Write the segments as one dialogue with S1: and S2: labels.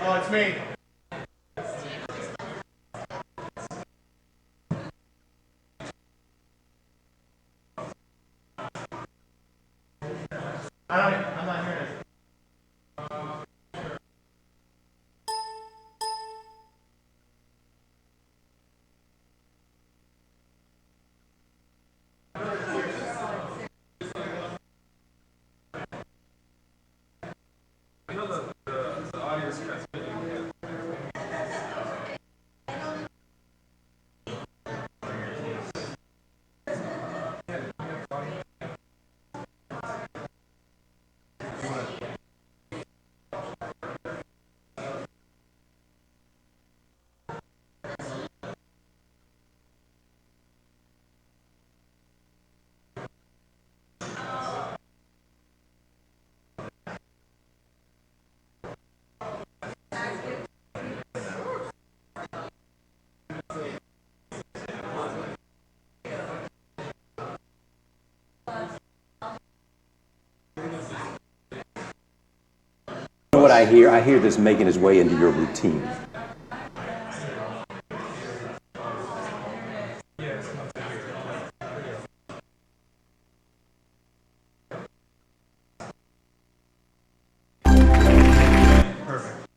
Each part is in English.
S1: Oh, it's me. I'm not hearing it.
S2: What I hear this making its way into your routine.
S1: Perfect.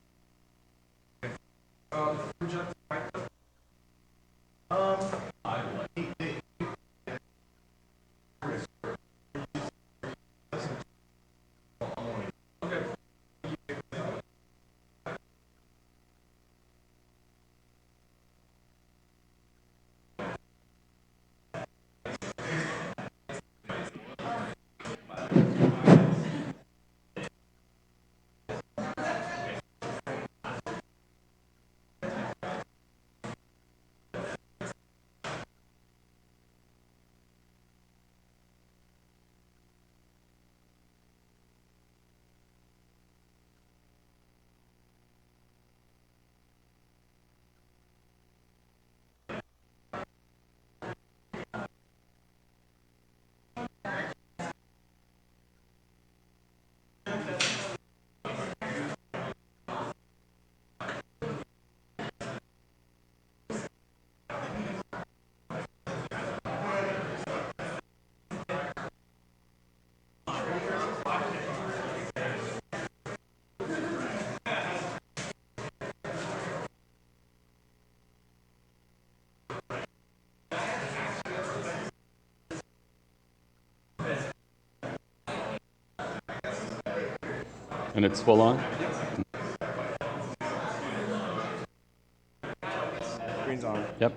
S3: And it's full on?
S4: Screen's on.
S3: Yep.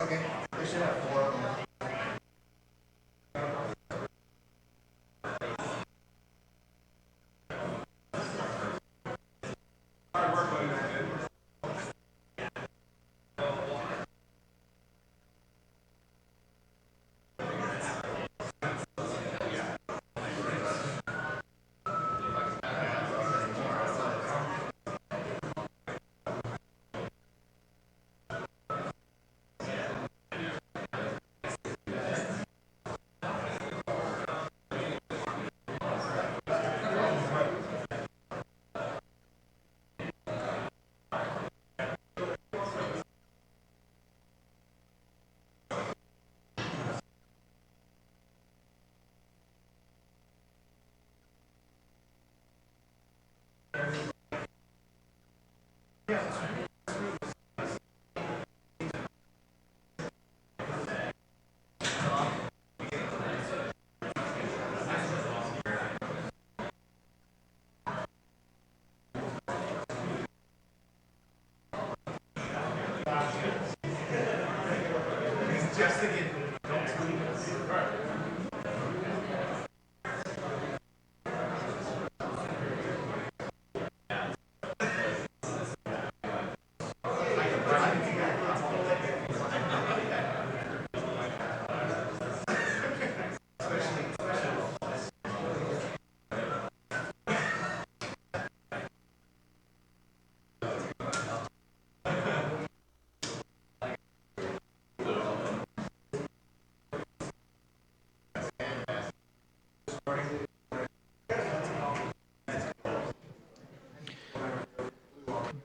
S1: Okay, we should have 4 of them. Just to get, don't tweet us.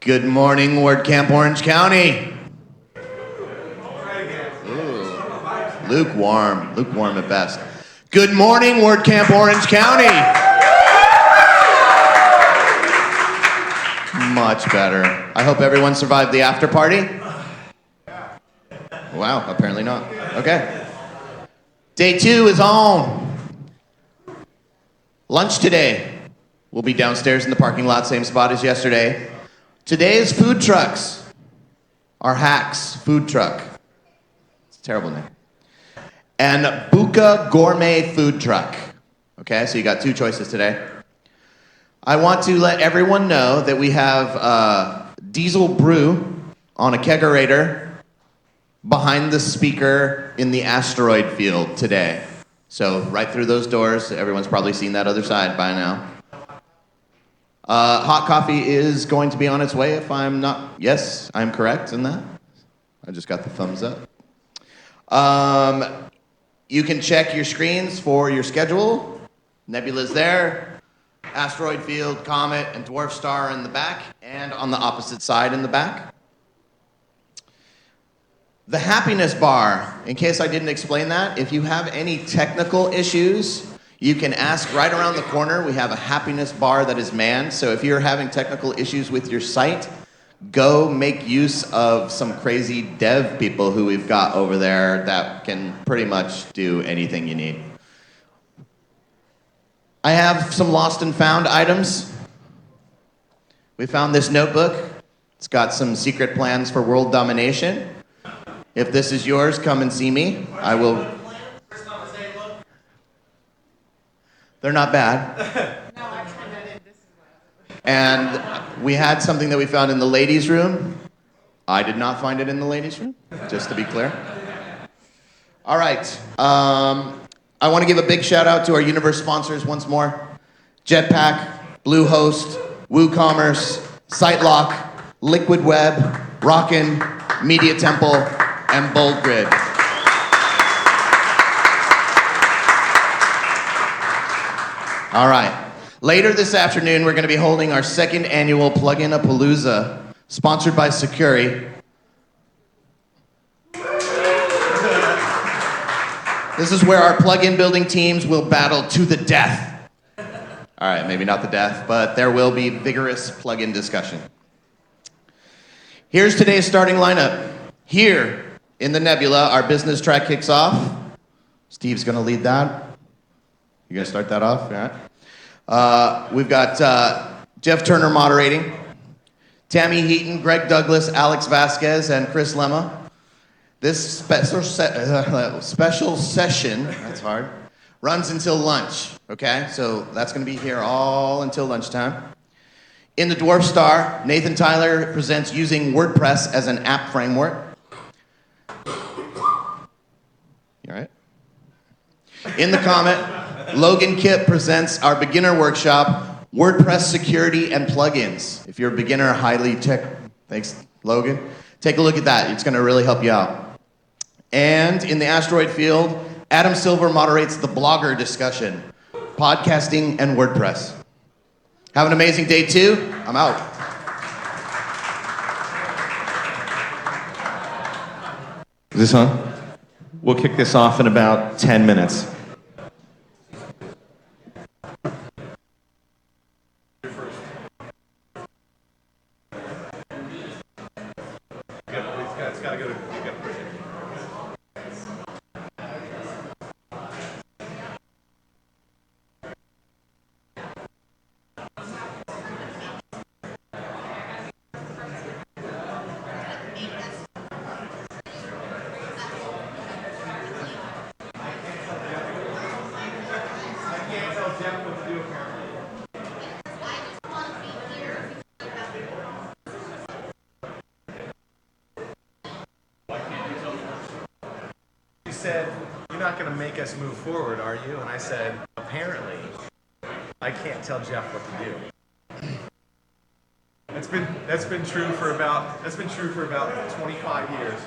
S3: Good morning, WordCamp Orange County. Ooh. Lukewarm at best. Good morning, WordCamp Orange County. Much better. I hope everyone survived the after party. Wow, apparently not. Okay. Day 2 is on. Lunch today. We'll be downstairs in the parking lot, same spot as yesterday. Today is food trucks. Our Hacks food truck. It's a terrible name. And Buka Gourmet food truck. Okay, so you got 2 choices today. I want to let everyone know that we have diesel brew on a kegerator behind the speaker in the asteroid field today. So right through those doors, everyone's probably seen that other side by now. Hot coffee is going to be on its way if I'm not... Yes, I'm correct in that. I just got the thumbs up. You can check your screens for your schedule. Nebula's there. Asteroid field, comet, and dwarf star in the back, and on the opposite side in the back. The happiness bar, in case I didn't explain that, if you have any technical issues, you can ask right around the corner. We have a happiness bar that is manned. So if you're having technical issues with your site, go make use of some crazy dev people who we've got over there that can pretty much do anything you need. I have some lost and found items. We found this notebook. It's got some secret plans for world domination. If this is yours, come and see me. I will... They're not bad. And we had something that we found in the ladies' room. I did not find it in the ladies' room, just to be clear. All right. I want to give a big shout out to our Universe sponsors once more. Jetpack, Bluehost, WooCommerce, SiteLock, Liquid Web, Rockin', Media Temple, and BoldGrid. All right. Later this afternoon, we're going to be holding our 2nd annual Plugin-a-Palooza, sponsored by Securi. This is where our plugin building teams will battle to the death. All right, maybe not the death, but there will be vigorous plugin discussion. Here's today's starting lineup. Here in the Nebula, our business track kicks off. Steve's going to lead that. You going to start that off? All right. We've got Jeff Turner moderating, Tammy Heaton, Greg Douglas, Alex Vasquez, and Chris Lemma. This special session, that's hard, runs until lunch, okay? So that's going to be here all until lunchtime. In the Dwarf Star, Nathan Tyler presents using WordPress as an app framework. You all right? In the Comet, Logan Kipp presents our beginner workshop, WordPress security and plugins. If you're a beginner, highly tech, thanks, Logan. Take a look at that. It's going to really help you out. And in the asteroid field, Adam Silver moderates the blogger discussion, podcasting and WordPress. Have an amazing day 2. I'm out.
S4: Is this on? We'll kick this off in about 10 minutes.
S1: It's got to go to... You said, you're not going to make us move forward, are you? And I said, apparently, I can't tell Jeff what to do. That's been true for about 25 years.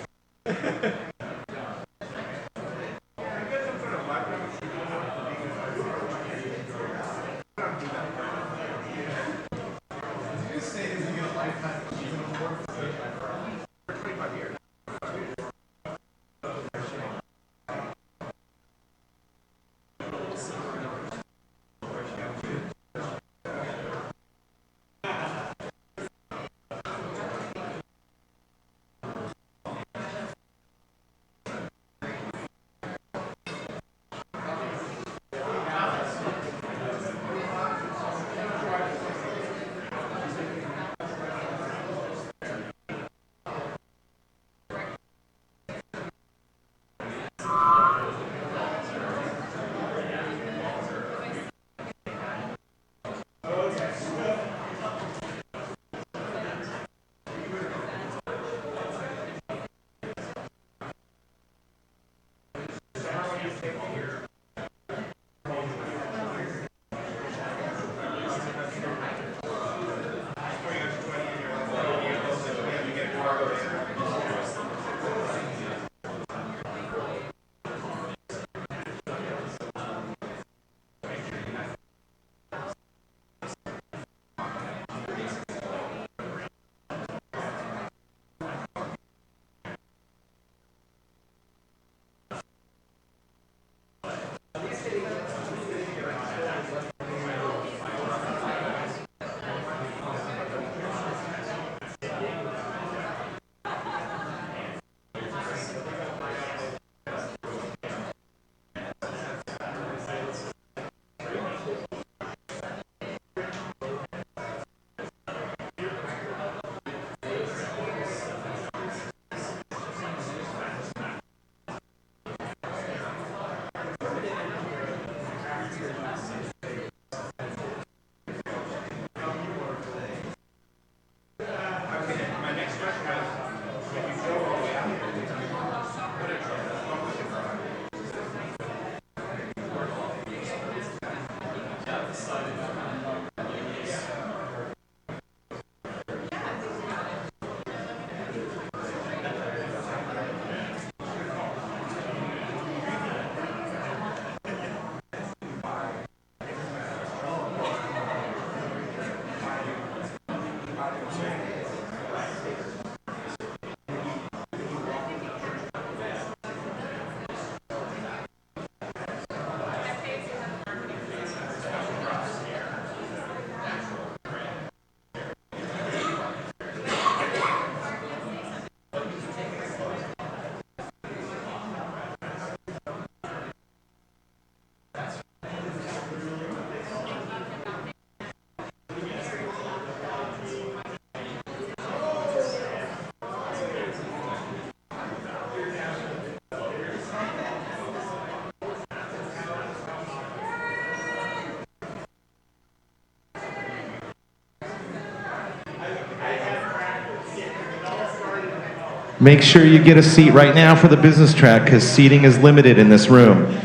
S4: Make sure you get a seat right now for the business track because seating is limited in this room.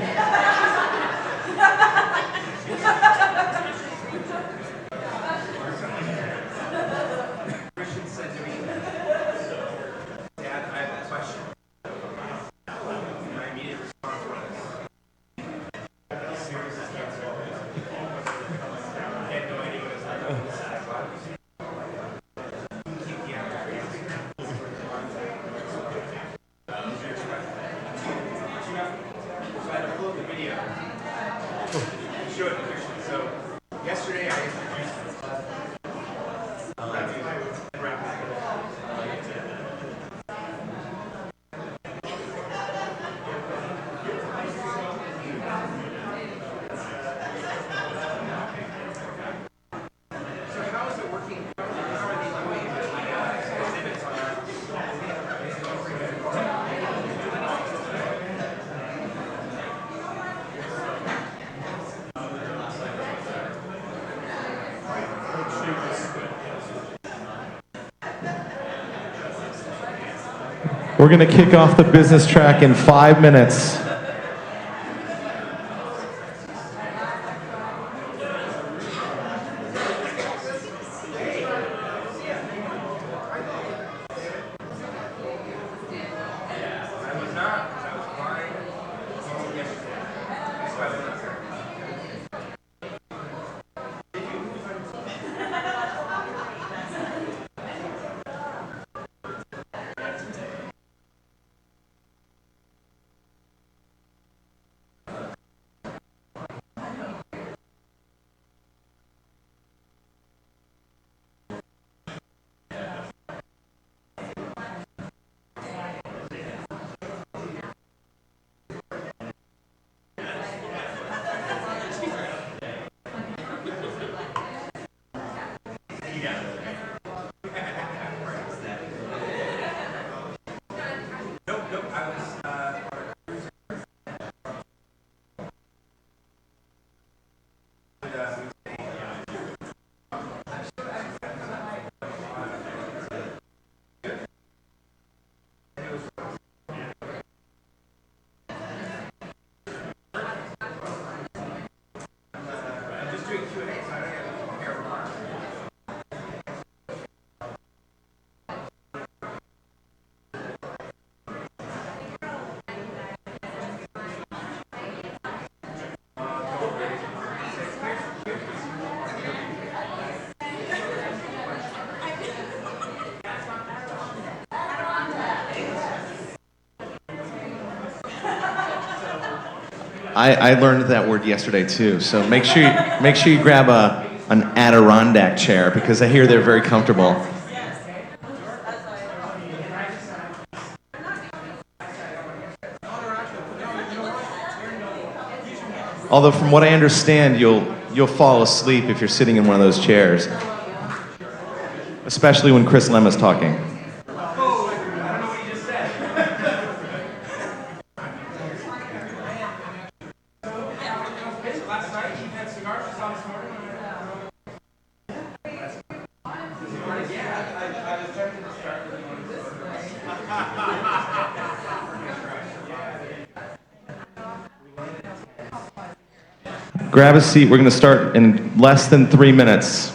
S4: We're going to kick off the business track in 5 minutes. I learned that word yesterday too. So make sure you grab an Adirondack chair because I hear they're very comfortable. Although from what I understand, you'll fall asleep if you're sitting in one of those chairs, especially when Chris Lemma's talking. Grab a seat. We're going to start in less than 3 minutes.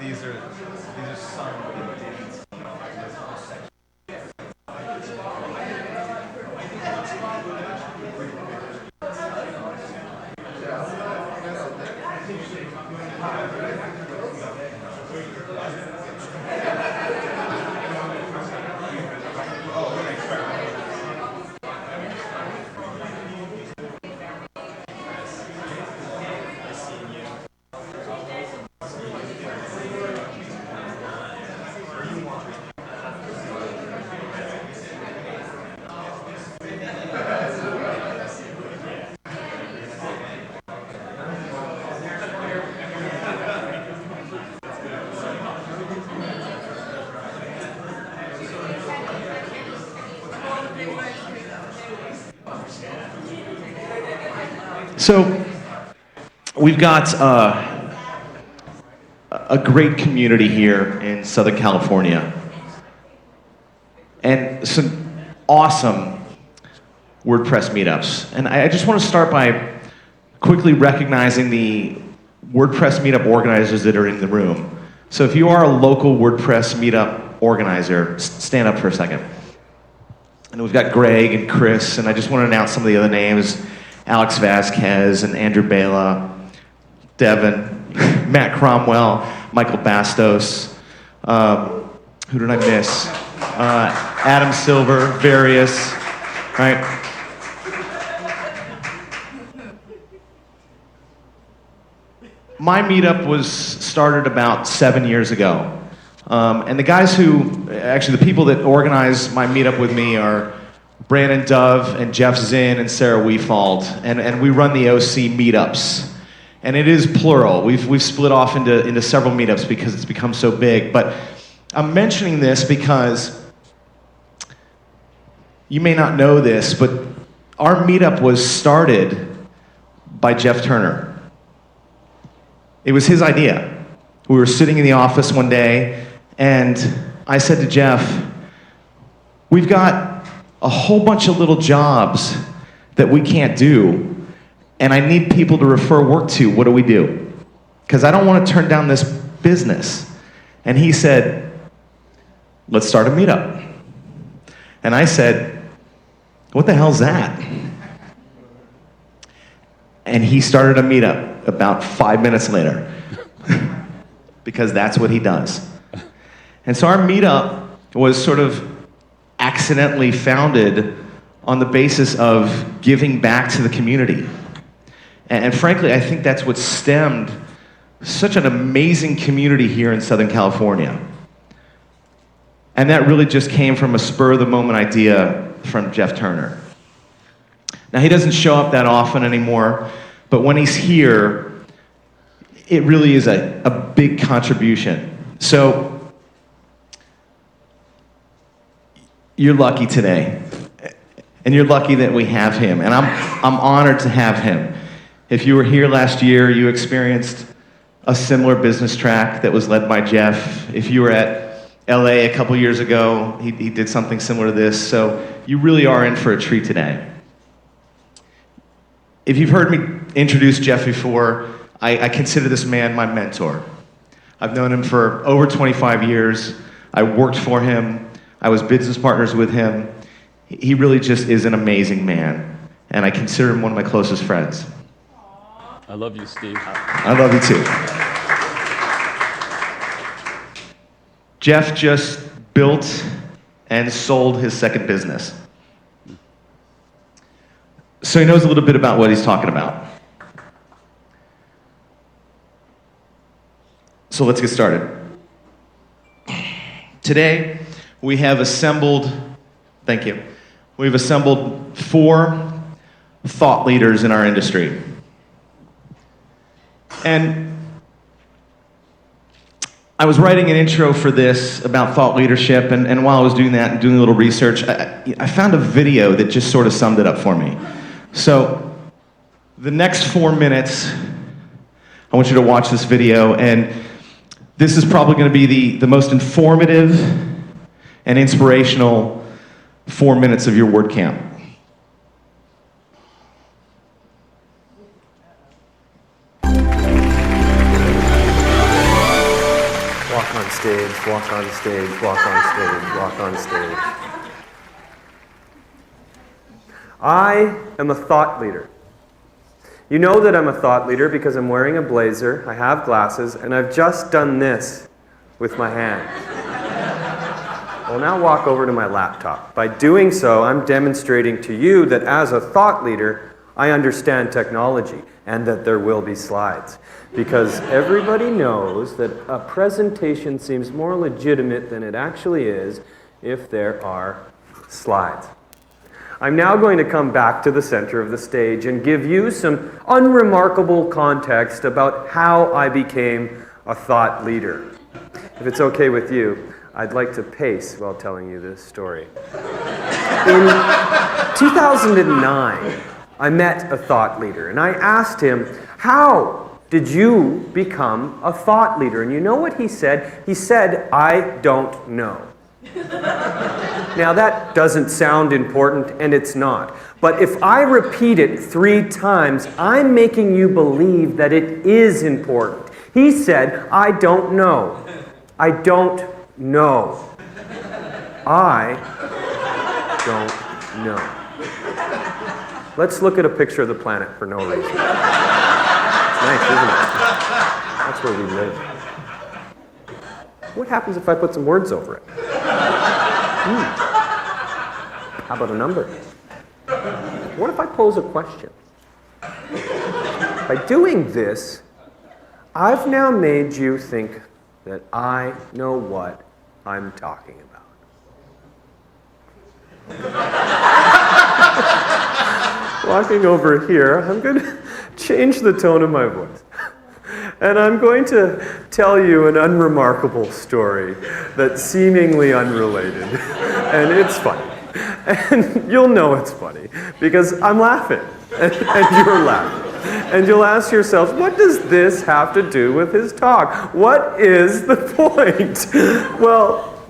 S1: These are some of the dates.
S4: So we've got a great community here in Southern California and some awesome WordPress meetups. And I just want to start by quickly recognizing the WordPress meetup organizers that are in the room. So if you are a local WordPress meetup organizer, stand up for a second. And we've got Greg and Chris, and I just want to announce some of the other names. Alex Vasquez and Andrew Bela, Devin, Matt Cromwell, Michael Bastos. Who did I miss? Adam Silver, various, right? My meetup was started about 7 years ago. And the guys actually the people that organize my meetup with me are Brandon Dove and Jeff Zinn and Sarah Weefald, and we run the OC meetups. And it is plural. We've split off into several meetups because it's become so big. But I'm mentioning this because you may not know this, but our meetup was started by Jeff Turner. It was his idea. We were sitting in the office one day, and I said to Jeff, we've got a whole bunch of little jobs that we can't do, and I need people to refer work to. What do we do? Because I don't want to turn down this business. And he said, let's start a meetup. And I said, what the hell's that? And he started a meetup about 5 minutes later. Because that's what he does. And so our meetup was sort of accidentally founded on the basis of giving back to the community. And frankly, I think that's what stemmed such an amazing community here in Southern California. And that really just came from a spur-of-the-moment idea from Jeff Turner. Now, he doesn't show up that often anymore, but when he's here, it really is a big contribution. So, you're lucky today. And you're lucky that we have him. And I'm honored to have him. If you were here last year, you experienced a similar business track that was led by Jeff. If you were at LA a couple years ago, he did something similar to this. So you really are in for a treat today. If you've heard me introduce Jeff before, I consider this man my mentor. I've known him for over 25 years. I worked for him. I was business partners with him. He really just is an amazing man, and I consider him one of my closest friends.
S5: I love you, Steve.
S4: I love you too. Jeff just built and sold his second business. So he knows a little bit about what he's talking about. So let's get started. Today, we have assembled, thank you, we've assembled 4 thought leaders in our industry. And I was writing an intro for this about thought leadership, and while I was doing that and doing a little research, I found a video that just sort of summed it up for me. So, the next 4 minutes, I want you to watch this video, and this is probably going to be the most informative and inspirational 4 minutes of your WordCamp.
S6: Walk on stage, walk on stage, walk on stage, walk on stage. I am a thought leader. You know that I'm a thought leader because I'm wearing a blazer, I have glasses, and I've just done this with my hands. I'll now walk over to my laptop. By doing so, I'm demonstrating to you that as a thought leader, I understand technology and that there will be slides. Because everybody knows that a presentation seems more legitimate than it actually is if there are slides. I'm now going to come back to the center of the stage and give you some unremarkable context about how I became a thought leader. If it's okay with you, I'd like to pace while telling you this story. In 2009, I met a thought leader, and I asked him, how did you become a thought leader? And you know what he said? He said, I don't know. Now that doesn't sound important, and it's not. But if I repeat it 3 times, I'm making you believe that it is important. He said, I don't know. I don't know. I don't know. Let's look at a picture of the planet for no reason. It's nice, isn't it? That's where we live. What happens if I put some words over it? How about a number? What if I pose a question? By doing this, I've now made you think that I know what I'm talking about. Walking over here, I'm going to change the tone of my voice. And I'm going to tell you an unremarkable story that's seemingly unrelated. And it's funny. And you'll know it's funny because I'm laughing and you're laughing. And you'll ask yourselves, what does this have to do with his talk? What is the point? Well,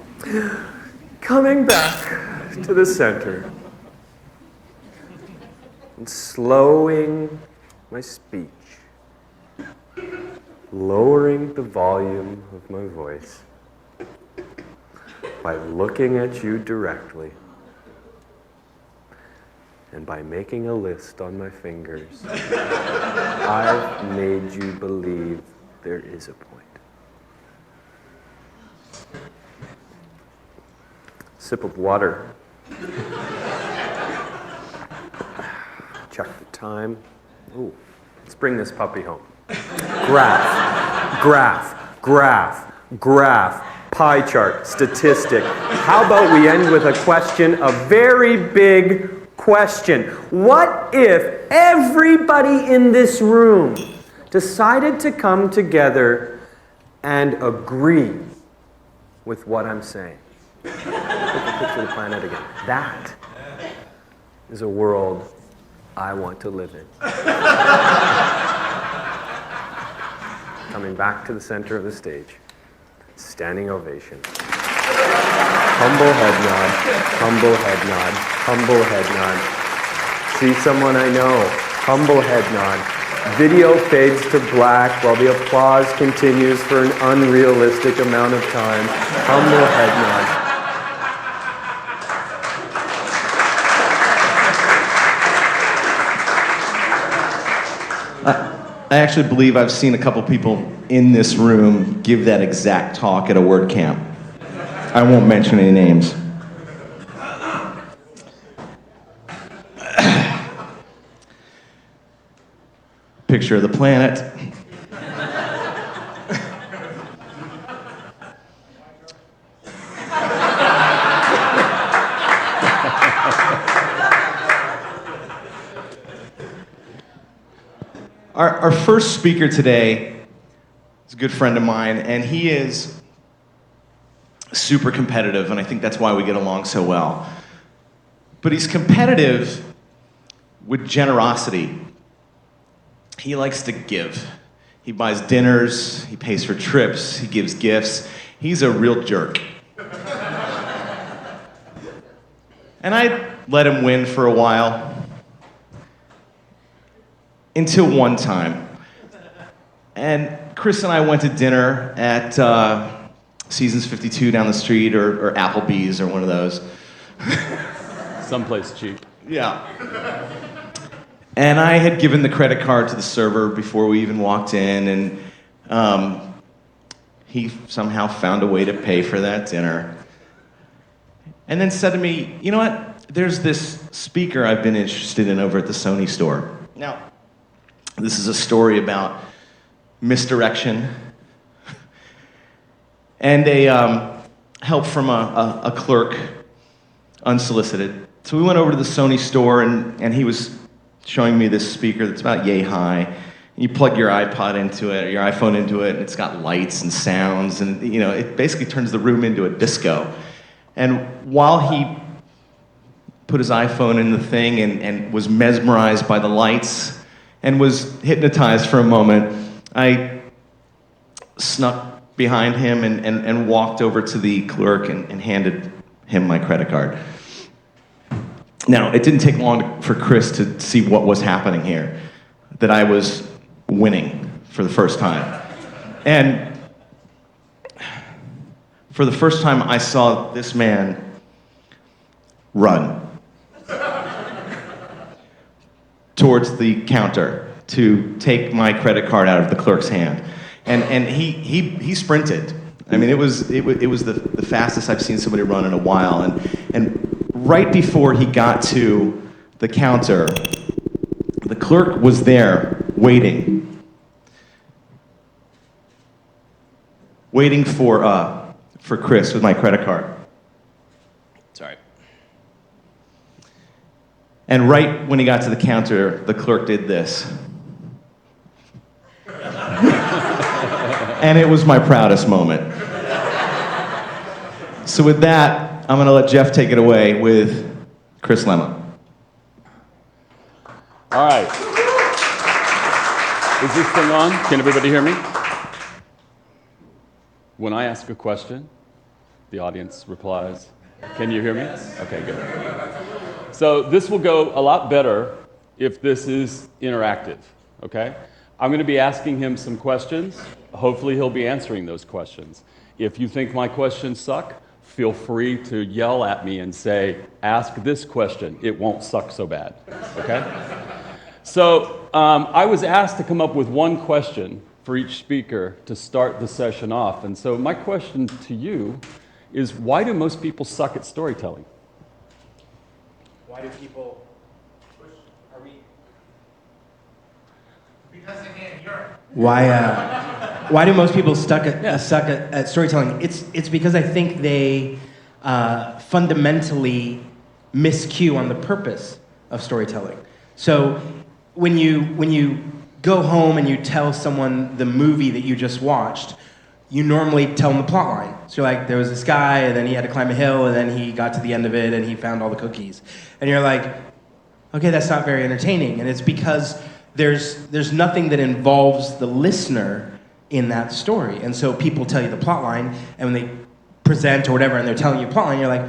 S6: coming back to the center and slowing my speech, lowering the volume of my voice by looking at you directly and by making a list on my fingers. I've made you believe there is a point. Sip of water. Check the time. Ooh, let's bring this puppy home. Graph, graph, graph, graph, pie chart, statistic. How about we end with a question, a very big question. What if everybody in this room decided to come together and agree with what I'm saying? Look at the picture of the planet again. That is a world I want to live in. Coming back to the center of the stage. Standing ovation. Humble head nod, humble head nod, humble head nod. See someone I know. Humble head nod. Video fades to black while the applause continues for an unrealistic amount of time. Humble head nod.
S4: I actually believe I've seen a couple people in this room give that exact talk at a WordCamp. I won't mention any names. Picture of the planet. Our first speaker today is a good friend of mine, and he is super competitive, and I think that's why we get along so well. But he's competitive with generosity. He likes to give. He buys dinners, he pays for trips, he gives gifts. He's a real jerk. And I let him win for a while. Until one time. And Chris and I went to dinner at Seasons 52 down the street, or Applebee's, or one of those.
S5: Someplace cheap.
S4: Yeah. And I had given the credit card to the server before we even walked in, and he somehow found a way to pay for that dinner. And then said to me, you know what? There's this speaker I've been interested in over at the Sony store. Now, this is a story about misdirection and a help from a clerk, unsolicited. So we went over to the Sony store, and he was showing me this speaker that's about yay high. You plug your iPod into it, or your iPhone into it, and it's got lights and sounds, and it basically turns the room into a disco. And while he put his iPhone in the thing and was mesmerized by the lights and was hypnotized for a moment, I snuck behind him and walked over to the clerk and handed him my credit card. Now, it didn't take long for Chris to see what was happening here, that I was winning for the first time. And for the first time, I saw this man run towards the counter to take my credit card out of the clerk's hand. And he sprinted. I mean, it was the fastest I've seen somebody run in a while. And right before he got to the counter, the clerk was there waiting for Chris with my credit card. Sorry. And right when he got to the counter, the clerk did this. And it was my proudest moment. So with that, I'm going to let Jeff take it away with Chris Lemma.
S5: All right. Is this thing on? Can everybody hear me? When I ask a question, the audience replies. Can you hear me? Okay, good. So this will go a lot better if this is interactive, okay? I'm going to be asking him some questions. Hopefully he'll be answering those questions. If you think my questions suck, feel free to yell at me and say, ask this question. It won't suck so bad, okay? So I was asked to come up with one question for each speaker to start the session off. And so my question to you is, why do most people suck at storytelling?
S7: Why do people are we?
S1: Because they can't hear it.
S7: Why do most people suck at storytelling? It's because I think they fundamentally miscue on the purpose of storytelling. So when you go home and you tell someone the movie that you just watched, you normally tell them the plot line. So you're like, there was this guy, and then he had to climb a hill, and then he got to the end of it, and he found all the cookies. And you're like, okay, that's not very entertaining. And it's because there's nothing that involves the listener in that story. And so people tell you the plot line, and when they present or whatever, and they're telling you a plot line, you're like,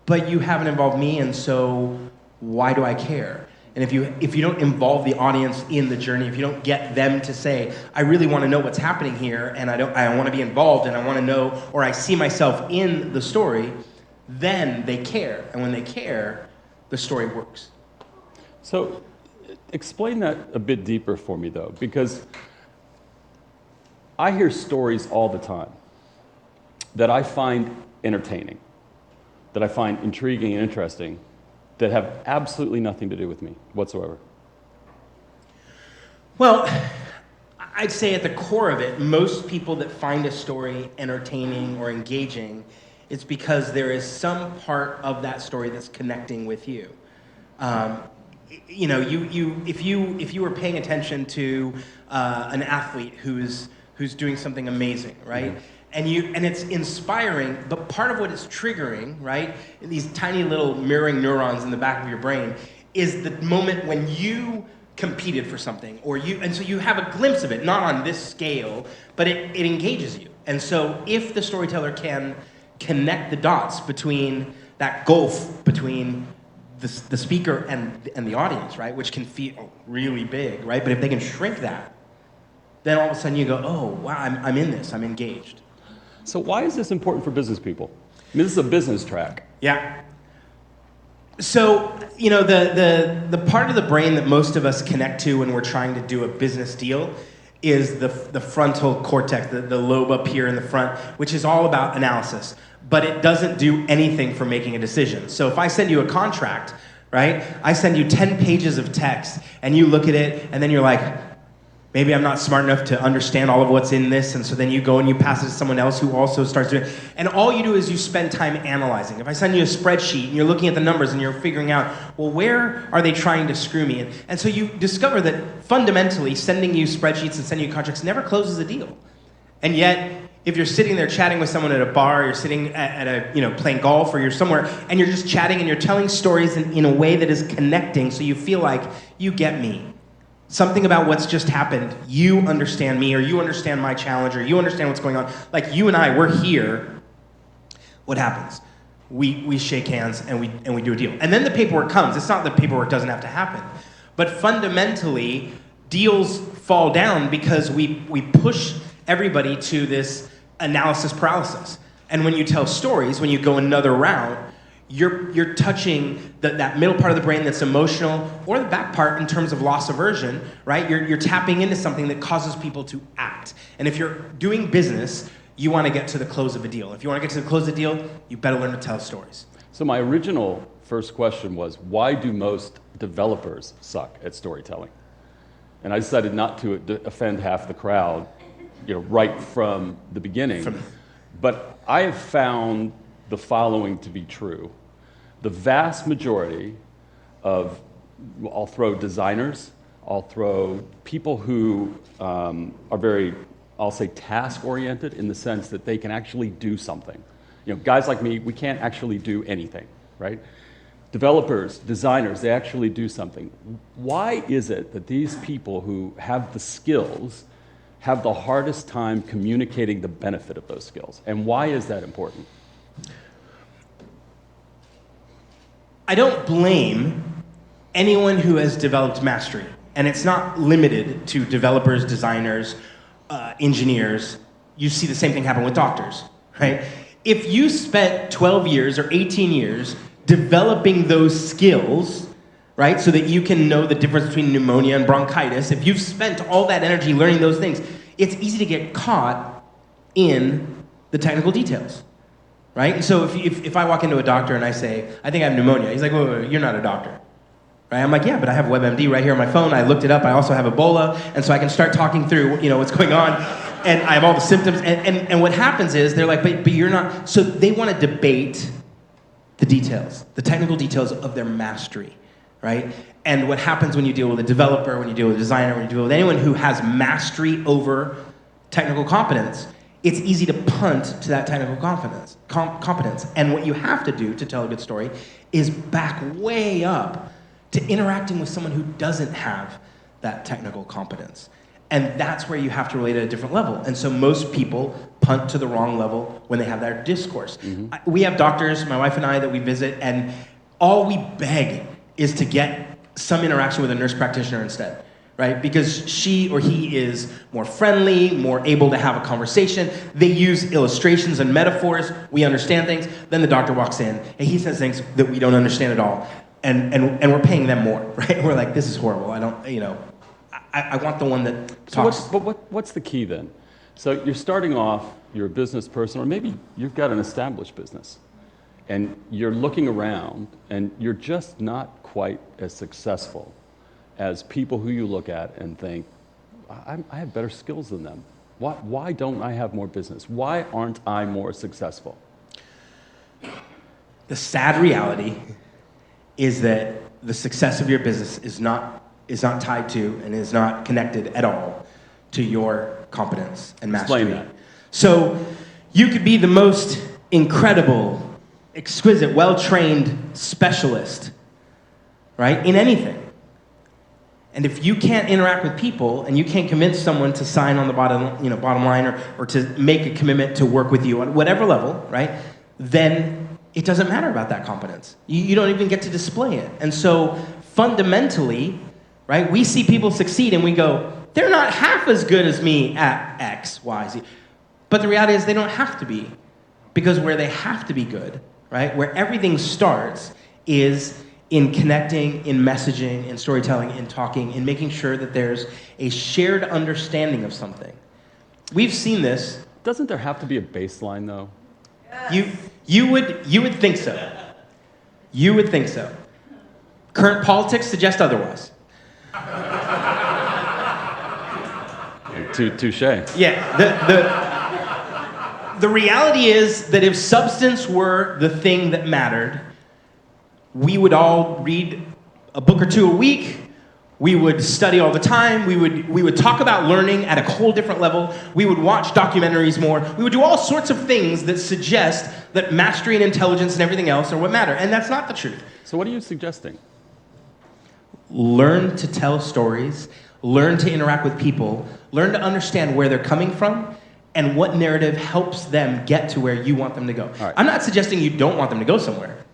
S7: but you haven't involved me, and so why do I care? And if you don't involve the audience in the journey, if you don't get them to say, I really want to know what's happening here, and I want to be involved, and I want to know, or I see myself in the story, then they care. And when they care, the story works.
S5: So explain that a bit deeper for me, though, because I hear stories all the time that I find entertaining, that I find intriguing and interesting, that have absolutely nothing to do with me whatsoever.
S7: Well, I'd say at the core of it, most people that find a story entertaining or engaging, it's because there is some part of that story that's connecting with you. If you were paying attention to an athlete who's doing something amazing, right? Mm-hmm. And it's inspiring, but part of what it's triggering, right, these tiny little mirroring neurons in the back of your brain, is the moment when you competed for something, and so you have a glimpse of it, not on this scale, but it engages you. And so if the storyteller can connect the dots between that gulf between the speaker and the audience, right, which can feel really big, right, but if they can shrink that, then all of a sudden you go, oh, wow, I'm in this, I'm engaged.
S5: So why is this important for business people? I mean, this is a business track.
S7: Yeah. So, the part of the brain that most of us connect to when we're trying to do a business deal is the frontal cortex, the lobe up here in the front, which is all about analysis. But it doesn't do anything for making a decision. So if I send you a contract, right, I send you 10 pages of text, and you look at it, and then you're like, maybe I'm not smart enough to understand all of what's in this, and so then you go and you pass it to someone else who also starts doing it. And all you do is you spend time analyzing. If I send you a spreadsheet and you're looking at the numbers and you're figuring out, well, where are they trying to screw me? And so you discover that fundamentally sending you spreadsheets and sending you contracts never closes a deal. And yet, if you're sitting there chatting with someone at a bar, you're sitting at a, playing golf, or you're somewhere, and you're just chatting and you're telling stories in a way that is connecting, so you feel like you get me. Something about what's just happened, you understand me, or you understand my challenge, or you understand what's going on. Like you and I, we're here. What happens? We shake hands and we do a deal. And then the paperwork comes. It's not that paperwork doesn't have to happen. But fundamentally, deals fall down because we push everybody to this analysis paralysis. And when you tell stories, when you go another route, you're touching that middle part of the brain that's emotional, or the back part in terms of loss aversion, right? You're tapping into something that causes people to act. And if you're doing business, you want to get to the close of a deal. If you want to get to the close of the deal, you better learn to tell stories.
S5: So my original first question was, why do most developers suck at storytelling? And I decided not to offend half the crowd, right from the beginning. But I have found the following to be true. The vast majority of, I'll throw designers, I'll throw people who are very, I'll say task-oriented, in the sense that they can actually do something. Guys like me, we can't actually do anything, right? Developers, designers, they actually do something. Why is it that these people who have the skills have the hardest time communicating the benefit of those skills? And why is that important?
S7: I don't blame anyone who has developed mastery. And it's not limited to developers, designers, engineers. You see the same thing happen with doctors, right? If you spent 12 years or 18 years developing those skills, right, so that you can know the difference between pneumonia and bronchitis, if you've spent all that energy learning those things, it's easy to get caught in the technical details, right? And so if I walk into a doctor and I say, I think I have pneumonia, he's like, wait, you're not a doctor. Right? I'm like, yeah, but I have WebMD right here on my phone. I looked it up. I also have Ebola, and so I can start talking through, what's going on, and I have all the symptoms. And what happens is they're like, but you're not. So they want to debate the details, the technical details of their mastery, right? And what happens when you deal with a developer, when you deal with a designer, when you deal with anyone who has mastery over technical competence, it's easy to punt to that technical competence. And what you have to do to tell a good story is back way up to interacting with someone who doesn't have that technical competence. And that's where you have to relate at a different level. And so most people punt to the wrong level when they have their discourse. We have doctors, my wife and I, that we visit, and all we beg is to get some interaction with a nurse practitioner instead, right? Because she or he is more friendly, more able to have a conversation. They use illustrations and metaphors. We understand things. Then the doctor walks in, and he says things that we don't understand at all. And we're paying them more, right? We're like, this is horrible. I don't, I want the one that talks.
S5: So what's the key then? So you're starting off, you're a business person, or maybe you've got an established business, and you're looking around, and you're just not quite as successful as people who you look at and think, I have better skills than them. Why don't I have more business? Why aren't I more successful?
S7: The sad reality is that the success of your business is not tied to and is not connected at all to your competence and mastery.
S5: Explain that.
S7: So you could be the most incredible, exquisite, well-trained specialist, right, in anything. And if you can't interact with people and you can't convince someone to sign on the bottom line or to make a commitment to work with you on whatever level, right, then it doesn't matter about that competence. You don't even get to display it. And so fundamentally, right, we see people succeed and we go, they're not half as good as me at X, Y, Z. But the reality is they don't have to be, because where they have to be good, right, where everything starts is in connecting, in messaging, in storytelling, in talking, in making sure that there's a shared understanding of something. We've seen this.
S5: Doesn't there have to be a baseline though?
S7: You would think so. You would think so. Current politics suggest otherwise.
S5: Touche.
S7: Yeah. The reality is that if substance were the thing that mattered, we would all read a book or two a week. We would study all the time. We would talk about learning at a whole different level. We would watch documentaries more. We would do all sorts of things that suggest that mastery and intelligence and everything else are what matter. And that's not the truth.
S5: So what are you suggesting?
S7: Learn to tell stories. Learn to interact with people. Learn to understand where they're coming from and what narrative helps them get to where you want them to go.
S5: Right.
S7: I'm not suggesting you don't want them to go somewhere.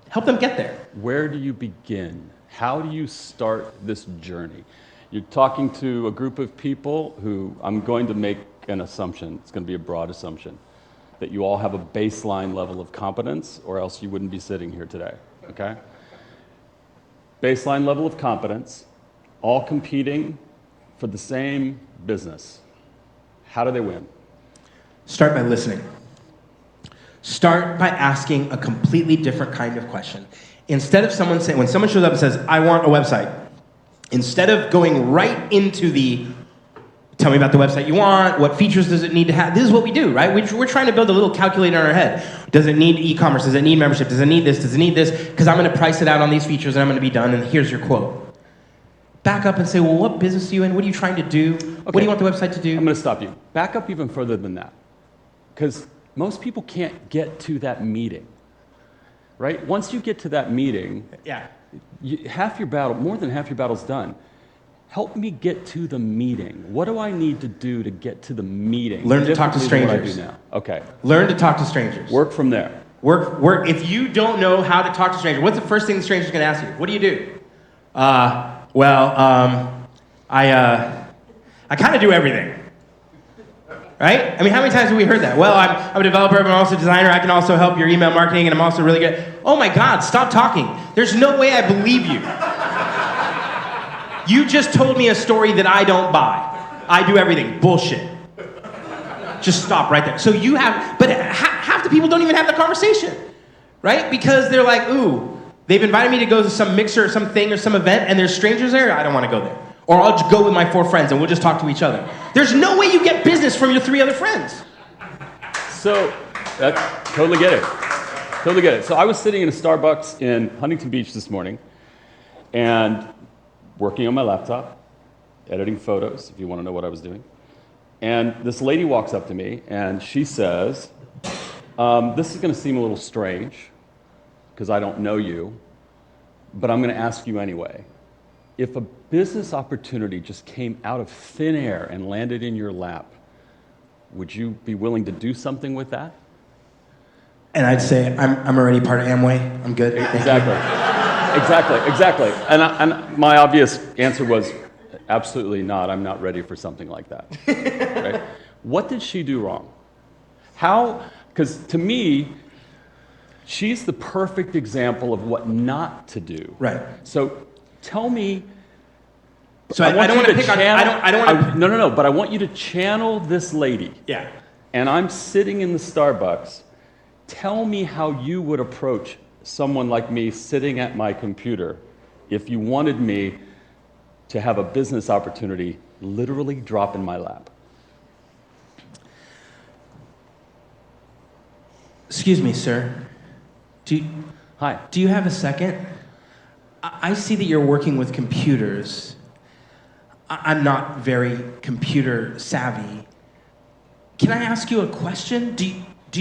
S7: Help them get there.
S5: Where do you begin? How do you start this journey? You're talking to a group of people who, I'm going to make an assumption, it's going to be a broad assumption, that you all have a baseline level of competence, or else you wouldn't be sitting here today, okay? Baseline level of competence, all competing for the same business. How do they win?
S7: Start by listening. Start by asking a completely different kind of question. Instead of someone saying, when someone shows up and says, I want a website, instead of going right into the, tell me about the website you want, what features does it need to have, this is what we do, right? We're trying to build a little calculator in our head. Does it need e-commerce? Does it need membership? Does it need this? Does it need this? Because I'm going to price it out on these features and I'm going to be done, and here's your quote. Back up and say, well, what business are you in? What are you trying to do? Okay. What do you want the website to do?
S5: I'm going to stop you. Back up even further than that. Because most people can't get to that meeting, right? Once you get to that meeting,
S7: yeah,
S5: half your battle, more than half your battle's done. Help me get to the meeting. What do I need to do to get to the meeting?
S7: Learn to talk to strangers.
S5: What I do now. Okay.
S7: Learn to talk to strangers.
S5: Work from there.
S7: Work. If you don't know how to talk to strangers, what's the first thing the stranger's going to ask you? What do you do? I kind of do everything. Right? I mean, how many times have we heard that? Well, I'm a developer, but I'm also a designer. I can also help your email marketing, and I'm also really good. Oh my God, stop talking. There's no way I believe you. You just told me a story that I don't buy. I do everything. Bullshit. Just stop right there. So you have, but half the people don't even have the conversation, right? Because they're like, ooh, they've invited me to go to some mixer or something or some event, and there's strangers there. I don't want to go there. Or I'll just go with my 4 friends and we'll just talk to each other. There's no way you get business from your 3 other friends.
S5: So, totally get it. Totally get it. So I was sitting in a Starbucks in Huntington Beach this morning and working on my laptop, editing photos, if you want to know what I was doing. And this lady walks up to me and she says, this is going to seem a little strange because I don't know you, but I'm going to ask you anyway. If a business opportunity just came out of thin air and landed in your lap, would you be willing to do something with that?
S7: And I'd say, I'm already part of Amway. I'm good.
S5: Exactly. And my obvious answer was, absolutely not. I'm not ready for something like that. Right? What did she do wrong? How? Because to me, she's the perfect example of what not to do.
S7: Right.
S5: So tell me.
S7: So I don't want to pick on. I don't want to.
S5: No. But I want you to channel this lady.
S7: Yeah.
S5: And I'm sitting in the Starbucks. Tell me how you would approach someone like me sitting at my computer if you wanted me to have a business opportunity literally drop in my lap.
S7: Excuse me, sir.
S5: Hi.
S7: Do you have a second? I see that you're working with computers. I'm not very computer savvy. Can I ask you a question? Do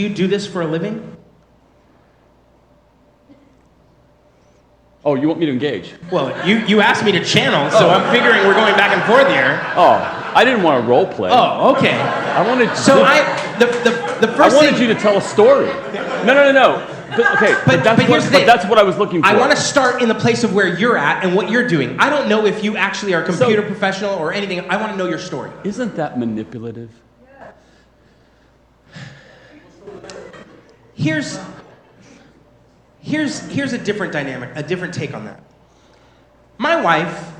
S7: you do this for a living?
S5: Oh, you want me to engage?
S7: Well, you asked me to channel, so I'm figuring we're going back and forth here.
S5: Oh, I didn't want to role play.
S7: Oh, okay.
S5: I wanted to,
S7: the first
S5: I wanted
S7: thing,
S5: you to tell a story. No. But that's what I was looking for.
S7: I want to start in the place of where you're at and what you're doing. I don't know if you actually are a computer professional or anything. I want to know your story.
S5: Isn't that manipulative?
S7: Here's a different dynamic, a different take on that. My wife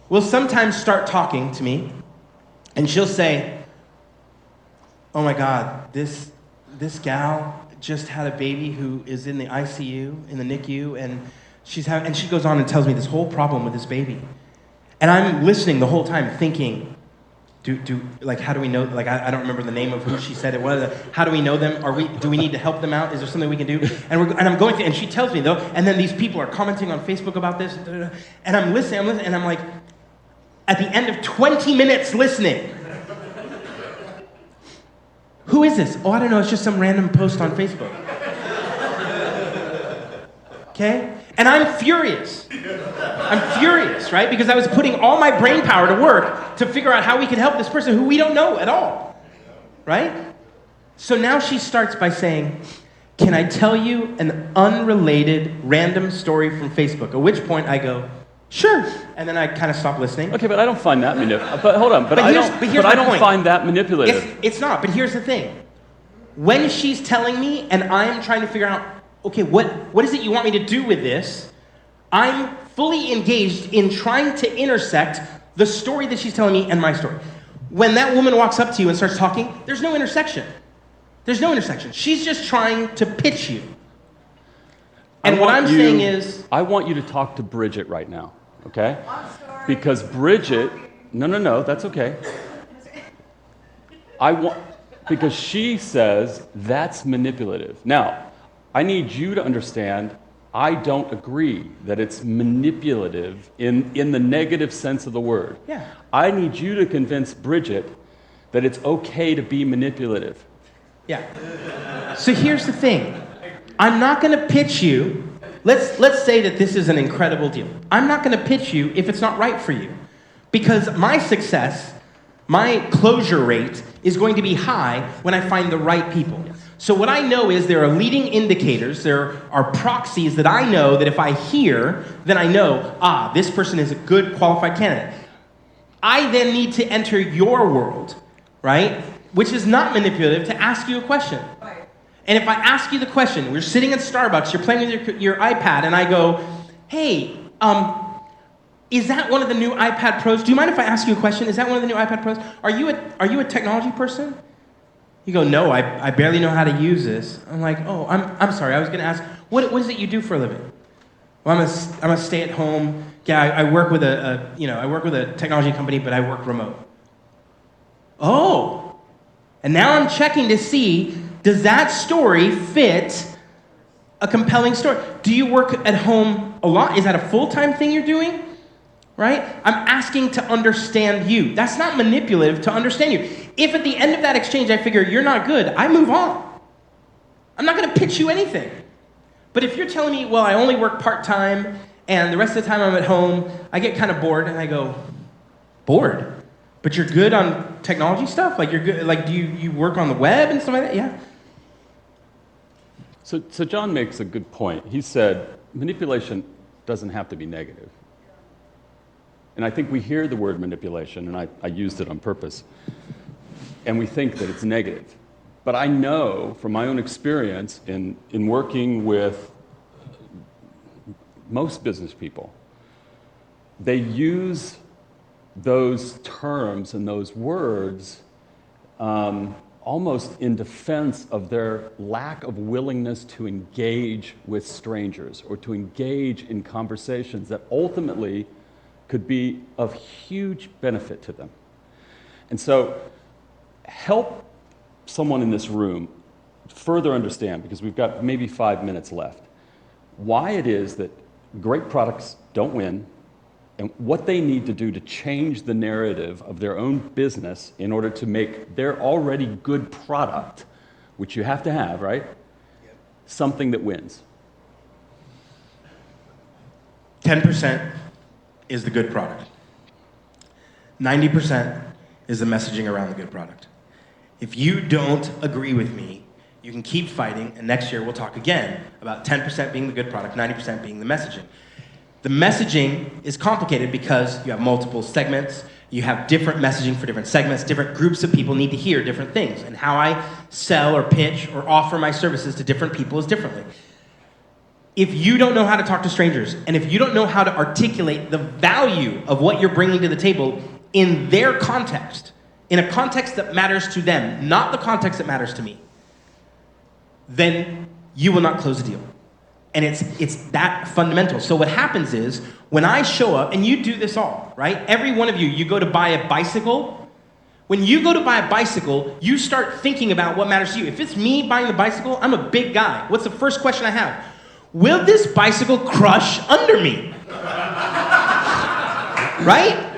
S7: will sometimes start talking to me, and she'll say, "Oh my God, this gal just had a baby who is in the ICU, in the NICU, and she goes on and tells me this whole problem with this baby." And I'm listening the whole time thinking, how do we know, I don't remember the name of who she said it was. How do we know them? Do we need to help them out? Is there something we can do? And I'm going through, and she tells me though, and then these people are commenting on Facebook about this, and I'm listening, and I'm like, at the end of 20 minutes listening, who is this? Oh, I don't know, it's just some random post on Facebook. Okay? And I'm furious. Right? Because I was putting all my brain power to work to figure out how we could help this person who we don't know at all. Right? So now she starts by saying, "Can I tell you an unrelated random story from Facebook?" At which point I go, "Sure." And then I kind of stop listening.
S5: Okay, but I don't find that manipulative. But hold on, I don't find that manipulative.
S7: It's not, but here's the thing. When she's telling me and I'm trying to figure out, okay, what is it you want me to do with this? I'm fully engaged in trying to intersect the story that she's telling me and my story. When that woman walks up to you and starts talking, there's no intersection. She's just trying to pitch you. And what I'm saying is...
S5: I want you to talk to Bridget right now, okay? Because Bridget... No, that's okay. Because she says that's manipulative. Now, I need you to understand I don't agree that it's manipulative in the negative sense of the word.
S7: Yeah.
S5: I need you to convince Bridget that it's okay to be manipulative.
S7: Yeah. So here's the thing. I'm not going to pitch you. Let's say that this is an incredible deal. I'm not going to pitch you if it's not right for you. Because my success, my closure rate is going to be high when I find the right people. So what I know is there are leading indicators, there are proxies that I know that if I hear, then I know, this person is a good qualified candidate. I then need to enter your world, right? Which is not manipulative, to ask you a question. And if I ask you the question, we're sitting at Starbucks, you're playing with your iPad, and I go, hey, is that one of the new iPad Pros? Do you mind if I ask you a question? Is that one of the new iPad Pros? Are you a technology person? You go, no, I barely know how to use this. I'm like, oh, I'm sorry, I was gonna ask, what is it you do for a living? Well, I'm a stay-at-home guy. I work with a technology company, but I work remote. Oh, and now I'm checking to see, does that story fit a compelling story? Do you work at home a lot? Is that a full-time thing you're doing? Right? I'm asking to understand you. That's not manipulative, to understand you. If at the end of that exchange I figure you're not good, I move on. I'm not gonna pitch you anything. But if you're telling me, well, I only work part-time and the rest of the time I'm at home, I get kind of bored, and I go, bored? But you're good on technology stuff? Like, you're good, like, do you work on the web and stuff like that? Yeah.
S5: So John makes a good point. He said manipulation doesn't have to be negative. And I think we hear the word manipulation, and I used it on purpose, and we think that it's negative. But I know from my own experience in working with most business people, they use those terms and those words almost in defense of their lack of willingness to engage with strangers or to engage in conversations that ultimately could be of huge benefit to them. And so help someone in this room further understand, because we've got maybe 5 minutes left, why it is that great products don't win, and what they need to do to change the narrative of their own business in order to make their already good product, which you have to have, right? Yep. Something that wins.
S7: 10% is the good product. 90% is the messaging around the good product. If you don't agree with me, you can keep fighting, and next year we'll talk again about 10% being the good product, 90% being the messaging. The messaging is complicated because you have multiple segments, you have different messaging for different segments, different groups of people need to hear different things, and how I sell or pitch or offer my services to different people is differently. If you don't know how to talk to strangers, and if you don't know how to articulate the value of what you're bringing to the table in their context, in a context that matters to them, not the context that matters to me, then you will not close a deal. And it's that fundamental. So what happens is, when I show up, and you do this all, right? Every one of you go to buy a bicycle. When you go to buy a bicycle, you start thinking about what matters to you. If it's me buying the bicycle, I'm a big guy. What's the first question I have? Will this bicycle crush under me? Right?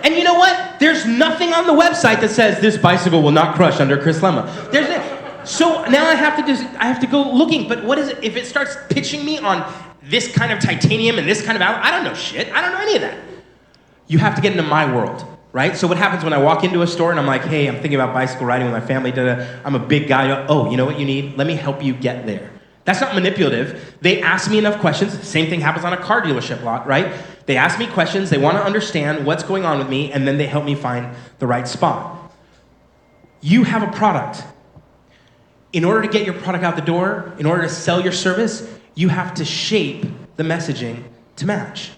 S7: And you know what? There's nothing on the website that says this bicycle will not crush under Chris Lemma. So now I have to go looking, but what is it? If it starts pitching me on this kind of titanium and this kind of alloy, I don't know shit. I don't know any of that. You have to get into my world, right? So what happens when I walk into a store and I'm like, hey, I'm thinking about bicycle riding with my family, I'm a big guy. Oh, you know what you need? Let me help you get there. That's not manipulative. They ask me enough questions. Same thing happens on a car dealership lot, right? They ask me questions, they want to understand what's going on with me, and then they help me find the right spot. You have a product. In order to get your product out the door, in order to sell your service, you have to shape the messaging to match.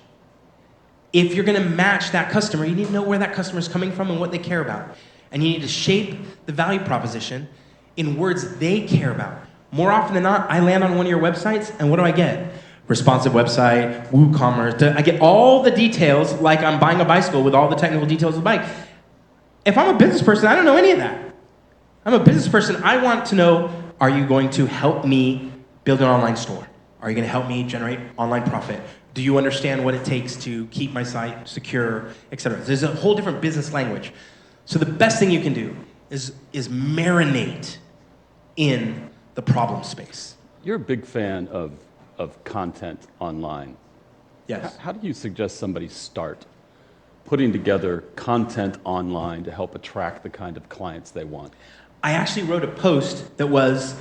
S7: If you're going to match that customer, you need to know where that customer is coming from and what they care about. And you need to shape the value proposition in words they care about. More often than not, I land on one of your websites, and what do I get? Responsive website, WooCommerce. I get all the details like I'm buying a bicycle with all the technical details of the bike. If I'm a business person, I don't know any of that. I'm a business person. I want to know, are you going to help me build an online store? Are you going to help me generate online profit? Do you understand what it takes to keep my site secure, etc.? There's a whole different business language. So the best thing you can do is marinate in the problem space.
S5: You're a big fan of content online.
S7: Yes.
S5: How do you suggest somebody start putting together content online to help attract the kind of clients they want?
S7: I actually wrote a post that was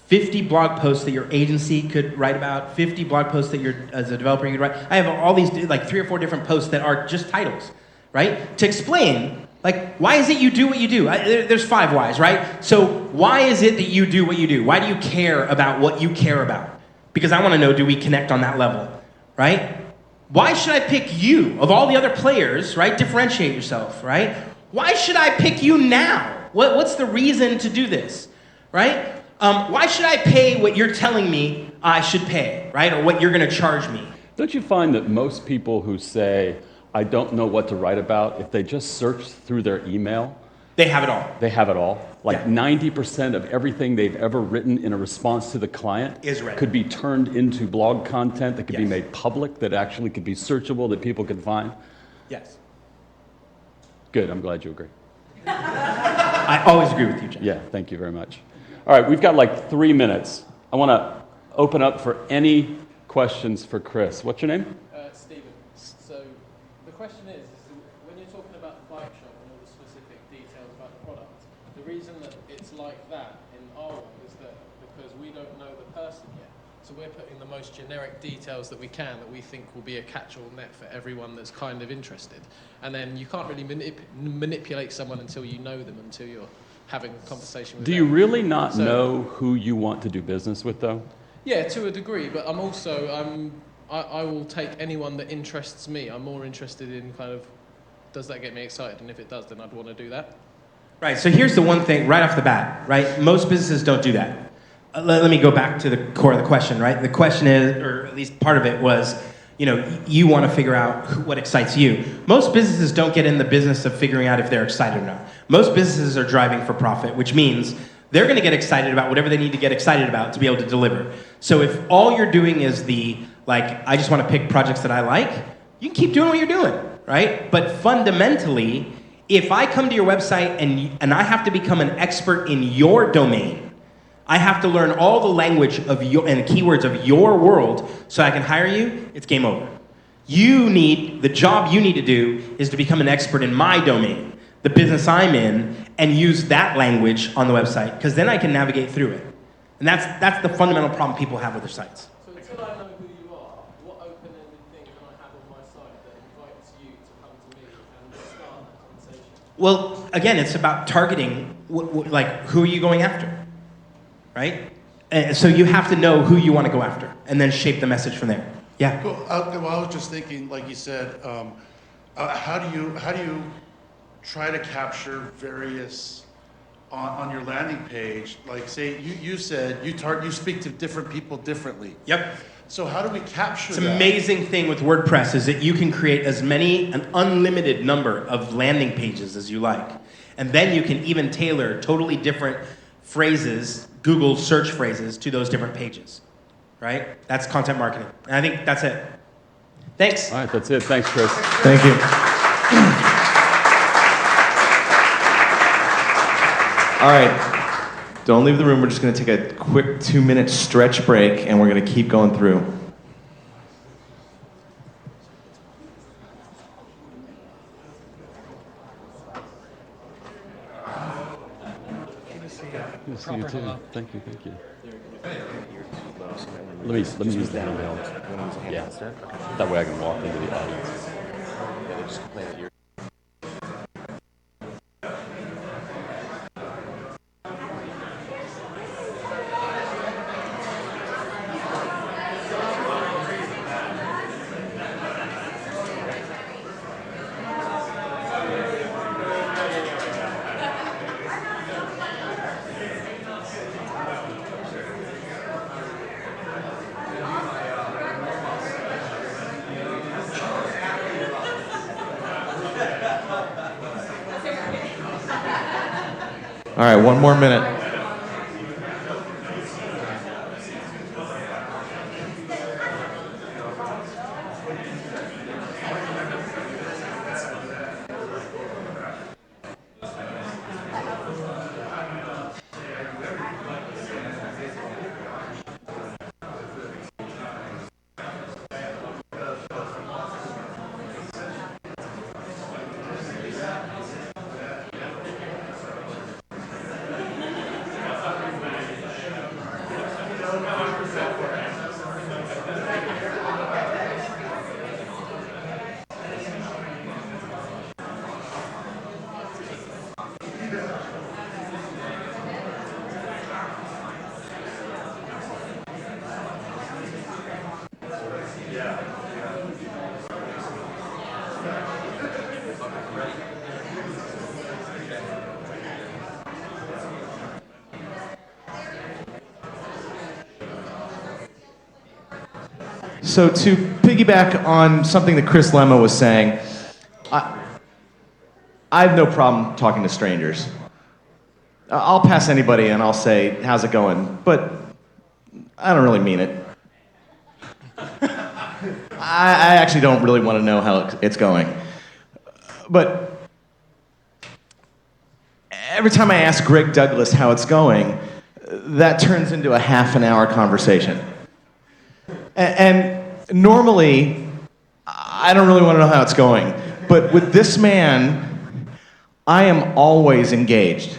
S7: 50 blog posts that your agency could write about, 50 blog posts that as a developer you could write. I have all these, like 3 or 4 different posts that are just titles, right? To explain, like, why is it you do what you do? There's 5 whys, right? So why is it that you do what you do? Why do you care about what you care about? Because I want to know, do we connect on that level, right? Why should I pick you? Of all the other players, right? Differentiate yourself, right? Why should I pick you now? What's the reason to do this, right? Why should I pay what you're telling me I should pay, right? Or what you're going to charge me?
S5: Don't you find that most people who say, I don't know what to write about, if they just search through their email,
S7: They have it all.
S5: they have it all? Like
S7: Yeah.
S5: 90% of everything they've ever written in a response to the client
S7: Is read.
S5: could be turned into blog content that could be
S7: Yes.
S5: made public, that actually could be searchable, that people could find.
S7: Yes.
S5: Good, I'm glad you agree.
S7: I always agree with you, Jen.
S5: Yeah, thank you very much. All right, we've got like 3 minutes. I want to open up for any questions for Chris. What's your name?
S8: Stephen. So the question is when you're talking about the bike shop and all the specific details about the product, the reason that it's like that in our world is that because we don't know the person yet. So we're putting the most generic details that we can that we think will be a catch-all net for everyone that's kind of interested. And then you can't really manipulate someone until you know them, until you're having a conversation with them.
S5: Do you really not know who you want to do business with, though?
S8: Yeah, to a degree, but I'm also, I will take anyone that interests me. I'm more interested in kind of, does that get me excited? And if it does, then I'd want to do that.
S7: Right, so here's the one thing right off the bat, right? Most businesses don't do that. Let me go back to the core of the question, right? The question is, or at least part of it was, you want to figure out what excites you. Most businesses don't get in the business of figuring out if they're excited or not. Most businesses are driving for profit, which means they're going to get excited about whatever they need to get excited about to be able to deliver. So if all you're doing is I just want to pick projects that I like, you can keep doing what you're doing, right? But fundamentally, if I come to your website and I have to become an expert in your domain, I have to learn all the language of and keywords of your world so I can hire you, it's game over. The job you need to do is to become an expert in my domain, the business I'm in, and use that language on the website, because then I can navigate through it. And that's the fundamental problem people have with their sites.
S8: So until I know who you are, what open-ended thing can I have on my site that invites you to come to me and start that conversation?
S7: Well, again, it's about targeting, who are you going after, right? And so you have to know who you want to go after, and then shape the message from there. Yeah.
S9: Cool. Well, I was just thinking, like you said, how do you try to capture various on your landing page? Like, say you said you speak to different people differently.
S7: Yep.
S9: So how do we capture
S7: It's
S9: that?
S7: an amazing thing with WordPress is that you can create an unlimited number of landing pages as you like. And then you can even tailor totally different phrases, Google search phrases, to those different pages, right? That's content marketing. And I think that's it. Thanks.
S5: All right, that's it. Thanks, Chris.
S4: Thank you. All right, don't leave the room. We're just going to take a quick 2-minute stretch break, and we're going to keep going through.
S5: Good to see you too. Thank you, thank you. Let me use the handheld. Yeah, that way I can walk into the audience.
S4: All right, one more minute. So to piggyback on something that Chris Lemma was saying, I have no problem talking to strangers. I'll pass anybody and I'll say, how's it going? But I don't really mean it. I actually don't really want to know how it's going. But every time I ask Greg Douglas how it's going, that turns into a half an hour conversation. And normally, I don't really want to know how it's going. But with this man, I am always engaged.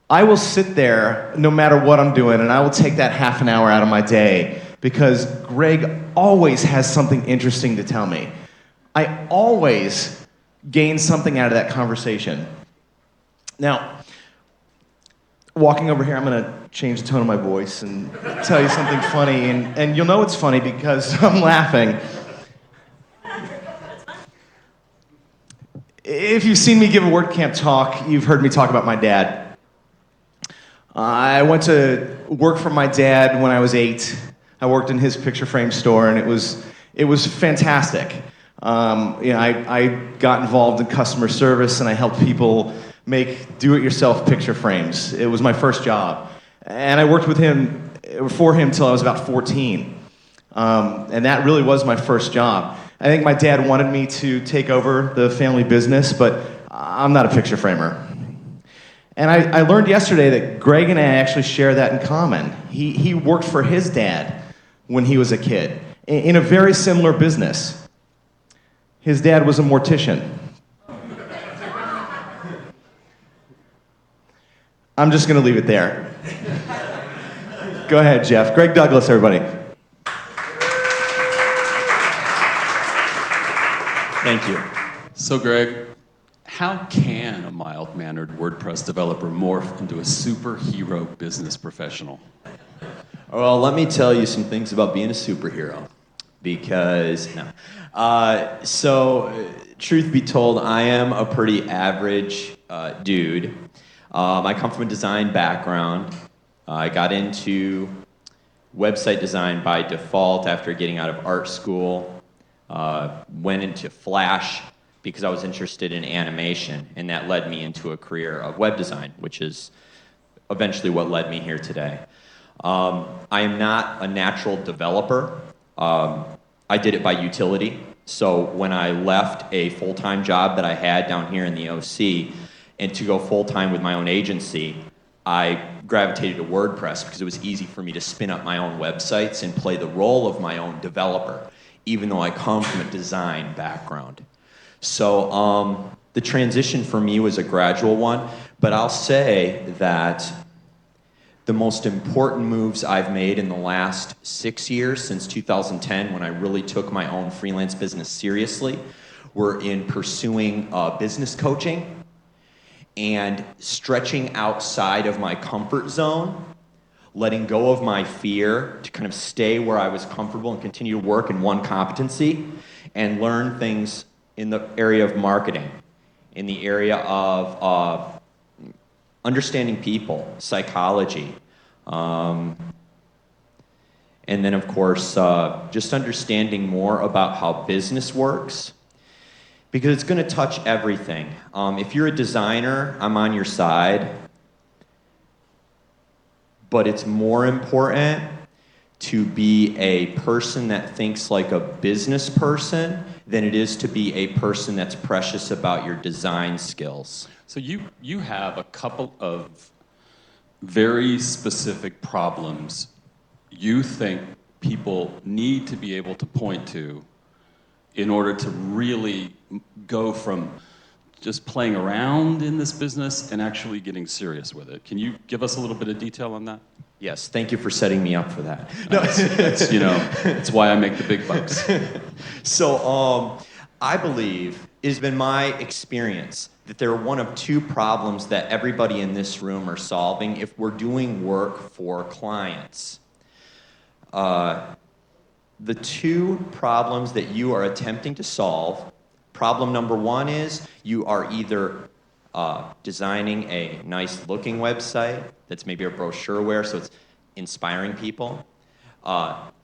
S4: I will sit there no matter what I'm doing, and I will take that half an hour out of my day because Greg always has something interesting to tell me. I always gain something out of that conversation. Now, walking over here, I'm going to change the tone of my voice and tell you something funny, and you'll know it's funny because I'm laughing. If you've seen me give a WordCamp talk, you've heard me talk about my dad. I went to work for my dad when I was 8. I worked in his picture frame store, and it was fantastic. I got involved in customer service, and I helped people make do-it-yourself picture frames. It was my first job, and I worked for him till I was about 14, and that really was my first job. I think my dad wanted me to take over the family business, but I'm not a picture framer. And I learned yesterday that Greg and I actually share that in common. He worked for his dad when he was a kid in a very similar business. His dad was a mortician. I'm just going to leave it there. Go ahead, Jeff. Greg Douglas, everybody.
S10: Thank you. So, Greg, how can a mild-mannered WordPress developer morph into a superhero business professional?
S11: Well, let me tell you some things about being a superhero. Because, truth be told, I am a pretty average dude. I come from a design background. I got into website design by default after getting out of art school. Went into Flash because I was interested in animation, and that led me into a career of web design, which is eventually what led me here today. I am not a natural developer. I did it by utility. So when I left a full-time job that I had down here in the OC and to go full-time with my own agency, I gravitated to WordPress because it was easy for me to spin up my own websites and play the role of my own developer, even though I come from a design background. So the transition for me was a gradual one, but I'll say that the most important moves I've made in the last 6 years, since 2010, when I really took my own freelance business seriously, were in pursuing business coaching and stretching outside of my comfort zone, letting go of my fear to kind of stay where I was comfortable and continue to work in one competency and learn things in the area of marketing, in the area of understanding people, psychology, and then of course just understanding more about how business works, because it's going to touch everything. If you're a designer, I'm on your side, but it's more important to be a person that thinks like a business person than it is to be a person that's precious about your design skills.
S10: So you have a couple of very specific problems you think people need to be able to point to in order to really go from just playing around in this business and actually getting serious with it. Can you give us a little bit of detail on that?
S11: Yes, thank you for setting me up for that.
S10: No, it's why I make the big bucks.
S11: So I believe it has been my experience that there are one of two problems that everybody in this room are solving if we're doing work for clients. The two problems that you are attempting to solve Problem number one is you are either designing a nice looking website that's maybe a brochureware, so it's inspiring people.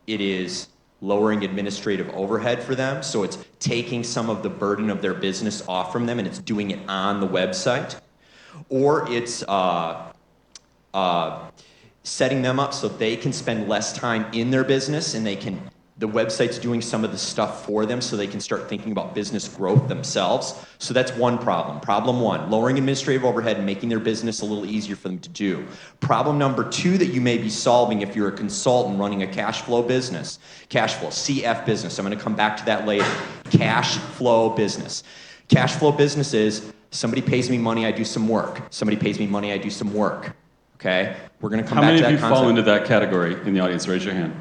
S11: It is lowering administrative overhead for them, so it's taking some of the burden of their business off from them and it's doing it on the website. Or it's setting them up so they can spend less time in their business and the website's doing some of the stuff for them so they can start thinking about business growth themselves. So that's one problem. Problem one, lowering administrative overhead and making their business a little easier for them to do. Problem number two that you may be solving if you're a consultant running a cash flow business. Cash flow, CF business. I'm going to come back to that later. Cash flow business. Cash flow business is somebody pays me money, I do some work. Somebody pays me money, I do some work. Okay? We're going to come back to that concept.
S10: How many of you fall into that category in the audience? Raise your hand.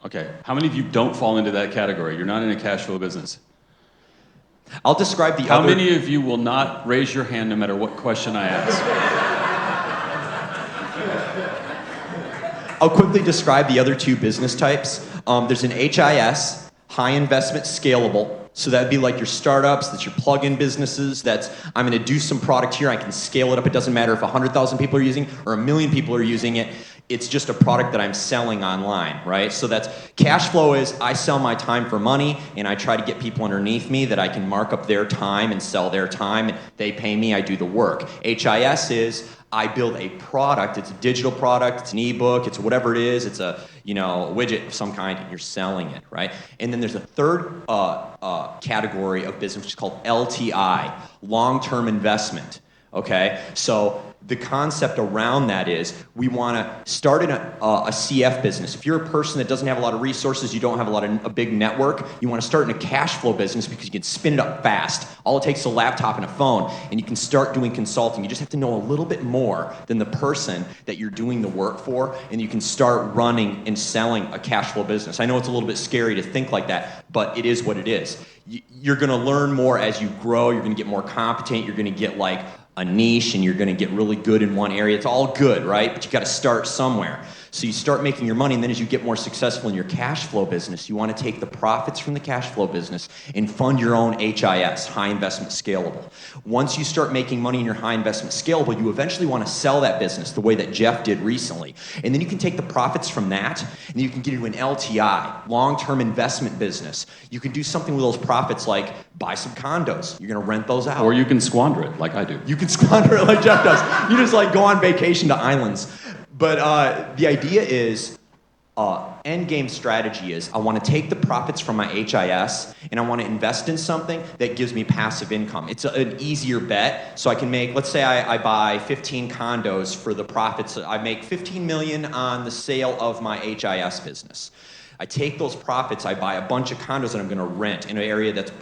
S10: Okay. How many of you don't fall into that category? You're not in a cash flow business.
S11: I'll describe the
S10: How
S11: other...
S10: many of you will not raise your hand no matter what question I ask?
S11: I'll quickly describe the other two business types. There's an HIS, high investment scalable. So that'd be like your startups, that's your plug-in businesses, that's I'm going to do some product here, I can scale it up. It doesn't matter if 100,000 people are using or 1 million people are using it. It's just a product that I'm selling online, right? So that's cash flow is I sell my time for money and I try to get people underneath me that I can mark up their time and sell their time and they pay me, I do the work. HIS is I build a product, it's a digital product, it's an ebook, it's whatever it is, it's a widget of some kind and you're selling it, right? And then there's a third category of business which is called LTI, long-term investment, okay? So the concept around that is we want to start in a CF business. If you're a person that doesn't have a lot of resources, you don't have a big network, you want to start in a cash flow business because you can spin it up fast. All it takes is a laptop and a phone, and you can start doing consulting. You just have to know a little bit more than the person that you're doing the work for, and you can start running and selling a cash flow business. I know it's a little bit scary to think like that, but it is what it is. You're going to learn more as you grow. You're going to get more competent. You're going to get like a niche and you're going to get really good in one area. It's all good, right? But you got to start somewhere. So you start making your money, and then as you get more successful in your cash flow business, you want to take the profits from the cash flow business and fund your own HIS, high investment scalable. Once you start making money in your high investment scalable, you eventually want to sell that business the way that Jeff did recently. And then you can take the profits from that and you can get into an LTI, long-term investment business. You can do something with those profits like buy some condos. You're going to rent those out.
S10: Or you can squander it like I do.
S11: You can squander it like Jeff does. You just like go on vacation to islands. But the idea is, end game strategy is I want to take the profits from my HIS and I want to invest in something that gives me passive income. It's an easier bet. So I can make, let's say I buy 15 condos for the profits. I make 15 million on the sale of my HIS business. I take those profits, I buy a bunch of condos that I'm going to rent in an area that's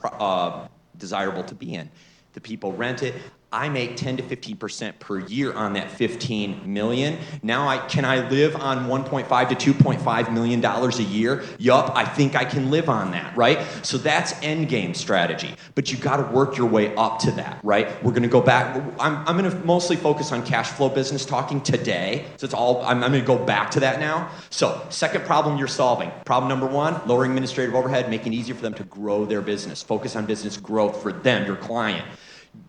S11: desirable to be in. The people rent it. I make 10 to 15% per year on that 15 million. Now can I live on 1.5 to 2.5 million dollars a year? Yup, I think I can live on that, right? So that's end game strategy. But you got to work your way up to that, right? We're going to go back. I'm going to mostly focus on cash flow business talking today. So it's all I'm going to go back to that now. So second problem you're solving. Problem number one, lowering administrative overhead, making it easier for them to grow their business. Focus on business growth for them, your client.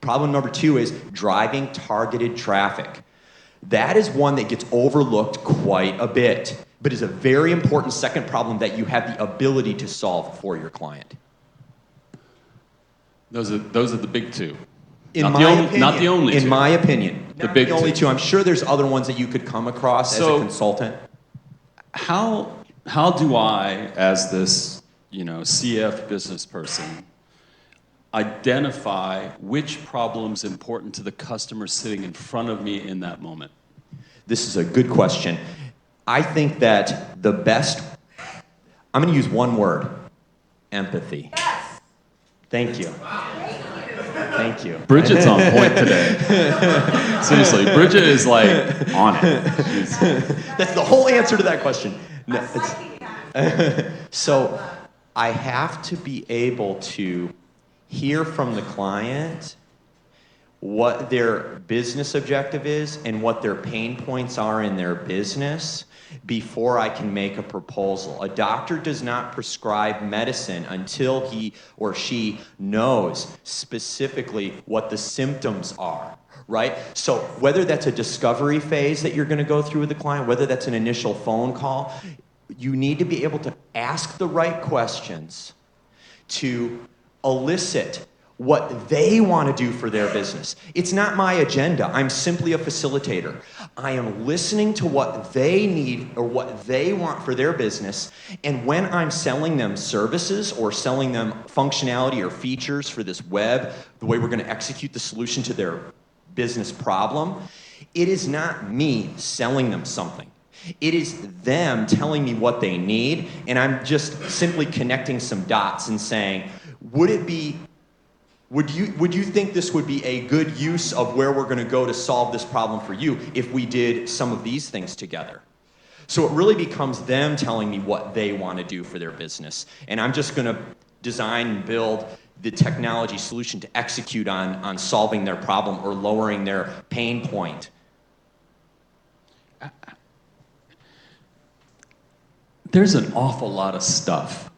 S11: Problem number two is driving targeted traffic. That is one that gets overlooked quite a bit, but is a very important second problem that you have the ability to solve for your client.
S10: Those are the big two.
S11: Not the only two.
S10: In
S11: my opinion.
S10: The big
S11: the only
S10: two.
S11: two. I'm sure there's other ones that you could come across as a consultant.
S10: How do I, as this CF business person, identify which problem's important to the customer sitting in front of me in that moment?
S11: This is a good question. I think that the best, I'm going to use one word, empathy. Yes. Thank you. Thank you.
S10: Bridget's on point today. Seriously, Bridget is like on it.
S11: That's the whole answer to that question. No, so I have to be able to hear from the client what their business objective is and what their pain points are in their business before I can make a proposal. A doctor does not prescribe medicine until he or she knows specifically what the symptoms are, right? So whether that's a discovery phase that you're going to go through with the client, whether that's an initial phone call, you need to be able to ask the right questions to elicit what they want to do for their business. It's not my agenda. I'm simply a facilitator. I am listening to what they need or what they want for their business, and when I'm selling them services or selling them functionality or features for this web, the way we're going to execute the solution to their business problem, it is not me selling them something. It is them telling me what they need, and I'm just simply connecting some dots and saying, would you think this would be a good use of where we're going to go to solve this problem for you if we did some of these things together? So it really becomes them telling me what they want to do for their business. And I'm just going to design and build the technology solution to execute on solving their problem or lowering their pain point.
S10: There's an awful lot of stuff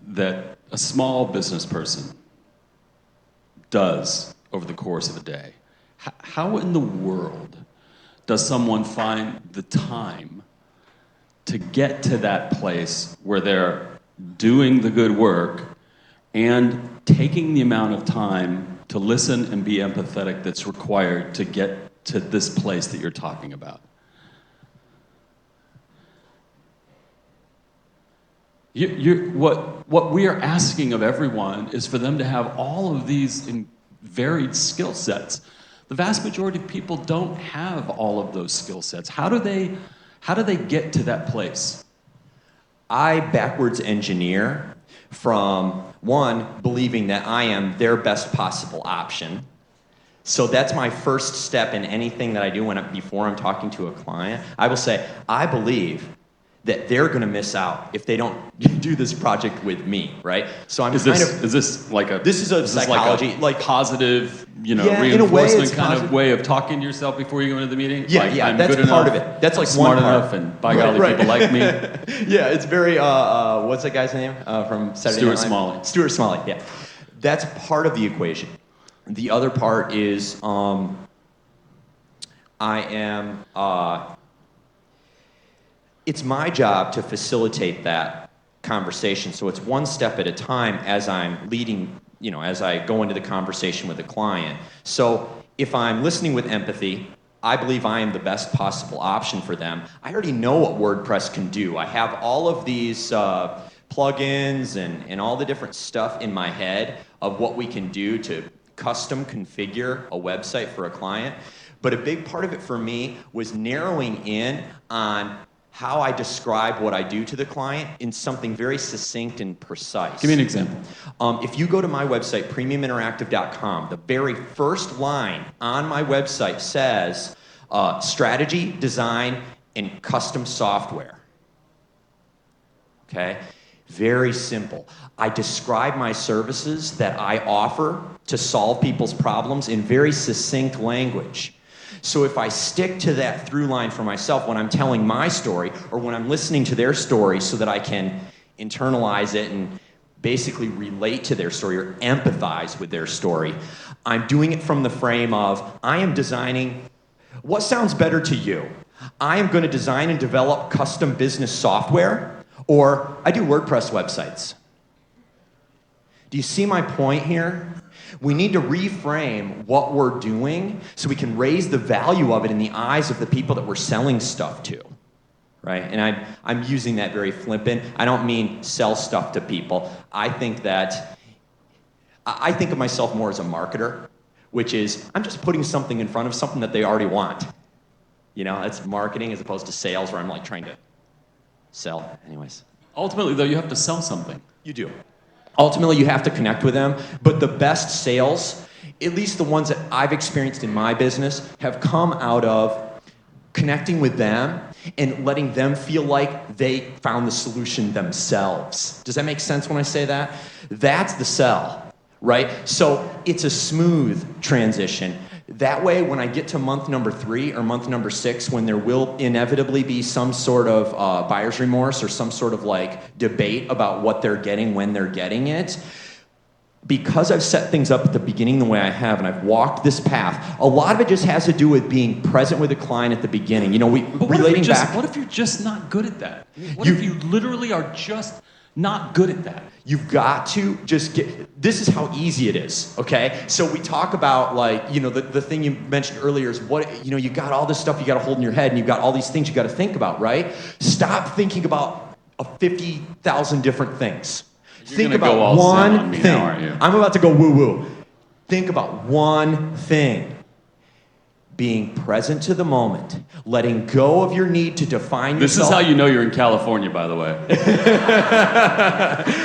S10: that a small business person does over the course of a day. How in the world does someone find the time to get to that place where they're doing the good work and taking the amount of time to listen and be empathetic that's required to get to this place that you're talking about? What we are asking of everyone is for them to have all of these varied skill sets. The vast majority of people don't have all of those skill sets. How do they get to that place?
S11: I backwards engineer from, one, believing that I am their best possible option. So that's my first step in anything that I do before I'm talking to a client. I will say, I believe that they're going to miss out if they don't do this project with me, right? So I'm
S10: is this like a
S11: psychology,
S10: like positive,
S11: yeah,
S10: reinforcement kind of way of talking to yourself before you go into the meeting?
S11: Yeah,
S10: like,
S11: yeah,
S10: I'm
S11: that's
S10: good
S11: part
S10: enough,
S11: of it. That's like
S10: I'm
S11: one
S10: smart
S11: part.
S10: enough, and by golly, people like me.
S11: Yeah, it's very, what's that guy's name from Saturday Night Live?
S10: Stuart Smalley.
S11: Stuart Smalley, yeah. That's part of the equation. The other part is it's my job to facilitate that conversation. So it's one step at a time as I'm leading, as I go into the conversation with the client. So if I'm listening with empathy, I believe I am the best possible option for them. I already know what WordPress can do. I have all of these plugins and all the different stuff in my head of what we can do to custom configure a website for a client. But a big part of it for me was narrowing in on how I describe what I do to the client in something very succinct and precise.
S10: Give me an example.
S11: If you go to my website, premiuminteractive.com, the very first line on my website says strategy, design, and custom software. Okay? Very simple. I describe my services that I offer to solve people's problems in very succinct language. So if I stick to that through line for myself when I'm telling my story or when I'm listening to their story so that I can internalize it and basically relate to their story or empathize with their story, I'm doing it from the frame of, I am designing, what sounds better to you? I am going to design and develop custom business software, or I do WordPress websites. Do you see my point here? We need to reframe what we're doing so we can raise the value of it in the eyes of the people that we're selling stuff to, right? And I'm using that very flippant. I don't mean sell stuff to people. I think of myself more as a marketer, which is I'm just putting something in front of something that they already want. That's marketing as opposed to sales where I'm like trying to sell. Anyways.
S10: Ultimately, though, you have to sell something.
S11: You do. Ultimately, you have to connect with them, but the best sales, at least the ones that I've experienced in my business, have come out of connecting with them and letting them feel like they found the solution themselves. Does that make sense when I say that? That's the sell, right? So it's a smooth transition. That way, when I get to month number 3 or month number 6, when there will inevitably be some sort of buyer's remorse or some sort of like debate about what they're getting when they're getting it, because I've set things up at the beginning the way I have, and I've walked this path, a lot of it just has to do with being present with a client at the beginning. You know,
S10: What if you're just not good at that? What if you literally are just not good at that?
S11: You've got to just this is how easy it is, okay? So we talk about like, you know, the thing you mentioned earlier is what, you know, you got all this stuff you got to hold in your head and you've got all these things you got to think about, right? Stop thinking about 50,000 different things. Think about
S10: go all zen on
S11: one
S10: me
S11: thing.
S10: now, aren't you?
S11: I'm about to go woo-woo. Think about one thing. Being present to the moment, letting go of your need to define
S10: This
S11: yourself.
S10: is how you know you're in California, by the way.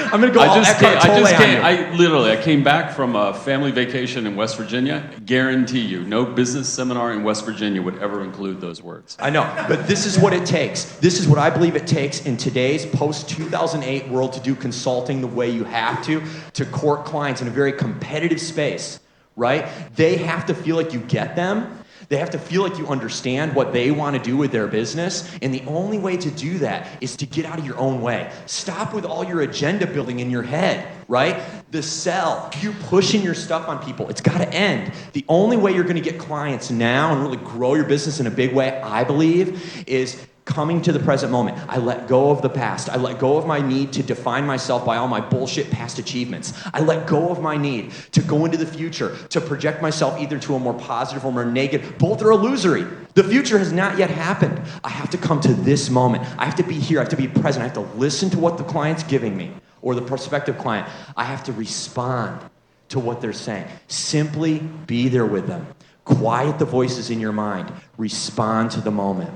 S11: I'm gonna go all Eckhart Tolle on you.
S10: I came back from a family vacation in West Virginia. Guarantee you, no business seminar in West Virginia would ever include those words.
S11: I know, but this is what it takes. This is what I believe it takes in today's post-2008 world to do consulting the way you have to court clients in a very competitive space, right? They have to feel like you get them. They have to feel like you understand what they want to do with their business. And the only way to do that is to get out of your own way. Stop with all your agenda building in your head, right? The sell, you pushing your stuff on people, it's got to end. The only way you're going to get clients now and really grow your business in a big way, I believe, is coming to the present moment. I let go of the past. I let go of my need to define myself by all my bullshit past achievements. I let go of my need to go into the future, to project myself either to a more positive or more negative. Both are illusory. The future has not yet happened. I have to come to this moment. I have to be here. I have to be present. I have to listen to what the client's giving me or the prospective client. I have to respond to what they're saying. Simply be there with them. Quiet the voices in your mind. Respond to the moment.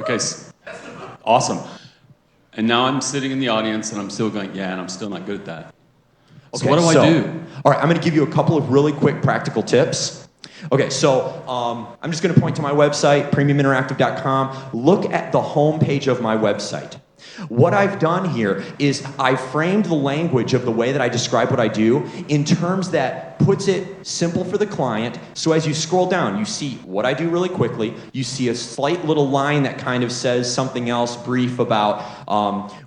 S10: Okay, awesome. And now I'm sitting in the audience and I'm still going, yeah, and I'm still not good at that. So
S11: Okay,
S10: what do I do?
S11: All right, I'm going to give you a couple of really quick practical tips. Okay, so I'm just going to point to my website, premiuminteractive.com. Look at the home page of my website. What I've done here is I framed the language of the way that I describe what I do in terms that puts it simple for the client. So as you scroll down, you see what I do really quickly. You see a slight little line that kind of says something else brief about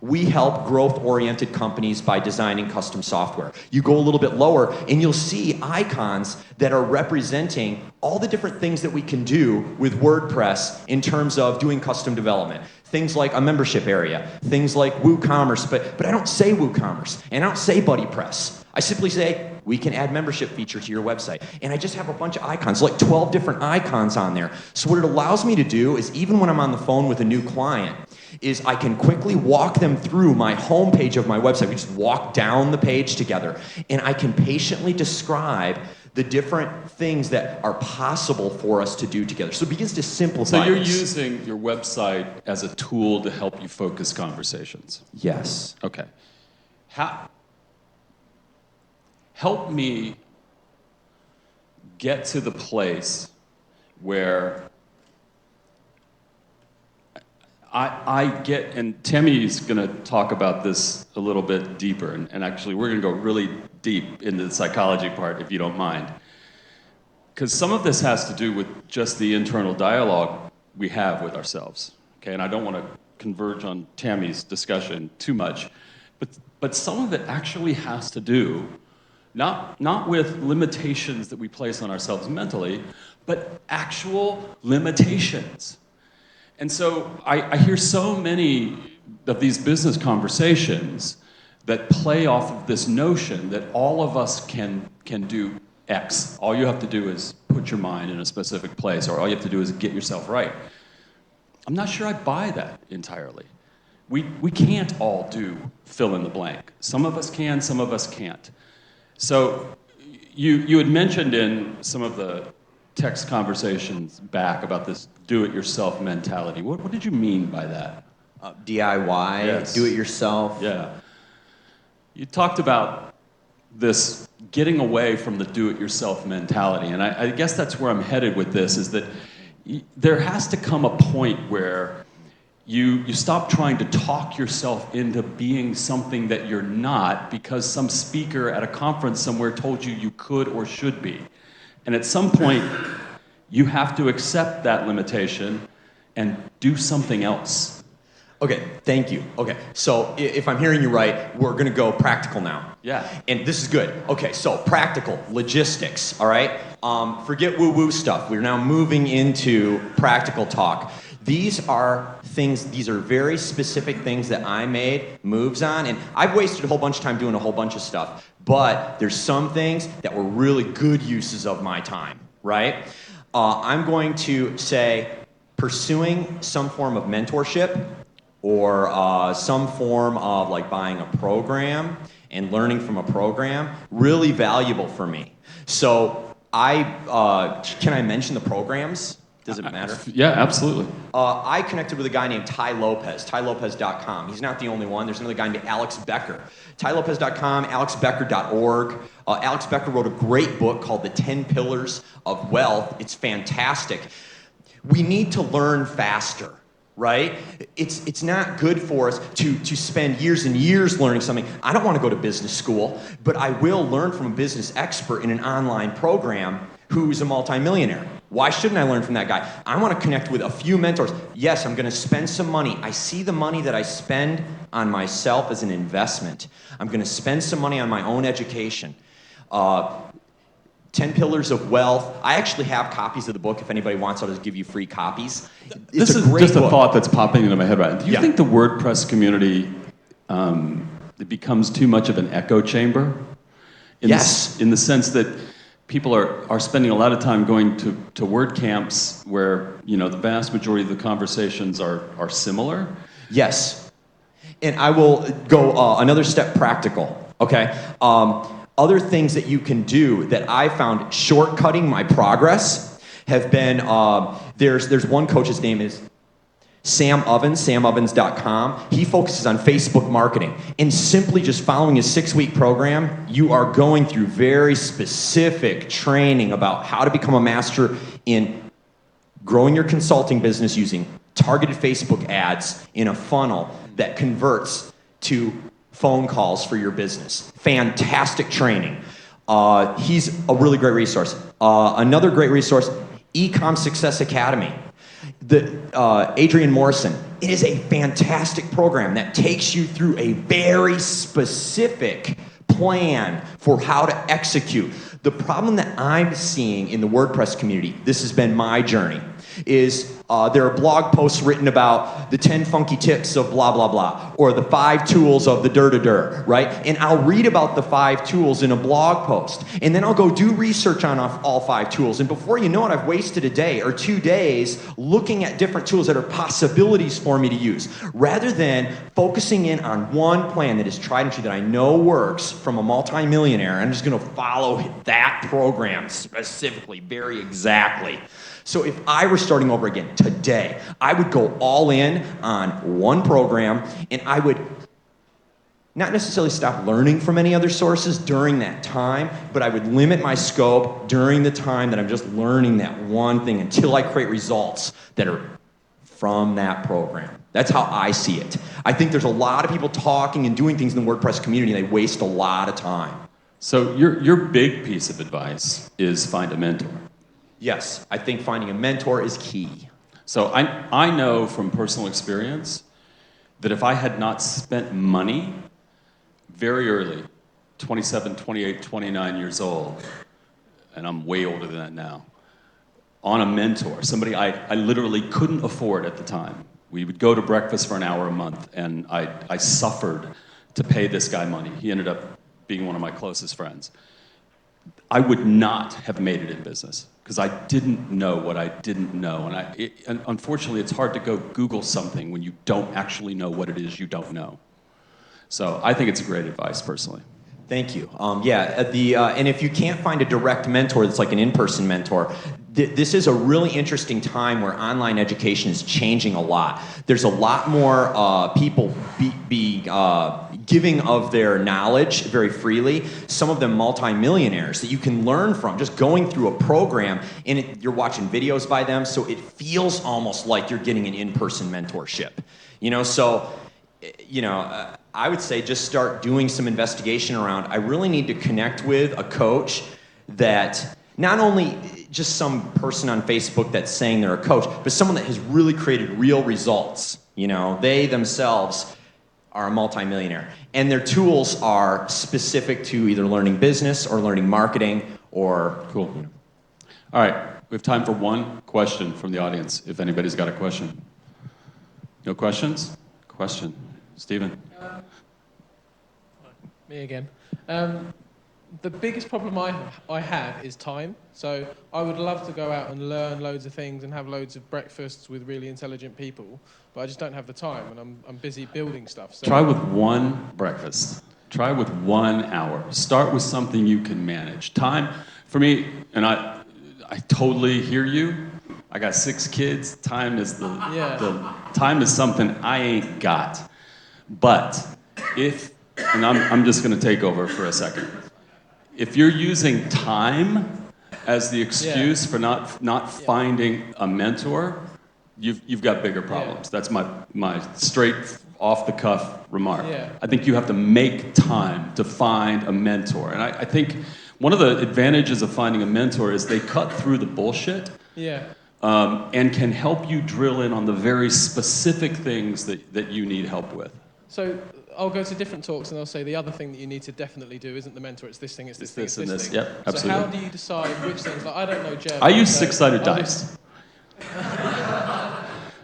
S11: we help growth-oriented companies by designing custom software. You go a little bit lower and you'll see icons that are representing all the different things that we can do with WordPress in terms of doing custom development. Things like a membership area, things like WooCommerce, but I don't say WooCommerce, and I don't say BuddyPress. I simply say, we can add membership feature to your website. And I just have a bunch of icons, like 12 different icons on there. So what it allows me to do is, even when I'm on the phone with a new client, is I can quickly walk them through my homepage of my website. We just walk down the page together, and I can patiently describe the different things that are possible for us to do together. So it begins to simplify.
S10: So you're
S11: this.
S10: using your website as a tool to help you focus conversations?
S11: Yes.
S10: Okay. Help me get to the place where I get, and Tammy's going to talk about this a little bit deeper, and actually we're going to go really deep into the psychology part, if you don't mind. Because some of this has to do with just the internal dialogue we have with ourselves. Okay, and I don't want to converge on Tammy's discussion too much, but some of it actually has to do not with limitations that we place on ourselves mentally, but actual limitations. And so I hear so many of these business conversations that play off of this notion that all of us can do X. All you have to do is put your mind in a specific place, or all you have to do is get yourself right. I'm not sure I buy that entirely. We can't all do fill in the blank. Some of us can, some of us can't. So you had mentioned in some of the text conversations back about this do-it-yourself mentality. What did you mean by that?
S11: DIY,
S10: Yes.
S11: do it yourself.
S10: Yeah. You talked about this getting away from the do-it-yourself mentality, and I guess that's where I'm headed with this, is that there has to come a point where you stop trying to talk yourself into being something that you're not because some speaker at a conference somewhere told you could or should be. And at some point, you have to accept that limitation and do something else.
S11: Okay, thank you. Okay, so if I'm hearing you right, we're gonna go practical now.
S10: Yeah.
S11: And this is good. Okay, so practical, logistics, all right? Forget woo-woo stuff. We're now moving into practical talk. These are things, these are very specific things that I made moves on, and I've wasted a whole bunch of time doing a whole bunch of stuff, but there's some things that were really good uses of my time, right? I'm going to say pursuing some form of mentorship or some form of like buying a program and learning from a program, really valuable for me. So can I mention the programs? Does it matter?
S10: Yeah, absolutely.
S11: I connected with a guy named Ty Lopez, tylopez.com. He's not the only one. There's another guy named Alex Becker. tylopez.com, alexbecker.org. Alex Becker wrote a great book called The 10 Pillars of Wealth. It's fantastic. We need to learn faster, right? It's not good for us to spend years and years learning something. I don't want to go to business school, but I will learn from a business expert in an online program who's a multimillionaire. Why shouldn't I learn from that guy? I want to connect with a few mentors. Yes, I'm going to spend some money. I see the money that I spend on myself as an investment. I'm going to spend some money on my own education. 10 Pillars of Wealth. I actually have copies of the book. If anybody wants, I'll just give you free copies.
S10: This is just a thought that's popping into my head right now. Do you
S11: Yeah.
S10: think the WordPress community it becomes too much of an echo chamber?
S11: Yes.
S10: In the sense that people are spending a lot of time going to WordCamps where, you know, the vast majority of the conversations are similar.
S11: Yes. And I will go another step practical, okay? Other things that you can do that I found shortcutting my progress have been, there's one coach, his name is Sam Ovens, samovens.com. He focuses on Facebook marketing. And simply just following his 6-week program, you are going through very specific training about how to become a master in growing your consulting business using targeted Facebook ads in a funnel that converts to phone calls for your business. Fantastic training. He's a really great resource. Another great resource, Ecom Success Academy. Adrian Morrison. It is a fantastic program that takes you through a very specific plan for how to execute. The problem that I'm seeing in the WordPress community, this has been my journey, is there are blog posts written about the 10 funky tips of blah, blah, blah, or the 5 tools of the dur, right? And I'll read about the 5 tools in a blog post, and then I'll go do research on all 5 tools, and before you know it, I've wasted a day or 2 days looking at different tools that are possibilities for me to use, rather than focusing in on one plan that is tried and true that I know works from a multimillionaire. I'm just gonna follow that program specifically, very exactly. So if I were starting over again today, I would go all in on one program, and I would not necessarily stop learning from any other sources during that time, but I would limit my scope during the time that I'm just learning that one thing until I create results that are from that program. That's how I see it. I think there's a lot of people talking and doing things in the WordPress community, and they waste a lot of time.
S10: So your big piece of advice is find a mentor.
S11: Yes, I think finding a mentor is key.
S10: So I know from personal experience that if I had not spent money very early, 27, 28, 29 years old, and I'm way older than that now, on a mentor, somebody I literally couldn't afford at the time. We would go to breakfast for an hour a month, and I suffered to pay this guy money. He ended up being one of my closest friends. I would not have made it in business because I didn't know what I didn't know. And unfortunately, it's hard to go Google something when you don't actually know what it is you don't know. So I think it's great advice, personally.
S11: Thank you. And if you can't find a direct mentor that's like an in-person mentor, this is a really interesting time where online education is changing a lot. There's a lot more people giving of their knowledge very freely, some of them multimillionaires that you can learn from just going through a program, and you're watching videos by them, so it feels almost like you're getting an in-person mentorship. I would say just start doing some investigation around, I really need to connect with a coach that not only just some person on Facebook that's saying they're a coach, but someone that has really created real results. They themselves are a multimillionaire. And their tools are specific to either learning business or learning marketing or...
S10: Cool. All right, we have time for one question from the audience, if anybody's got a question. No questions? Question. Stephen.
S8: Me again. The biggest problem I have is time. So I would love to go out and learn loads of things and have loads of breakfasts with really intelligent people, but I just don't have the time, and I'm busy building stuff. So
S10: Try with one breakfast. Try with 1 hour. Start with something you can manage. Time, for me, and I totally hear you. I got 6 kids. Time is time is something I ain't got. But and I'm just going to take over for a second. If you're using time as the excuse for not finding a mentor, you've got bigger problems. That's my straight off the cuff remark. I think you have to make time to find a mentor. And I think one of the advantages of finding a mentor is they cut through the bullshit. And can help you drill in on the very specific things that you need help with.
S8: So I'll go to different talks and they'll say the other thing that you need to definitely do isn't the mentor, it's this thing, it's this thing, it's this thing.
S10: Yep, absolutely.
S8: So how do you decide which things? Like, I don't know German.
S10: I use 6-sided dice.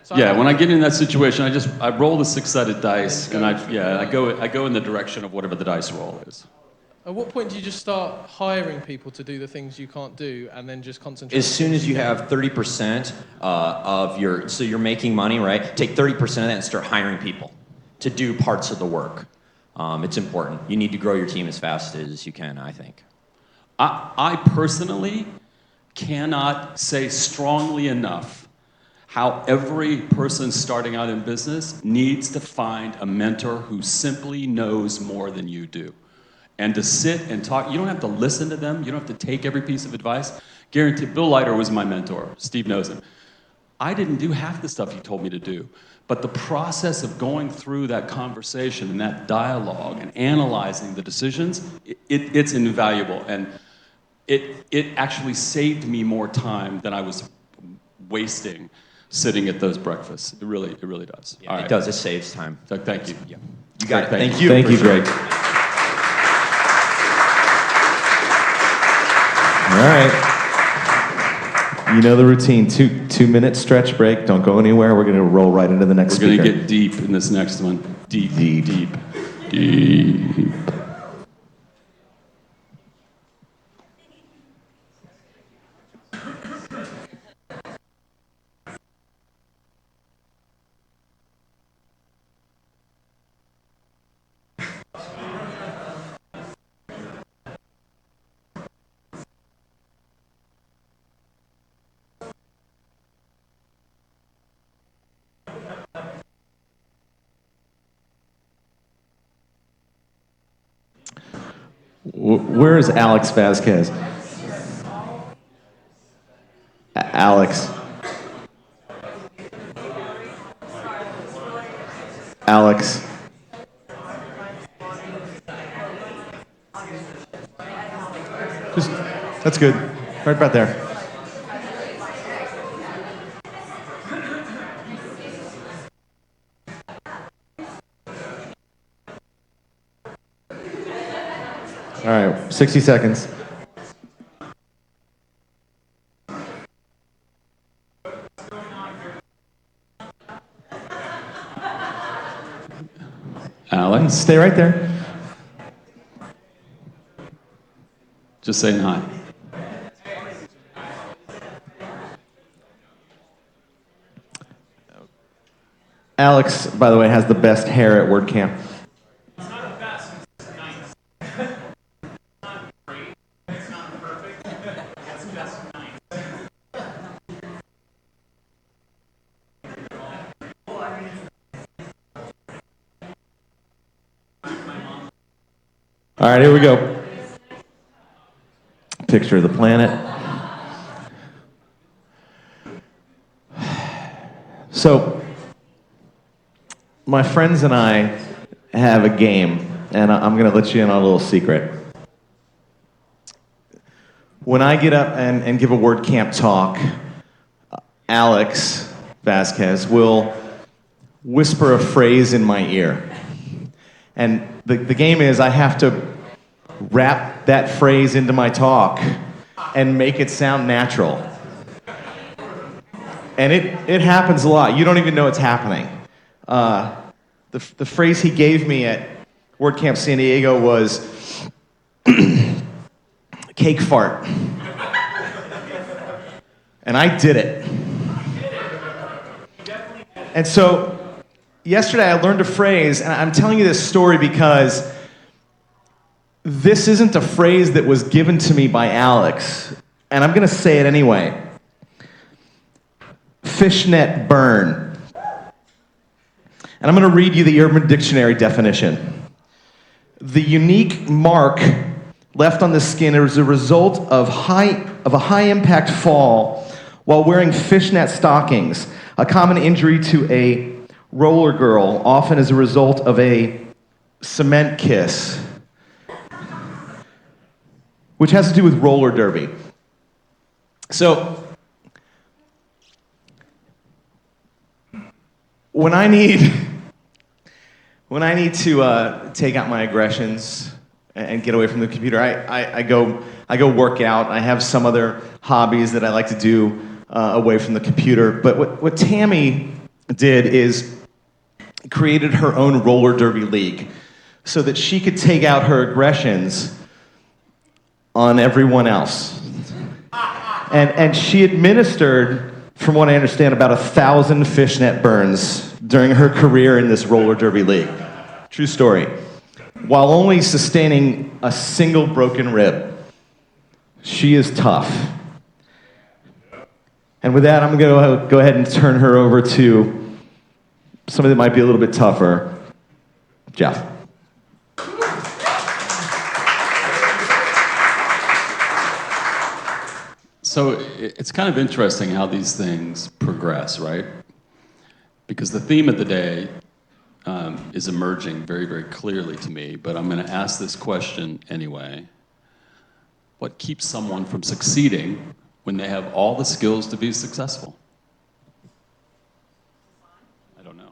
S10: When I get in that situation, I roll the 6-sided dice, and I go in the direction of whatever the dice roll is.
S8: At what point do you just start hiring people to do the things you can't do, and then just concentrate?
S11: As soon as you have 30% of so you're making money, right? Take 30% of that and start hiring people to do parts of the work. It's important. You need to grow your team as fast as you can, I think.
S10: I personally cannot say strongly enough how every person starting out in business needs to find a mentor who simply knows more than you do. And to sit and talk, you don't have to listen to them, you don't have to take every piece of advice. Guaranteed, Bill Leiter was my mentor, Steve knows him. I didn't do half the stuff he told me to do, but the process of going through that conversation and that dialogue and analyzing the decisions, it's invaluable. And it actually saved me more time than I was wasting sitting at those breakfasts. It really does.
S11: Yeah, it does, it saves time.
S10: So thank you.
S11: Yeah. You got it.
S10: Thank
S11: you.
S4: Thank you, Greg. All right. You know the routine. 2-minute stretch break. Don't go anywhere. We're going to roll right into the next speaker.
S10: We're going to get deep in this next one. Deep.
S4: Where is Alex Vasquez? Alex. That's good. Right about there. All right, 60 seconds.
S10: Alex?
S4: Stay right there.
S10: Just saying hi.
S4: Alex, by the way, has the best hair at WordCamp.
S12: It's not the best, it's nice. It's not great, it's not perfect, it's just nice.
S4: All right, here we go. Picture of the planet. So, my friends and I have a game, and I'm going to let you in on a little secret. When I get up and give a WordCamp talk, Alex Vasquez will whisper a phrase in my ear. And the game is I have to wrap that phrase into my talk and make it sound natural. And it happens a lot. You don't even know it's happening. The phrase he gave me at WordCamp San Diego was cake fart. And I did it. And so yesterday I learned a phrase, and I'm telling you this story because this isn't a phrase that was given to me by Alex, and I'm going to say it anyway. Fishnet burn. And I'm going to read you the Urban Dictionary definition. The unique mark left on the skin is a result of a high-impact fall while wearing fishnet stockings, a common injury to a roller girl, often as a result of a cement kiss, which has to do with roller derby. So, when I need to take out my aggressions and get away from the computer, I go work out. I have some other hobbies that I like to do away from the computer. But what Tammy did is created her own roller derby league so that she could take out her aggressions on everyone else. And she administered, from what I understand, about 1,000 fishnet burns during her career in this roller derby league. True story. While only sustaining a single broken rib. She is tough. And with that, I'm going to go ahead and turn her over to somebody that might be a little bit tougher. Jeff.
S10: So it's kind of interesting how these things progress, right? Because the theme of the day is emerging very, very clearly to me, but I'm going to ask this question anyway. What keeps someone from succeeding when they have all the skills to be successful? I don't know.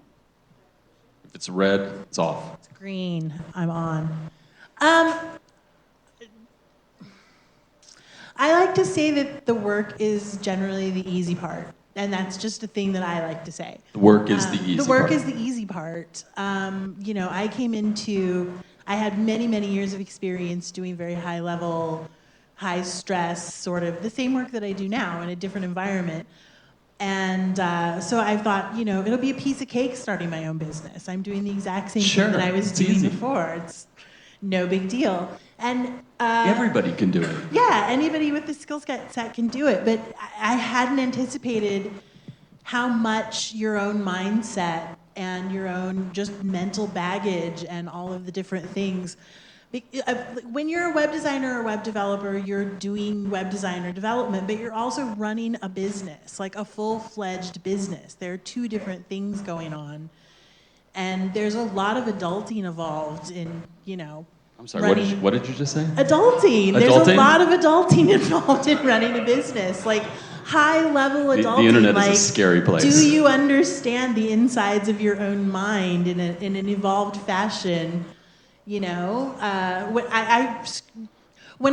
S10: If it's red, it's off.
S13: It's green. I'm on. I like to say that the work is generally the easy part. And that's just a thing that I like to say.
S10: The work is the easy part.
S13: The work is the easy part. I came I had many, many years of experience doing very high level, high stress, sort of the same work that I do now in a different environment. And so I thought, it'll be a piece of cake starting my own business. I'm doing the exact same thing that I was doing before. It's no big deal. And
S10: everybody can do it.
S13: Yeah, anybody with the skill set can do it. But I hadn't anticipated how much your own mindset and your own just mental baggage and all of the different things. When you're a web designer or web developer, you're doing web design or development, but you're also running a business, like a full-fledged business. There are two different things going on. And there's a lot of adulting involved in,
S10: I'm sorry, what did you just say?
S13: Adulting. There's a lot of adulting involved in running a business. Like high-level adulting.
S10: The internet is a scary place.
S13: Do you understand the insides of your own mind in an evolved fashion? When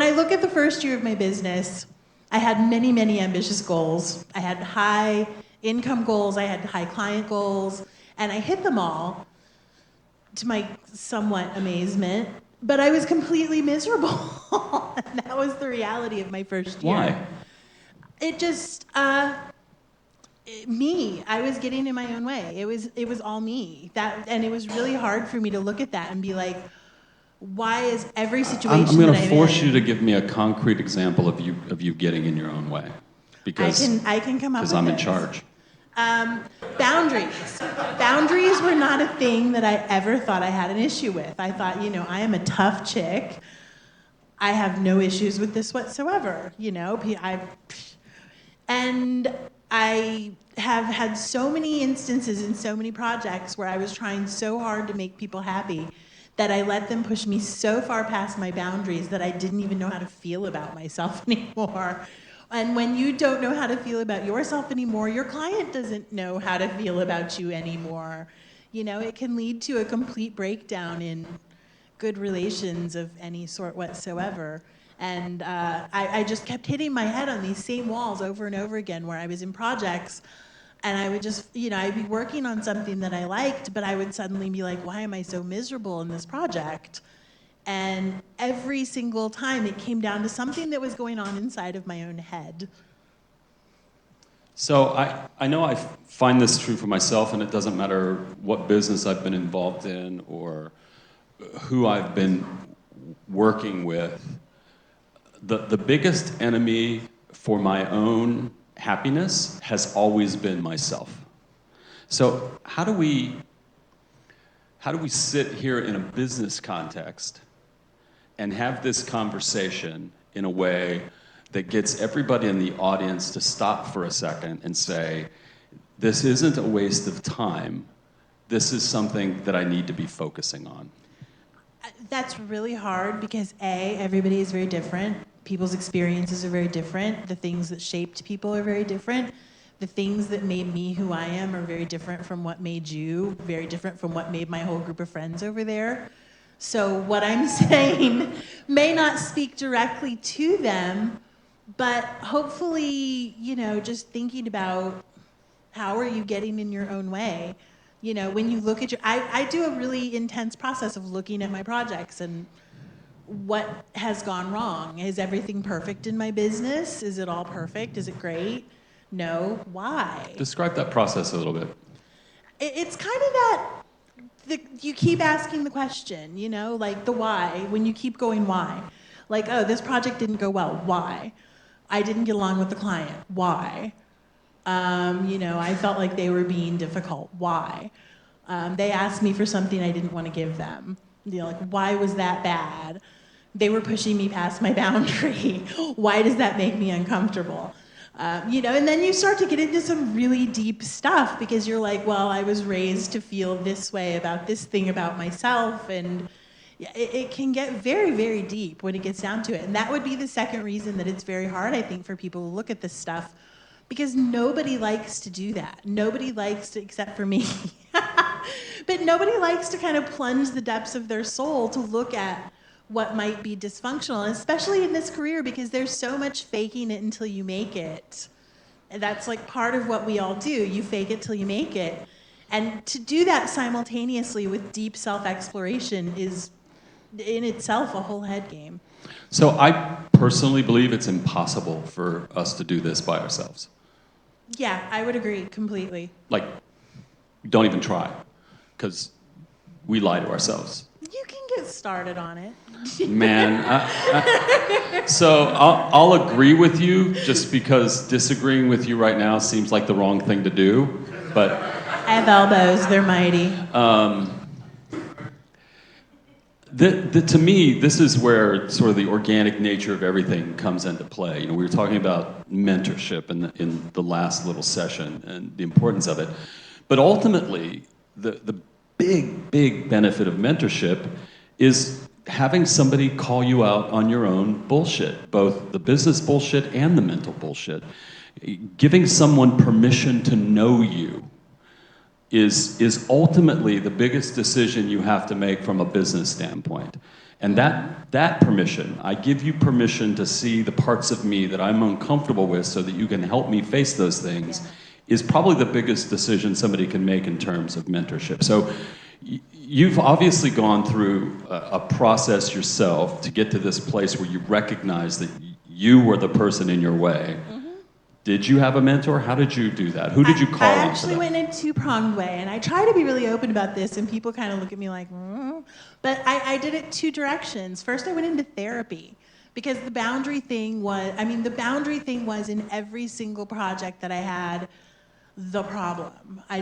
S13: I look at the first year of my business, I had many, many ambitious goals. I had high income goals. I had high client goals. And I hit them all, to my somewhat amazement. But I was completely miserable. And that was the reality of my first year.
S10: Why?
S13: It just, me. I was getting in my own way. It was all me. And it was really hard for me to look at that and be like, why is every situation
S10: I'm going
S13: that
S10: to
S13: I'm
S10: force
S13: in,
S10: you to give me a concrete example of you getting in your own way. Because
S13: I can come up with
S10: I'm in
S13: this.
S10: charge.
S13: Boundaries. Boundaries were not a thing that I ever thought I had an issue with. I thought, I am a tough chick. I have no issues with this whatsoever. And I have had so many instances in so many projects where I was trying so hard to make people happy that I let them push me so far past my boundaries that I didn't even know how to feel about myself anymore. And when you don't know how to feel about yourself anymore, your client doesn't know how to feel about you anymore. It can lead to a complete breakdown in good relations of any sort whatsoever. And I just kept hitting my head on these same walls over and over again where I was in projects and I would just, I'd be working on something that I liked, but I would suddenly be like, why am I so miserable in this project? And every single time it came down to something that was going on inside of my own head.
S10: So I know I find this true for myself, and it doesn't matter what business I've been involved in or who I've been working with. The biggest enemy for my own happiness has always been myself. So how do we sit here in a business context and have this conversation in a way that gets everybody in the audience to stop for a second and say, this isn't a waste of time. This is something that I need to be focusing on?
S13: That's really hard because everybody is very different. People's experiences are very different. The things that shaped people are very different. The things that made me who I am are very different from what made you, very different from what made my whole group of friends over there. So what I'm saying may not speak directly to them, but hopefully, just thinking about how are you getting in your own way. When you look at I do a really intense process of looking at my projects and what has gone wrong. Is everything perfect in my business? Is it all perfect? Is it great? No. Why?
S10: Describe that process a little bit.
S13: It's kind of that, you keep asking the question, like the why, when you keep going why. Like, oh, this project didn't go well. Why? I didn't get along with the client. Why? I felt like they were being difficult. Why? They asked me for something I didn't want to give them. Why was that bad? They were pushing me past my boundary. Why does that make me uncomfortable? And then you start to get into some really deep stuff because you're like, well, I was raised to feel this way about this thing about myself, and it can get very, very deep when it gets down to it. And that would be the second reason that it's very hard, I think, for people to look at this stuff, because nobody likes to do that. Nobody likes to, except for me, but nobody likes to kind of plunge the depths of their soul to look at what might be dysfunctional, especially in this career, because there's so much faking it until you make it. And that's like part of what we all do. You fake it till you make it. And to do that simultaneously with deep self-exploration is in itself a whole head game.
S10: So I personally believe it's impossible for us to do this by ourselves.
S13: Yeah, I would agree completely.
S10: Like, don't even try, because we lie to ourselves.
S13: You can get started on it.
S10: Man, so I'll agree with you just because disagreeing with you right now seems like the wrong thing to do, but...
S13: I have elbows, they're mighty.
S10: To me, this is where sort of the organic nature of everything comes into play. We were talking about mentorship in the last little session and the importance of it. But ultimately, the big benefit of mentorship is having somebody call you out on your own bullshit, both the business bullshit and the mental bullshit. Giving someone permission to know you is ultimately the biggest decision you have to make from a business standpoint. And that permission, I give you permission to see the parts of me that I'm uncomfortable with so that you can help me face those things, is probably the biggest decision somebody can make in terms of mentorship. So you've obviously gone through a process yourself to get to this place where you recognize that you were the person in your way. Did you have a mentor? How did you do that? Who did you call on for that?
S13: I actually went in a two-pronged way, and I try to be really open about this, and people kind of look at me like, but I did it two directions. First, I went into therapy, because the boundary thing was in every single project that I had. the problem. I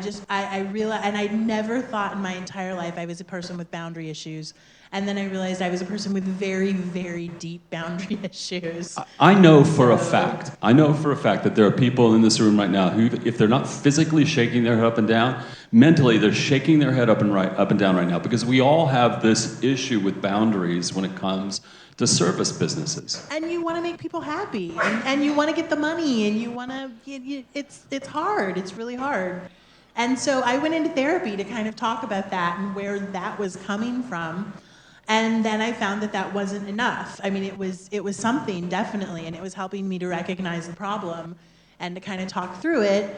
S13: realized, and I never thought in my entire life I was a person with boundary issues. And then I realized I was a person with very, very deep boundary issues.
S10: I know for a fact that there are people in this room right now who, if they're not physically shaking their head up and down, mentally they're shaking their head up and down right now, because we all have this issue with boundaries when it comes to service businesses.
S13: And you want to make people happy, and you want to get the money, and you want to. It's hard. It's really hard. And so I went into therapy to kind of talk about that and where that was coming from. And then I found that that wasn't enough. I mean, it was something, definitely, and it was helping me to recognize the problem and to kind of talk through it.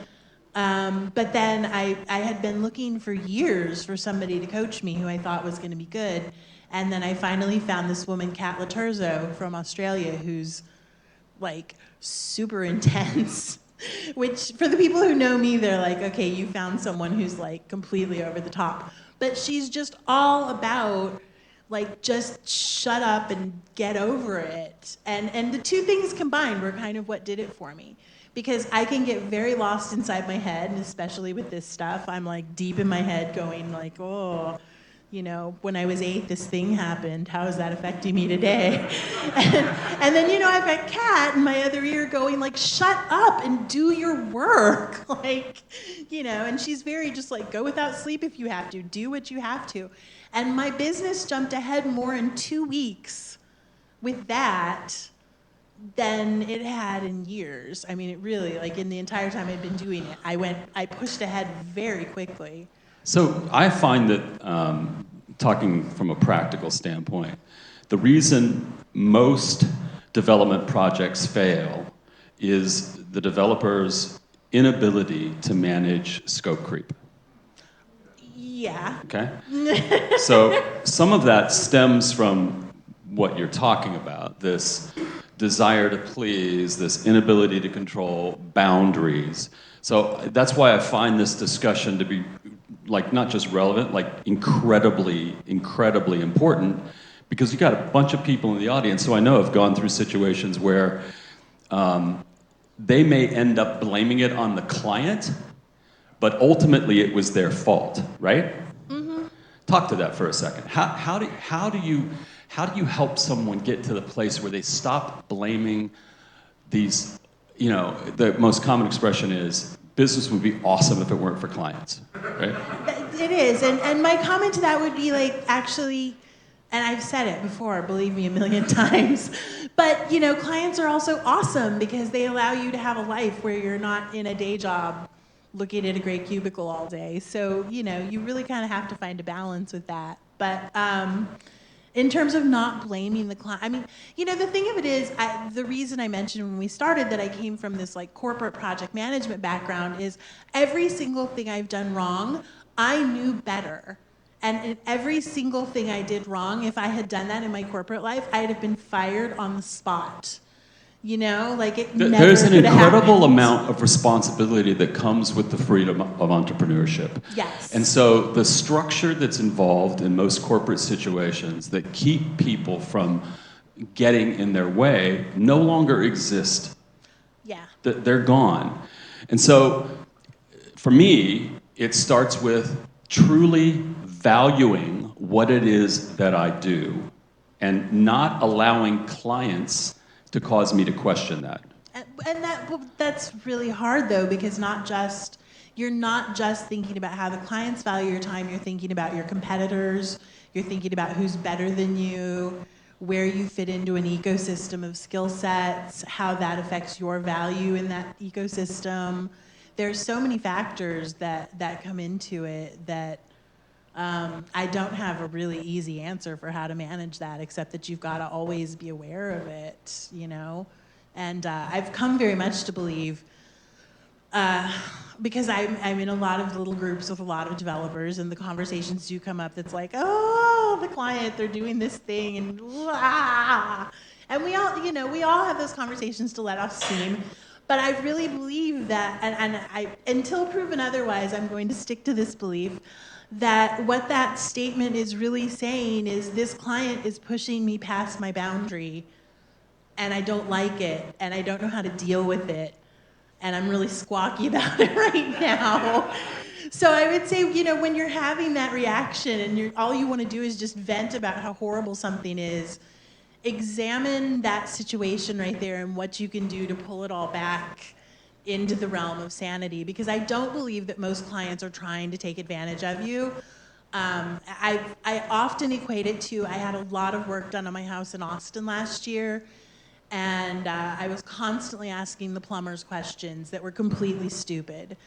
S13: But then I had been looking for years for somebody to coach me who I thought was going to be good. And then I finally found this woman, Kat Laterzo from Australia, who's like super intense. Which, for the people who know me, they're like, okay, you found someone who's like completely over the top. But she's just all about, like, just shut up and get over it. And the two things combined were kind of what did it for me. Because I can get very lost inside my head, and especially with this stuff, I'm like deep in my head going like, oh, you know, when I was 8, this thing happened. How is that affecting me today? And then, you know, I've got Kat in my other ear going like, shut up and do your work. Like, you know, and she's very just like, go without sleep if you have to. Do what you have to. And my business jumped ahead more in 2 weeks with that than it had in years. I mean, it really, like in the entire time I'd been doing it, I pushed ahead very quickly.
S10: So I find that, talking from a practical standpoint, the reason most development projects fail is the developer's inability to manage scope creep.
S13: Yeah.
S10: Okay? So some of that stems from what you're talking about, this desire to please, this inability to control boundaries. So that's why I find this discussion to be like not just relevant, like incredibly, incredibly important, because you got a bunch of people in the audience who I know have gone through situations where they may end up blaming it on the client, but ultimately it was their fault, right?
S13: Mm-hmm.
S10: Talk to that for a second. How do you help someone get to the place where they stop blaming these, you know, the most common expression is, business would be awesome if it weren't for clients, right?
S13: It is, and my comment to that would be like, actually, and I've said it before, believe me, a million times, but you know, clients are also awesome because they allow you to have a life where you're not in a day job looking at a gray cubicle all day. So, you know, you really kind of have to find a balance with that. But in terms of not blaming the client, I mean, you know, the thing of it is, the reason I mentioned when we started that I came from this like corporate project management background is every single thing I've done wrong, I knew better. And in every single thing I did wrong, if I had done that in my corporate life, I'd have been fired on the spot. You know, like it never
S10: There's an
S13: could have
S10: incredible
S13: happened.
S10: amount of responsibility that comes with the freedom of entrepreneurship.
S13: Yes.
S10: And so the structure that's involved in most corporate situations that keep people from getting in their way no longer exist.
S13: Yeah.
S10: They're gone. And so for me, it starts with truly valuing what it is that I do and not allowing clients to cause me to question that.
S13: And that's really hard though, because you're not just thinking about how the clients value your time, you're thinking about your competitors, you're thinking about who's better than you, where you fit into an ecosystem of skill sets, how that affects your value in that ecosystem. There's so many factors that come into it that I don't have a really easy answer for how to manage that, except that you've got to always be aware of it, you know? And I've come very much to believe, because I'm in a lot of little groups with a lot of developers, and the conversations do come up that's like, oh, the client, they're doing this thing, and ah. And we all, you know, we all have those conversations to let off steam. But I really believe that, and I, until proven otherwise, I'm going to stick to this belief, that what that statement is really saying is this client is pushing me past my boundary and I don't like it and I don't know how to deal with it. and I'm really squawky about it right now. So I would say, when you're having that reaction and all you want to do is just vent about how horrible something is, examine that situation right there and what you can do to pull it all back into the realm of sanity, because I don't believe that most clients are trying to take advantage of you. I often equate it to, I had a lot of work done on my house in Austin last year, and I was constantly asking the plumbers questions that were completely stupid.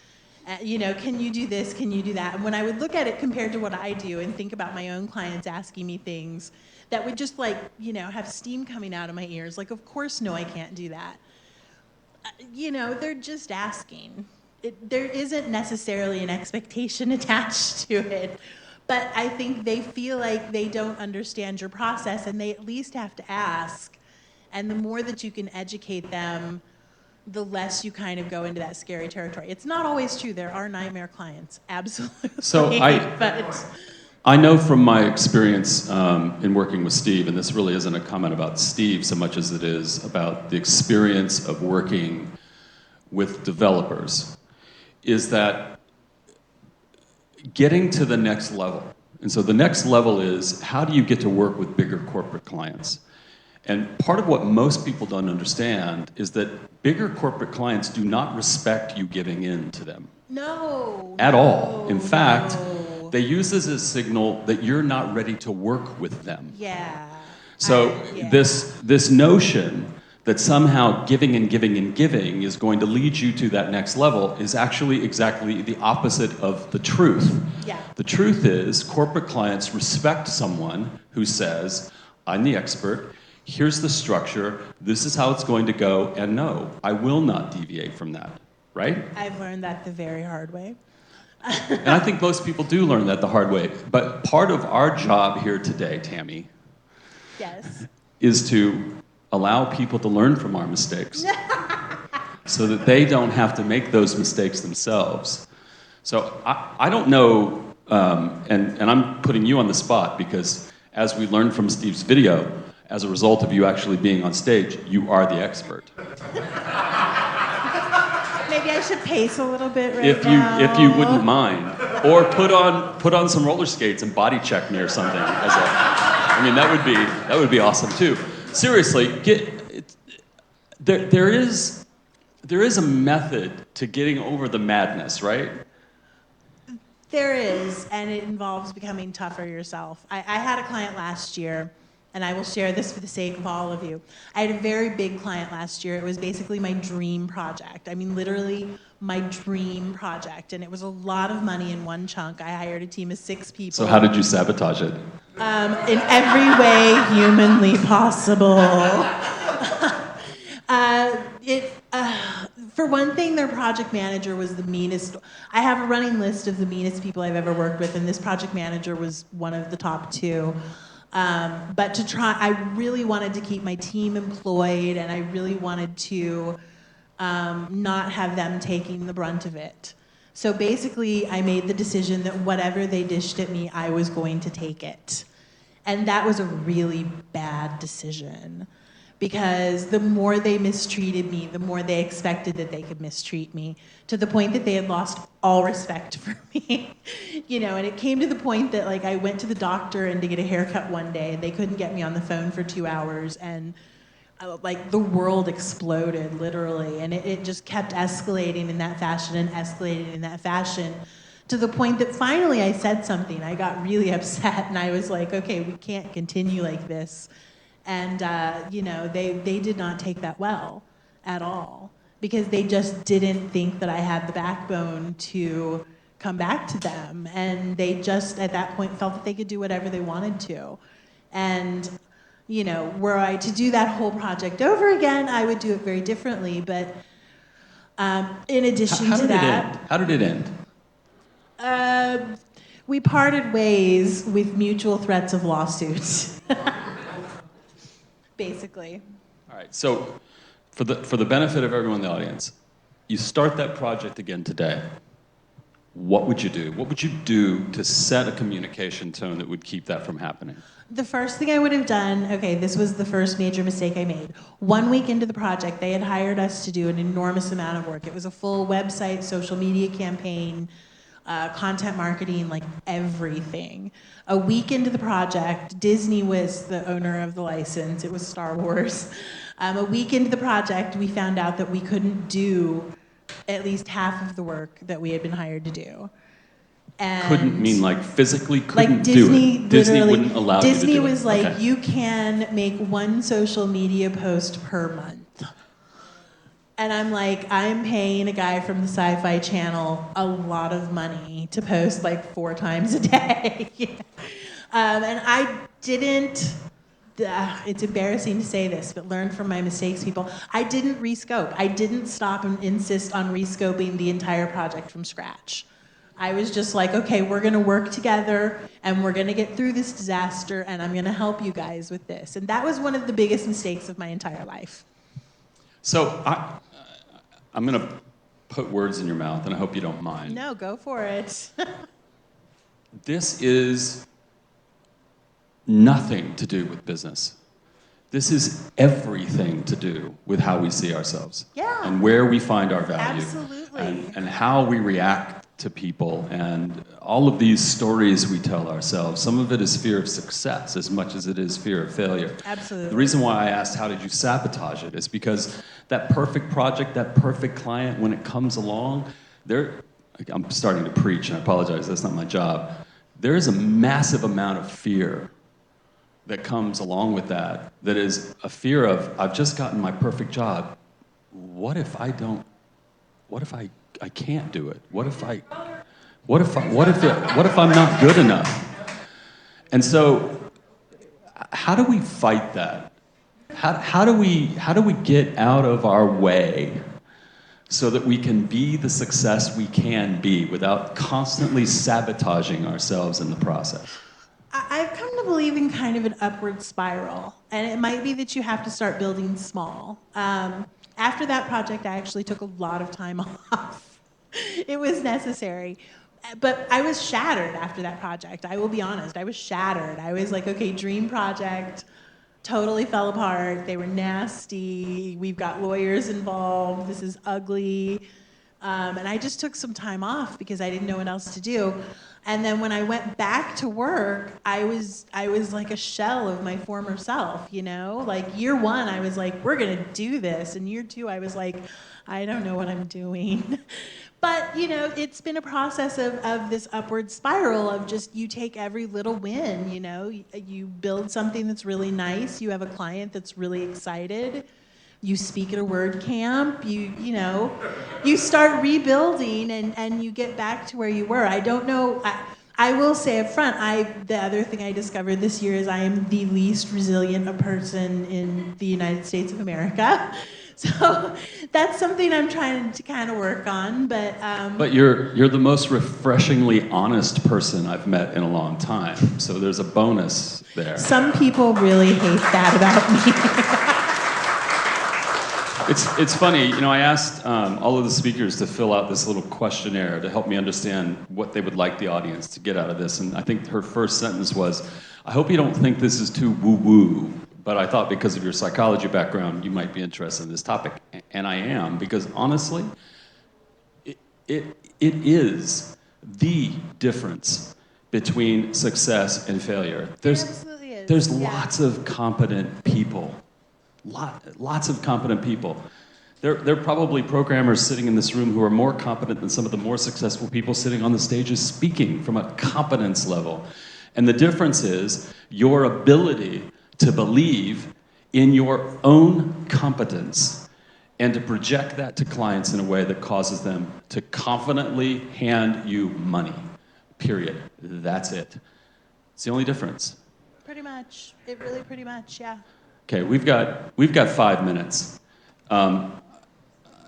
S13: Can you do this? Can you do that? And when I would look at it compared to what I do and think about my own clients asking me things that would just have steam coming out of my ears, like, of course, no, I can't do that. They're just asking. There isn't necessarily an expectation attached to it, but I think they feel like they don't understand your process and they at least have to ask. And the more that you can educate them, the less you kind of go into that scary territory. It's not always true. There are nightmare clients, absolutely.
S10: So I know from my experience in working with Steve, and this really isn't a comment about Steve so much as it is about the experience of working with developers, is that getting to the next level. And so the next level is, how do you get to work with bigger corporate clients? And part of what most people don't understand is that bigger corporate clients do not respect you giving in to them.
S13: No.
S10: At all. In fact, they use this as a signal that you're not ready to work with them.
S13: Yeah.
S10: So this notion that somehow giving and giving and giving is going to lead you to that next level is actually exactly the opposite of the truth.
S13: Yeah.
S10: The truth is corporate clients respect someone who says, I'm the expert, here's the structure, this is how it's going to go, and no, I will not deviate from that, right?
S13: I've learned that the very hard way.
S10: And I think most people do learn that the hard way. But part of our job here today, Tammy,
S13: yes,
S10: is to allow people to learn from our mistakes so that they don't have to make those mistakes themselves. So I don't know, and I'm putting you on the spot because as we learned from Steve's video, as a result of you actually being on stage, you are the expert.
S13: Maybe I should pace a little bit
S10: now. If you wouldn't mind, or put on some roller skates and body check me or something. That would be awesome too. Seriously, there is a method to getting over the madness, right?
S13: There is, and it involves becoming tougher yourself. I had a client last year, and I will share this for the sake of all of you. I had a very big client last year. It was basically my dream project. I mean, literally my dream project. And it was a lot of money in one chunk. I hired a team of 6 people.
S10: So how did you sabotage it?
S13: In every way humanly possible. For one thing, their project manager was the meanest. I have a running list of the meanest people I've ever worked with, and this project manager was one of the top 2. But I really wanted to keep my team employed, and I really wanted to not have them taking the brunt of it. So basically, I made the decision that whatever they dished at me, I was going to take it. And that was a really bad decision, because the more they mistreated me, the more they expected that they could mistreat me, to the point that they had lost all respect for me. And it came to the point that I went to the doctor and to get a haircut one day, and they couldn't get me on the phone for 2 hours, and the world exploded, literally. And it just kept escalating in that fashion and escalating in that fashion, to the point that finally I said something. I got really upset, and I was like, okay, we can't continue like this. And, they did not take that well at all, because they just didn't think that I had the backbone to come back to them. And they just, at that point, felt that they could do whatever they wanted to. And, were I to do that whole project over again, I would do it very differently. But in addition to that...
S10: How did it end?
S13: We parted ways with mutual threats of lawsuits. Basically.
S10: All right, so for the benefit of everyone in the audience, you start that project again today. what would you do? What would you do to set a communication tone that would keep that from happening?
S13: The first thing I would have done, okay, this was the first major mistake I made. 1 week into the project, they had hired us to do an enormous amount of work. It was a full website, social media campaign, content marketing, like everything. A week into the project, Disney was the owner of the license. It was Star Wars. A week into the project, we found out that we couldn't do at least half of the work that we had been hired to do. And
S10: Couldn't mean like physically couldn't
S13: like Disney,
S10: do it. Disney
S13: literally,
S10: wouldn't allow you to do it.
S13: Disney was like,
S10: Okay.
S13: you can make 1 social media post per month. And I'm like, I'm paying a guy from the Sci-Fi Channel a lot of money to post like 4 times a day. And I didn't, it's embarrassing to say this, but learn from my mistakes, people. I didn't rescope. I didn't stop and insist on rescoping the entire project from scratch. I was just like, okay, we're gonna work together and we're gonna get through this disaster and I'm gonna help you guys with this. And that was one of the biggest mistakes of my entire life.
S10: So I'm going to put words in your mouth, and I hope you don't mind.
S13: No, go for it.
S10: This is nothing to do with business. This is everything to do with how we see ourselves.
S13: Yeah.
S10: And where we find our value.
S13: Absolutely.
S10: And how we react to people, and all of these stories we tell ourselves. Some of it is fear of success as much as it is fear of failure.
S13: Absolutely.
S10: The reason why I asked how did you sabotage it is because that perfect project, that perfect client, when it comes along, I'm starting to preach, and I apologize, that's not my job. There is a massive amount of fear that comes along with that is a fear of, I've just gotten my perfect job. What if I can't do it? What if I'm not good enough? And so, how do we fight that? How do we get out of our way so that we can be the success we can be without constantly sabotaging ourselves in the process?
S13: I've come to believe in kind of an upward spiral, and it might be that you have to start building small. After that project, I actually took a lot of time off. It was necessary. But I was shattered after that project. I will be honest. I was shattered. I was like, okay, dream project, totally fell apart. They were nasty. We've got lawyers involved. This is ugly. And I just took some time off because I didn't know what else to do. And then when I went back to work, I was like a shell of my former self, you know? Like year 1, I was like, we're gonna do this. And year 2, I was like, I don't know what I'm doing. But, you know, it's been a process of this upward spiral of just you take every little win, you know? You build something that's really nice. You have a client that's really excited. You speak at a WordCamp, you start rebuilding and you get back to where you were. I don't know, I will say up front, the other thing I discovered this year is I am the least resilient person in the United States of America. So that's something I'm trying to kind of work on,
S10: But you're the most refreshingly honest person I've met in a long time, so there's a bonus there.
S13: Some people really hate that about me.
S10: It's funny, you know, I asked all of the speakers to fill out this little questionnaire to help me understand what they would like the audience to get out of this, and I think her first sentence was, I hope you don't think this is too woo-woo, but I thought because of your psychology background, you might be interested in this topic, and I am, because honestly, it is the difference between success and failure.
S13: Absolutely is.
S10: There's lots of competent people. Lots of competent people. There are probably programmers sitting in this room who are more competent than some of the more successful people sitting on the stages speaking from a competence level. And the difference is your ability to believe in your own competence and to project that to clients in a way that causes them to confidently hand you money. Period. That's it. It's the only difference.
S13: Pretty much. It really pretty much, yeah.
S10: Okay, we've got 5 minutes.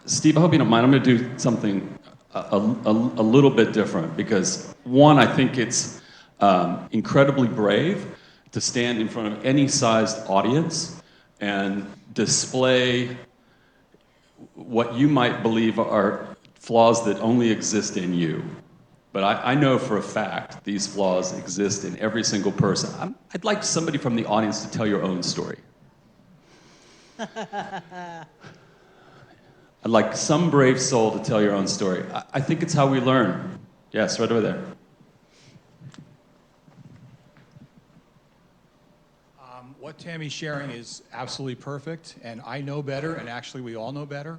S10: Steve, I hope you don't mind. I'm going to do something a little bit different because, one, I think it's incredibly brave to stand in front of any sized audience and display what you might believe are flaws that only exist in you. But I know for a fact these flaws exist in every single person. I'd like somebody from the audience to tell your own story. I'd like some brave soul to tell your own story. I think it's how we learn. Yes, right over there.
S14: What Tammy's sharing is absolutely perfect, and I know better, and actually we all know better.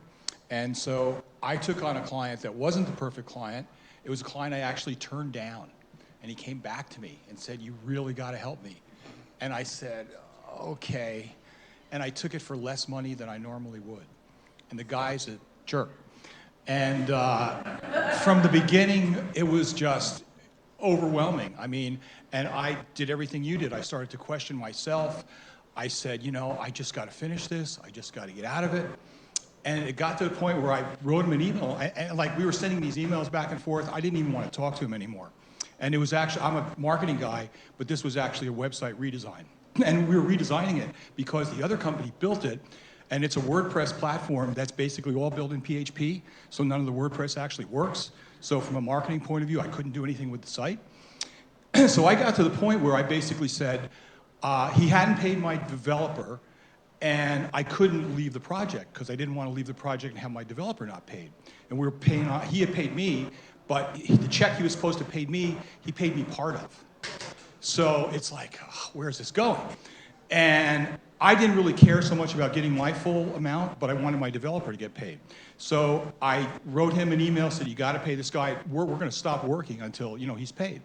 S14: And so I took on a client that wasn't the perfect client. It was a client I actually turned down, and he came back to me and said, "You really got to help me." And I said, "Okay." And I took it for less money than I normally would. And the guy's a jerk. And from the beginning, it was just overwhelming. I mean, and I did everything you did. I started to question myself. I said, you know, I just got to finish this. I just got to get out of it. And it got to the point where I wrote him an email, and like we were sending these emails back and forth. I didn't even want to talk to him anymore. And it was actually, I'm a marketing guy, but this was actually a website redesign. And we were redesigning it because the other company built it, and it's a WordPress platform that's basically all built in PHP, so none of the WordPress actually works. So from a marketing point of view, I couldn't do anything with the site. So I got to the point where I basically said, he hadn't paid my developer, and I couldn't leave the project because I didn't want to leave the project and have my developer not paid. And we were paying, he had paid me, but the check he was supposed to pay me, he paid me part of. So it's like, where's this going? And I didn't really care so much about getting my full amount, but I wanted my developer to get paid. So I wrote him an email, said, you got to pay this guy. We're going to stop working until, you know, he's paid.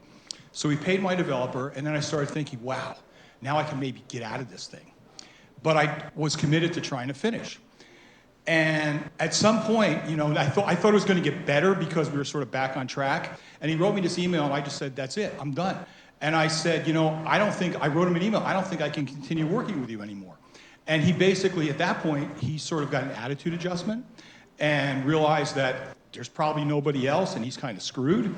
S14: So he paid my developer, and then I started thinking, wow, now I can maybe get out of this thing. But I was committed to trying to finish. And at some point, you know, I thought it was going to get better because we were sort of back on track. And he wrote me this email, and I just said, that's it, I'm done. And I said, you know, I wrote him an email, I don't think I can continue working with you anymore. And he basically, at that point, he sort of got an attitude adjustment and realized that there's probably nobody else, and he's kind of screwed.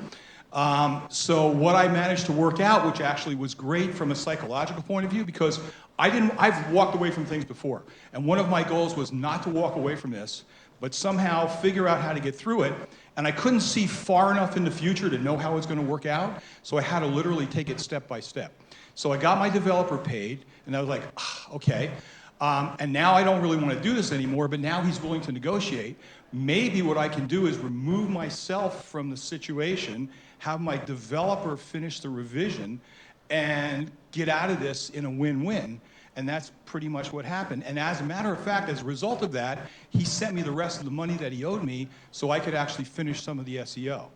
S14: So what I managed to work out, which actually was great from a psychological point of view, because I've walked away from things before. And one of my goals was not to walk away from this, but somehow figure out how to get through it. And I couldn't see far enough in the future to know how it was going to work out, so I had to literally take it step by step. So I got my developer paid, and I was like, okay. And now I don't really want to do this anymore, but now he's willing to negotiate. Maybe what I can do is remove myself from the situation, have my developer finish the revision, and get out of this in a win-win. And that's pretty much what happened. And as a matter of fact, as a result of that, he sent me the rest of the money that he owed me so I could actually finish some of the SEO.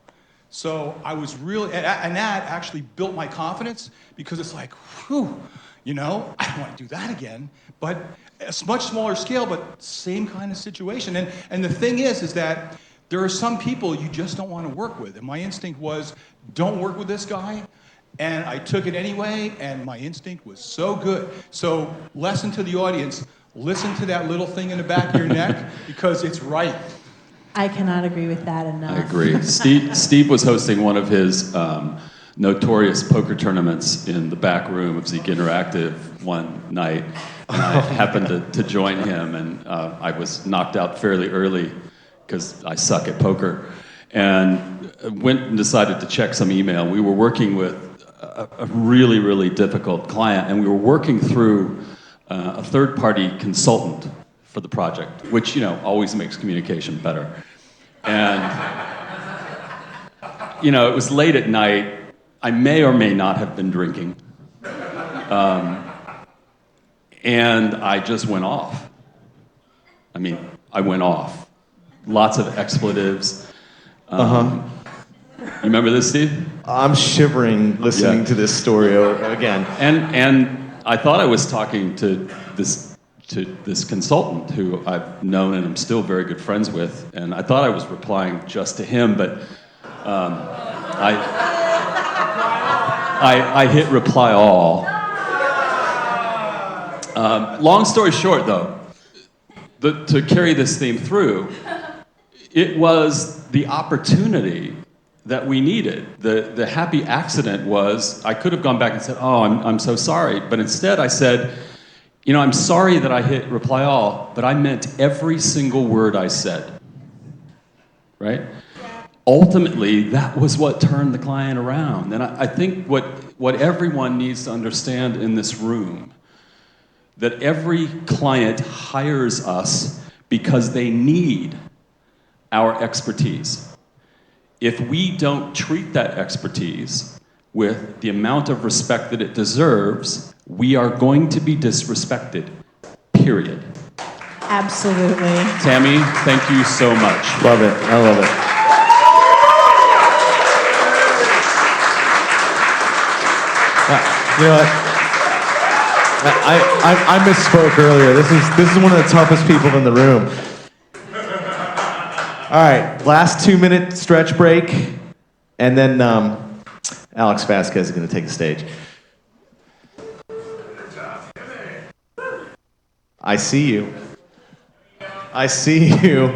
S14: So I was really, and that actually built my confidence, because it's like, whew, you know, I don't want to do that again. But a much smaller scale, but same kind of situation. And the thing is that there are some people you just don't want to work with. And my instinct was, don't work with this guy. And I took it anyway, and my instinct was so good. So lesson to the audience, listen to that little thing in the back of your neck, because it's right.
S13: I cannot agree with that enough.
S10: I agree. Steve was hosting one of his notorious poker tournaments in the back room of Zeke Interactive one night. And I happened to join him, and I was knocked out fairly early because I suck at poker. And went and decided to check some email. We were working with a really, really difficult client, and we were working through a third-party consultant for the project, which, you know, always makes communication better. And, you know, it was late at night. I may or may not have been drinking. And I just went off. I mean, I went off. Lots of expletives. You remember this, Steve?
S4: I'm shivering listening to this story again.
S10: And I thought I was talking to this consultant who I've known and I'm still very good friends with, and I thought I was replying just to him, but I hit reply all. Long story short, though, to carry this theme through, it was the opportunity that we needed. The happy accident was I could have gone back and said, oh, I'm so sorry. But instead I said, you know, I'm sorry that I hit reply all, but I meant every single word I said. Right? ultimately, that was what turned the client around. And I think what everyone needs to understand in this room, that every client hires us because they need our expertise. If we don't treat that expertise with the amount of respect that it deserves, we are going to be disrespected, period.
S13: Absolutely.
S10: Tammy, thank you so much.
S4: Love it. I love it. You know what? I misspoke earlier. This is one of the toughest people in the room. All right, last 2-minute stretch break, and then Alex Vasquez is going to take the stage. I see you. I see you.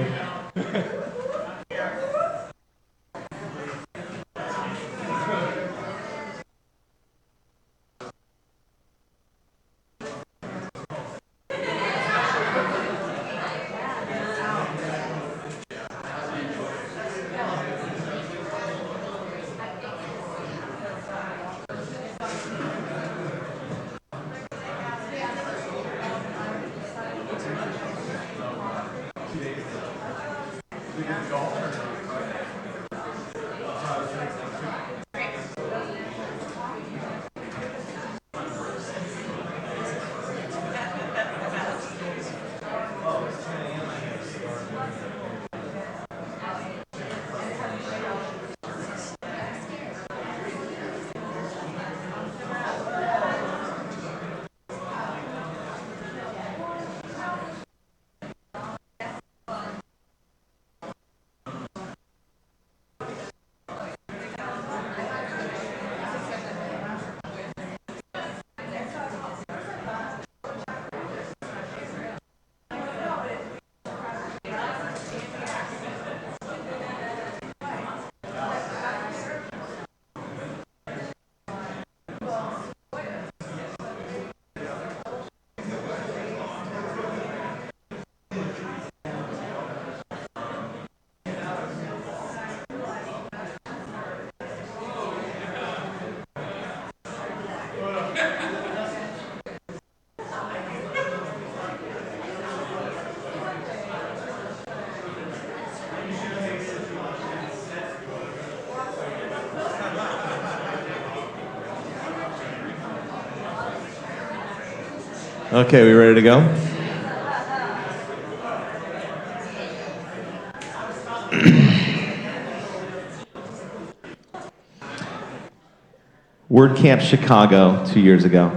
S4: Okay, we ready to go? WordCamp Chicago 2 years ago.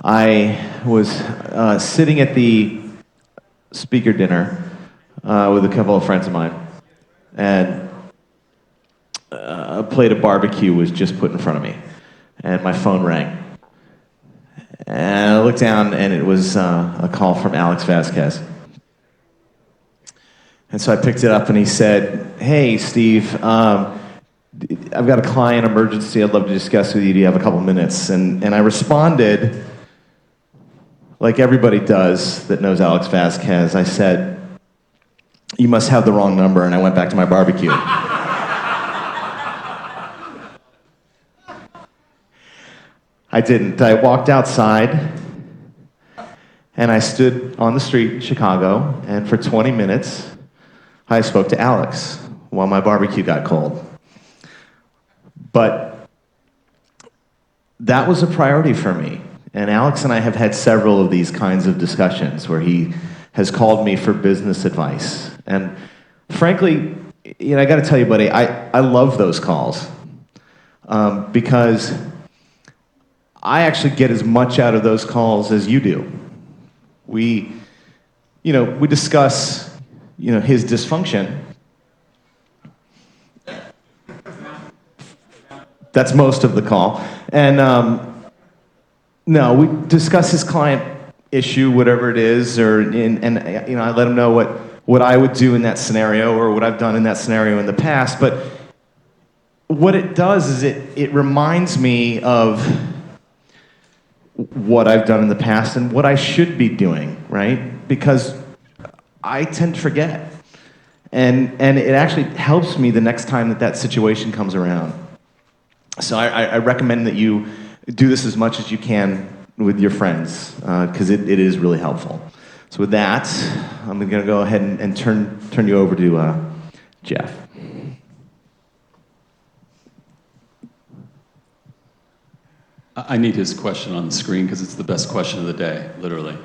S4: I was sitting at the speaker dinner with a couple of friends of mine, and a plate of barbecue was just put in front of me, and my phone rang. And I looked down, and it was a call from Alex Vasquez. And so I picked it up, and he said, "Hey, Steve, I've got a client emergency I'd love to discuss with you. Do you have a couple minutes?" And I responded, like everybody does that knows Alex Vasquez. I said, "You must have the wrong number," and I went back to my barbecue. I didn't. I walked outside, and I stood on the street in Chicago, and for 20 minutes, I spoke to Alex while my barbecue got cold. But that was a priority for me. And Alex and I have had several of these kinds of discussions where he has called me for business advice. And frankly, you know, I gotta tell you, buddy, I love those calls because I actually get as much out of those calls as you do. We discuss, his dysfunction. That's most of the call. And no, we discuss his client issue, whatever it is, and I let him know what I would do in that scenario or what I've done in that scenario in the past. But what it does is it reminds me of what I've done in the past and what I should be doing, right? Because I tend to forget. And it actually helps me the next time that situation comes around. So I recommend that you do this as much as you can with your friends, because it is really helpful. So with that, I'm going to go ahead and turn you over to Jeff.
S10: I need his question on the screen because it's the best question of the day, literally.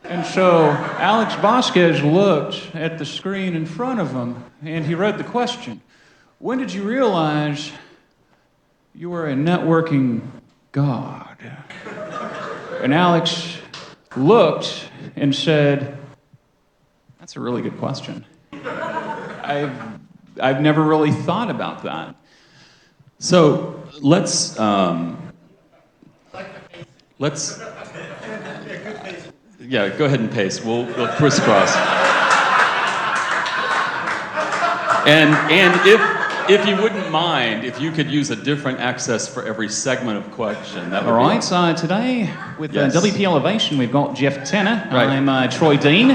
S12: And so Alex Vasquez looked at the screen in front of him and he read the question. When did you realize you were a networking god? And Alex looked and said, that's a really good question. I've never really thought about that.
S10: So let's yeah, go ahead and paste. We'll crisscross. And if you wouldn't mind, if you could use a different access for every segment of question, that would
S12: All
S10: be
S12: right, so today with
S10: Yes.
S12: WP Elevation, we've got Jeff Tanner.
S10: Right.
S12: I'm Troy Dean.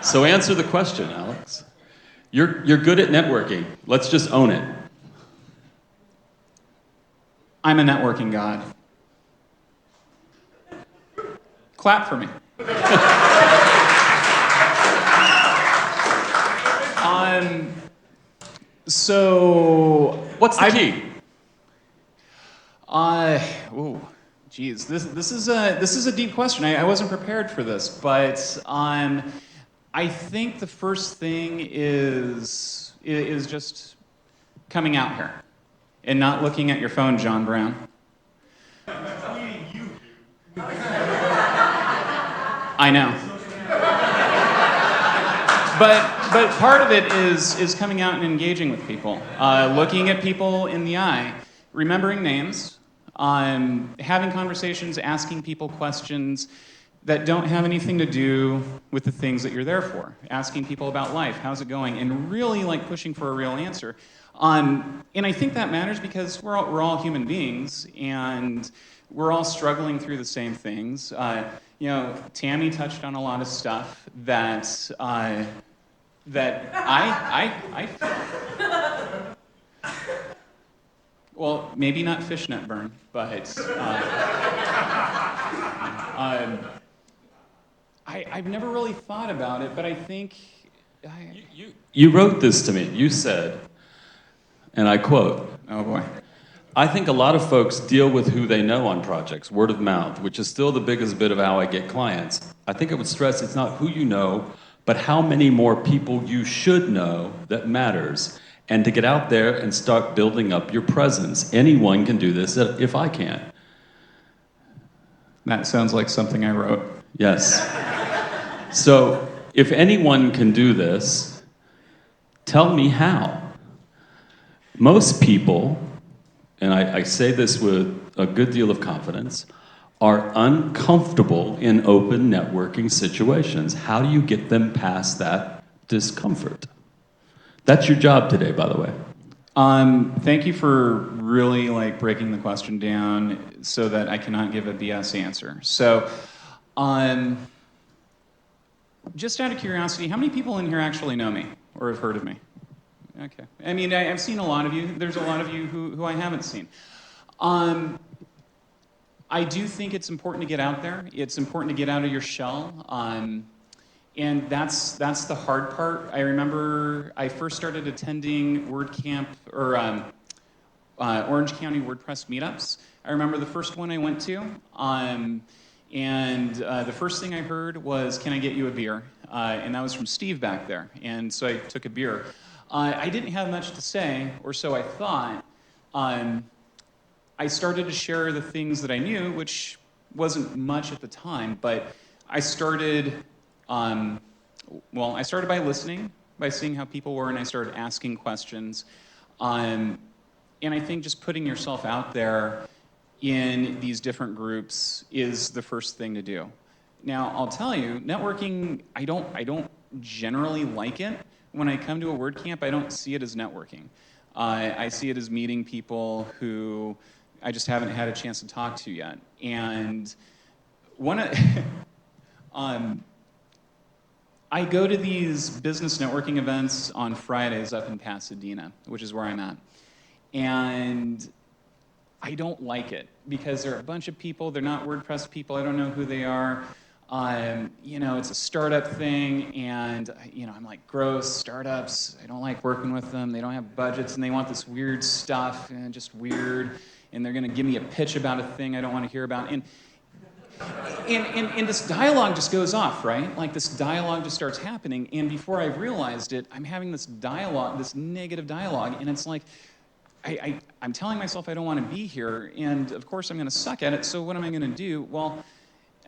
S10: So answer the question, Alex. You're good at networking. Let's just own it.
S12: I'm a networking god. Clap for me. So
S10: what's the key?
S12: Oh, geez, this is a deep question. I wasn't prepared for this, but I think the first thing is just coming out here and not looking at your phone, John Brown. I know. But part of it is coming out and engaging with people, looking at people in the eye, remembering names, having conversations, asking people questions that don't have anything to do with the things that you're there for. Asking people about life, how's it going, and really like pushing for a real answer. And I think that matters because we're all human beings and we're all struggling through the same things. You know, Tammy touched on a lot of stuff that I well, maybe not fishnet burn, but I've never really thought about it, but I think
S10: You wrote this to me. You said, and I quote,
S12: oh boy,
S10: I think a lot of folks deal with who they know on projects, word of mouth, which is still the biggest bit of how I get clients. I think I would stress it's not who you know, but how many more people you should know that matters. And to get out there and start building up your presence. Anyone can do this if I can.
S12: That sounds like something I wrote.
S10: Yes. So if anyone can do this, tell me how. Most people, and I say this with a good deal of confidence, are uncomfortable in open networking situations. How do you get them past that discomfort? That's your job today, by the way.
S12: Thank you for really like breaking the question down so that I cannot give a BS answer. So, just out of curiosity, how many people in here actually know me or have heard of me? Okay. I mean, I've seen a lot of you. There's a lot of you who I haven't seen. I do think it's important to get out there. It's important to get out of your shell. And that's the hard part. I remember I first started attending WordCamp or Orange County WordPress meetups. I remember the first one I went to, and the first thing I heard was, "Can I get you a beer?" And that was from Steve back there. And so I took a beer. I didn't have much to say, or so I thought. I started to share the things that I knew, which wasn't much at the time, but I started. I started by listening, by seeing how people were, and I started asking questions. And I think just putting yourself out there in these different groups is the first thing to do. Now, I'll tell you, networking, I don't generally like it. When I come to a WordCamp, I don't see it as networking. I see it as meeting people who I just haven't had a chance to talk to yet. And one of, I go to these business networking events on Fridays up in Pasadena, which is where I'm at. And I don't like it because there are a bunch of people, they're not WordPress people, I don't know who they are. It's a startup thing, and I'm like, gross, startups, I don't like working with them, they don't have budgets, and they want this weird stuff, and just weird, and they're gonna give me a pitch about a thing I don't want to hear about. And this dialogue just goes off, right? Like this dialogue just starts happening, and before I realized it, I'm having this dialogue, this negative dialogue, and it's like, I'm telling myself I don't want to be here, and of course I'm going to suck at it, so what am I going to do? Well,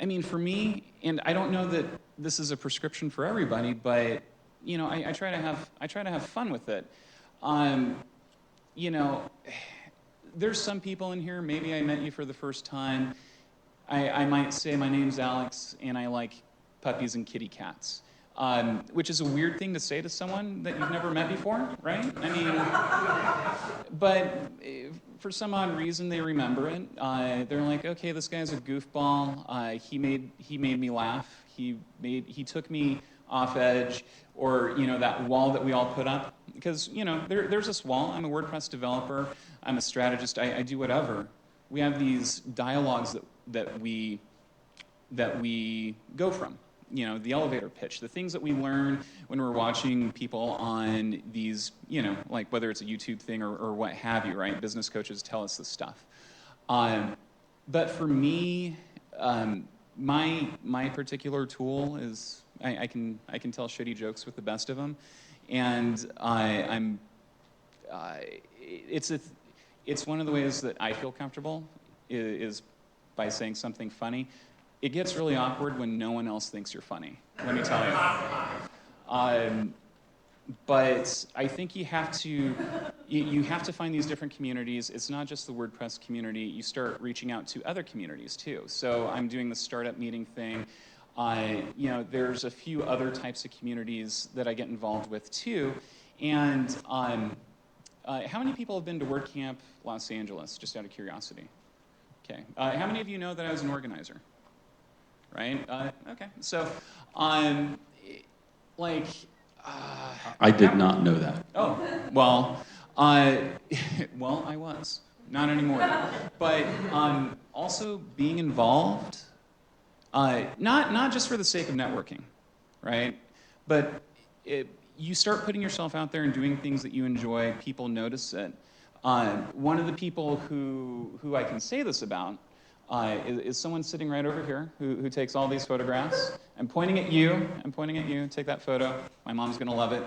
S12: I mean, for me, and I don't know that this is a prescription for everybody, but, I try to have fun with it. There's some people in here, maybe I met you for the first time, I might say my name's Alex, and I like puppies and kitty cats. Which is a weird thing to say to someone that you've never met before, right? I mean, but for some odd reason they remember it. They're like, okay, this guy's a goofball. He made me laugh. He took me off edge, or that wall that we all put up. Because there's this wall. I'm a WordPress developer. I'm a strategist. I do whatever. We have these dialogues that we go from. The elevator pitch, the things that we learn when we're watching people on these, like whether it's a YouTube thing or what have you, right? Business coaches tell us this stuff. But for me, my particular tool is I can tell shitty jokes with the best of them, and it's one of the ways that I feel comfortable is by saying something funny. It gets really awkward when no one else thinks you're funny, let me tell you. But I think you have to find these different communities. It's not just the WordPress community. You start reaching out to other communities too. So I'm doing the startup meeting thing. There's a few other types of communities that I get involved with too. And how many people have been to WordCamp Los Angeles, just out of curiosity? Okay. How many of you know that I was an organizer? Right? Okay. So, I
S10: did not know that.
S12: Oh, well, I was. Not anymore. But also being involved, not just for the sake of networking, right? But you start putting yourself out there and doing things that you enjoy, people notice it. One of the people who I can say this about is someone sitting right over here who takes all these photographs. I'm pointing at you. Take that photo. My mom's going to love it.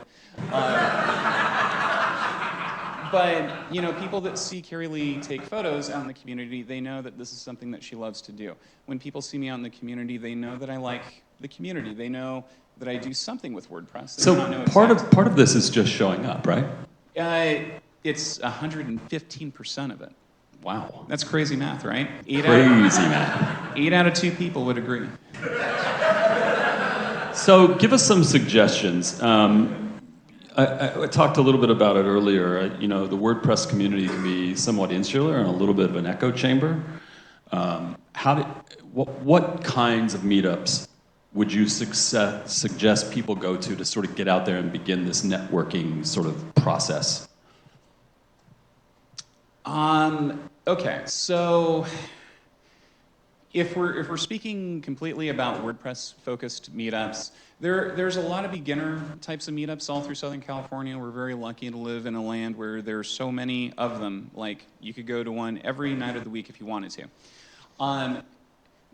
S12: But, people that see Carrie Lee take photos out in the community, they know that this is something that she loves to do. When people see me out in the community, they know that I like the community. They know that I do something with WordPress. They
S10: So
S12: don't know
S10: part of this is just showing up, right?
S12: It's 115% of it.
S10: Wow.
S12: That's crazy math, right?
S10: Crazy math.
S12: 8 out of 2 people would agree.
S10: So give us some suggestions. I talked a little bit about it earlier. The WordPress community can be somewhat insular and a little bit of an echo chamber. What kinds of meetups would you suggest people go to sort of get out there and begin this networking sort of process?
S12: Okay, so if we're speaking completely about WordPress-focused meetups, there's a lot of beginner types of meetups all through Southern California. We're very lucky to live in a land where there's so many of them. Like, you could go to one every night of the week if you wanted to.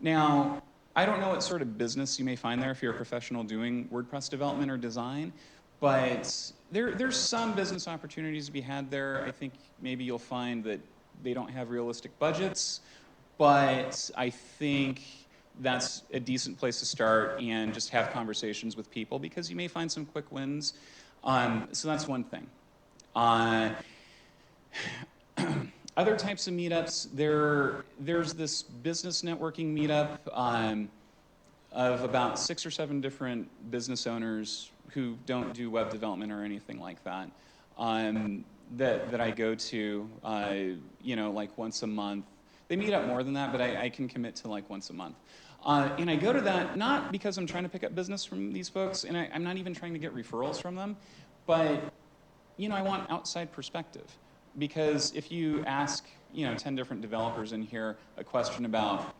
S12: Now, I don't know what sort of business you may find there if you're a professional doing WordPress development or design, but there's some business opportunities to be had there. I think maybe you'll find that they don't have realistic budgets, but I think that's a decent place to start and just have conversations with people because you may find some quick wins. So that's one thing. Other types of meetups, there's this business networking meetup of about 6 or 7 different business owners who don't do web development or anything like that. that I go to, like once a month. They meet up more than that, but I can commit to like once a month. And I go to that not because I'm trying to pick up business from these folks, and I'm not even trying to get referrals from them, but I want outside perspective. Because if you ask 10 different developers in here a question about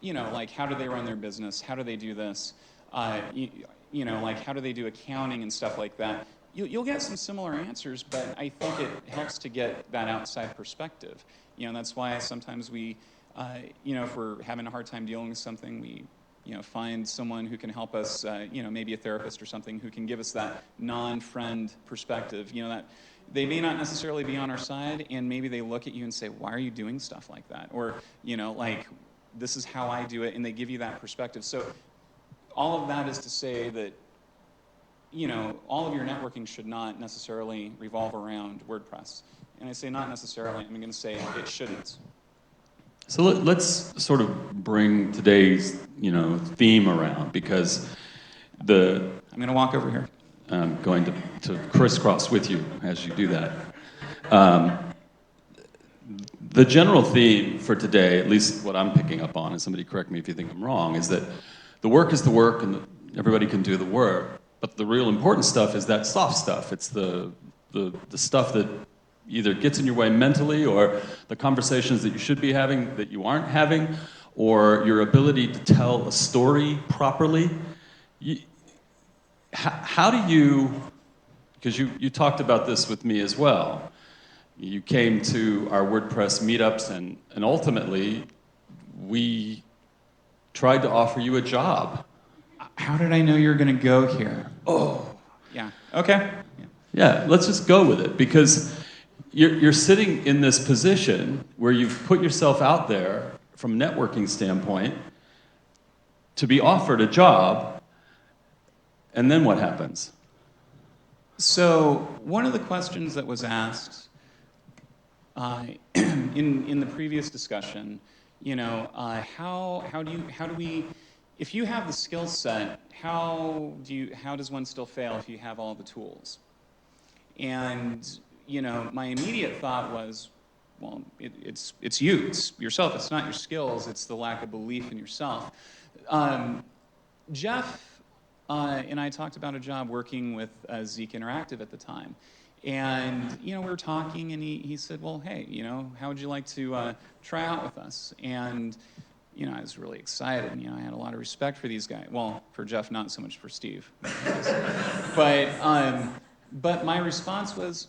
S12: like how do they run their business, how do they do this, like how do they do accounting and stuff like that, you'll get some similar answers, but I think it helps to get that outside perspective. That's why sometimes we, if we're having a hard time dealing with something, we, find someone who can help us, maybe a therapist or something who can give us that non-friend perspective, that they may not necessarily be on our side, and maybe they look at you and say, why are you doing stuff like that? Or, like, this is how I do it, and they give you that perspective. So all of that is to say that all of your networking should not necessarily revolve around WordPress. And I say not necessarily, I'm going to say it shouldn't.
S10: So let's sort of bring today's, theme around, because
S12: I'm going to walk over here.
S10: I'm going to crisscross with you as you do that. The general theme for today, at least what I'm picking up on, and somebody correct me if you think I'm wrong, is that the work is the work and everybody can do the work. But the real important stuff is that soft stuff. It's the stuff that either gets in your way mentally, or the conversations that you should be having that you aren't having, or your ability to tell a story properly. How do you, because you talked about this with me as well, you came to our WordPress meetups, and ultimately we tried to offer you a job.
S12: How did I know you were going to go here?
S10: Oh.
S12: Yeah, okay.
S10: Yeah, let's just go with it, because you're sitting in this position where you've put yourself out there from a networking standpoint to be offered a job, and then what happens?
S12: So one of the questions that was asked in the previous discussion, how do we, if you have the skill set, how does one still fail if you have all the tools? And my immediate thought was, well, it's you, it's yourself. It's not your skills. It's the lack of belief in yourself. Jeff and I talked about a job working with Zeek Interactive at the time. And, we were talking, and he said, well, hey, how would you like to try out with us? And, I was really excited. I had a lot of respect for these guys. Well, for Jeff, not so much for Steve. But my response was,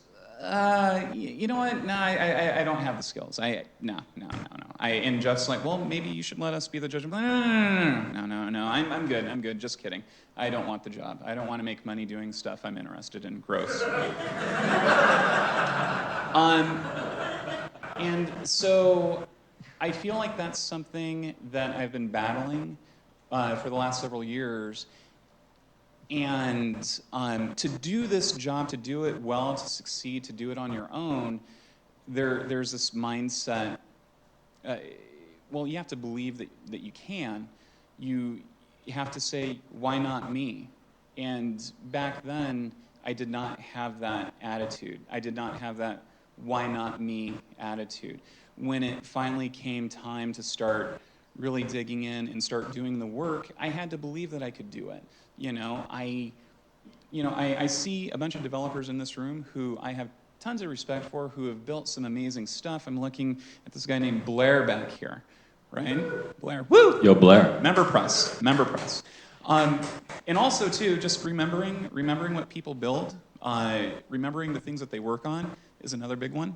S12: you know what? No, I don't have the skills. No. And Jeff's like, well, maybe you should let us be the judge. I'm like, no. I'm good. I'm good. Just kidding. I don't want the job. I don't want to make money doing stuff I'm interested in. Gross. And so I feel like that's something that I've been battling for the last several years. And to do this job, to do it well, to succeed, to do it on your own, there's this mindset. Well, you have to believe that you can. You have to say, why not me? And back then, I did not have that attitude. I did not have that why not me attitude. When it finally came time to start really digging in and start doing the work, I had to believe that I could do it. I see a bunch of developers in this room who I have tons of respect for, who have built some amazing stuff. I'm looking at this guy named Blair back here, right? Blair, woo!
S10: Yo, Blair.
S12: Member press. And also too, just remembering what people build, remembering the things that they work on is another big one.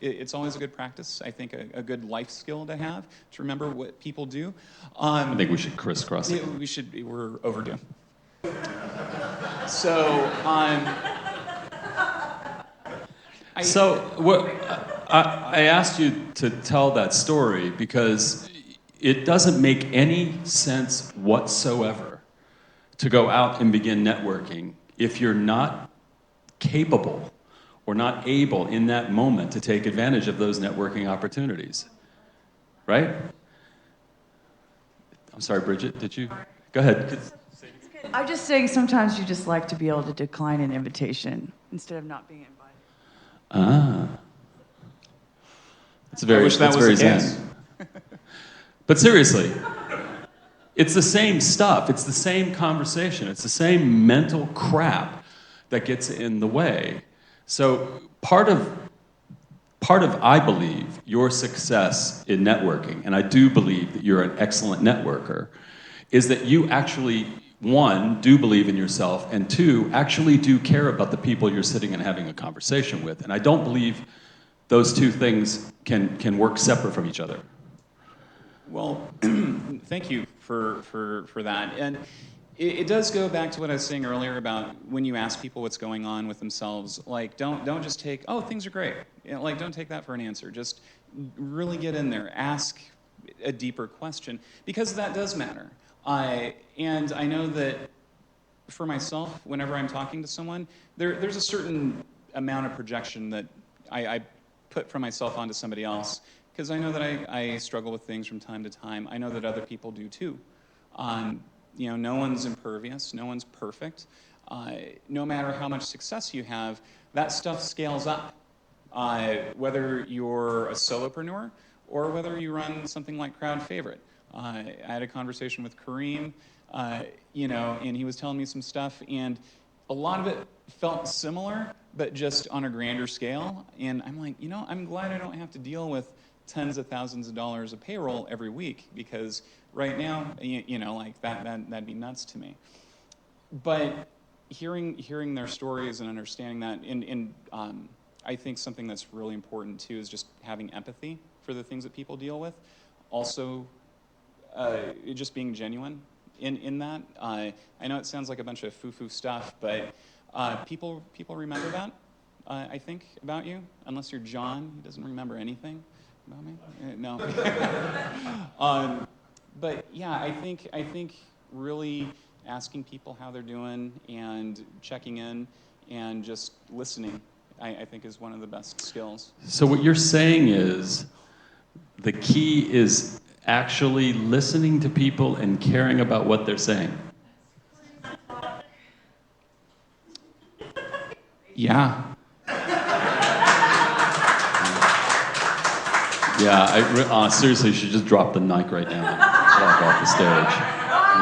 S12: It's always a good practice, I think, a good life skill to have, to remember what people do.
S10: I think we should crisscross it.
S12: We're overdue. So,
S10: I asked you to tell that story because it doesn't make any sense whatsoever to go out and begin networking if you're not capable or not able in that moment to take advantage of those networking opportunities, right? I'm sorry, Bridget, did you? Go ahead.
S15: I'm just saying sometimes you just like to be able to decline an invitation instead of not being invited.
S10: Ah. That's very,
S12: I wish that
S10: that's
S12: was
S10: very
S12: the
S10: zen.
S12: case.
S10: But seriously, it's the same stuff. It's the same conversation. It's the same mental crap that gets in the way. So part of, I believe, your success in networking, and I do believe that you're an excellent networker, is that you actually, one, do believe in yourself, and two, actually do care about the people you're sitting and having a conversation with. And I don't believe those two things can work separate from each other.
S12: Well, thank you for that. And it does go back to what I was saying earlier about when you ask people what's going on with themselves, like don't just take, oh, things are great. You know, like don't take that for an answer. Just really get in there, ask a deeper question, because that does matter. And I know that for myself, whenever I'm talking to someone, there's a certain amount of projection that I put from myself onto somebody else, because I know that I struggle with things from time to time. I know that other people do too. You know, no one's impervious, no one's perfect. No matter how much success you have, that stuff scales up. Whether you're a solopreneur or whether you run something like Crowd Favorite. I had a conversation with Kareem, you know, and he was telling me some stuff, and a lot of it felt similar, but just on a grander scale. And I'm like, you know, I'm glad I don't have to deal with tens of thousands of dollars of payroll every week, because right now, you know, like that'd be nuts to me. But hearing their stories and understanding that, and I think something that's really important too is just having empathy for the things that people deal with. Also, just being genuine in that. I know it sounds like a bunch of foo-foo stuff, but people remember that, I think, about you. Unless you're John, he doesn't remember anything about me. No. But yeah, I think really asking people how they're doing and checking in and just listening, I think is one of the best skills.
S10: So what you're saying is the key is actually listening to people and caring about what they're saying.
S12: Yeah.
S10: Yeah, seriously, you should just drop the mic right now and walk off the stage.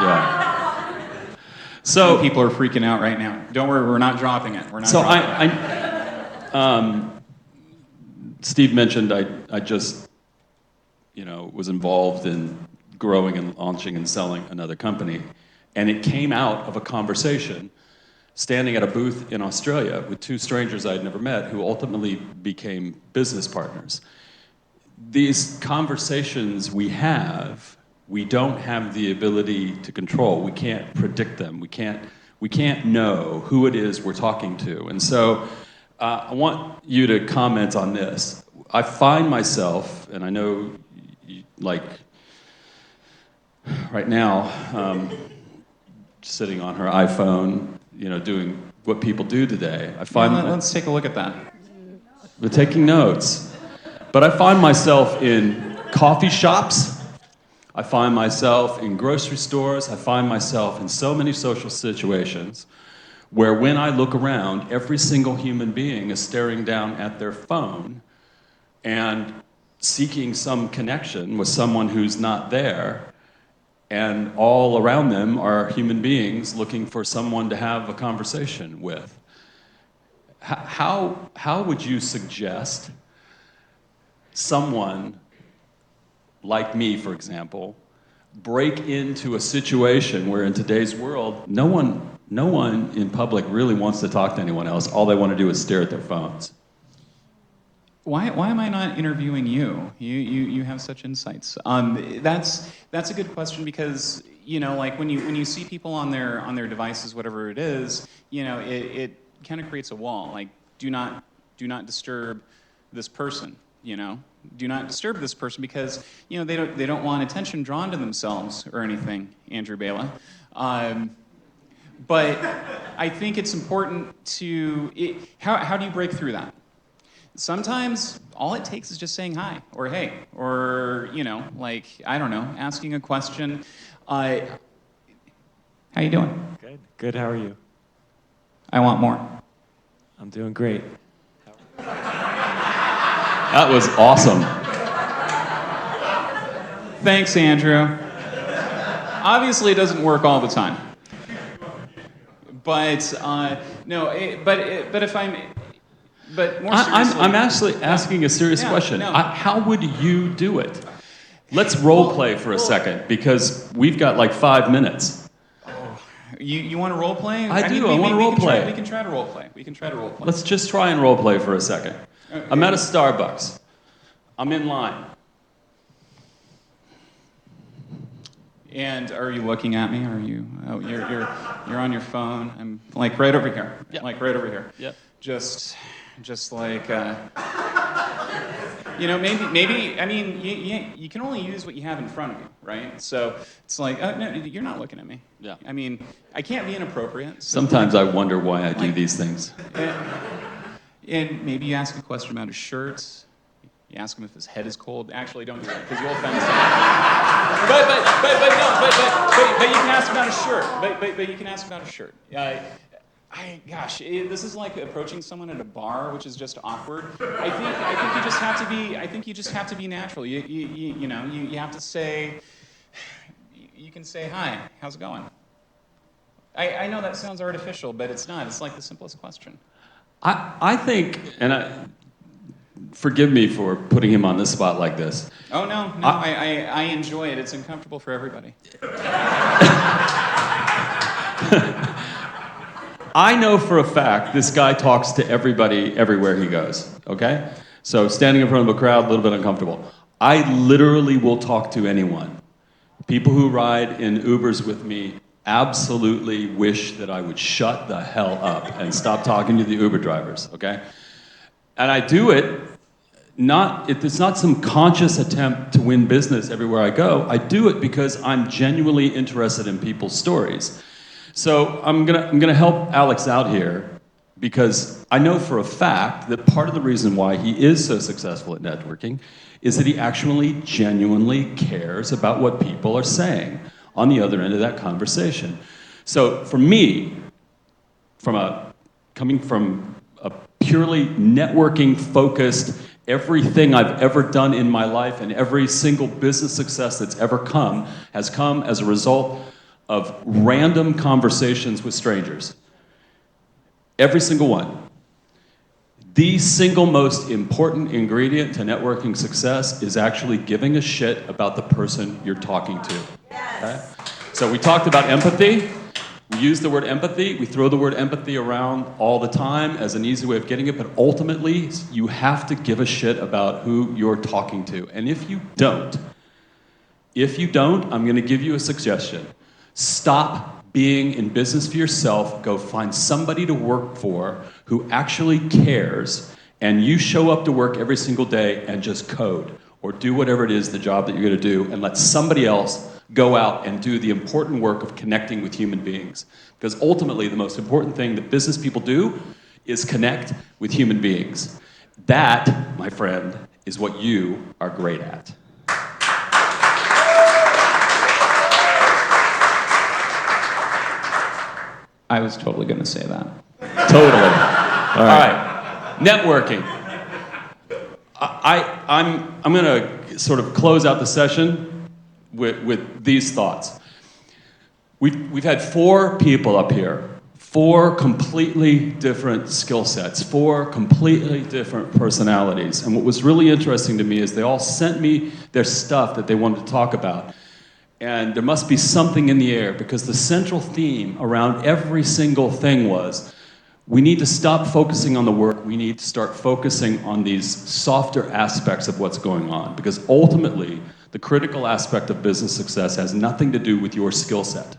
S10: Yeah. So
S12: people are freaking out right now. Don't worry, we're not dropping it. We're not.
S10: So Steve mentioned I just, you know, was involved in growing and launching and selling another company, and it came out of a conversation standing at a booth in Australia with two strangers I'd never met who ultimately became business partners. These conversations we have, we don't have the ability to control. We can't predict them. We can't know who it is we're talking to. And so I want you to comment on this. I find myself, and I know, like, right now, sitting on her iPhone, you know, doing what people do today.
S12: Let's take a look at that.
S10: We're taking notes. But I find myself in coffee shops. I find myself in grocery stores. I find myself in so many social situations where when I look around, every single human being is staring down at their phone and seeking some connection with someone who's not there. And all around them are human beings looking for someone to have a conversation with. How would you suggest someone like me, for example, break into a situation where in today's world, no one in public really wants to talk to anyone else. All they want to do is stare at their phones.
S12: Why am I not interviewing you? You have such insights. That's a good question, because, you know, like when you see people on their devices, whatever it is, you know, it kind of creates a wall. Like, do not disturb this person. You know, do not disturb this person, because, you know, they don't want attention drawn to themselves or anything, Andrew Bela. But I think it's important to how do you break through that? Sometimes all it takes is just saying hi or hey, or, you know, like, I don't know, asking a question. How you doing?
S15: Good. How are you?
S12: I want more.
S15: I'm doing great.
S10: That was awesome.
S12: Thanks, Andrew. Obviously, it doesn't work all the time. But no, but if I'm, but more seriously,
S10: I'm actually asking a serious question.
S12: No.
S10: How would you do it? Let's role play for a second, because we've got like 5 minutes.
S12: You want to role play?
S10: I do. I want to role play.
S12: We can try to role play. We can try to role play.
S10: Let's just try and role play for a second.
S12: Okay.
S10: I'm at a Starbucks. I'm in line.
S12: And are you looking at me? Or are you? Oh, you're on your phone. I'm like right over here.
S10: Yep.
S12: Like right over here.
S10: Yep.
S12: Just like. Maybe. I mean, you can only use what you have in front of you, right? So it's like, no, you're not looking at me.
S10: Yeah.
S12: I mean, I can't be inappropriate. So
S10: Sometimes I wonder why I do these things.
S12: And maybe you ask a question about his shirt. You ask him if his head is cold. Actually, don't do that, because you'll offend someone. But you can ask about his shirt. But you can ask about his shirt. This is like approaching someone at a bar, which is just awkward. I think you just have to be. I think you just have to be natural. You have to say. You can say, "Hi, how's it going?" I know that sounds artificial, but it's not. It's like the simplest question.
S10: I think, and forgive me for putting him on the spot like this.
S12: Oh, no. I enjoy it. It's uncomfortable for everybody.
S10: I know for a fact this guy talks to everybody everywhere he goes, okay? So standing in front of a crowd, a little bit uncomfortable. I literally will talk to anyone. People who ride in Ubers with me absolutely wish that I would shut the hell up and stop talking to the Uber drivers, okay? And I do it, it's not some conscious attempt to win business everywhere I go. I do it because I'm genuinely interested in people's stories. So I'm gonna help Alex out here, because I know for a fact that part of the reason why he is so successful at networking is that he actually genuinely cares about what people are saying on the other end of that conversation. So for me, coming from a purely networking focused, everything I've ever done in my life and every single business success that's ever come has come as a result of random conversations with strangers. Every single one. The single most important ingredient to networking success is actually giving a shit about the person you're talking to. Okay? So we talked about empathy. We use the word empathy. We throw the word empathy around all the time as an easy way of getting it, but ultimately, you have to give a shit about who you're talking to. And if you don't, I'm gonna give you a suggestion. Stop being in business for yourself. Go find somebody to work for who actually cares, and you show up to work every single day and just code or do whatever it is, the job that you're gonna do, and let somebody else go out and do the important work of connecting with human beings. Because ultimately, the most important thing that business people do is connect with human beings. That, my friend, is what you are great at.
S12: I was totally going to say that.
S10: Totally. All right. Networking. I'm going to sort of close out the session with these thoughts. We've had 4 people up here, 4 completely different skill sets, 4 completely different personalities. And what was really interesting to me is they all sent me their stuff that they wanted to talk about. And there must be something in the air, because the central theme around every single thing was, we need to stop focusing on the work, we need to start focusing on these softer aspects of what's going on. Because ultimately, the critical aspect of business success has nothing to do with your skill set.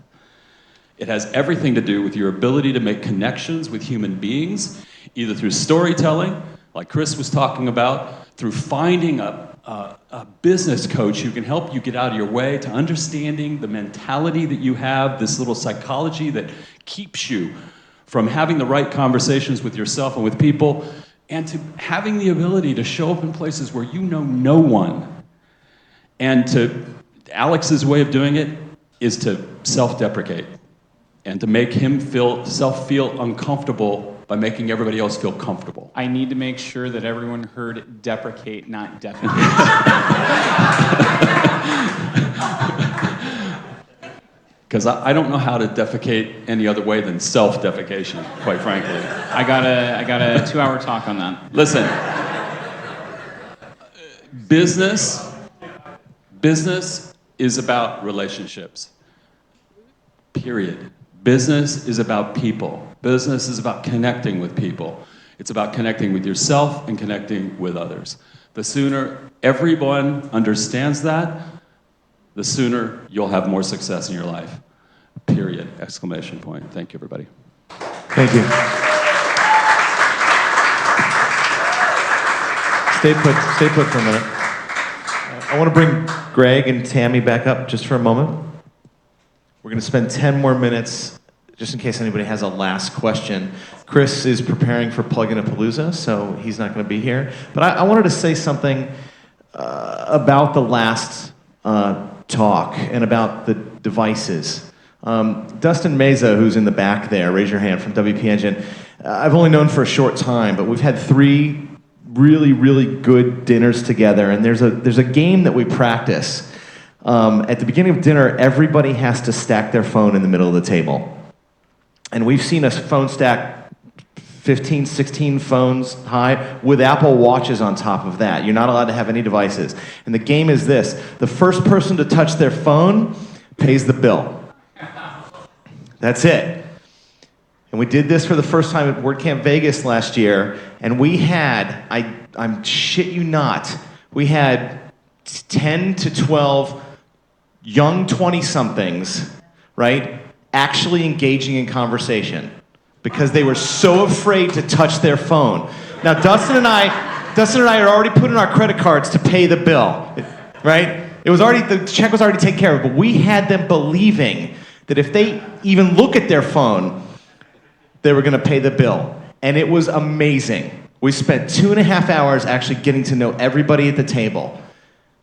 S10: It has everything to do with your ability to make connections with human beings, either through storytelling, like Chris was talking about, through finding a business coach who can help you get out of your way, to understanding the mentality that you have, this little psychology that keeps you from having the right conversations with yourself and with people, and to having the ability to show up in places where you know no one. And to Alex's way of doing it is to self-deprecate and to make himself feel uncomfortable by making everybody else feel comfortable.
S12: I need to make sure that everyone heard deprecate, not defecate.
S10: Because I don't know how to defecate any other way than self-defecation, quite frankly.
S12: I got a 2-hour talk on that.
S10: Listen, business is about relationships. Period. Business is about people. Business is about connecting with people. It's about connecting with yourself and connecting with others. The sooner everyone understands that, the sooner you'll have more success in your life. Period. Exclamation point. Thank you, everybody.
S4: Thank you. Stay put for a minute. I want to bring Greg and Tammy back up just for a moment. We're going to spend 10 more minutes, just in case anybody has a last question. Chris is preparing for Plugin-a-Palooza, so he's not going to be here. But I wanted to say something about the last talk and about the devices. Dustin Meza, who's in the back there, raise your hand, from WP Engine. I've only known for a short time, but we've had 3 really, really good dinners together, and there's a game that we practice. At the beginning of dinner, everybody has to stack their phone in the middle of the table. And we've seen a phone stack 15, 16 phones high with Apple Watches on top of that. You're not allowed to have any devices. And the game is this: the first person to touch their phone pays the bill. That's it. And we did this for the first time at WordCamp Vegas last year, and we had, I'm shit you not, we had 10 to 12 young 20-somethings, right, actually engaging in conversation because they were so afraid to touch their phone. Now, Dustin and I had already put in our credit cards to pay the bill, right? The check was already taken care of, but we had them believing that if they even look at their phone, they were going to pay the bill. And it was amazing. We spent 2.5 hours actually getting to know everybody at the table.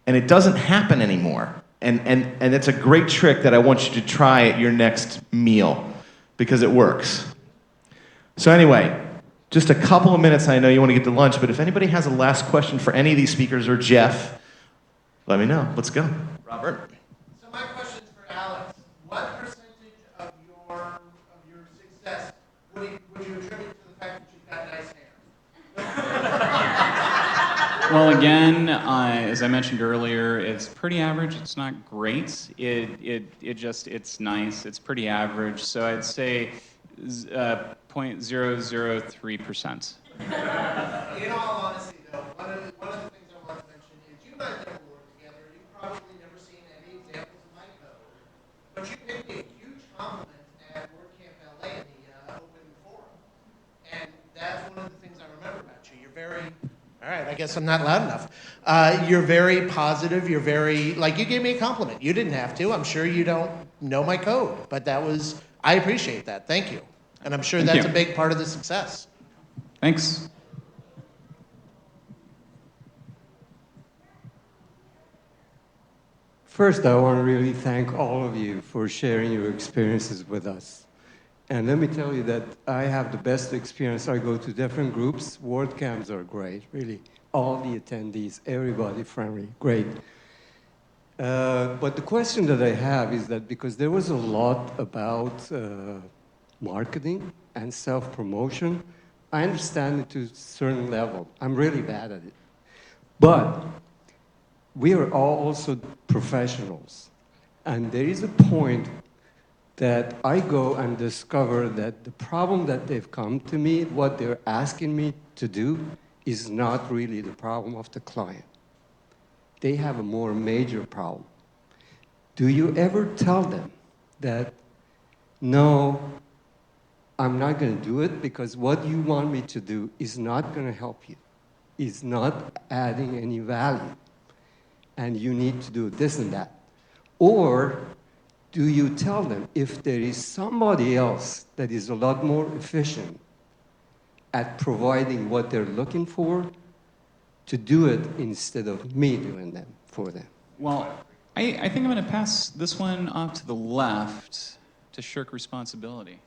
S4: And it doesn't happen anymore. And it's a great trick that I want you to try at your next meal, because it works. So anyway, just a couple of minutes. I know you want to get to lunch, but if anybody has a last question for any of these speakers or Jeff, let me know. Let's go.
S3: Robert?
S15: So my question's for Alex. What percentage of your success would you attribute to the fact that you've got nice hair?
S12: Well, again, as I mentioned earlier, it's pretty average. It's not great. It's nice. It's pretty average. So I'd say 0.003%.
S15: In all honesty, though, one of the things I want to mention is you guys never worked together. You've probably never seen any examples of my code, but you paid me a huge compliment at WordCamp LA in the open forum, and that's one of the things I remember about you. You're very, all right, I guess I'm not loud enough. You're very positive. You're very, like, you gave me a compliment. You didn't have to. I'm sure you don't know my code, but I appreciate that. Thank you. And I'm sure that's a big part of the success.
S12: Thanks.
S16: First, I want to really thank all of you for sharing your experiences with us. And let me tell you that I have the best experience. I go to different groups. WordCamps are great, really. All the attendees, everybody friendly, great. But the question that I have is that because there was a lot about marketing and self-promotion, I understand it to a certain level. I'm really bad at it. But we are all also professionals. And there is a point that I go and discover that the problem that they've come to me, what they're asking me to do, is not really the problem of the client. They have a more major problem. Do you ever tell them that, no, I'm not going to do it because what you want me to do is not going to help you, is not adding any value, and you need to do this and that? Or do you tell them if there is somebody else that is a lot more efficient at providing what they're looking for, to do it instead of me doing them for them?
S12: Well, I think I'm going to pass this one off to the left to shirk responsibility.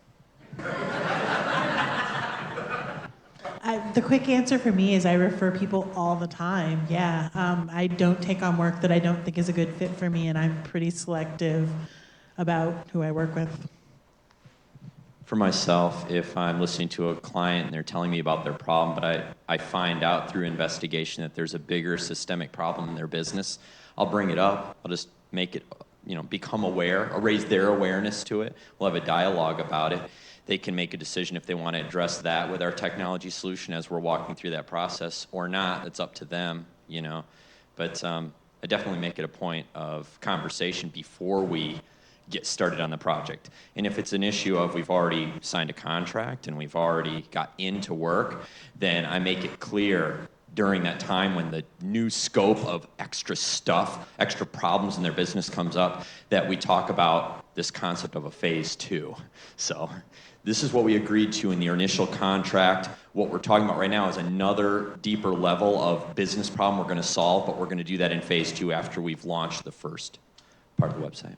S13: The quick answer for me is I refer people all the time. Yeah, I don't take on work that I don't think is a good fit for me, and I'm pretty selective about who I work with.
S11: For myself, if I'm listening to a client and they're telling me about their problem, but I find out through investigation that there's a bigger systemic problem in their business, I'll bring it up. I'll just make it, become aware, or raise their awareness to it. We'll have a dialogue about it. They can make a decision if they want to address that with our technology solution as we're walking through that process or not. It's up to them, But I definitely make it a point of conversation before we get started on the project. And if it's an issue of we've already signed a contract and we've already got into work, then I make it clear during that time when the new scope of extra stuff, extra problems in their business comes up, that we talk about this concept of a phase 2. So this is what we agreed to in the initial contract. What we're talking about right now is another deeper level of business problem we're going to solve, but we're going to do that in phase 2 after we've launched the first part of the website.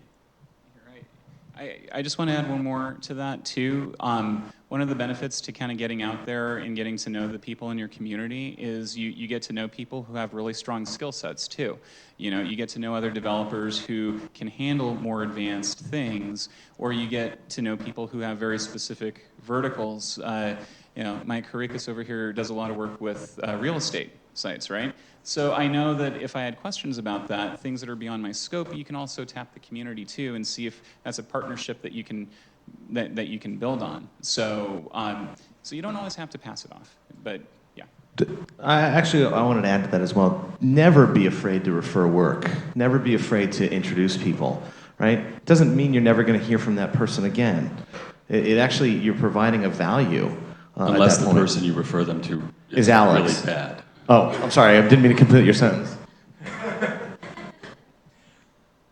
S12: I just want to add one more to that too. One of the benefits to kind of getting out there and getting to know the people in your community is you get to know people who have really strong skill sets too. You get to know other developers who can handle more advanced things, or you get to know people who have very specific verticals. Mike Karikas over here does a lot of work with real estate sites, right? So I know that if I had questions about that, things that are beyond my scope, you can also tap the community too and see if that's a partnership that you can build on. So so you don't always have to pass it off, but yeah.
S4: I wanted to add to that as well. Never be afraid to refer work. Never be afraid to introduce people, right? It doesn't mean you're never going to hear from that person again. It actually, you're providing a value.
S10: Unless the person you refer them to is
S4: Alex.
S10: really bad.
S4: Oh, I'm sorry. I didn't mean to complete your sentence.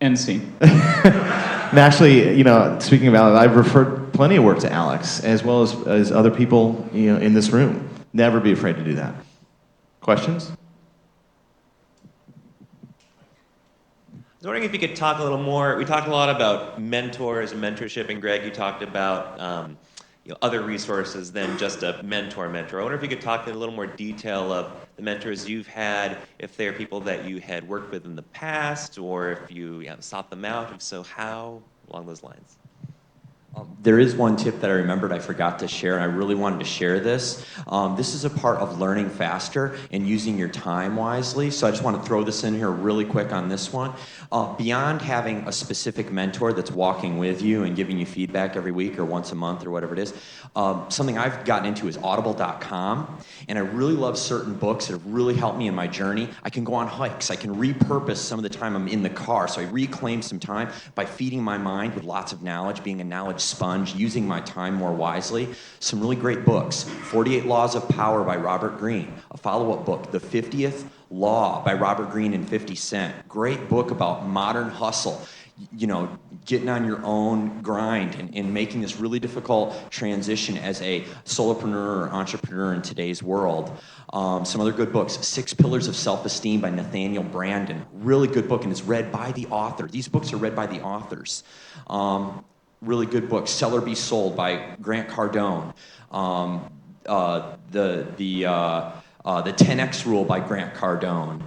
S12: End scene.
S4: And actually, speaking of Alex, I've referred plenty of work to Alex, as well as other people, in this room. Never be afraid to do that. Questions?
S17: I was wondering if you could talk a little more. We talked a lot about mentors and mentorship, and Greg, you talked about other resources than just a mentor. I wonder if you could talk in a little more detail of the mentors you've had, if they're people that you had worked with in the past, or if you sought them out. If so, how? Along those lines.
S11: There is one tip that I remembered I forgot to share, and I really wanted to share this. This is a part of learning faster and using your time wisely, so I just want to throw this in here really quick on this one. Beyond having a specific mentor that's walking with you and giving you feedback every week or once a month or whatever it is, something I've gotten into is audible.com, and I really love certain books that have really helped me in my journey. I can go on hikes. I can repurpose some of the time I'm in the car, so I reclaim some time by feeding my mind with lots of knowledge, being a knowledge sponge, using my time more wisely. Some really great books. 48 Laws of Power by Robert Greene. A follow-up book, The 50th Law by Robert Greene and 50 Cent. Great book about modern hustle. Getting on your own grind and making this really difficult transition as a solopreneur or entrepreneur in today's world. Some other good books. 6 Pillars of Self-Esteem by Nathaniel Branden. Really good book, and it's read by the author. These books are read by the authors. Really good book. Sell or Be Sold by Grant Cardone. The 10X Rule by Grant Cardone.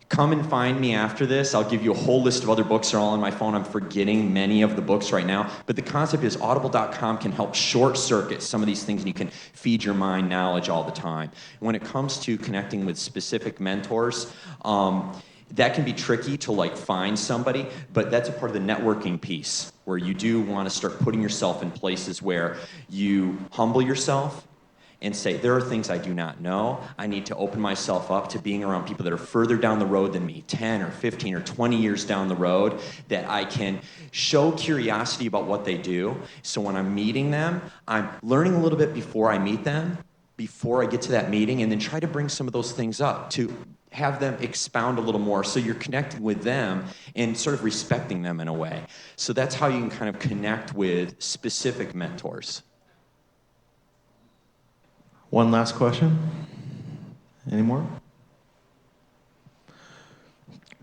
S11: Come and find me after this. I'll give you a whole list of other books. They're all on my phone. I'm forgetting many of the books right now. But the concept is audible.com can help short circuit some of these things, and you can feed your mind knowledge all the time. When it comes to connecting with specific mentors, that can be tricky to find somebody, but that's a part of the networking piece where you do want to start putting yourself in places where you humble yourself and say, there are things I do not know. I need to open myself up to being around people that are further down the road than me, 10 or 15 or 20 years down the road, that I can show curiosity about what they do. So when I'm meeting them, I'm learning a little bit before I meet them, before I get to that meeting, and then try to bring some of those things up to have them expound a little more, so you're connecting with them and sort of respecting them in a way. So that's how you can kind of connect with specific mentors.
S4: One last question. Any more?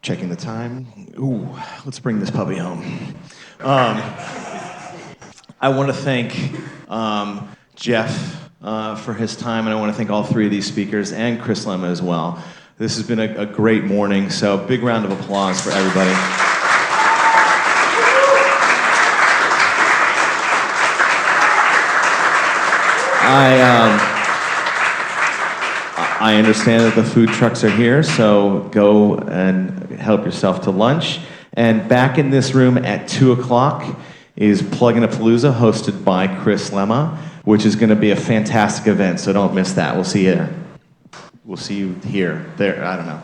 S4: Checking the time. Ooh, let's bring this puppy home. I want to thank Jeff for his time, and I want to thank all three of these speakers and Chris Lemma as well. This has been a great morning, so big round of applause for everybody. I understand that the food trucks are here, so go and help yourself to lunch. And back in this room at 2 o'clock is Plug-in-a-Palooza, hosted by Chris Lemma, which is going to be a fantastic event, so don't miss that. We'll see you there. We'll see you here, there, I don't know.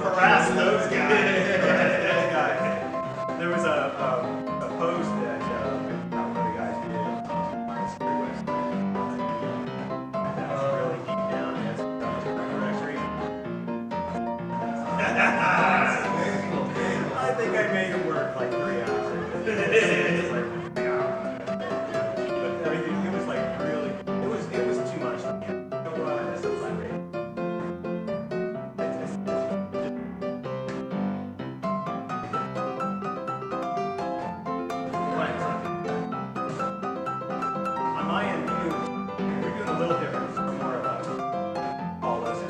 S1: Harass those guys. There was a post that one of the guys did on my story website. That was really deep down and had some directory. I think I made it work like 3 hours. It was like really, it was too much for me. So, that's a flat rate. On my end, we're doing a little different. It's more of a all us and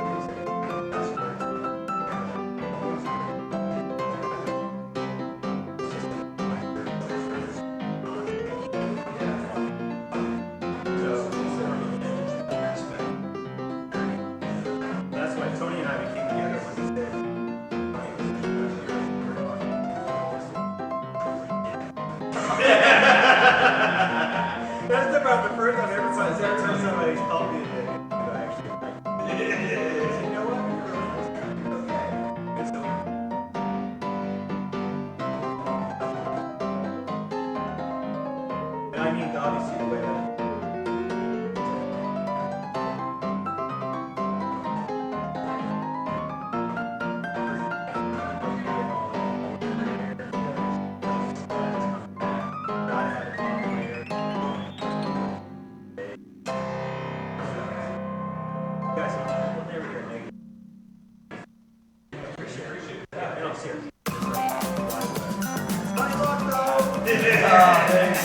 S1: customers. That's why Tony and I became together when he said, that's about the first time every time somebody's called me a dick. You know what? And I mean, obviously, the way that. Guys, we'll never hear negative. Appreciate it. Yeah, no, seriously. Funny luck, though. Thanks.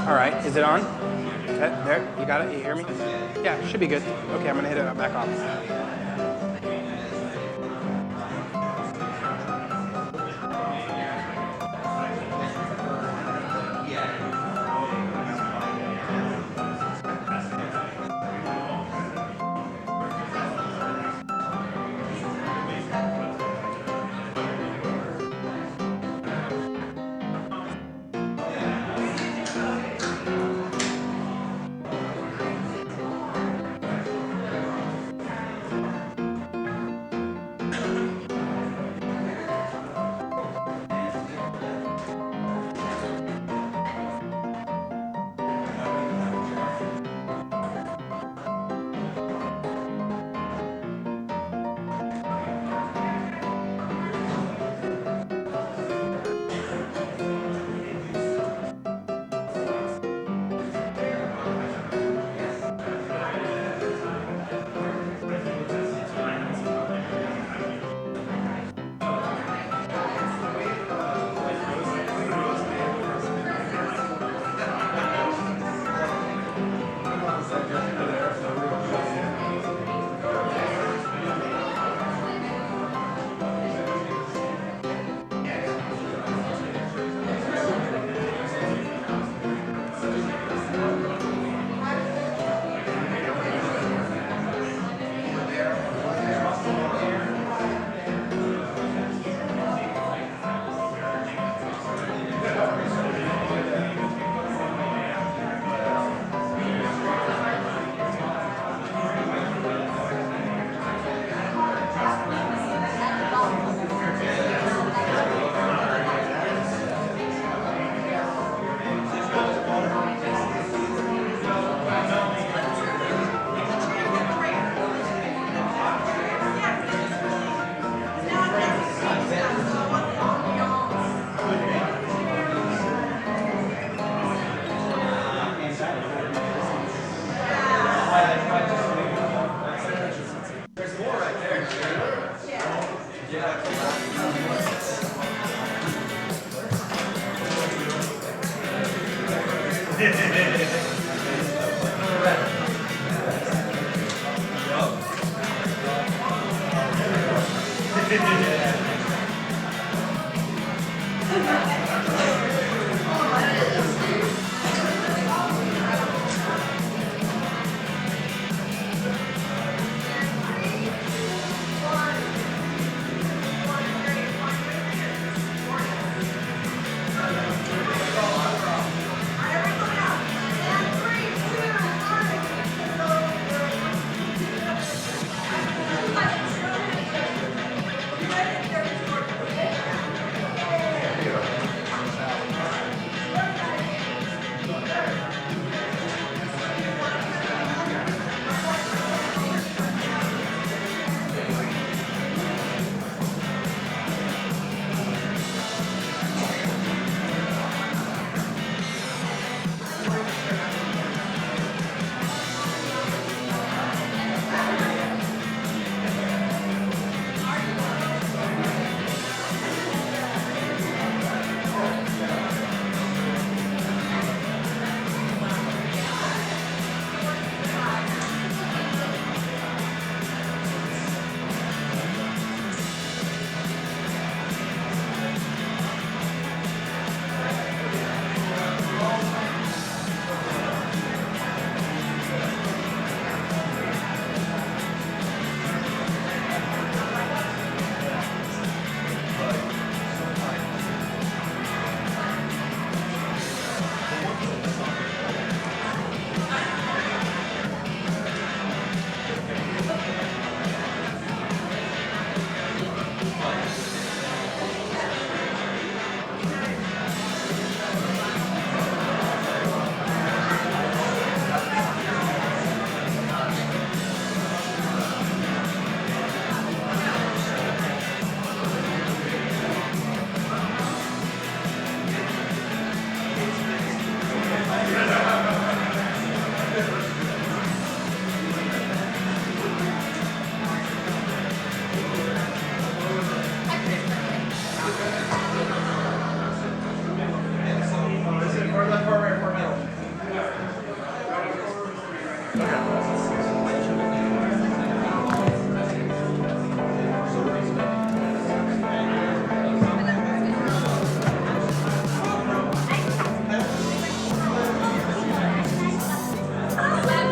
S18: All right, is it on? Okay, there, you got it, you hear me? Yeah, should be good. Okay, I'm gonna hit it back off.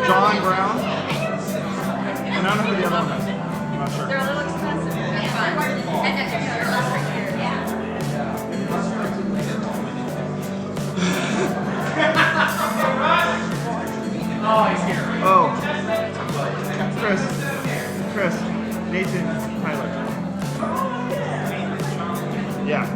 S19: John Brown. And I don't know who the other one is. I'm not sure.
S20: They're a little expensive. Yeah. And they're less right here. Yeah.
S19: Oh, he's here. Oh. Chris. Nathan Tyler. Yeah.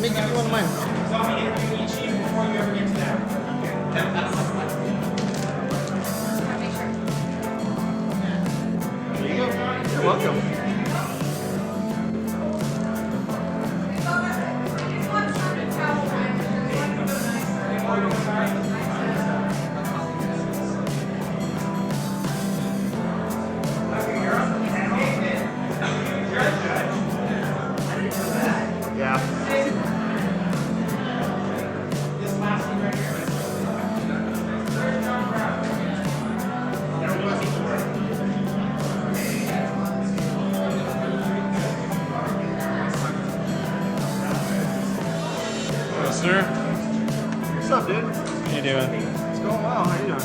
S3: Make you one of mine.
S19: There you go. You're welcome.
S21: Sir?
S19: What's up, dude?
S21: How you doing?
S19: It's going well. How you doing?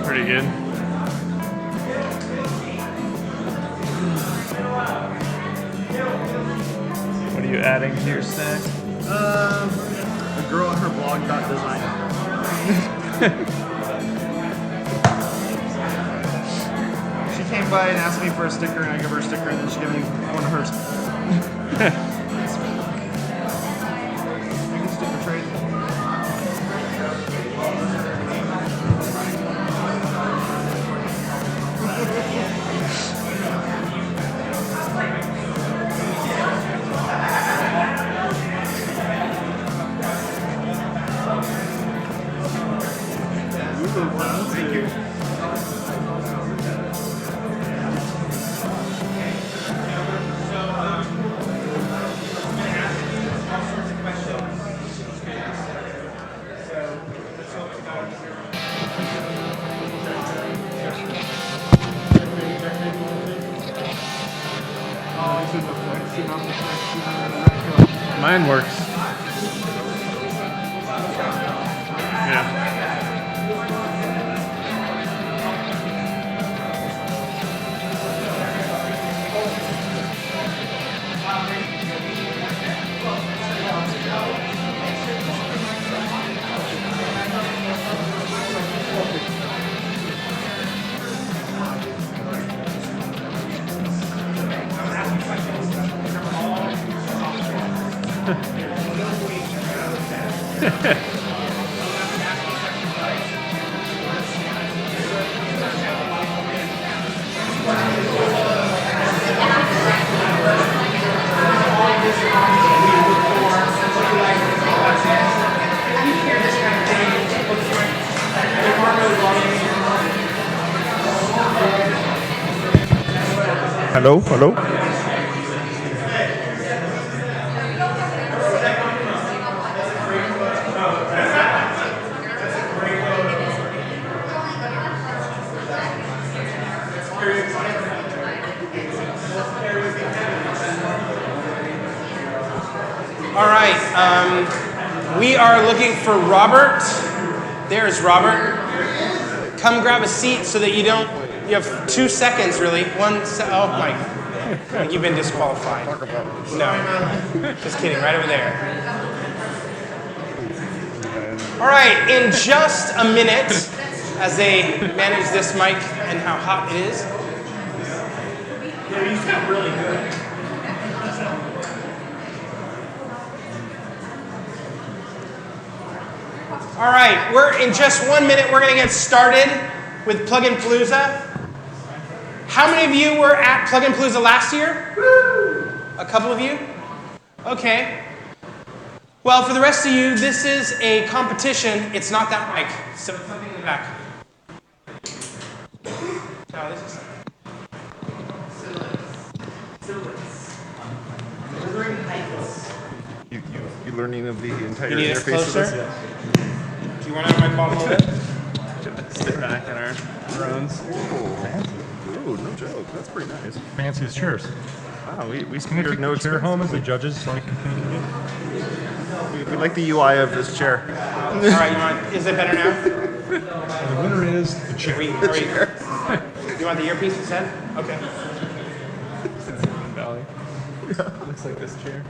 S21: Pretty good. What are you adding to your stack?
S19: A girl on her blog got design. came by and asked me for a sticker, and I gave her a sticker, and then she gave me one of hers. You can sticker trade. Thank you.
S21: Mine works. Yeah. Hello, hello.
S18: All right, we are looking for Robert. There's Robert. Come grab a seat so that you have 2 seconds really. Oh my, I think you've been disqualified. No, just kidding, right over there. All right, in just a minute, as they manage this mic and how hot it is.
S19: Yeah, you sound really good.
S18: All right, we're in just 1 minute. We're going to get started with Plugin Palooza. How many of you were at Plugin Palooza last year? A couple of you? Okay. Well, for the rest of you, this is a competition. It's not that mic, so it's something in the back. No, this is
S21: You learning of the entire
S18: You need it
S21: interface of
S18: closer?
S21: this?
S18: Do you want to have my bottle a little bit?
S21: Sit back in our thrones. Oh, no joke. That's pretty nice.
S2: Fanciest chairs.
S21: Wow, we
S2: Can we
S21: compared
S2: take
S21: notes.
S2: the chair home as the judges so I can
S21: We like the UI of this chair.
S18: All right, is it better now?
S2: The winner is the chair.
S18: You want the earpiece instead? Okay.
S21: Valley. Looks like this chair.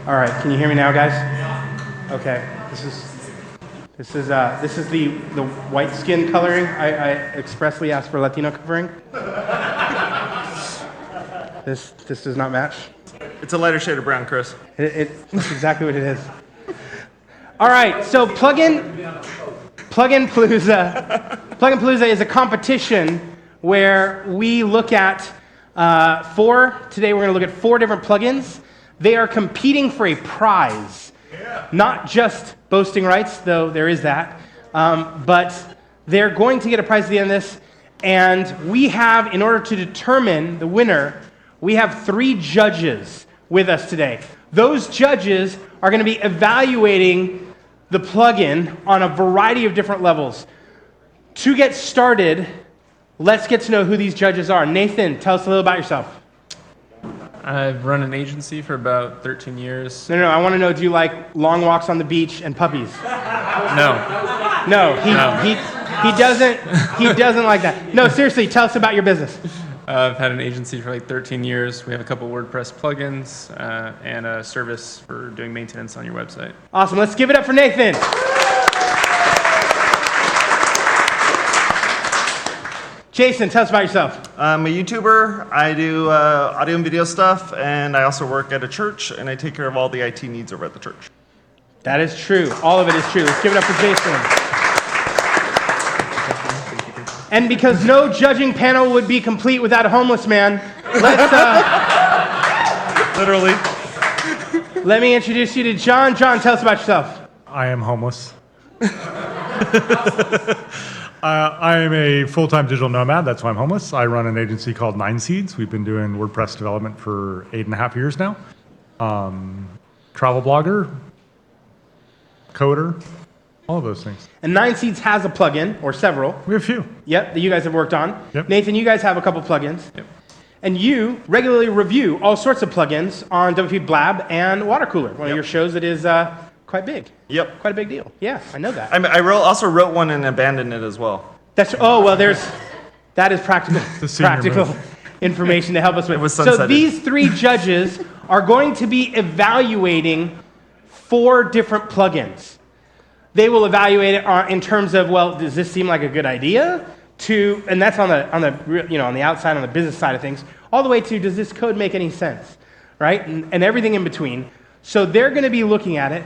S18: All right, can you hear me now, guys? Okay, this is the white skin coloring. I expressly asked for Latino covering. This does not match.
S21: It's a lighter shade of brown, Chris.
S18: It's exactly what it is. All right, so Plugin Palooza. Plugin Palooza is a competition where we look at today we're going to look at 4 different plugins. They are competing for a prize. Not just boasting rights, though there is that, but they're going to get a prize at the end of this. And we have, in order to determine the winner, we have 3 judges with us today. Those judges are going to be evaluating the plugin on a variety of different levels. To get started, let's get to know who these judges are. Nathan, tell us a little about yourself.
S6: I've run an agency for about 13 years.
S18: No, I want to know, do you like long walks on the beach and puppies?
S6: No.
S18: He doesn't like that. No, seriously, tell us about your business.
S6: I've had an agency for like 13 years. We have a couple WordPress plugins and a service for doing maintenance on your website.
S18: Awesome. Let's give it up for Nathan. Jason, tell us about yourself.
S22: I'm a YouTuber. I do audio and video stuff, and I also work at a church, and I take care of all the IT needs over at the church.
S18: That is true. All of it is true. Let's give it up for Jason. And because no judging panel would be complete without a homeless man, let's
S22: literally.
S18: Let me introduce you to John. John, tell us about yourself.
S2: I am homeless. I am a full-time digital nomad. That's why I'm homeless. I run an agency called 9 Seeds. We've been doing WordPress development for 8.5 years now. Travel blogger, coder, all of those things.
S18: And 9 Seeds has a plugin, or several.
S2: We have a few.
S18: Yep, that you guys have worked on.
S2: Yep.
S18: Nathan, you guys have a couple plugins.
S2: Yep.
S18: And you regularly review all sorts of plugins on WP Blab and Watercooler, one of your shows that is quite big.
S22: Yep.
S18: Quite a big deal. Yeah, I know that.
S22: I also wrote one and abandoned it as well.
S18: That is practical information to help us with.
S22: It was
S18: so
S22: sunsetted.
S18: these 3 judges are going to be evaluating 4 different plugins. They will evaluate it in terms of, well, does this seem like a good idea? And that's on the outside, on the business side of things, all the way to, does this code make any sense, right? And everything in between. So they're going to be looking at it.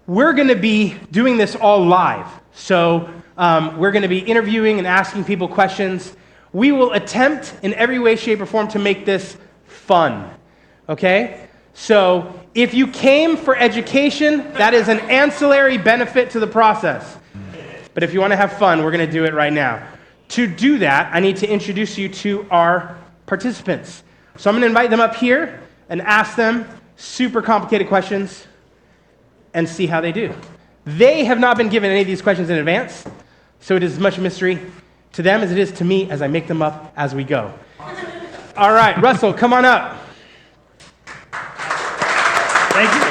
S18: We're going to be doing this all live. So we're going to be interviewing and asking people questions. We will attempt in every way, shape, or form to make this fun, okay? So if you came for education, that is an ancillary benefit to the process. But if you want to have fun, we're going to do it right now. To do that, I need to introduce you to our participants. So I'm going to invite them up here and ask them super complicated questions and see how they do. They have not been given any of these questions in advance, so it is as much a mystery to them as it is to me as I make them up as we go. All right, Russell, come on up.
S23: Thank you.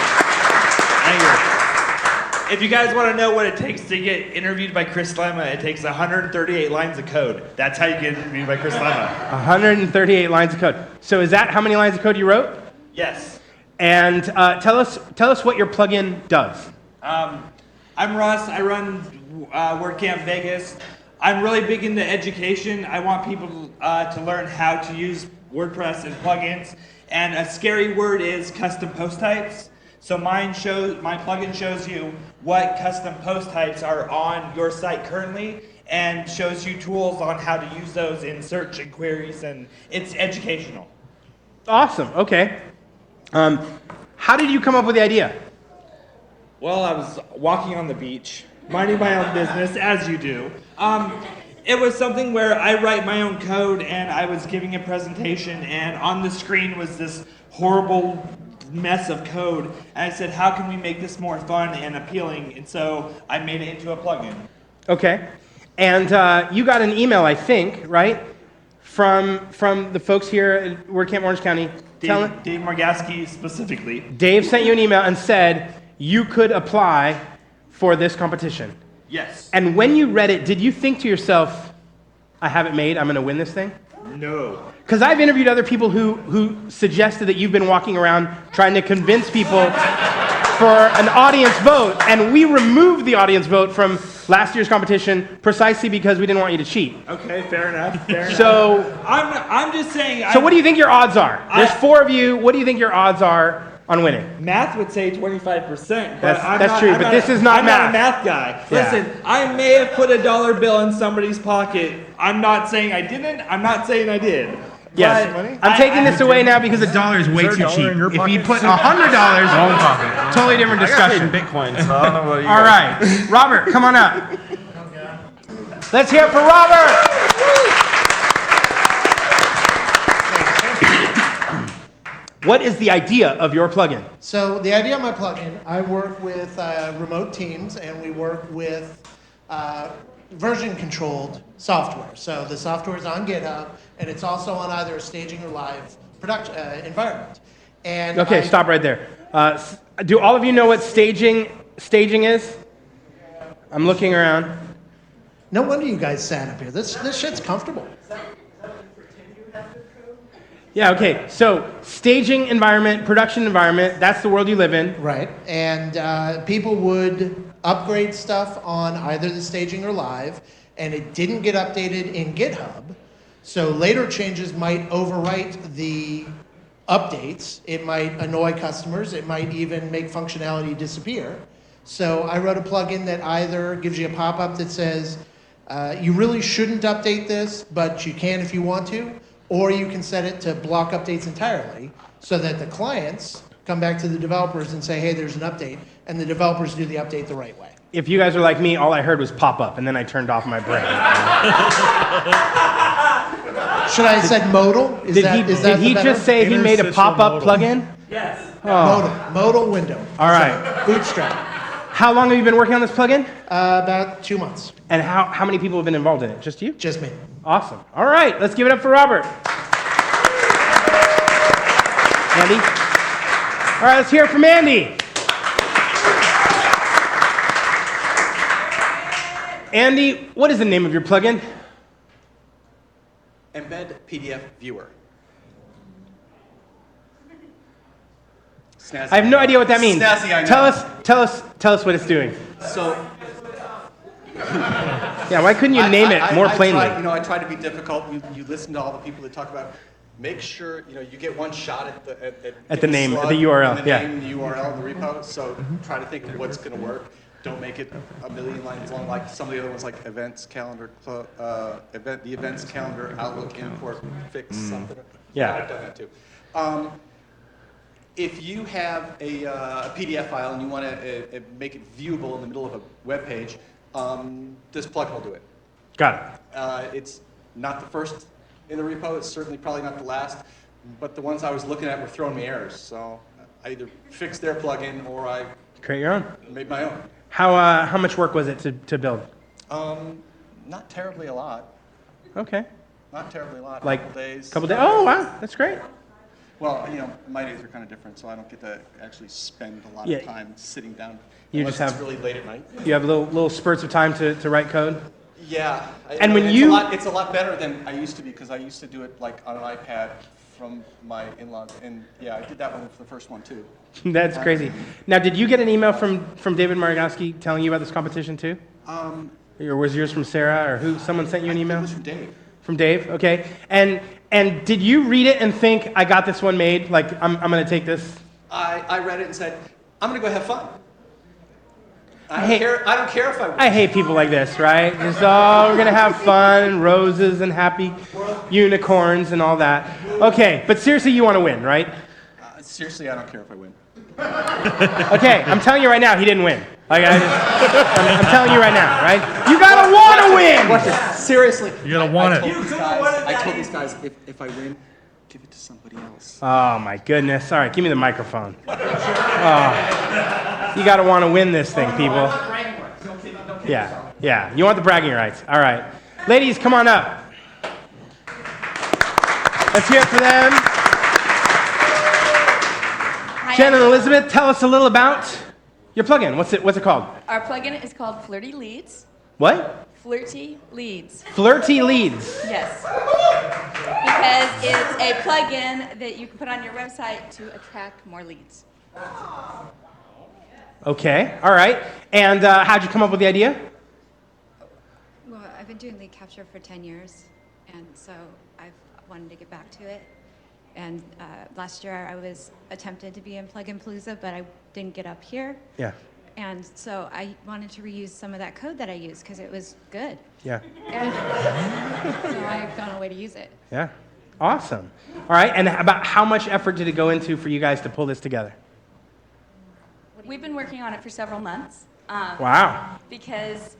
S23: If you guys want to know what it takes to get interviewed by Chris Lema, it takes 138 lines of code. That's how you get interviewed by Chris Lema.
S18: 138 lines of code. So is that how many lines of code you wrote?
S23: Yes.
S18: And tell us what your plugin does.
S23: I'm Russ. I run WordCamp Vegas. I'm really big into education. I want people to learn how to use WordPress and plugins. And a scary word is custom post types. So my plugin shows you what custom post types are on your site currently and shows you tools on how to use those in search and queries, and it's educational.
S18: Awesome. Okay. How did you come up with the idea?
S23: Well, I was walking on the beach, minding my own business, as you do. It was something where I write my own code, and I was giving a presentation, and on the screen was this horrible mess of code. And I said, how can we make this more fun and appealing? And so I made it into a plugin.
S18: Okay. And you got an email, I think, right, from the folks here at WordCamp Orange County.
S23: Dave Morgasky specifically.
S18: Dave sent you an email and said you could apply for this competition.
S23: Yes.
S18: And when you read it, did you think to yourself, I have it made, I'm going to win this thing?
S23: No.
S18: Because I've interviewed other people who suggested that you've been walking around trying to convince people for an audience vote, and we removed the audience vote from last year's competition precisely because we didn't want you to cheat.
S23: Okay, fair enough.
S18: So
S23: I'm just saying.
S18: So what do you think your odds are? There's 4 of you. What do you think your odds are on winning?
S23: Math would say 25%.
S18: That's true, but this is not math.
S23: I'm not a math guy.
S18: Yeah.
S23: Listen, I may have put a dollar bill in somebody's pocket. I'm not saying I didn't. I'm not saying I did.
S18: Yes, I'm taking this away now because $1 is way too cheap. If you put $100, totally different discussion.
S22: I got paid in Bitcoin, so I don't know about you.
S18: All right, Robert, come on up. Let's hear it for Robert. What is the idea of your plugin?
S15: So the idea of my plugin, I work with remote teams, and we work with version-controlled software. So the software is on GitHub, and it's also on either a staging or live production environment. And
S18: Okay, stop right there. Do all of you know what staging is? I'm looking around.
S15: No wonder you guys sat up here. This shit's comfortable.
S18: Yeah, okay. So staging environment, production environment, that's the world you live in.
S15: Right. And people would upgrade stuff on either the staging or live, and it didn't get updated in GitHub. So later changes might overwrite the updates. It might annoy customers. It might even make functionality disappear. So I wrote a plugin that either gives you a pop-up that says, you really shouldn't update this, but you can if you want to, or you can set it to block updates entirely so that the clients come back to the developers and say, hey, there's an update, and the developers do the update the right way.
S18: If you guys are like me, all I heard was pop up, and then I turned off my brain.
S15: Should I have said modal?
S18: Did he just say he made a pop-up plugin?
S15: Yes.
S18: Oh.
S15: Modal window.
S18: All right.
S15: Bootstrap.
S18: How long have you been working on this plugin?
S15: About 2 months.
S18: And how many people have been involved in it? Just you?
S15: Just me.
S18: Awesome. All right, let's give it up for Robert. Andy? All right, let's hear it from Andy. Andy, what is the name of your plugin?
S5: Embed PDF Viewer. Snazzy.
S18: I have no idea what that means.
S5: Snazzy, I know.
S18: Tell us what it's doing.
S5: So.
S18: Yeah, why couldn't you name it more plainly?
S5: I try to be difficult. You listen to all the people that talk about. Make sure you get one shot at
S18: the name,
S5: slug,
S18: the URL.
S5: and the name, the URL, and the repo. So try to think of what's going to work. Don't make it a million lines long like some of the other ones, like events calendar, the events calendar, Outlook import, fix something.
S18: Yeah.
S5: I've done that too. If you have a PDF file and you want to make it viewable in the middle of a web page, this plugin will do it.
S18: Got
S5: it. It's not the first in the repo. It's certainly probably not the last. But the ones I was looking at were throwing me errors. So I either fixed their plugin or I
S18: create your own.
S5: Made my own.
S18: How much work was it to build?
S5: Not terribly a lot.
S18: Okay.
S5: Not terribly a lot.
S18: Like
S5: couple days.
S18: Couple days. Oh wow, that's great.
S5: Well, my days are kind of different, so I don't get to actually spend a lot of time sitting down.
S18: You
S5: unless
S18: just have
S5: it's really late at night.
S18: You have little spurts of time to write code.
S5: Yeah.
S18: And when
S5: it's a lot better than I used to be because I used to do it like on an iPad from my in-laws, and yeah, I did that one for the first one too.
S18: That's crazy. Now, did you get an email from David Maragowski telling you about this competition too? Or was yours from Sarah, or who? Someone sent you an email?
S5: It was from Dave.
S18: From Dave, okay. And did you read it and think, I got this one made? Like, I'm going to take this?
S5: I read it and said, I'm going to go have fun. I don't care if I win.
S18: I hate people like this, right? Just, we're going to have fun and roses and happy unicorns and all that. Okay, but seriously, you want to win, right?
S5: Seriously, I don't care if I win.
S18: Okay, I'm telling you right now, he didn't win. Like, I'm telling you right now, right? You gotta want to win!
S5: Watch this. Seriously.
S2: You gotta want it.
S5: I told these guys, if I win, give it to somebody else.
S18: Oh my goodness. All right, give me the microphone. Oh, you gotta want to win this thing, people. Yeah. You want the bragging rights. All right. Ladies, come on up. Let's hear it for them. Jen and Elizabeth, tell us a little about your plugin. What's it called?
S20: Our plugin is called Flirty Leads.
S18: What?
S20: Flirty Leads.
S18: Flirty Leads.
S20: Yes. Because it's a plugin that you can put on your website to attract more leads.
S18: Okay, all right. And how'd you come up with the idea?
S7: Well, I've been doing lead capture for 10 years, and so I've wanted to get back to it. And last year I was attempted to be in Plugin Palooza, but I didn't get up here.
S18: Yeah.
S7: And so I wanted to reuse some of that code that I used because it was good.
S18: Yeah.
S7: And so I've gone away to use it.
S18: Yeah. Awesome. All right, and about how much effort did it go into for you guys to pull this together?
S20: We've been working on it for several months.
S18: Wow.
S20: Because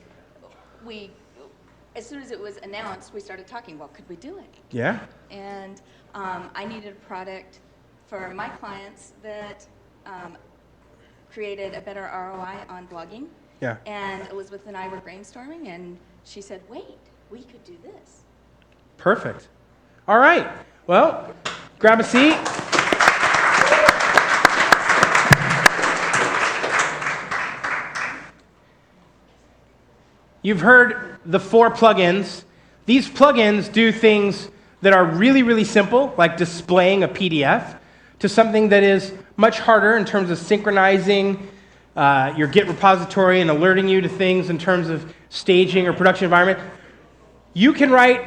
S20: as soon as it was announced, we started talking, well, could we do it?
S18: Yeah.
S20: And I needed a product for my clients that created a better ROI on blogging.
S18: Yeah.
S20: And Elizabeth and I were brainstorming, and she said, wait, we could do this.
S18: Perfect. All right. Well, grab a seat. You've heard the 4 plugins. These plugins do things that are really, really simple, like displaying a PDF, to something that is much harder in terms of synchronizing your Git repository and alerting you to things in terms of staging or production environment. You can write,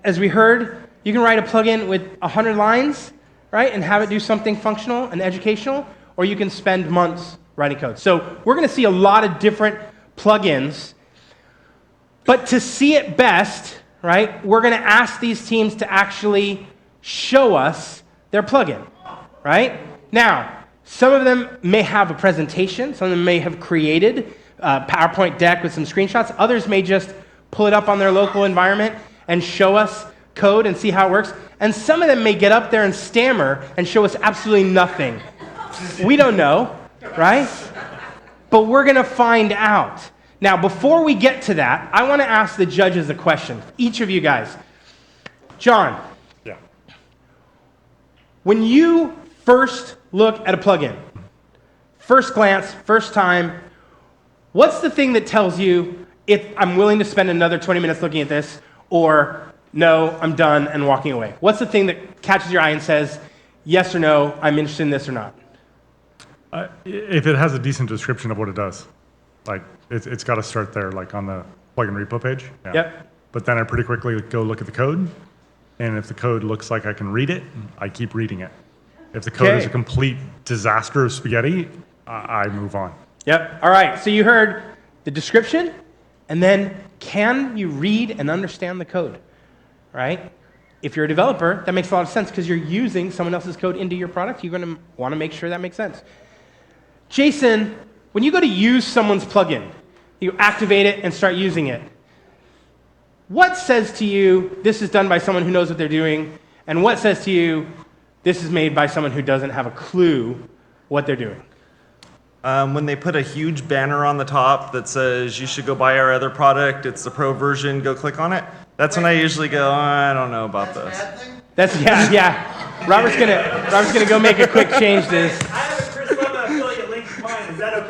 S18: as we heard, you can write a plugin with 100 lines, right, and have it do something functional and educational, or you can spend months writing code. So we're going to see a lot of different plugins, but to see it best, right, we're going to ask these teams to actually show us their plugin, right? Now, some of them may have a presentation. Some of them may have created a PowerPoint deck with some screenshots. Others may just pull it up on their local environment and show us code and see how it works. And some of them may get up there and stammer and show us absolutely nothing. We don't know, right? But we're going to find out. Now, before we get to that, I want to ask the judges a question. Each of you guys. John.
S2: Yeah.
S18: When you first look at a plugin, first glance, first time, what's the thing that tells you if I'm willing to spend another 20 minutes looking at this, or no, I'm done and walking away? What's the thing that catches your eye and says, yes or no, I'm interested in this or not?
S2: If it has a decent description of what it does. Like, it's got to start there, like on the plugin repo page. Yeah.
S18: Yep.
S2: But then I pretty quickly go look at the code, and if the code looks like I can read it, I keep reading it. If the code is a complete disaster of spaghetti, I move on.
S18: Yep. All right. So you heard the description, and then can you read and understand the code, right? If you're a developer, that makes a lot of sense because you're using someone else's code into your product. You're going to want to make sure that makes sense. Jason, when you go to use someone's plugin, you activate it and start using it. What says to you, this is done by someone who knows what they're doing, and what says to you, this is made by someone who doesn't have a clue what they're doing?
S22: When they put a huge banner on the top that says, you should go buy our other product, it's the pro version, go click on it. That's when I usually go, I don't know about this.
S18: That's, yeah. Robert's gonna go make a quick change to this.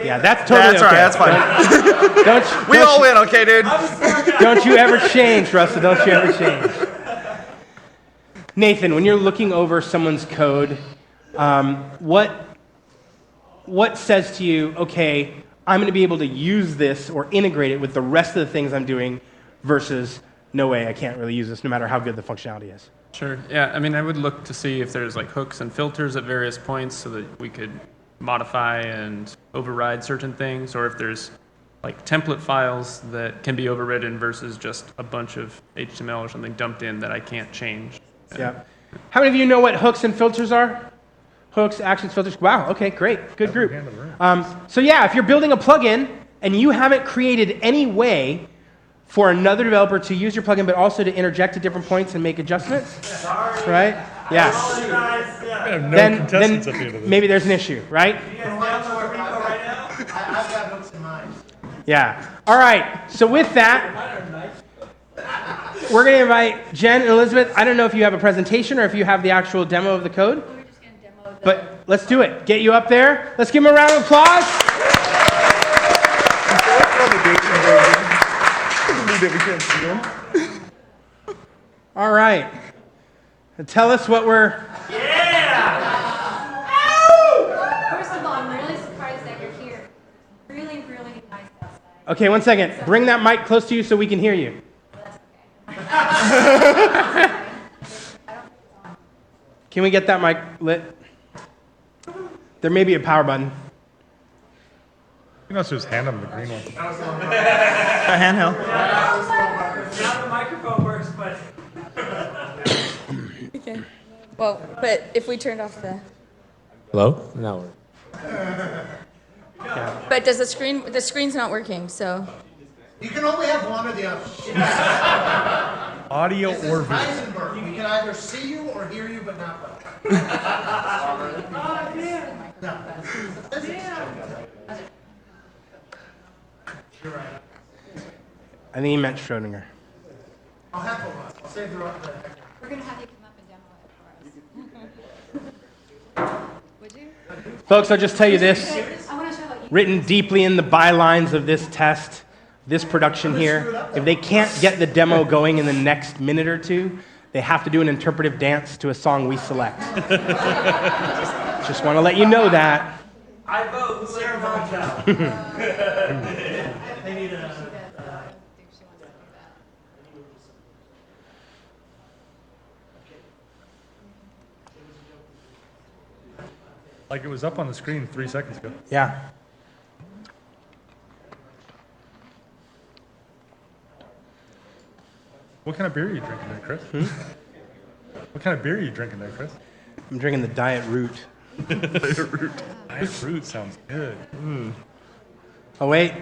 S18: Yeah, that's totally okay.
S22: That's all right, that's fine. We all win, okay, dude?
S18: Don't you ever change, Russell. Don't you ever change. Nathan, when you're looking over someone's code, what says to you, okay, I'm going to be able to use this or integrate it with the rest of the things I'm doing versus no way, I can't really use this no matter how good the functionality is?
S6: Sure. Yeah, I mean, I would look to see if there's like hooks and filters at various points so that we could modify and override certain things, or if there's like template files that can be overridden versus just a bunch of HTML or something dumped in that I can't change.
S18: Yeah. How many of you know what hooks and filters are? Hooks, actions, filters. Wow, okay, great. Good group. So yeah, if you're building a plugin and you haven't created any way for another developer to use your plugin but also to interject at different points and make adjustments, right? Yeah. Then maybe there's an issue, right?
S15: I've got hooks in mind.
S18: Yeah. All right. So with that, we're going to invite Jen and Elizabeth. I don't know if you have a presentation or if you have the actual demo of the code. We're just going to demo the But let's do it. Get you up there. Let's give them a round of applause. All right. Tell us what we're...
S8: First of all, I'm really surprised that you're here. Really, really nice outside.
S18: Okay, one second. Bring that mic close to you so we can hear you. Can we get that mic lit? There may be a power button.
S2: You can also just hand them the green one.
S22: A handheld.
S8: Now the microphone works, but...
S20: Okay. Well, but if we turned off the...
S9: Hello? Now we're...
S20: But does the screen's not working, so...
S15: You can only have one or the other.
S2: Audio
S15: This
S2: or
S15: is
S2: video?
S15: Heisenberg. We can either see you or hear you, but not both. No. You're right.
S18: I think he meant Schrodinger.
S15: I'll heckle us. I'll save the heckle.
S7: We're going to have you come up and demo it for us. Would you?
S18: Folks, I'll just tell you this.
S7: I want to show what you
S18: Written deeply in the bylines of this test, this production here, if they can't get the demo going in the next minute or two, they have to do an interpretive dance to a song we select. Just want to let you know that.
S15: I vote Sarah Montel. They need a.
S2: Like it was up on the screen 3 seconds ago.
S18: Yeah.
S2: What kind of beer are you drinking there, Chris? What kind of beer are you drinking there, Chris?
S18: I'm drinking the Diet Root.
S2: Diet Root. Diet Root sounds good.
S18: Oh, wait.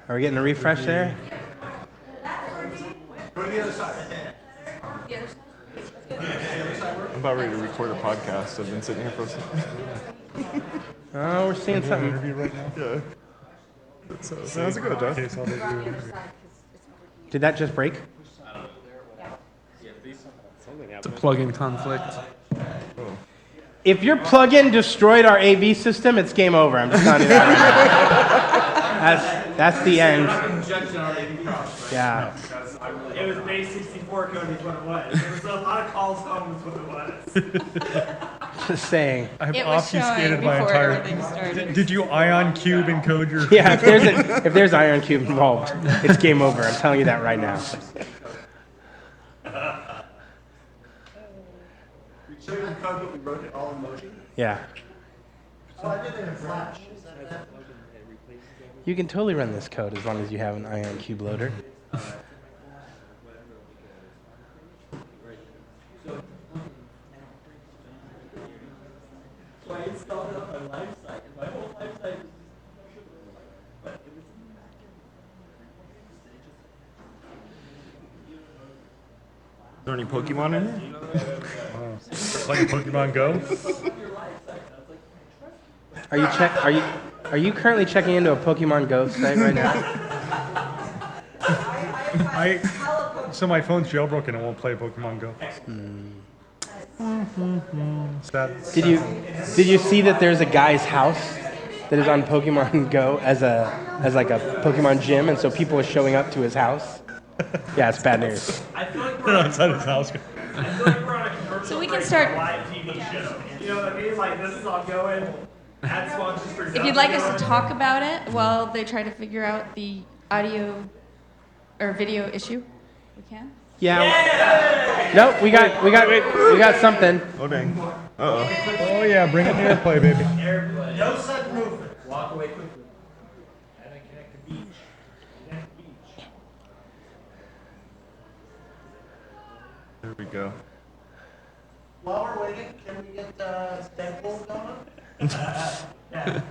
S18: Are we getting a refresh there?
S15: Go to the other side.
S21: I'm about ready to record a podcast. I've been sitting here for a second.
S18: Oh, we're seeing something.
S2: Interview right now?
S21: Yeah. How's it going, Josh?
S18: Did that just break?
S6: It's a plug-in conflict.
S18: If your plugin destroyed our AV system, it's game over. I'm just telling you that right now. That's the end. Yeah.
S19: It was base 64 code is what it was. There was a lot of calls home is what it was.
S18: Just saying.
S2: I have
S20: It was
S2: obfuscated
S20: showing
S2: my
S20: before
S2: entire.
S20: everything started.
S2: Did you ion cube encode your?
S18: Yeah, if there's Iron Cube involved, it's game over. I'm telling you that right now.
S5: Show you the code, but we wrote it all in emoji.
S18: Yeah.
S15: Oh, I did it in Flash. Is that
S18: You can totally run this code as long as you have an Iron Cube loader.
S19: So I installed it on my live site, and my whole live site is.
S21: Is there any Pokemon in here?
S2: Playing Pokemon Go?
S18: Are you currently checking into a Pokemon Go site right now?
S2: So my phone's jailbroken and won't play Pokemon Go. Sad.
S18: Did you see that there's a guy's house that is on Pokemon Go as like a Pokemon gym, and so people are showing up to his house? Yeah, it's bad news.
S19: I feel like
S2: They're outside his house.
S19: I feel like we're on a commercial
S20: So we can
S19: break
S20: start-
S19: for a live TV show. You know what I mean? Like, this is all going. Ad sponsors for
S20: If you'd like us to talk about it while they try to figure out the audio or video issue, we can.
S18: Yeah. Nope, we got something.
S21: Oh dang.
S2: Oh yeah, bring it to airplay, baby.
S15: no sudden movement?
S19: Walk away quickly. And then connect the beach. Connect the beach.
S21: There we go.
S15: While we're waiting, can we get Deadpool going?
S19: Yeah.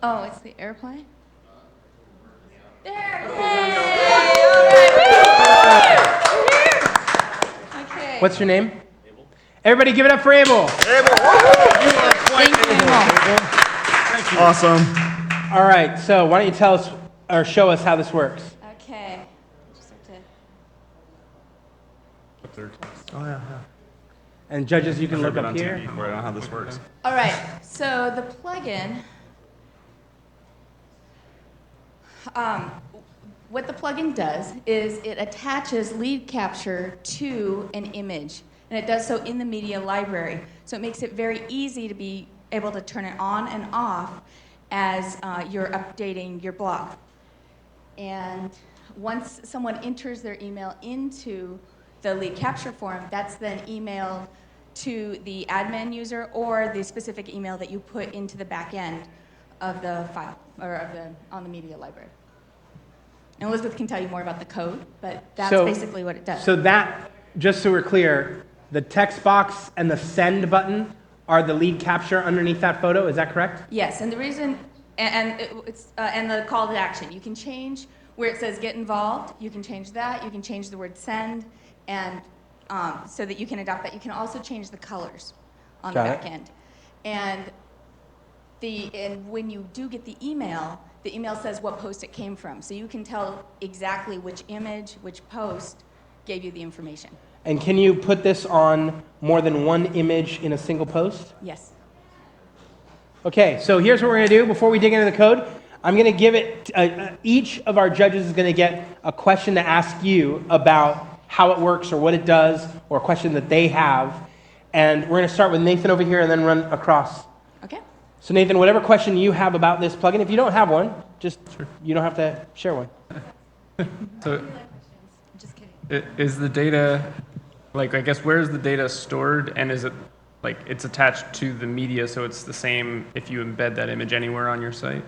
S20: Oh, it's the AirPlay? There! Okay.
S18: What's your name? Everybody give it up for Abel.
S20: Thank you, Abel.
S21: Awesome.
S18: All right, so why don't you tell us or show us how this works?
S20: Okay. Just have to.
S21: Oh yeah.
S18: And judges, you can
S21: I've
S18: look
S21: never
S18: up
S21: been on
S18: here.
S21: TV before. I don't know how this works.
S20: All right. So the plugin. What the plugin does is it attaches lead capture to an image, and it does so in the media library. So it makes it very easy to be able to turn it on and off as you're updating your blog. And once someone enters their email into the lead capture form, that's then emailed to the admin user or the specific email that you put into the back end of the file or of on the media library. And Elizabeth can tell you more about the code, but that's basically what it does.
S18: So that, just so we're clear, the text box and the send button are the lead capture underneath that photo. Is that correct?
S20: Yes, and the reason, and the call to action, you can change where it says get involved, you can change that. You can change the word send, and so that you can adopt that. You can also change the colors on the back end. And when you do get the email says what post it came from. So you can tell exactly which image, which post gave you the information.
S18: And can you put this on more than one image in a single post?
S20: Yes.
S18: Okay, so here's what we're going to do before we dig into the code. I'm going to give it, each of our judges is going to get a question to ask you about how it works or what it does, or a question that they have. And we're going to start with Nathan over here and then run across.
S20: Okay.
S18: So Nathan, whatever question you have about this plugin, if you don't have one, just you don't have to share one.
S6: So, is the data, like, I guess, where is the data stored, and is it, like, it's attached to the media, so it's the same if you embed that image anywhere on your site?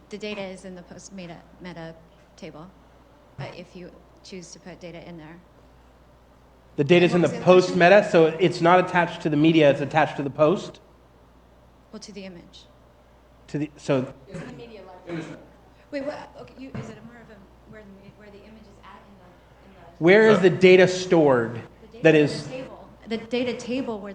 S7: The data is in the post meta table, if you choose to put data in there.
S18: The data's in the post meta, so it's not attached to the media, it's attached to the post?
S7: Well, to the image.
S18: To the, so.
S7: It's in the media library. Wait, what, okay, is it more of a, where the image is at in the
S18: Where is the data stored? That is.
S7: The data table where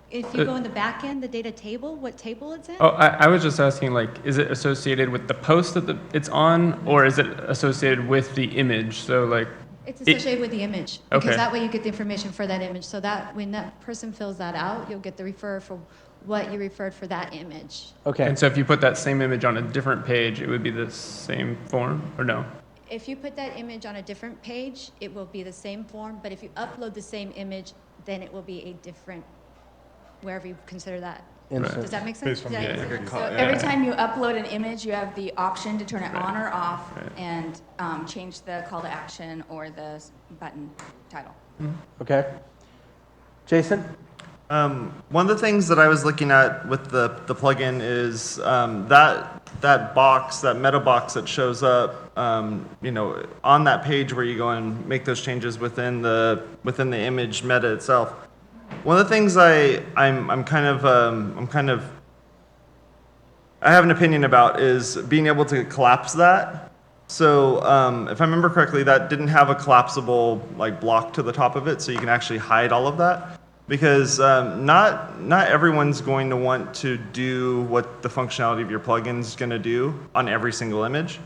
S7: if you go in the back end, the data table, what table it's in?
S6: Oh, I was just asking, like, is it associated with the post that it's on, or is it associated with the image? So, like,
S7: it's associated with the image, because
S6: okay.
S7: that way you get the information for that image. So that when that person fills that out, you'll get the refer for what you referred for that image.
S18: Okay.
S6: And so if you put that same image on a different page, it would be the same form, or no?
S7: If you put that image on a different page, it will be the same form, but if you upload the same image, then it will be a different, wherever you consider that.
S18: Right.
S7: Does that make sense?
S6: So
S20: every time you upload an image, you have the option to turn it on or off, and change the call to action or the button title.
S18: Okay. Jason?
S22: One of the things that I was looking at with the plugin is that box, that meta box that shows up, on that page where you go and make those changes within the image meta itself. One of the things I have an opinion about is being able to collapse that. So if I remember correctly, that didn't have a collapsible block to the top of it, so you can actually hide all of that. Because not everyone's going to want to do what the functionality of your plugin is going to do on every single image.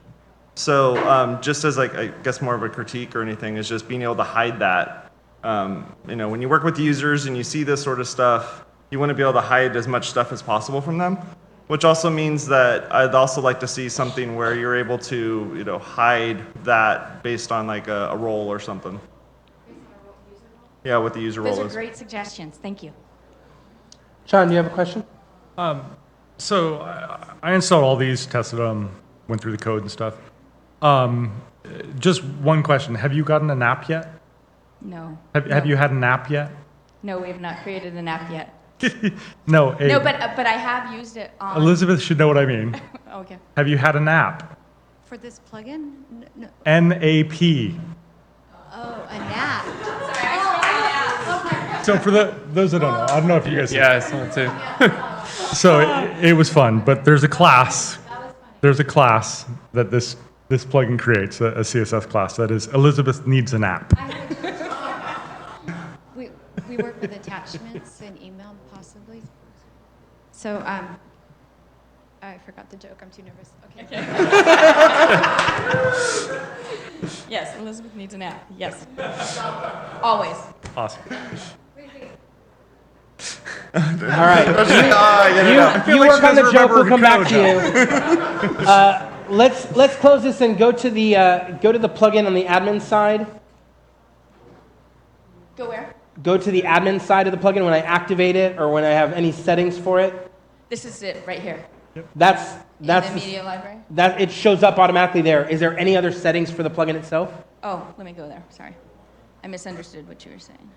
S22: So just as I guess more of a critique or anything is just being able to hide that. When you work with users and you see this sort of stuff, you want to be able to hide as much stuff as possible from them. Which also means that I'd also like to see something where you're able to hide that based on a role or something. Yeah, what the user role is.
S20: Those are great suggestions. Thank you.
S18: John, do you have a question?
S2: So I installed all these, tested them, went through the code and stuff. Just one question. Have you gotten an app yet?
S20: No.
S2: Have you had an app yet?
S20: No, we have not created an app yet.
S2: No.
S20: No, but I have used it on.
S2: Elizabeth should know what I mean.
S20: Okay.
S2: Have you had an app?
S7: For this plugin? No.
S2: NAP.
S7: Oh, a nap.
S2: So for those that don't know, I don't know if you guys.
S6: Yeah, I saw it too.
S2: So it was fun, but there's a class. There's a class that this plugin creates, a CSS class that is Elizabeth needs an app.
S7: We work with attachments in email, possibly. So I forgot the joke. I'm too nervous. Okay.
S20: Yes, Elizabeth needs an app. Yes. Always.
S2: Awesome.
S18: All right. You work on the joke. We'll come back to you. Let's close this and go to the plugin on the admin side.
S20: Go where?
S18: Go to the admin side of the plugin when I activate it or when I have any settings for it.
S20: This is it right here.
S18: That's
S20: in the media library.
S18: That it shows up automatically there. Is there any other settings for the plugin itself?
S20: Oh, let me go there. Sorry, I misunderstood what you were saying.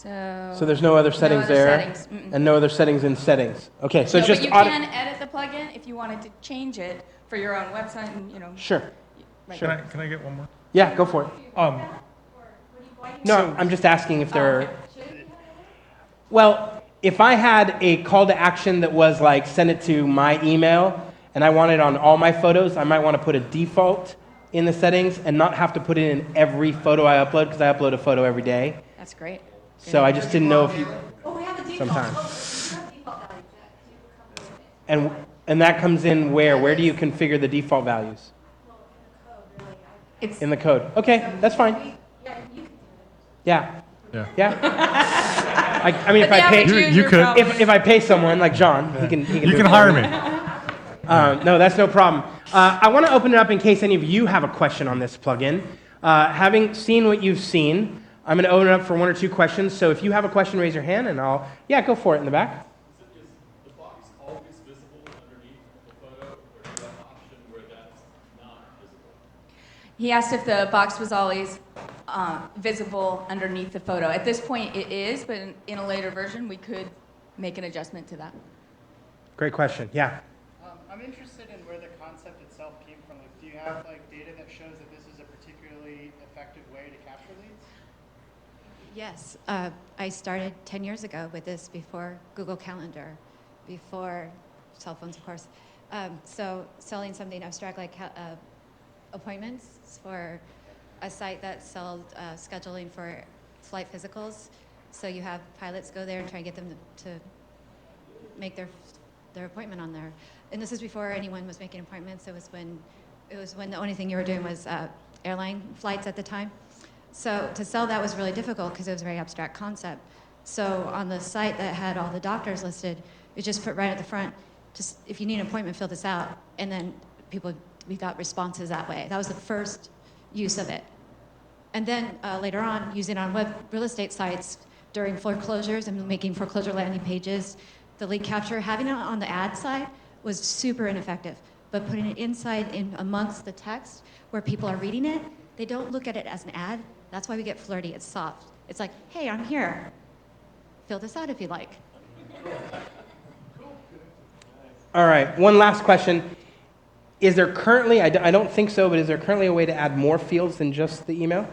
S18: So there's no other settings there, and no other settings in settings. Okay, so it's just.
S20: But you can edit the plugin if you wanted to change it for your own website, and
S18: Sure.
S2: Can I get one more?
S18: Yeah, go for it. No, I'm just asking if there are... Well, if I had a call to action that was like, send it to my email, and I want it on all my photos, I might want to put a default in the settings and not have to put it in every photo I upload, because I upload a photo every day.
S20: That's great.
S18: So I just didn't know if you...
S8: Oh, we have a default.
S18: Sometimes.
S8: Oh, we have default values.
S18: And that comes in where? Where do you configure the default values?
S20: It's
S18: in the code. Okay, that's fine. Yeah. I mean, if I pay,
S2: you could.
S18: If I pay someone like John, he can.
S2: You can hire me.
S18: No, that's no problem. I want to open it up in case any of you have a question on this plugin. Having seen what you've seen, I'm going to open it up for 1 or 2 questions. So if you have a question, raise your hand, and go for it in the back.
S20: He asked if the box was always visible underneath the photo. At this point, it is, but in a later version, we could make an adjustment to that.
S18: Great question. Yeah.
S13: I'm interested in where the concept itself came from. Like, do you have data that shows that this is a particularly effective way to capture leads?
S7: Yes, I started 10 years ago with this before Google Calendar, before cell phones, of course. So selling something abstract like appointments for a site that sells scheduling for flight physicals. So you have pilots go there and try to get them to make their appointment on there. And this is before anyone was making appointments. It was when the only thing you were doing was airline flights at the time. So to sell that was really difficult because it was a very abstract concept. So on the site that had all the doctors listed, you just put right at the front, just if you need an appointment, fill this out. And then we got responses that way. That was the first use of it. And then later on, using it on web real estate sites during foreclosures and making foreclosure landing pages, the lead capture, having it on the ad side was super ineffective. But putting it inside in amongst the text where people are reading it, they don't look at it as an ad. That's why we get flirty. It's soft. It's like, hey, I'm here. Fill this out if you like.
S18: All right, one last question. Is there currently, I don't think so, but is there currently a way to add more fields than just the email?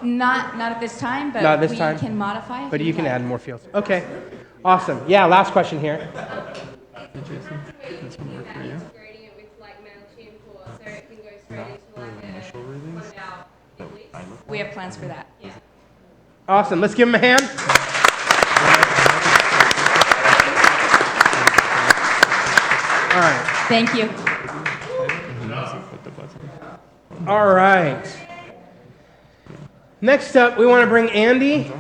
S20: Not at this time, but
S18: Not at this
S20: we
S18: time,
S20: can modify.
S18: But you can add more fields. Okay, awesome. Yeah, last question here.
S20: We have plans for that.
S18: Awesome, let's give him a hand. All right.
S20: Thank you.
S18: All right. Next up, we want to bring Andy.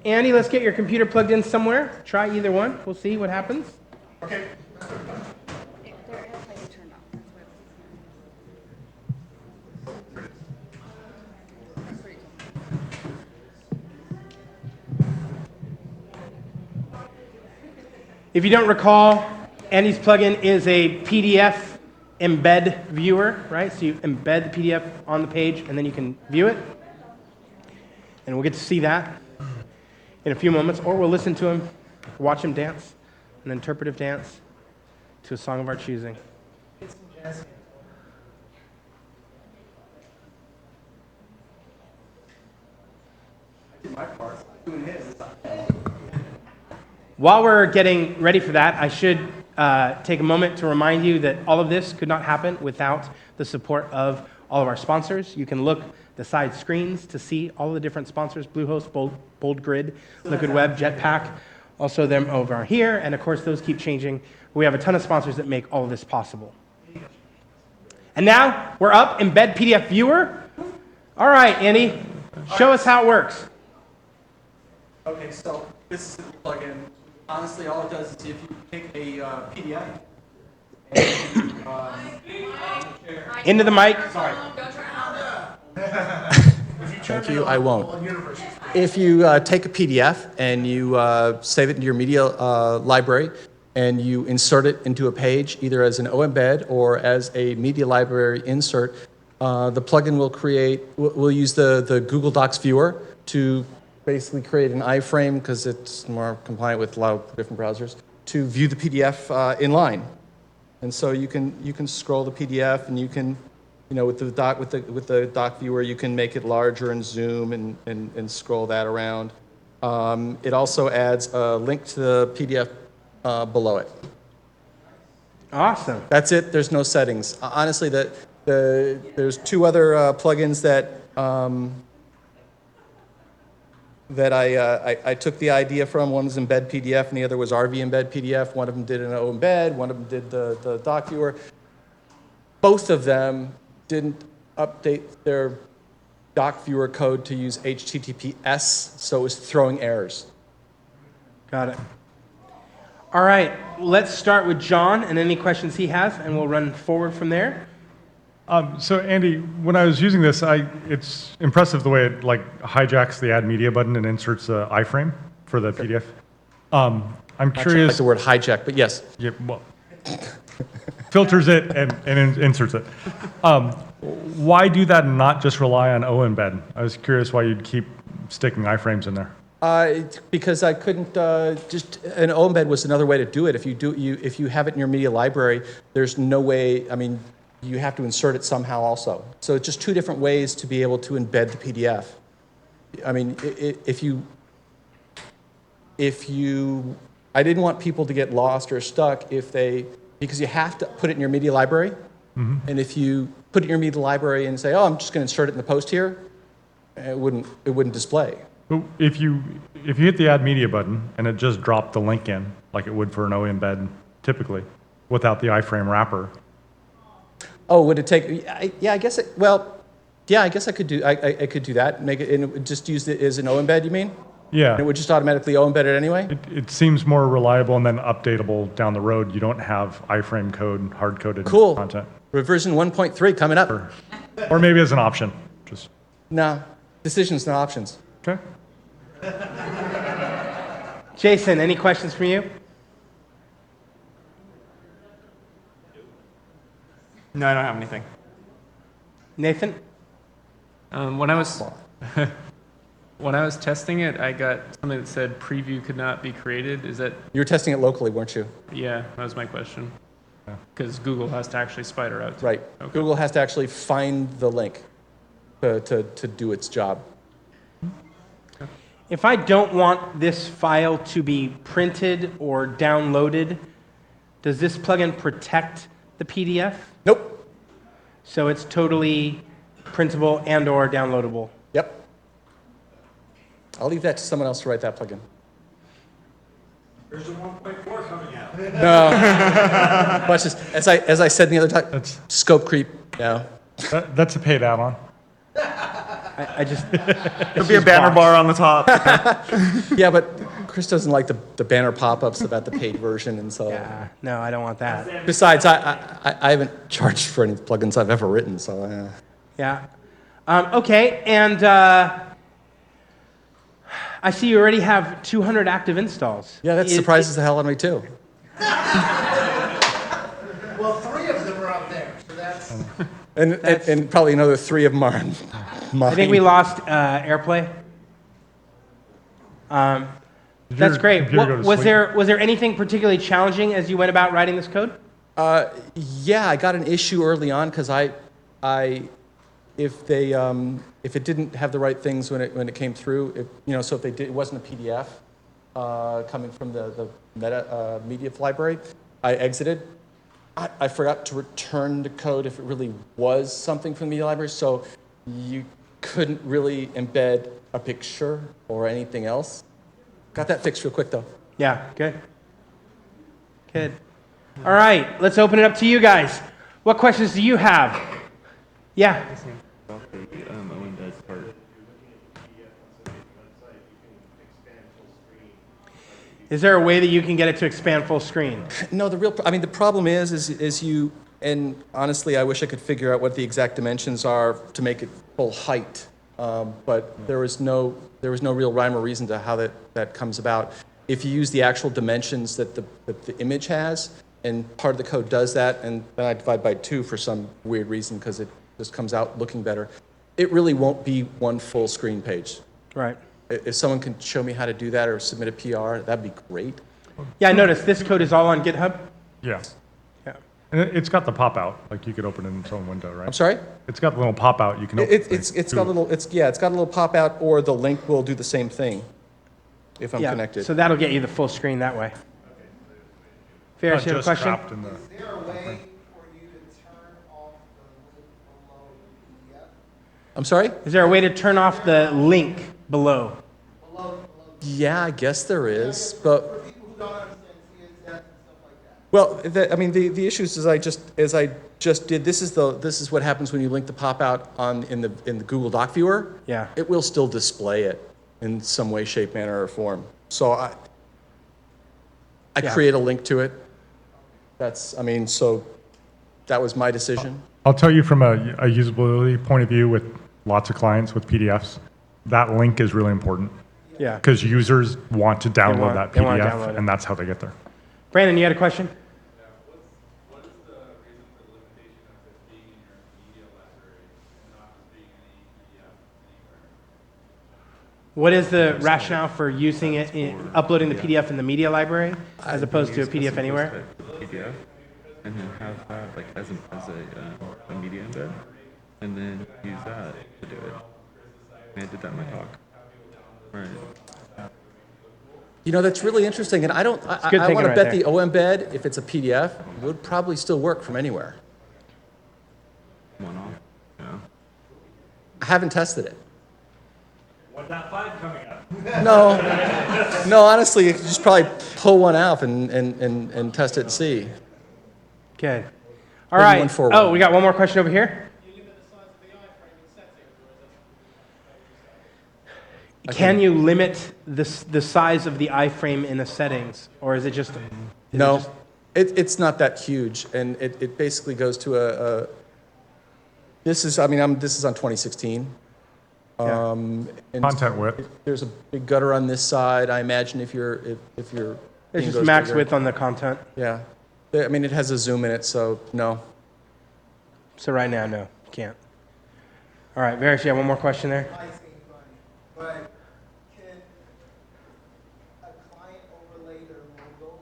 S18: Andy, let's get your computer plugged in somewhere. Try either one. We'll see what happens.
S1: Okay.
S18: If you don't recall, Andy's plugin is a PDF embed viewer, right? So you embed the PDF on the page, and then you can view it. And we'll get to see that in a few moments, or we'll listen to him, watch him dance, an interpretive dance to a song of our choosing. While we're getting ready for that, I should take a moment to remind you that all of this could not happen without the support of all of our sponsors. You can look the side screens to see all the different sponsors: Bluehost, Bold Grid, Liquid Web, Jetpack, also them over here, and of course those keep changing. We have a ton of sponsors that make all of this possible. And now we're up, Embed PDF Viewer. All right, Andy, show us how it works.
S5: Okay, so this is the plugin. Honestly, all it does is if you take a PDF and
S18: into the mic.
S5: Sorry.
S14: Thank you. I won't. If you take a PDF and you save it into your media library and you insert it into a page, either as an OEmbed or as a media library insert, the plugin will use the Google Docs viewer to basically create an iframe, because it's more compliant with a lot of different browsers, to view the PDF in line. And so you can scroll the PDF, and you can, with the doc viewer, you can make it larger and zoom and scroll that around. It also adds a link to the PDF below it.
S18: Awesome.
S14: That's it. There's no settings. Honestly, there's two other plugins that I took the idea from. One was Embed PDF, and the other was RV Embed PDF. One of them did an Embed, one of them did the doc viewer. Both of them didn't update their doc viewer code to use HTTPS, so it was throwing errors.
S18: Got it. All right, let's start with John and any questions he has, and we'll run forward from there.
S2: So Andy, when I was using this, it's impressive the way it hijacks the Add Media button and inserts an iframe for the PDF. I'm curious.
S14: Like the word hijack, but yes.
S2: Yeah, well, filters it and inserts it. Why do that and not just rely on OEmbed? I was curious why you'd keep sticking iframes in there.
S14: Because I couldn't just an OEmbed was another way to do it. If you have it in your media library, there's no way. I mean, you have to insert it somehow also. So it's just two different ways to be able to embed the PDF. I mean, I didn't want people to get lost or stuck because you have to put it in your media library. Mm-hmm. And if you put it in your media library and say, oh, I'm just going to insert it in the post here, it wouldn't display.
S2: But if you hit the Add Media button and it just dropped the link in, like it would for an OEmbed typically, without the iframe wrapper.
S14: Oh, would it take? Yeah, I guess. I guess I could do. I could do that. Make it, and it would just use it as an OEmbed. You mean?
S2: Yeah.
S14: And it would just automatically OEmbed it anyway.
S2: It seems more reliable and then updatable down the road. You don't have iframe code hard coded content.
S14: Version 1.3 coming up.
S2: Or maybe as an option. Just.
S14: No, decisions, no options.
S2: Okay.
S18: Jason, any questions from you?
S22: No, I don't have anything.
S18: Nathan?
S6: When I was testing it, I got something that said preview could not be created. Is that?
S14: You were testing it locally, weren't you?
S6: Yeah, that was my question. Because Google has to actually spider out.
S14: Right. Okay. Google has to actually find the link to do its job.
S18: If I don't want this file to be printed or downloaded, does this plugin protect the PDF?
S14: Nope.
S18: So it's totally printable and or downloadable?
S14: Yep. I'll leave that to someone else to write that plugin.
S19: There's a 1.4 coming out.
S14: No. Watch this. As I said the other time, that's scope creep. No.
S2: That's a paid add-on.
S18: I just...
S22: There'll be a banner bar on the top.
S14: Yeah, but Chris doesn't like the banner pop-ups about the paid version, and so...
S18: Yeah, no, I don't want that.
S14: Besides, I haven't charged for any plugins I've ever written, so...
S18: Yeah. Okay, and I see you already have 200 active installs.
S14: Yeah, that surprises the hell out of me, too.
S15: Well, 3 of them are up there, so that's...
S14: And probably another 3 of them are mine.
S18: I think we lost AirPlay. That's great. Was there anything particularly challenging as you went about writing this code?
S14: Yeah, I got an issue early on because if it didn't have the right things when it came through, so if it wasn't a PDF coming from the media library, I exited. I forgot to return the code if it really was something from the media library, so you couldn't really embed a picture or anything else. Got that fixed real quick, though.
S18: Yeah, good. Good. All right, let's open it up to you guys. What questions do you have? Yeah. Is there a way that you can get it to expand full screen?
S14: No, the problem is you, and honestly, I wish I could figure out what the exact dimensions are to make it full height. But there was no real rhyme or reason to how that comes about. If you use the actual dimensions that the image has, and part of the code does that, and then I divide by 2 for some weird reason because it just comes out looking better, it really won't be one full screen page.
S18: Right.
S14: If someone can show me how to do that or submit a PR, that'd be great.
S18: Yeah, I noticed this code is all on GitHub.
S2: Yeah.
S18: Yeah.
S2: And it's got the pop out, like you could open it in its own window, right?
S14: I'm sorry?
S2: It's got the little pop out you can open.
S14: It's got a little, it's got a little pop out, or the link will do the same thing if I'm
S18: Yeah,
S14: connected.
S18: so that'll get you the full screen that way. Ferris, you have a question?
S2: Trapped in the,
S15: Is there a way for you to turn off the link below the PDF?
S14: I'm sorry?
S18: Is there a way to turn off the link below?
S14: Yeah, I guess there is, but
S15: For people who don't understand CSS and stuff like that.
S14: well, I mean, the issue is as I just did. This is what happens when you link the pop out in the Google Doc viewer.
S18: Yeah.
S14: It will still display it in some way, shape, manner, or form. So I
S18: Yeah.
S14: create a link to it. So that was my decision.
S2: I'll tell you from a usability point of view with lots of clients with PDFs, that link is really important.
S18: Yeah.
S2: Because users want to download that
S18: they wanna
S2: PDF,
S18: download it.
S2: and that's how they get there.
S18: Brandon, you had a question? What is the rationale for using it uploading the PDF in the media library as opposed to a PDF anywhere?
S10: PDF, and then have that like as a media embed, and then use that to do it. And I did that in my talk. Right.
S14: You know, that's really interesting, and I want to bet the OEmbed, if it's a PDF, would probably still work from anywhere.
S10: One off. Yeah.
S14: I haven't tested it.
S19: When's that flag coming up?
S14: No, honestly, you could just probably pull one out and test it and see.
S18: Okay. All
S14: Maybe
S18: right.
S14: one forward.
S18: Oh, we got one more question over here. Can you limit the size of the iframe in the settings, or is it just?
S14: No, it's not that huge, and it basically goes to a. This is on 2016. And
S2: Content width.
S14: There's a big gutter on this side. I imagine if you're
S18: It's just max width on the content.
S14: Yeah, I mean it has a zoom in it, so no.
S18: So right now, no, you can't. All right, Varys, you have one more question there?
S15: But can a client overlay their logo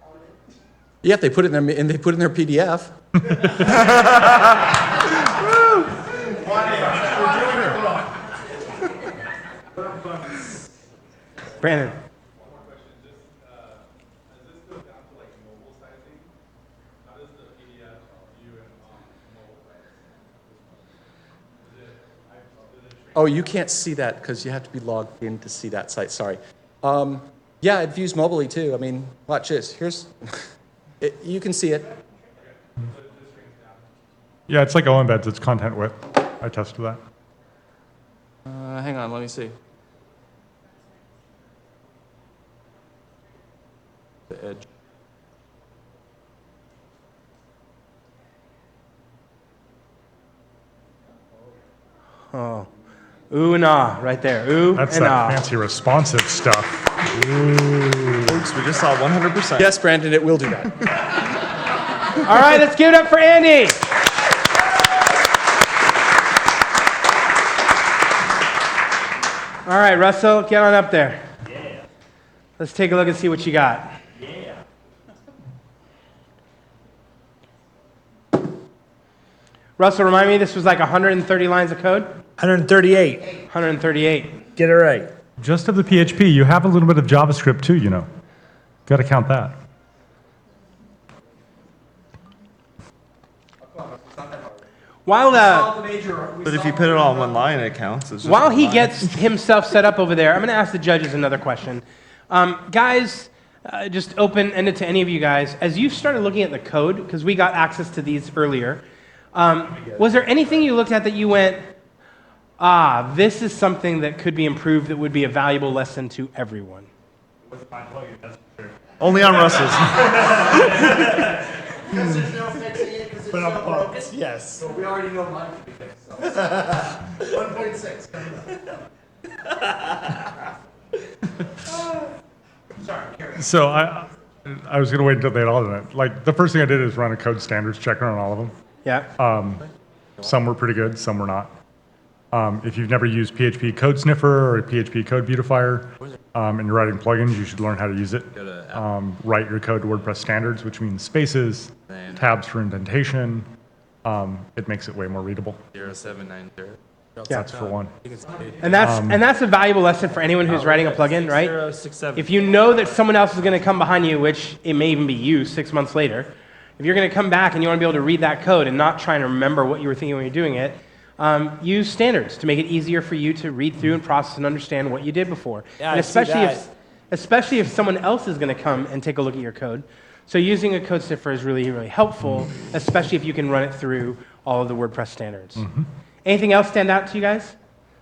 S15: on it?
S14: Yeah, if they put it in their PDF.
S18: Brandon.
S14: Oh, you can't see that because you have to be logged in to see that site. Sorry. Yeah, it views mobilely too. I mean, watch this. You can see it.
S2: Yeah, it's like OEmbeds, it's content width. I tested that.
S14: Hang on, let me see. The edge.
S18: Oh, ooh and ah, right there. Ooh
S2: That's
S18: and
S2: that
S18: ah.
S2: fancy responsive stuff.
S22: Folks, we just saw 100%.
S14: Yes, Brandon, it will do that.
S18: All right, let's give it up for Andy. All right, Russell, get on up there.
S19: Yeah.
S18: Let's take a look and see what you got.
S19: Yeah.
S18: Russell, remind me, this was like 130 lines of code?
S12: 138.
S18: 138.
S12: Get it right.
S2: Just of the PHP, you have a little bit of JavaScript too, you know. Got to count that.
S18: While
S22: But if you put it all in one line, it counts. It's just
S18: While
S22: one
S18: he
S22: line.
S18: gets himself set up over there, I'm going to ask the judges another question. Guys, just open-ended to any of you guys. As you started looking at the code, because we got access to these earlier, was there anything you looked at that you went, this is something that could be improved that would be a valuable lesson to everyone?
S22: Only on Russell's.
S15: Because there's no fixing it, because it's so broken?
S12: Yes.
S15: So we already know mine can be fixed, so. 1.6 Sorry, carry.
S2: So I was going to wait until they had all done it. Like, the first thing I did is run a code standards checker on all of them.
S18: Yeah.
S2: Some were pretty good, some were not. If you've never used PHP Code Sniffer or PHP Code Beautifier, and you're writing plugins, you should learn how to use it. Write your code to WordPress standards, which means spaces, tabs for indentation. It makes it way more readable.
S9: 0790.
S2: That's for one.
S12: And that's a valuable lesson for anyone who's writing a plugin, right?
S9: 067.
S12: If you know that someone else is going to come behind you, which it may even be you 6 months later, if you're going to come back and you want to be able to read that code and not try and remember what you were thinking when you're doing it, use standards to make it easier for you to read through and process and understand what you did before.
S9: Yeah,
S12: and
S9: I see that.
S12: especially if someone else is going to come and take a look at your code. So using a code sniffer is really, really helpful, especially if you can run it through all of the WordPress standards. Anything else stand out to you guys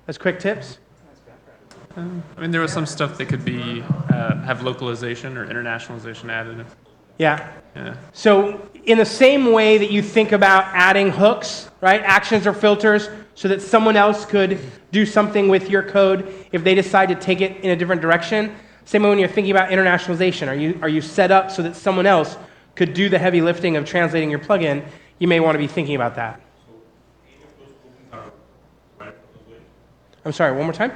S12: as quick tips?
S6: I mean, there was some stuff that could be have localization or internationalization added.
S12: Yeah.
S6: Yeah.
S12: So in the same way that you think about adding hooks, right, actions or filters, so that someone else could do something with your code if they decide to take it in a different direction, same way when you're thinking about internationalization, are you set up so that someone else could do the heavy lifting of translating your plugin? You may want to be thinking about that. I'm sorry, one more time?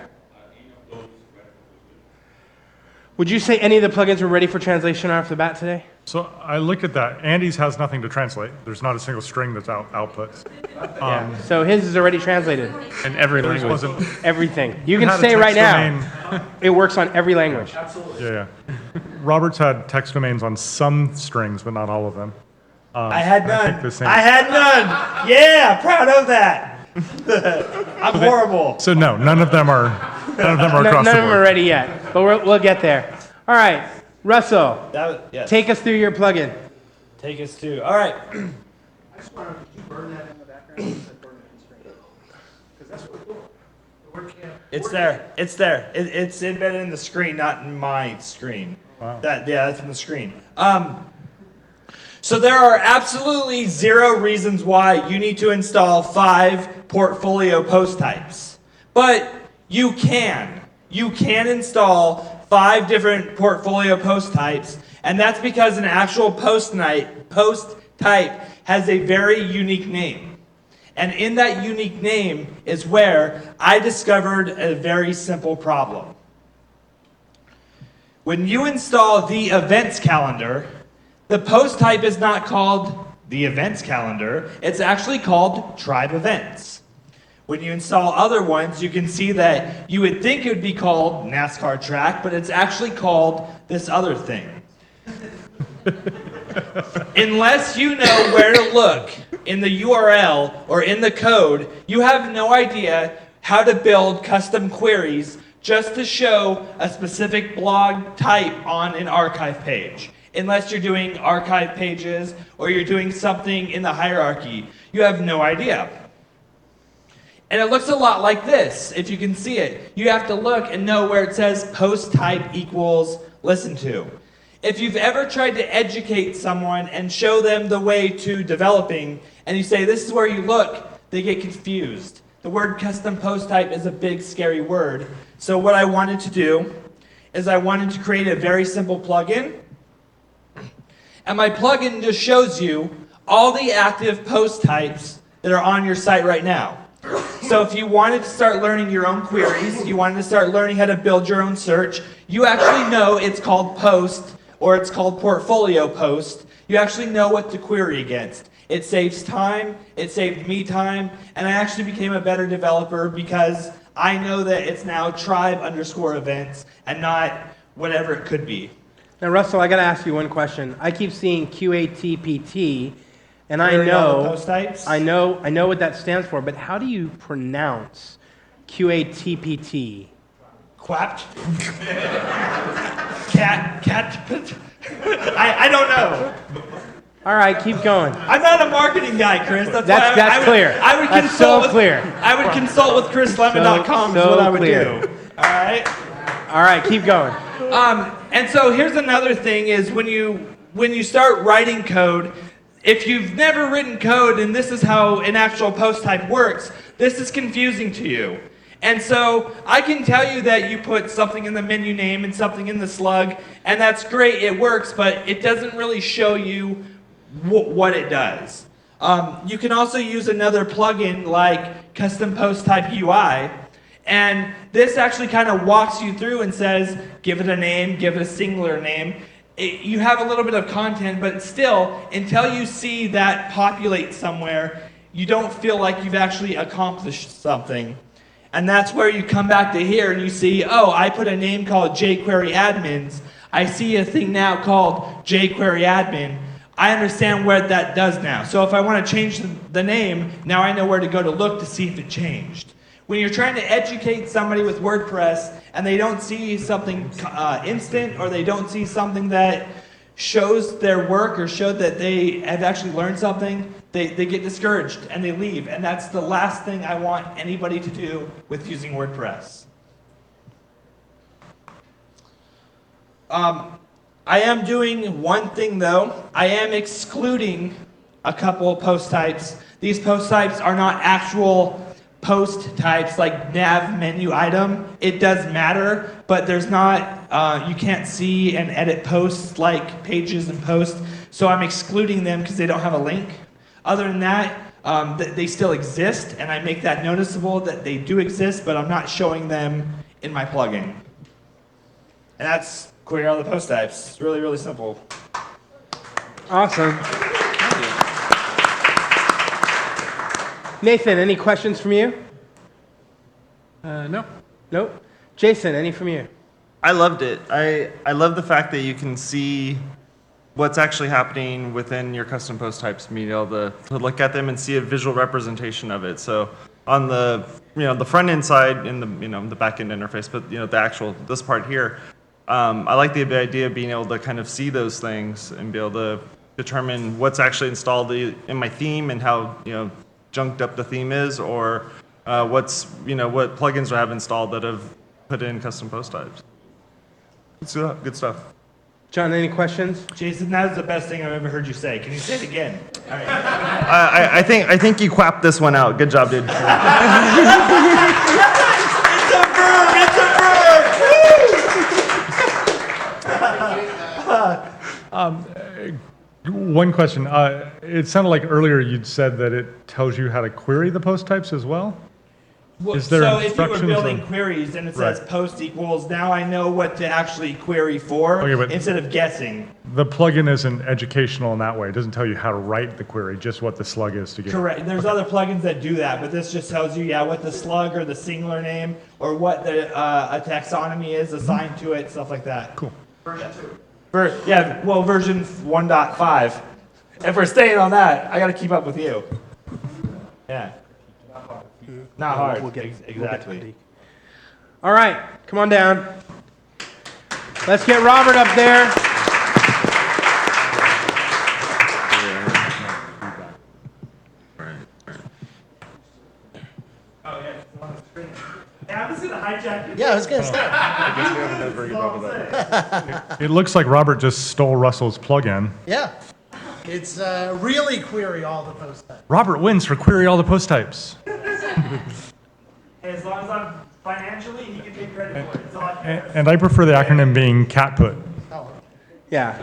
S12: Would you say any of the plugins were ready for translation off the bat today?
S2: So I looked at that. Andy's has nothing to translate. There's not a single string that's outputs.
S12: Yeah. So his is already translated.
S6: In every
S2: Theirs
S6: language.
S2: wasn't.
S12: Everything. You can
S2: Had a
S12: say right
S2: text
S12: now, it works on every language.
S2: Absolutely. Yeah. Robert's had text domains on some strings, but not all of them.
S23: I had
S2: I think
S23: none.
S2: the same-
S23: I had none. Yeah, proud of that. I'm horrible.
S2: So no, none of them are across
S12: None
S2: the
S12: of
S2: board.
S12: them are ready yet, but we'll get there. All right, Russell,
S23: Yes.
S12: take us through your plugin.
S23: Take us to. All right.
S13: I just wanted, did you burn that in the background? You said burn it in straight. Because that's really cool. The WordCamp.
S23: It's there. It's there. It's embedded in the screen, not in my screen.
S2: Wow.
S23: That's in the screen. So there are absolutely 0 reasons why you need to install 5 portfolio post types. But you can. You can install 5 different portfolio post types, and that's because an actual post type has a very unique name. And in that unique name is where I discovered a very simple problem. When you install the events calendar, the post type is not called the events calendar, it's actually called tribe events. When you install other ones, you can see that you would think it would be called NASCAR track, but it's actually called this other thing. Unless you know where to look in the URL or in the code, you have no idea how to build custom queries just to show a specific blog type on an archive page. Unless you're doing archive pages or you're doing something in the hierarchy, you have no idea. And it looks a lot like this, if you can see it. You have to look and know where it says post type equals listen to. If you've ever tried to educate someone and show them the way to developing, and you say, this is where you look, they get confused. The word custom post type is a big, scary word. So what I wanted to do is I wanted to create a very simple plugin. And my plugin just shows you all the active post types that are on your site right now. So if you wanted to start learning your own queries, you wanted to start learning how to build your own search, you actually know it's called post or it's called portfolio post. You actually know what to query against. It saves time, it saved me time, and I actually became a better developer because I know that it's now tribe_events and not whatever it could be.
S12: Now, Russell, I got to ask you one question. I keep seeing QATPT, and
S23: Query all the post types?
S12: I know what that stands for, but how do you pronounce QATPT?
S23: Quapped? I don't know.
S12: All right, keep going.
S23: I'm not a marketing guy, Chris. That's
S12: clear.
S23: I would
S12: That's
S23: consult
S12: so clear.
S23: I would consult with chrislemon.com is what I would do. All right?
S12: All right, keep going.
S23: And so here's another thing is when you start writing code, if you've never written code and this is how an actual post type works, this is confusing to you. And so I can tell you that you put something in the menu name and something in the slug, and that's great, it works, but it doesn't really show you what it does. You can also use another plugin like custom post type UI. And this actually kind of walks you through and says, give it a name, give it a singular name. You have a little bit of content, but still, until you see that populate somewhere, you don't feel like you've actually accomplished something. And that's where you come back to here and you see, oh, I put a name called jQuery admins. I see a thing now called jQuery admin. I understand what that does now. So if I want to change the name, now I know where to go to look to see if it changed. When you're trying to educate somebody with WordPress and they don't see something instant, or they don't see something that shows their work or show that they have actually learned something, they get discouraged and they leave. And that's the last thing I want anybody to do with using WordPress. I am doing one thing though. I am excluding a couple post types. These post types are not actual post types like nav menu item. It does matter, but there's not, you can't see and edit posts like pages and posts. So I'm excluding them because they don't have a link. Other than that, they still exist, and I make that noticeable that they do exist, but I'm not showing them in my plugin. And that's query all the post types. It's really, really simple.
S12: Awesome. Nathan, any questions from you?
S6: No.
S12: Nope. Jason, any from you?
S22: I loved it. I love the fact that you can see what's actually happening within your custom post types, being able to look at them and see a visual representation of it. So on the the front end side, in the back end interface, but the actual this part here, I like the idea of being able to kind of see those things and be able to determine what's actually installed in my theme and how junked up the theme is, or what plugins I have installed that have put in custom post types. It's good stuff.
S12: John, any questions?
S23: Jason, that was the best thing I've ever heard you say. Can you say it again? All right.
S22: I think you quapped this one out. Good job, dude.
S23: It's a verb! It's a verb!
S2: One question. It sounded like earlier you'd said that it tells you how to query the post types as well? Is there
S23: so if you were
S2: instructions
S23: building
S2: or-
S23: queries and it
S2: Right.
S23: says post equals, now I know what to actually query for
S2: Okay, but-
S23: instead of guessing.
S2: The plugin isn't educational in that way. It doesn't tell you how to write the query, just what the slug is to get.
S23: Correct. There's other plugins that do that, but this just tells you, what the slug or the singular name or what the a taxonomy is assigned to it, stuff like that.
S2: Cool.
S23: Version 2. Version 1.5. If we're staying on that, I got to keep up with you. Yeah. Not hard. Exactly.
S12: All right, come on down. Let's get Robert up there.
S19: I was gonna hijack
S15: Yeah, I was gonna say.
S2: It looks like Robert just stole Russell's plugin.
S15: Yeah. It's really query all the post types.
S2: Robert wins for query all the post types.
S19: As long as I'm financially, he can take credit for it. It's all I care.
S2: And I prefer the acronym being CATPUT.
S12: Yeah,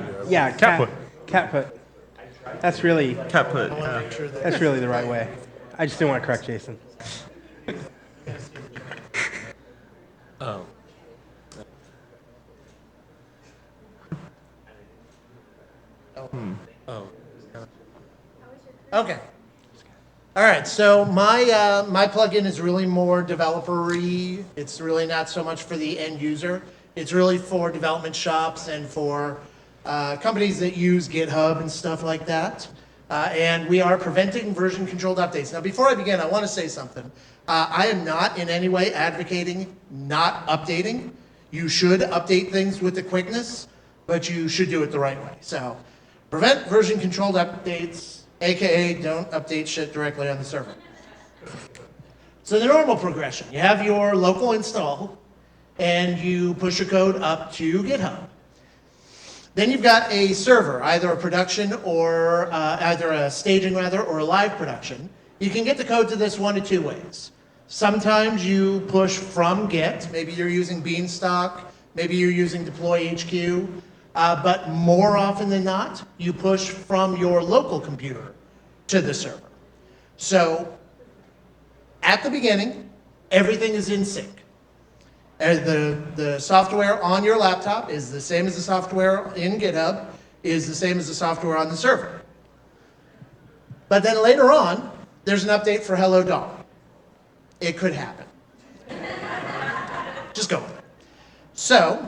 S2: Catput.
S12: Catput. That's really
S22: Catput.
S12: That's really the right way. I just didn't want to correct Jason.
S9: Oh. Oh.
S15: Okay. All right, so my plugin is really more developer-y. It's really not so much for the end user. It's really for development shops and for companies that use GitHub and stuff like that. And we are preventing version-controlled updates. Now, before I begin, I want to say something. I am not in any way advocating not updating. You should update things with the quickness, but you should do it the right way. So, prevent version-controlled updates, AKA don't update shit directly on the server. So the normal progression, you have your local install, and you push your code up to GitHub. Then you've got a server, either a production or either a staging rather, or a live production. You can get the code to this one of two ways. Sometimes you push from Git, maybe you're using Beanstalk, maybe you're using Deploy HQ, but more often than not, you push from your local computer to the server. So at the beginning, everything is in sync. The software on your laptop is the same as the software in GitHub, is the same as the software on the server. But then later on, there's an update for Hello Dolly. It could happen. Just go with it. So,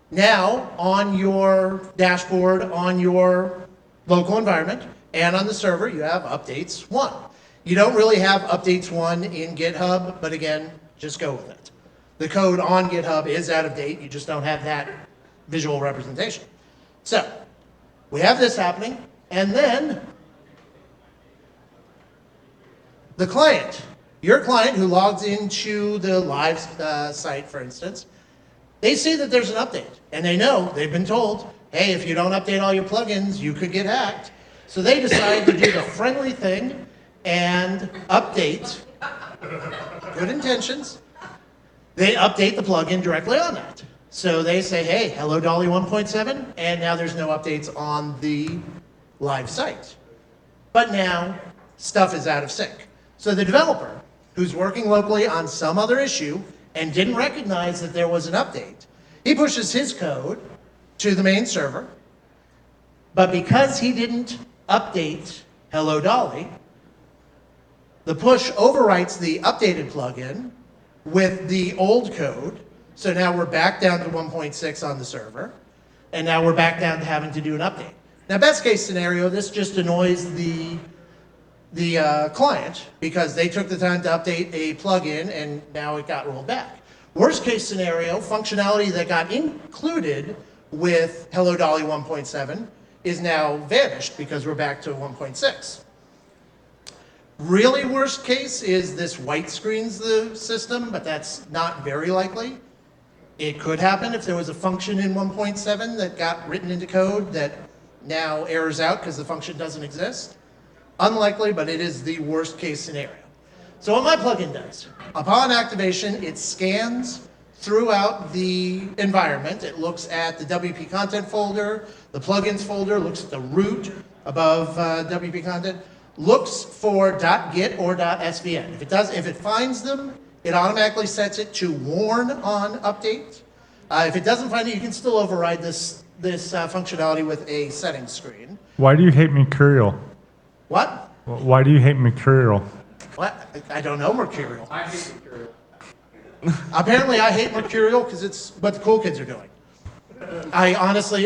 S15: now on your dashboard, on your local environment, and on the server, you have updates 1. You don't really have updates 1 in GitHub, but again, just go with it. The code on GitHub is out of date, you just don't have that visual representation. So, we have this happening, and then the client, your client who logs into the live site, for instance, they see that there's an update, and they know, they've been told, hey, if you don't update all your plugins, you could get hacked. So they decide to do the friendly thing and update, good intentions, they update the plugin directly on that. So they say, hey, Hello Dolly 1.7, and now there's no updates on the live site. But now, stuff is out of sync. So the developer, who's working locally on some other issue and didn't recognize that there was an update, he pushes his code to the main server, but because he didn't update Hello Dolly, the push overwrites the updated plugin with the old code. So now we're back down to 1.6 on the server, and now we're back down to having to do an update. Now, best case scenario, this just annoys the client because they took the time to update a plugin and now it got rolled back. Worst case scenario, functionality that got included with Hello Dolly 1.7 is now vanished because we're back to 1.6. Really worst case is this white screens the system, but that's not very likely. It could happen if there was a function in 1.7 that got written into code that now errors out because the function doesn't exist. Unlikely, but it is the worst case scenario. So what my plugin does, upon activation, it scans throughout the environment. It looks at the WP content folder, the plugins folder, looks at the root above WP content, looks for .git or .svn. If it finds them, it automatically sets it to warn on update. If it doesn't find it, you can still override this functionality with a settings screen.
S2: Why do you hate Mercurial?
S15: What?
S2: Why do you hate Mercurial?
S15: What? I don't know Mercurial.
S12: I hate Mercurial.
S15: Apparently I hate Mercurial because it's what the cool kids are doing. I honestly,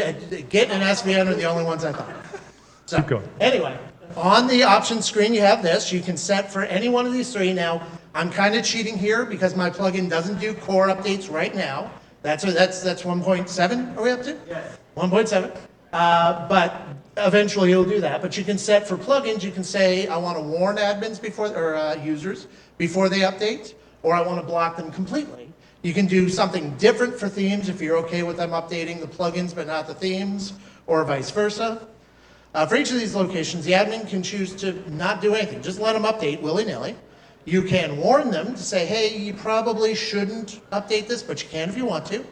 S15: Git and SVN are the only ones I thought of. So,
S2: Keep going.
S15: Anyway, on the options screen you have this. You can set for any one of these 3. Now, I'm kind of cheating here because my plugin doesn't do core updates right now. That's 1.7 are we up to? Yes. 1.7. But eventually it'll do that. But you can set for plugins, you can say, I want to warn admins or users before they update, or I want to block them completely. You can do something different for themes if you're okay with them updating the plugins but not the themes, or vice versa. For each of these locations, the admin can choose to not do anything. Just let them update willy-nilly. You can warn them to say, hey, you probably shouldn't update this, but you can if you want to,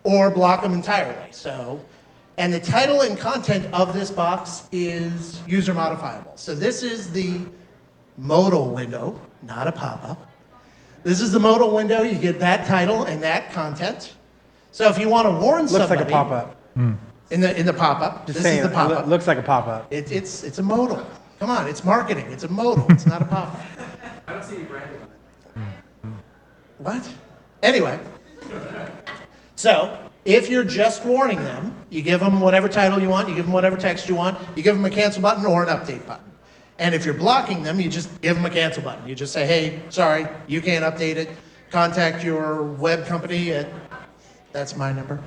S15: or block them entirely. And the title and content of this box is user modifiable. So this is the modal window, not a pop-up. This is the modal window. You get that title and that content. So if you want to warn somebody,
S12: looks like a pop-up.
S15: In the pop-up,
S12: Just
S15: this
S12: saying,
S15: is the pop-up.
S12: it looks like a pop-up.
S15: It's a modal. Come on, it's marketing. It's a modal. It's not a pop-up.
S13: I don't see any branding on it.
S15: What? Anyway, so if you're just warning them, you give them whatever title you want, you give them whatever text you want, you give them a cancel button or an update button. And if you're blocking them, you just give them a cancel button. You just say, hey, sorry, you can't update it. Contact your web company at, that's my number,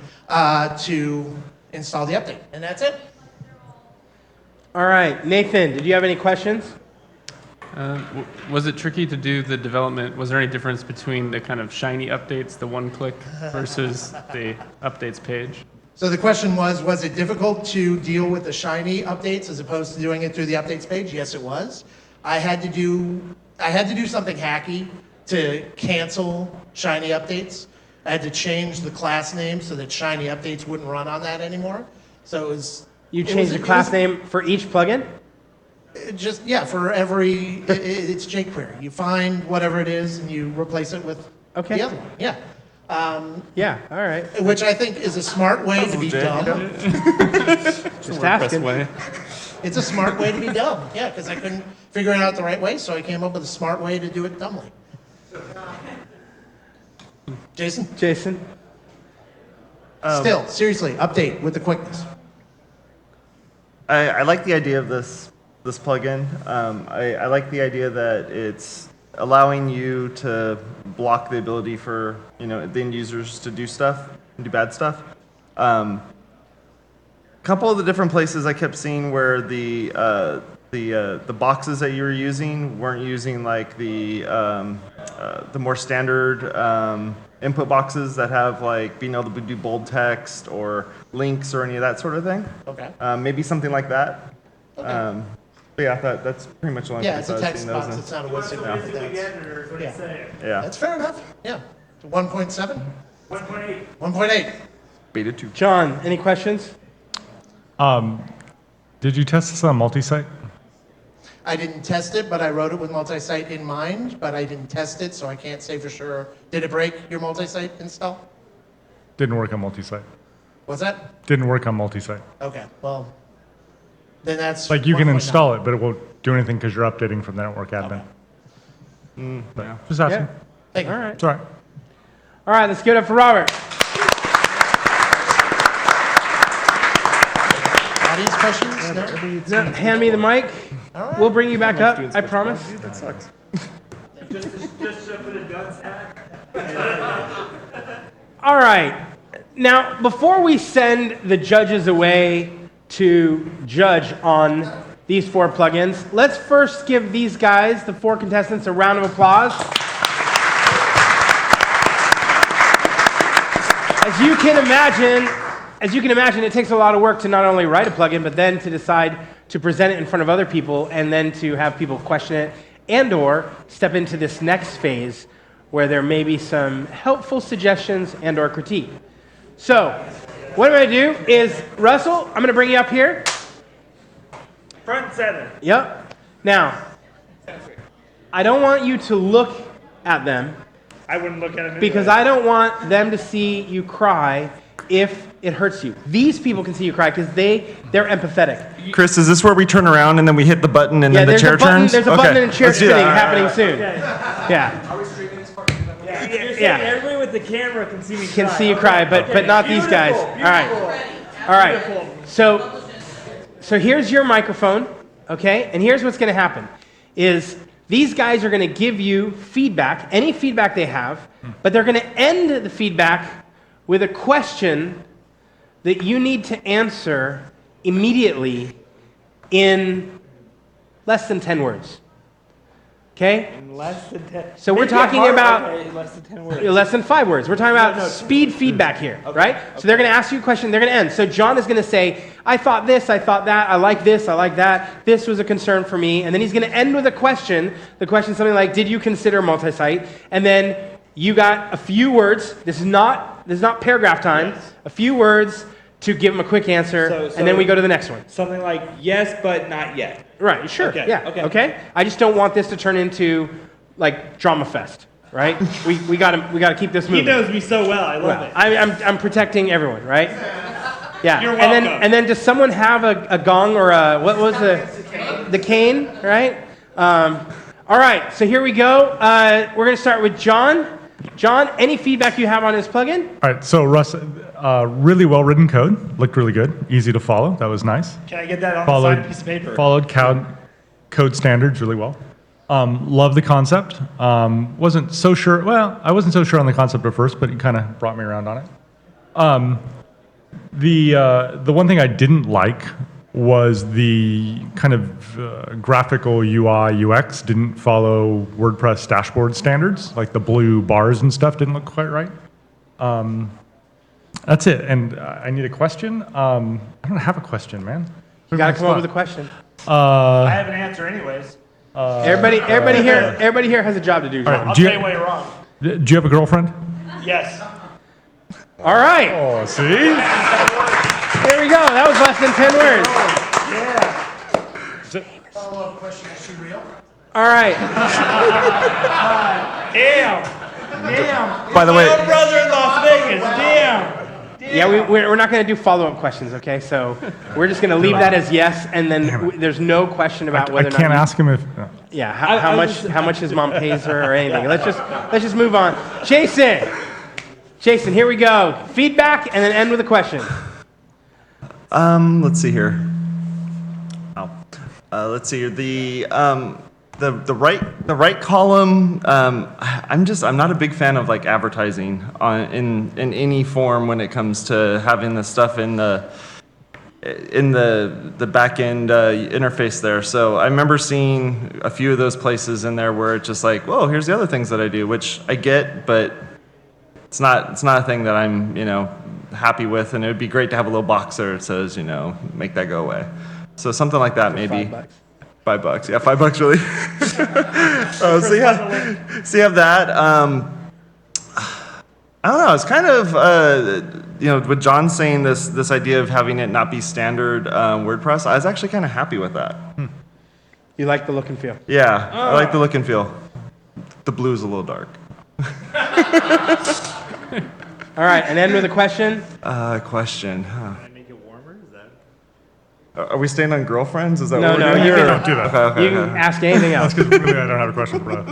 S15: to install the update. And that's it.
S12: All right, Nathan, did you have any questions?
S6: Was it tricky to do the development? Was there any difference between the kind of shiny updates, the one-click, versus the updates page?
S15: So the question was it difficult to deal with the shiny updates as opposed to doing it through the updates page? Yes, it was. I had to do something hacky to cancel shiny updates. I had to change the class name so that shiny updates wouldn't run on that anymore. So it was...
S12: You changed the class name for each plugin?
S15: Just, yeah, for every, it's jQuery. You find whatever it is and you replace it with
S12: Okay.
S15: the other one. Yeah.
S12: Yeah, all right.
S15: Which I think is a smart way to be dumb.
S12: Just asking.
S15: It's a smart way to be dumb. Yeah, because I couldn't figure it out the right way, so I came up with a smart way to do it dumbly. Jason?
S12: Jason?
S15: Still, seriously, update with the quickness.
S22: I like the idea of this plugin. I like the idea that it's allowing you to block the ability for the end users to do stuff and do bad stuff. Couple of the different places I kept seeing where the boxes that you were using weren't using like the more standard input boxes that have like being able to do bold text or links or any of that sort of thing.
S15: Okay.
S22: Maybe something like that.
S15: Okay.
S22: But yeah, that's pretty much the only
S15: Yeah,
S22: place
S15: it's a
S22: I've
S15: text
S22: seen those
S15: box.
S22: in.
S15: It's not a wizard.
S22: Yeah.
S15: That's fair enough. Yeah. 1.7?
S19: 1.8.
S15: 1.8.
S22: Beta 2.
S12: John, any questions?
S2: Did you test this on multi-site?
S15: I didn't test it, but I wrote it with multi-site in mind, but I didn't test it, so I can't say for sure. Did it break your multi-site install?
S2: Didn't work on multi-site.
S15: What's that?
S2: Didn't work on multi-site.
S15: Okay, well, then that's...
S2: Like you can
S15: 1.9.
S2: install it, but it won't do anything because you're updating from the network admin. But just asking.
S12: Yeah.
S15: Thank you.
S12: All right.
S2: It's all right.
S12: All right, let's give it up for Robert.
S15: Audience questions? No?
S12: Hand me the mic.
S15: All right.
S12: We'll bring you back up, I promise.
S22: That sucks.
S19: Just for the dunce hat.
S12: All right. Now, before we send the judges away to judge on these 4 plugins, let's first give these guys, the 4 contestants, a round of applause. As you can imagine, it takes a lot of work to not only write a plugin, but then to decide to present it in front of other people and then to have people question it and or step into this next phase where there may be some helpful suggestions and or critique. So, what I'm going to do is, Russell, I'm going to bring you up here.
S19: Front and center.
S12: Yep. Now, I don't want you to look at them
S19: I wouldn't look at him
S12: because I don't want them to see you cry if it hurts you. These people can see you cry because they're empathetic.
S22: Chris, is this where we turn around and then we hit the button and then the chair turns?
S12: There's a button and a chair
S22: let's do
S12: spinning
S22: that.
S12: happening soon.
S19: Okay.
S12: Yeah.
S15: Are we streaming this part?
S12: Yeah.
S19: Everybody with the camera can see me cry.
S12: Can see you cry, but not these guys. All right. All right. So here's your microphone, okay? And here's what's going to happen is these guys are going to give you feedback, any feedback they have, but they're going to end the feedback with a question that you need to answer immediately in less than 10 words. Okay?
S19: In less than 10.
S12: So we're talking about
S19: less than 10 words.
S12: less than 5 words. We're talking about speed feedback here, right? So they're going to ask you a question, they're going to end. So John is going to say, I thought this, I thought that, I like this, I like that, this was a concern for me. And then he's going to end with a question. The question is something like, did you consider multi-site? And then you got a few words. This is not paragraph time.
S19: Yes.
S12: A few words to give him a quick answer, and then we go to the next one.
S23: Something like, yes, but not yet.
S12: Right, sure,
S23: Okay,
S12: yeah,
S23: okay.
S12: okay? I just don't want this to turn into, like, Drama Fest, right? we gotta keep this moving.
S19: He knows me so well. I love it.
S12: I'm protecting everyone, right? Yeah.
S19: You're
S12: and
S19: welcome.
S12: then does someone have a gong or a what was the cane, right? All right. So here we go. We're gonna start with John. John, any feedback you have on this plugin?
S2: All right, so Russ, really well-written code, looked really good, easy to follow, that was nice.
S19: Can I get that on the side of a piece of paper?
S2: Followed code standards really well. Love the concept. Wasn't so sure, well, I wasn't so sure on the concept at first, but it kind of brought me around on it. The one thing I didn't like was the kind of graphical UI UX didn't follow WordPress dashboard standards, like the blue bars and stuff didn't look quite right. That's it, and I need a question. I don't have a question, man.
S12: You gotta come up with a question.
S19: I have an answer anyways.
S12: Everybody here has a job to do.
S2: All right,
S19: I'll tell you why you're wrong.
S2: Do you have a girlfriend?
S19: Yes.
S12: All right.
S2: Oh, see?
S12: There we go. That was less than 10 words.
S15: Follow-up question, is she real?
S12: All right.
S23: Damn.
S22: By the way,
S23: My own brother in Las Vegas. Damn.
S12: Yeah, we're not going to do follow-up questions, okay? So we're just going to leave that as yes, and then there's no question about
S2: I
S12: whether or not.
S2: can't ask him if.
S12: Yeah, how much his mom pays her or anything. Let's just move on. Jason, here we go. Feedback, and then end with a question.
S22: Let's see here. Let's see here. The right column. I'm not a big fan of like advertising in any form when it comes to having the stuff in the back end interface there. So I remember seeing a few of those places in there where it's just like, whoa, here's the other things that I do, which I get, but it's not a thing that I'm happy with. And it would be great to have a little box there that says make that go away. So something like that maybe. $5. Yeah, $5 really. So you have that. I don't know. It's kind of with John saying this idea of having it not be standard WordPress. I was actually kind of happy with that.
S12: You like the look and feel?
S22: Yeah, I like the look and feel. The blue is a little dark.
S12: All right, and end with a question.
S22: Question. Huh. Are we staying on girlfriends? Is that
S12: No,
S22: what we're
S12: no,
S22: doing?
S12: you can-
S22: Don't do that.
S12: you can ask anything else.
S2: That's because really I don't have a question, bro.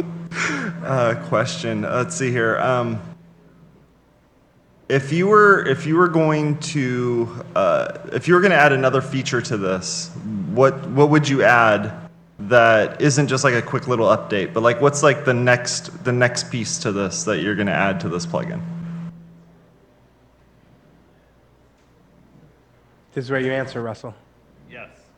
S22: Question. Let's see here. If you were going to add another feature to this, what would you add that isn't just like a quick little update, but like what's like the next piece to this that you're going to add to this plugin?
S12: This is where you answer, Russell.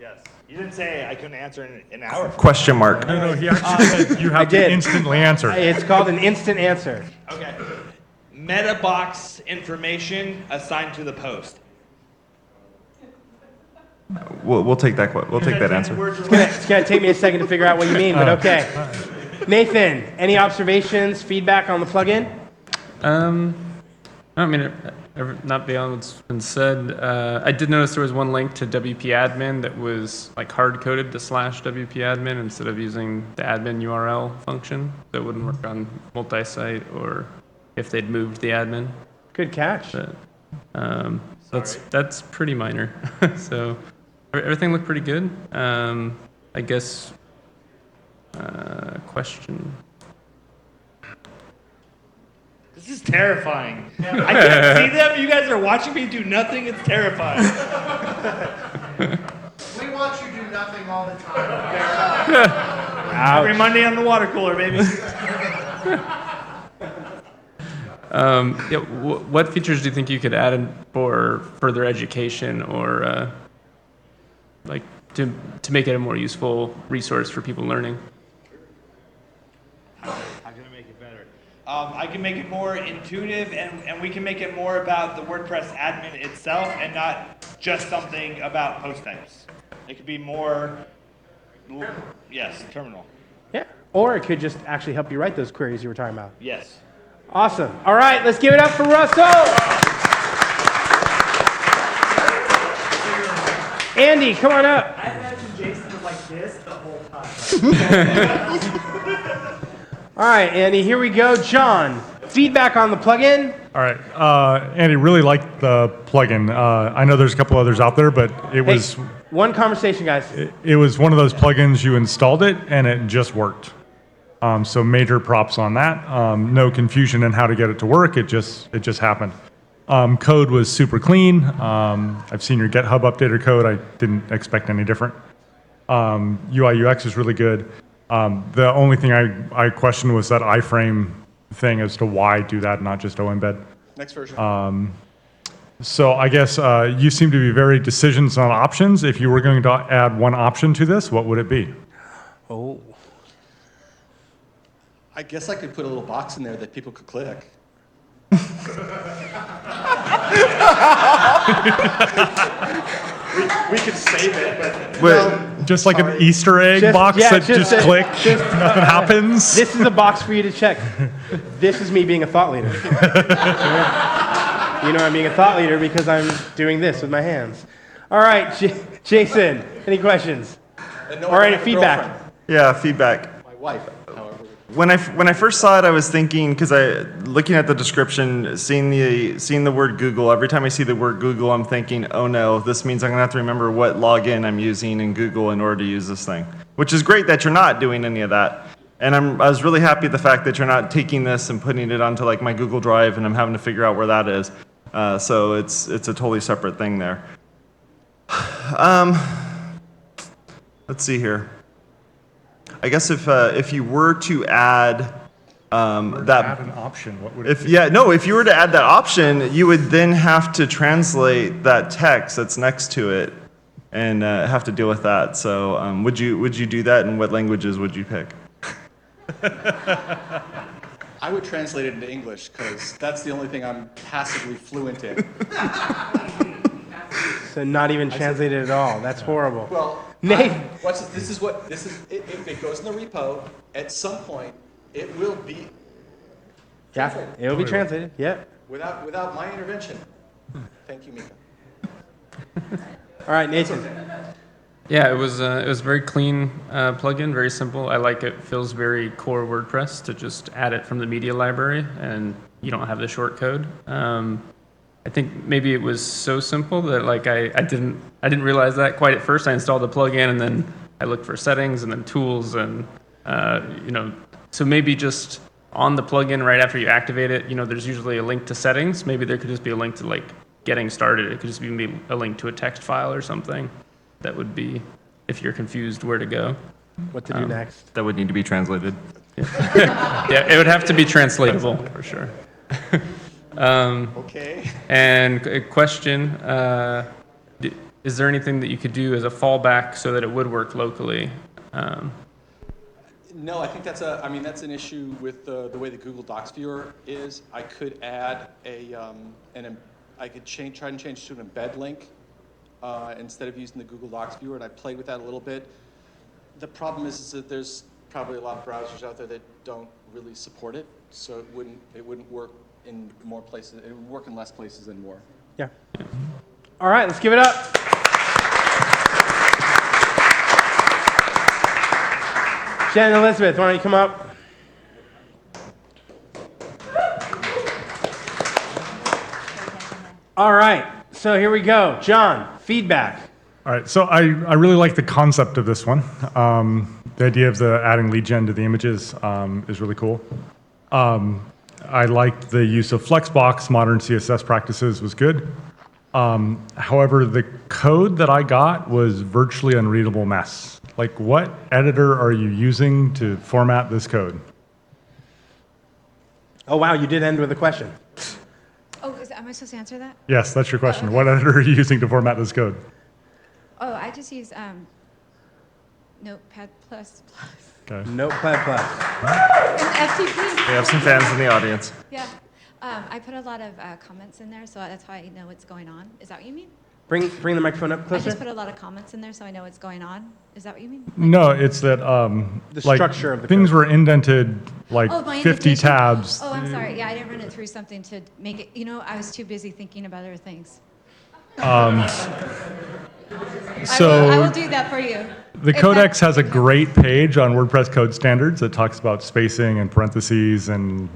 S23: Yes. You didn't say I couldn't answer in an hour.
S22: Question mark.
S2: No, he actually said you have to instantly answer.
S12: It's called an instant answer.
S23: Okay. Meta box information assigned to the post.
S22: We'll take that. We'll take that answer.
S12: It's gonna take me a second to figure out what you mean, but okay. Nathan, any observations, feedback on the plugin?
S6: I mean, not beyond what's been said. I did notice there was one link to WP admin that was like hard-coded to /WP admin instead of using the admin URL function. That wouldn't work on multi-site or if they'd moved the admin.
S12: Good catch.
S6: But, that's pretty minor. So everything looked pretty good. I guess question.
S23: This is terrifying. I can't see them. You guys are watching me do nothing. It's terrifying.
S15: We watch you do nothing all the time.
S23: Every Monday on the water cooler, baby.
S6: What features do you think you could add in for further education or like to make it a more useful resource for people learning?
S23: How can I make it better? I can make it more intuitive, and we can make it more about the WordPress admin itself and not just something about post types. It could be more, yes, terminal.
S12: Yeah, or it could just actually help you write those queries you were talking about.
S23: Yes.
S12: Awesome. All right, let's give it up for Russell. Andy, come on up.
S19: I imagine Jason was like this the whole time.
S12: All right, Andy, here we go. John, feedback on the plugin?
S2: All right, Andy, really liked the plugin. I know there's a couple others out there, but it was
S12: one conversation, guys.
S2: It was one of those plugins you installed it and it just worked. So major props on that. No confusion in how to get it to work. It just happened. Code was super clean. I've seen your GitHub updated code. I didn't expect any different. UI UX is really good. The only thing I questioned was that iframe thing as to why do that, not just embed.
S5: Next version.
S2: So I guess you seem to be very decisions on options. If you were going to add one option to this, what would it be?
S12: Oh.
S5: I guess I could put a little box in there that people could click. we could save it, but
S2: just like an Easter egg box that just click, nothing happens.
S12: This is a box for you to check. This is me being a thought leader. You know I'm being a thought leader because I'm doing this with my hands. All right, Jason, any questions?
S5: And no,
S12: Or
S5: I
S12: any
S5: have a
S12: feedback?
S5: girlfriend.
S22: Yeah, feedback.
S5: My wife, however.
S22: When I first saw it, I was thinking, because looking at the description, seeing the word Google. Every time I see the word Google, I'm thinking, oh no, this means I'm gonna have to remember what login I'm using in Google in order to use this thing. Which is great that you're not doing any of that. And I was really happy at the fact that you're not taking this and putting it onto like my Google Drive, and I'm having to figure out where that is. So it's a totally separate thing there. Let's see here. I guess if you were to add
S2: add an option, what would it
S22: if
S2: be?
S22: if you were to add that option, you would then have to translate that text that's next to it and have to deal with that. So would you do that, and what languages would you pick?
S5: I would translate it into English because that's the only thing I'm passively fluent in.
S12: So not even translated at all. That's horrible.
S5: Well,
S12: Nate.
S5: If it goes in the repo, at some point, it will be
S12: Yeah,
S5: translated.
S12: it'll be translated. Yep.
S5: Without my intervention. Thank you, Mika.
S12: All right, Nathan.
S6: Yeah, it was a very clean plugin, very simple. I like it. Feels very core WordPress to just add it from the media library, and you don't have the short code. I think maybe it was so simple that like I didn't realize that quite at first. I installed the plugin, and then I looked for settings and then tools, and so maybe just on the plugin right after you activate it, there's usually a link to settings. Maybe there could just be a link to like getting started. It could just be a link to a text file or something. That would be, if you're confused where to go.
S12: What to do next?
S22: That would need to be translated.
S6: Yeah, it would have to be translatable for sure.
S5: Okay.
S6: And a question, is there anything that you could do as a fallback so that it would work locally?
S5: No, I think that's an issue with the way the Google Docs viewer is. I could add I could try and change to an embed link instead of using the Google Docs viewer, and I played with that a little bit. The problem is that there's probably a lot of browsers out there that don't really support it, so it wouldn't work in more places. It would work in less places than more.
S12: Yeah. All right, let's give it up. Jen and Elizabeth, why don't you come up? All right, so here we go. John, feedback.
S2: All right, so I really like the concept of this one. The idea of adding lead gen to the images is really cool. I liked the use of Flexbox, modern CSS practices was good. However, the code that I got was virtually unreadable mess. Like, what editor are you using to format this code?
S12: Oh, wow, you did end with a question.
S7: Oh, am I supposed to answer that?
S2: Yes, that's your question.
S7: okay.
S2: What editor are you using to format this code?
S7: Oh, I just use Notepad++.
S2: Okay.
S12: Notepad++.
S7: And FTP.
S22: We have some fans in the audience.
S7: Yeah. I put a lot of comments in there, so that's how I know what's going on. Is that what you mean?
S12: Bring the microphone up
S7: I
S12: closer.
S7: just put a lot of comments in there, so I know what's going on. Is that what you mean?
S2: No, it's that
S12: The
S2: like,
S12: structure of the
S2: things
S12: code.
S2: were indented like
S7: Oh, my
S2: 50
S7: indentation.
S2: tabs.
S7: Oh, I'm sorry. Yeah, I didn't run it through something to make it. I was too busy thinking about other things.
S2: So
S7: I will do that for you.
S2: the
S7: If
S2: Codex
S7: that-
S2: has a great page on WordPress code standards that talks about spacing and parentheses and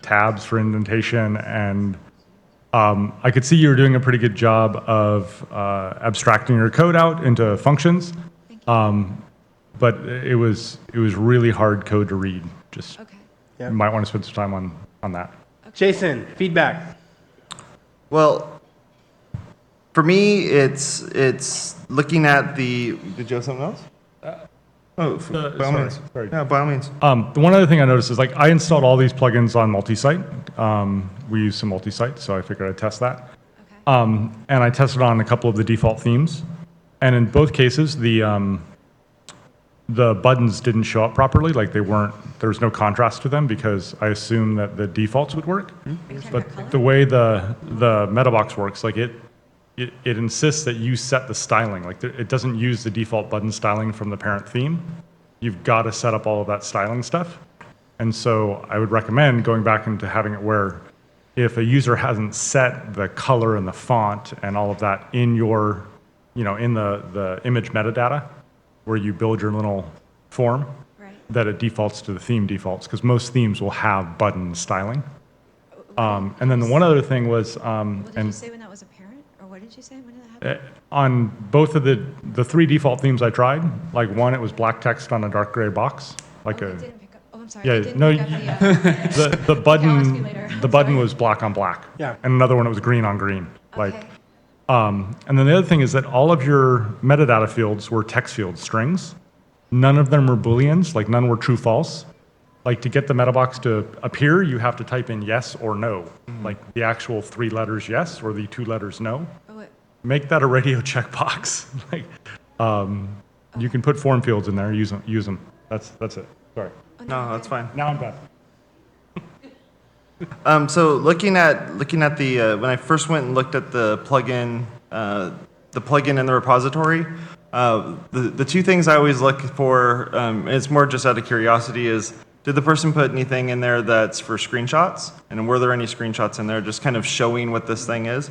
S2: tabs for indentation. And I could see you were doing a pretty good job of abstracting your code out into functions. But it was really hard code to read. Just
S12: Yeah.
S2: you might want to spend some time on that.
S12: Jason, feedback.
S22: Well, for me, it's looking at the. Did you have something else? By all means.
S2: Sorry.
S22: Yeah, by all means.
S2: The one other thing I noticed is like I installed all these plugins on multi-site. We use some multi-site, so I figured I'd test that. And I tested on a couple of the default themes, and in both cases, the buttons didn't show up properly. Like there was no contrast to them because I assumed that the defaults would work. But the way the meta box works, like it insists that you set the styling. Like it doesn't use the default button styling from the parent theme. You've got to set up all of that styling stuff. And so I would recommend going back into having it where if a user hasn't set the color and the font and all of that in your, in the image metadata, where you build your little form, that it defaults to the theme defaults, because most themes will have button styling. And then the one other thing was,
S7: What did you say when that was apparent? Or what did you say? When did that happen?
S2: on both of the 3 default themes I tried, like one, it was black text on a dark gray box, like a.
S7: Oh, I'm sorry. I
S2: Yeah,
S7: didn't
S2: no,
S7: pick up
S2: the button,
S7: I'll ask you later.
S2: the button was black on black.
S12: Yeah.
S2: And another one, it was green on green. Like, and then the other thing is that all of your metadata fields were text fields, strings. None of them were Booleans, like none were true false. Like to get the meta box to appear, you have to type in yes or no. Like the actual 3 letters yes or the 2 letters no. Make that a radio checkbox. Like, you can put form fields in there, use them. That's it. Sorry.
S22: No, that's fine.
S2: Now I'm done.
S22: So looking at the when I first went and looked at the plugin in the repository, the 2 things I always look for, and it's more just out of curiosity, is did the person put anything in there that's for screenshots, and were there any screenshots in there just kind of showing what this thing is?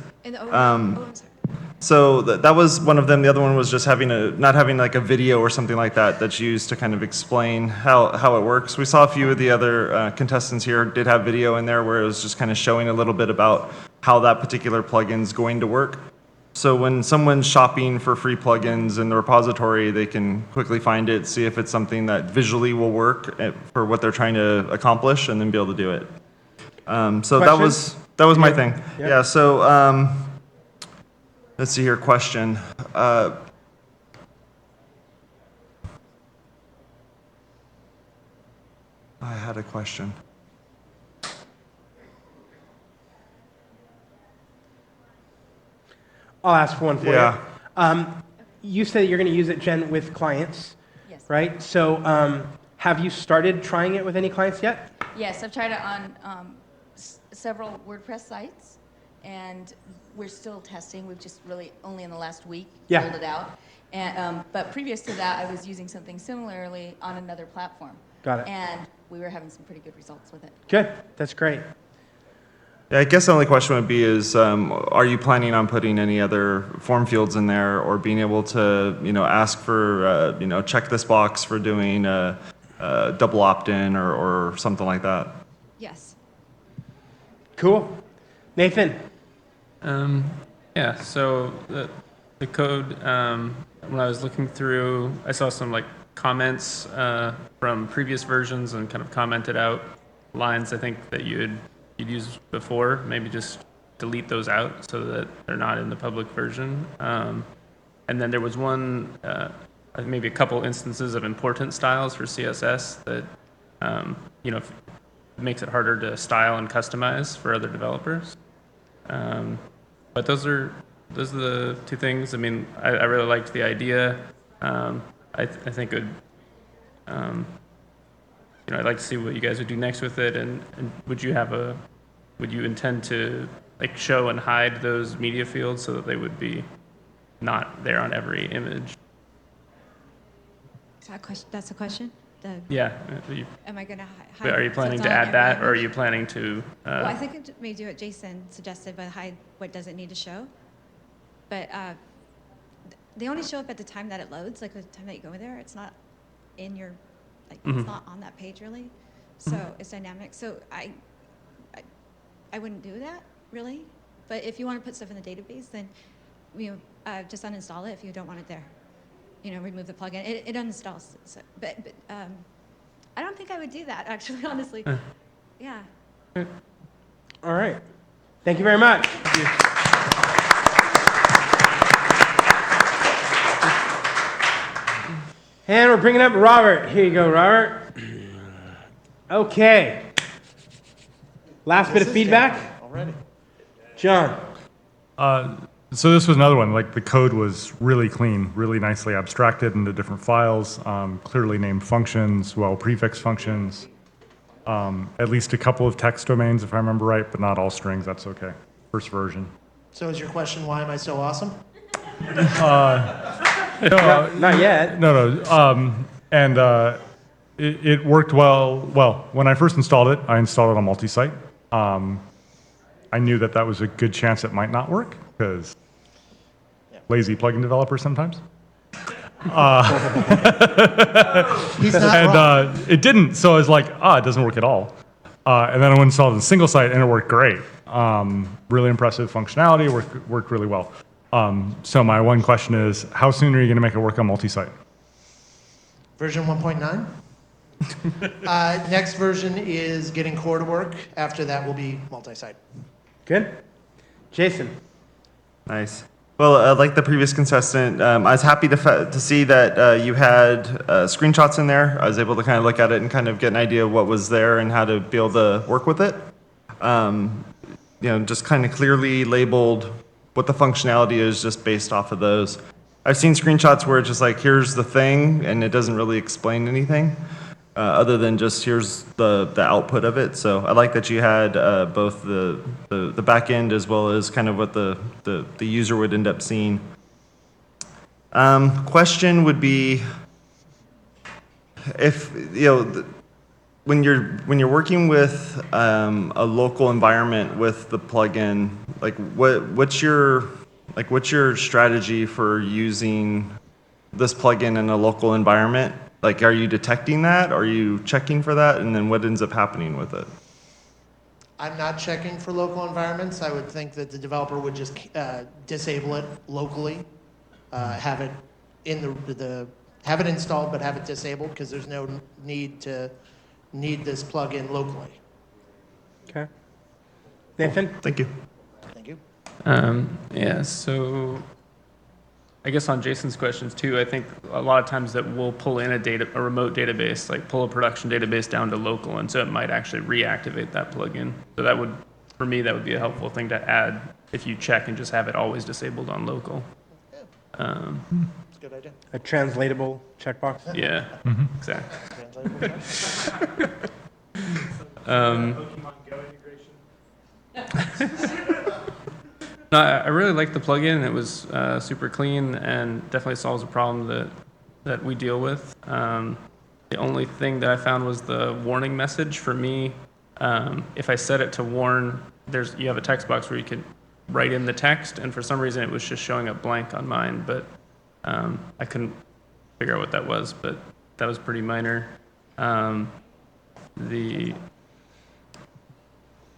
S22: So that was one of them. The other one was just not having like a video or something like that that's used to kind of explain how it works. We saw a few of the other contestants here did have video in there where it was just kind of showing a little bit about how that particular plugin is going to work. So when someone's shopping for free plugins in the repository, they can quickly find it, see if it's something that visually will work for what they're trying to accomplish, and then be able to do it. So that was my thing. Yeah. So. Let's see here, question. I had a question.
S12: I'll ask one for
S22: Yeah.
S12: you. You said you're going to use it, Jen, with clients, right? So have you started trying it with any clients yet?
S20: Yes, I've tried it on several WordPress sites, and we're still testing. We've just really only in the last week rolled it out. And, but previous to that, I was using something similarly on another platform.
S12: Got it.
S20: And we were having some pretty good results with it.
S12: Good. That's great.
S22: Yeah, I guess the only question would be is, are you planning on putting any other form fields in there, or being able to, ask for, check this box for doing double opt-in or something like that?
S7: Yes.
S12: Cool. Nathan?
S6: Yeah, so the code, when I was looking through, I saw some like comments from previous versions and kind of commented out lines I think that you'd used before. Maybe just delete those out so that they're not in the public version. And then there was one, maybe a couple instances of important styles for CSS that, makes it harder to style and customize for other developers. But those are the 2 things. I mean, I really liked the idea. I think it would, I'd like to see what you guys would do next with it. And would you intend to like show and hide those media fields so that they would be not there on every image?
S7: That's a question?
S6: Yeah.
S7: Am I going to hide?
S6: Are you planning to add that, or are you planning to?
S7: Well, I think it may do what Jason suggested, but hide what doesn't need to show. But they only show up at the time that it loads, like the time that you go there. It's not in your, it's not on that page really. So it's dynamic. So I wouldn't do that really. But if you want to put stuff in the database, then just uninstall it if you don't want it there. Remove the plugin. It uninstalls. So, but I don't think I would do that, actually, honestly. Yeah.
S12: All right. Thank you very much. And we're bringing up Robert. Here you go, Robert. Okay. Last bit of feedback.
S14: Already.
S12: John.
S2: So this was another one, like the code was really clean, really nicely abstracted into different files, clearly named functions, well-prefixed functions, at least a couple of text domains, if I remember right, but not all strings, that's okay. First version.
S15: So is your question, why am I so awesome?
S12: Not yet.
S2: No. And it worked well. Well, when I first installed it, I installed it on multi-site. I knew that was a good chance it might not work, because lazy plugin developers sometimes.
S15: He's not
S2: and
S15: wrong.
S2: it didn't, so I was like, it doesn't work at all. And then I went and installed it in single site, and it worked great. Really impressive functionality, worked really well. So my one question is, how soon are you going to make it work on multi-site?
S15: Version 1.9. Next version is getting core to work. After that will be multi-site.
S12: Good. Jason.
S22: Nice. Well, like the previous contestant, I was happy to see that you had screenshots in there. I was able to kind of look at it and kind of get an idea of what was there and how to be able to work with it. Just kind of clearly labeled what the functionality is just based off of those. I've seen screenshots where it's just like, here's the thing, and it doesn't really explain anything other than just here's the output of it. So I like that you had both the back end as well as kind of what the user would end up seeing. Question would be, if when you're working with a local environment with the plugin, like what's your strategy for using this plugin in a local environment? Like, are you detecting that? Are you checking for that? And then what ends up happening with it?
S15: I'm not checking for local environments. I would think that the developer would just disable it locally, have it in have it installed, but have it disabled because there's no need this plugin locally.
S12: Okay. Nathan.
S22: Thank you.
S15: Thank you.
S6: Yeah, so I guess on Jason's questions too, I think a lot of times that we'll pull in a remote database, like pull a production database down to local, and so it might actually reactivate that plugin. So that would, for me, that would be a helpful thing to add if you check and just have it always disabled on local.
S15: That's a good idea.
S12: A translatable checkbox?
S6: Yeah, exactly.
S15: Translatable
S19: Pokemon Go integration.
S6: No, I really like the plugin. It was super clean and definitely solves a problem that we deal with. The only thing that I found was the warning message for me. If I set it to warn, you have a text box where you could write in the text, and for some reason it was just showing up blank on mine, but I couldn't figure out what that was, but that was pretty minor. I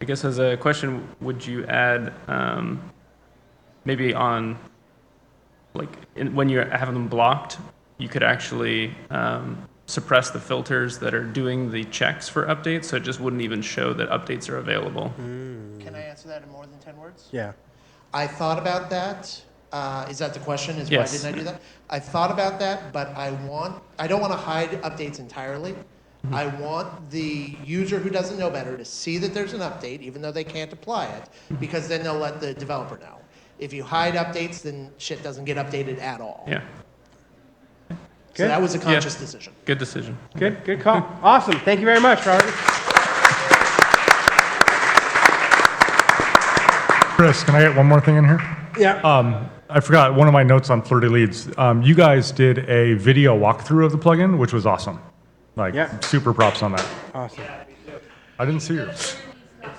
S6: guess as a question, would you add maybe on, when you have them blocked, you could actually suppress the filters that are doing the checks for updates, so it just wouldn't even show that updates are available.
S15: Can I answer that in more than 10 words?
S12: Yeah.
S15: I thought about that. Is that the question? Is
S6: Yes.
S15: why didn't I do that? I thought about that, but I don't want to hide updates entirely. I want the user who doesn't know better to see that there's an update, even though they can't apply it, because then they'll let the developer know. If you hide updates, then shit doesn't get updated at all.
S6: Yeah.
S15: So that was a conscious decision.
S6: Good decision.
S12: Good call. Awesome. Thank you very much, Robert.
S2: Chris, can I get one more thing in here?
S12: Yeah.
S2: I forgot one of my notes on Flirty Leads. You guys did a video walkthrough of the plugin, which was awesome. Super props on that.
S12: Awesome.
S2: I didn't see yours.
S19: One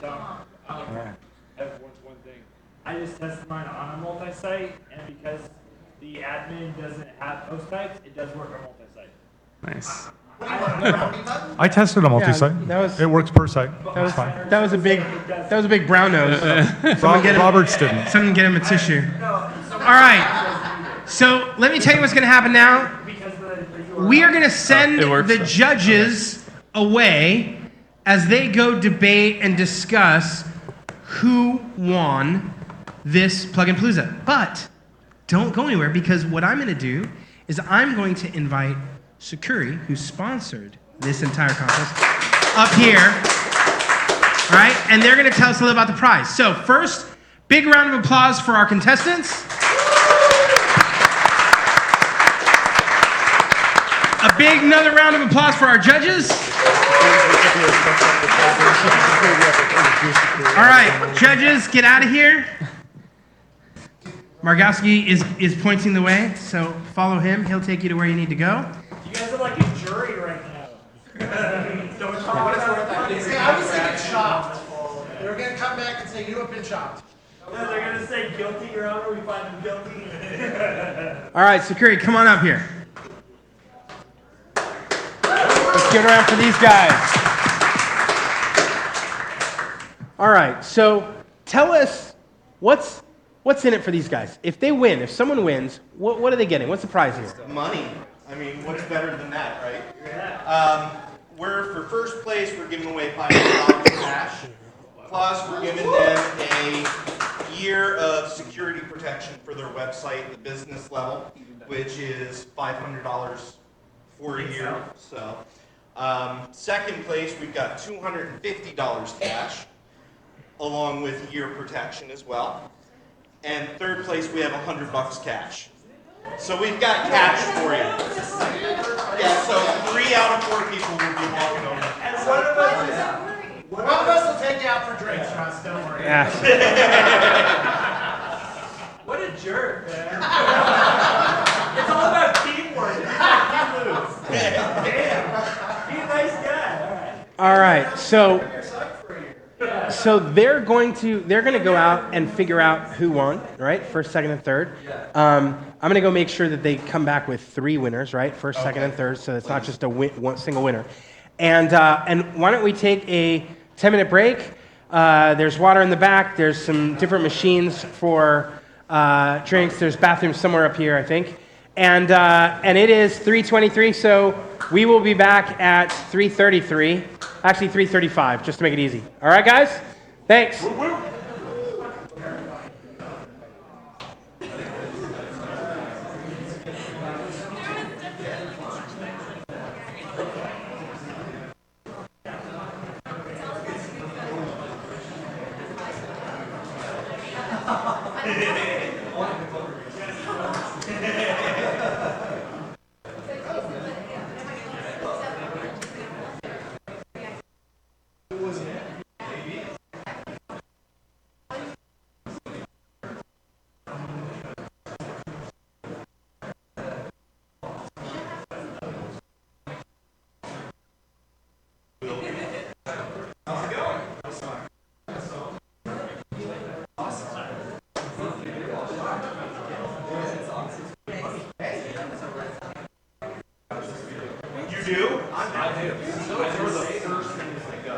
S19: thing. I just tested mine on a multi-site, and because the admin doesn't have host types, it does work on multi-site.
S6: Nice.
S2: I tested a multi-site. It works per site. That's fine.
S12: That was a big brown nose.
S2: Roberts didn't.
S12: Someone get him a tissue. All right. So let me tell you what's going to happen now. We are going to send the judges away as they go debate and discuss who won this Plugin Palooza. But don't go anywhere, because what I'm going to do is I'm going to invite Sakuri, who sponsored this entire contest, up here. All right? And they're going to tell us a little about the prize. So first, big round of applause for our contestants. A big another round of applause for our judges. All right, judges, get out of here. Margowski is pointing the way, so follow him. He'll take you to where you need to go.
S19: You guys are like a jury right now. Don't talk
S15: What it's
S19: about
S15: worth.
S19: money.
S15: See, I was thinking chopped. They were going to come back and say, you have been chopped.
S19: Yeah, they're going to say guilty, Your Honor. We find them guilty.
S12: All right, Sakuri, come on up here. Give it around for these guys. All right, so tell us what's in it for these guys. If they win, if someone wins, what are they getting? What's the prize here?
S3: Money. I mean, what's better than that, right? We're for first place. We're giving away $500 cash. Plus, we're giving them a year of security protection for their website, the business level, which is $500 for a year. So, second place, we've got $250 cash, along with year protection as well. And third place, we have $100 cash. So we've got cash for you. Yeah, so 3 out of 4 people will be walking over.
S15: And one of us will take you out for drinks, Ross. Don't worry.
S12: Yeah.
S19: What a jerk, man. It's all about teamwork. You lose. Damn. Be a nice guy.
S12: All right, so they're going to go out and figure out who won, right? First, second, and third. I'm going to go make sure that they come back with 3 winners, right? First, second, and third, so it's not just one single winner. And why don't we take a 10-minute break? There's water in the back. There's some different machines for drinks. There's bathrooms somewhere up here, I think. And it is 3:23, so we will be back at 3:33. Actually, 3:35, just to make it easy. All right, guys? Thanks.
S3: You do? I do. Those were the first things that go.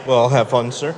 S11: Well, have fun, sir.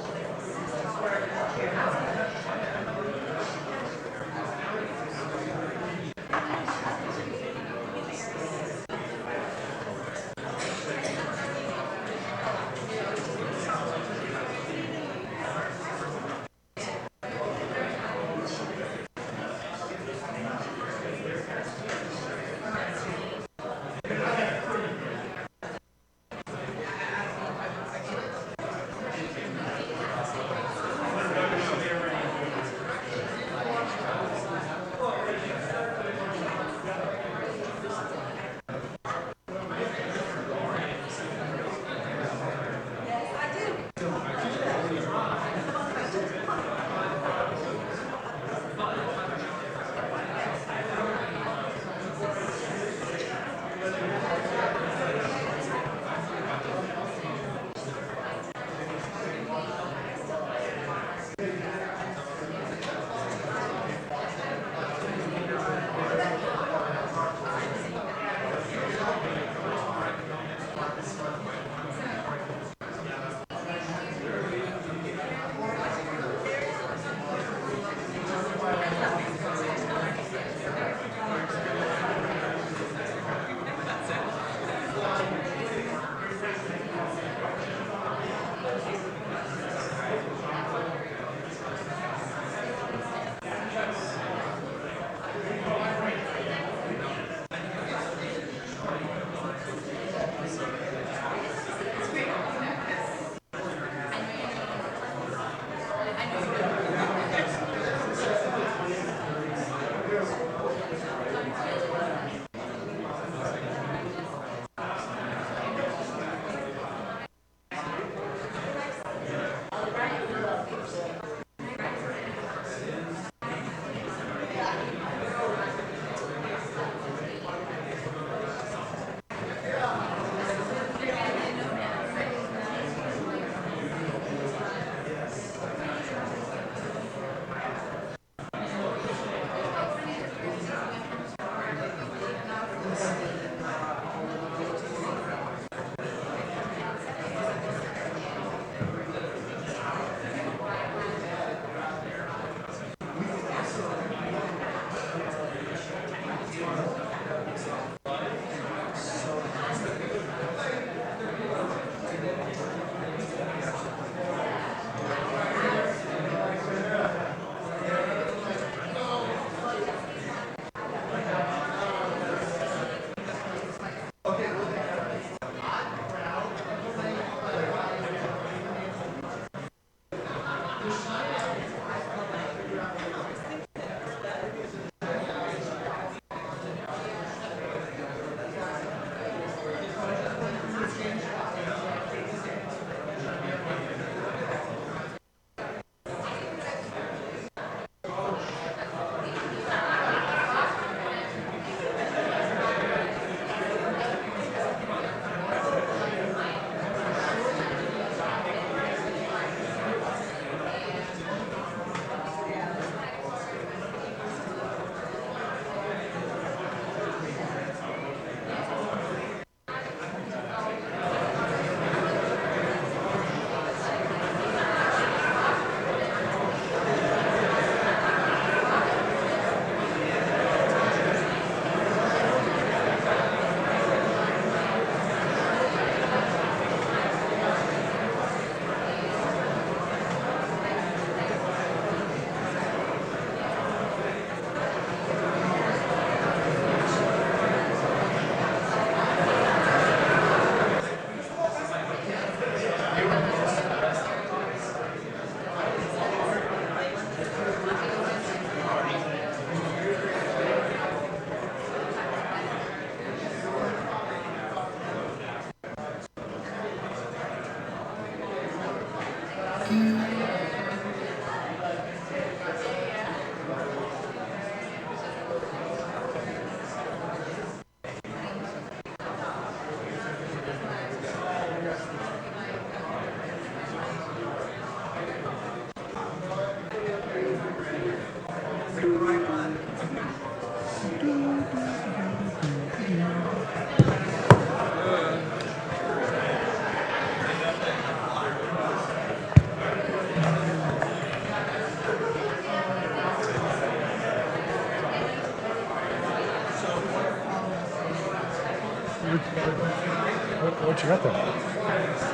S2: What you got there?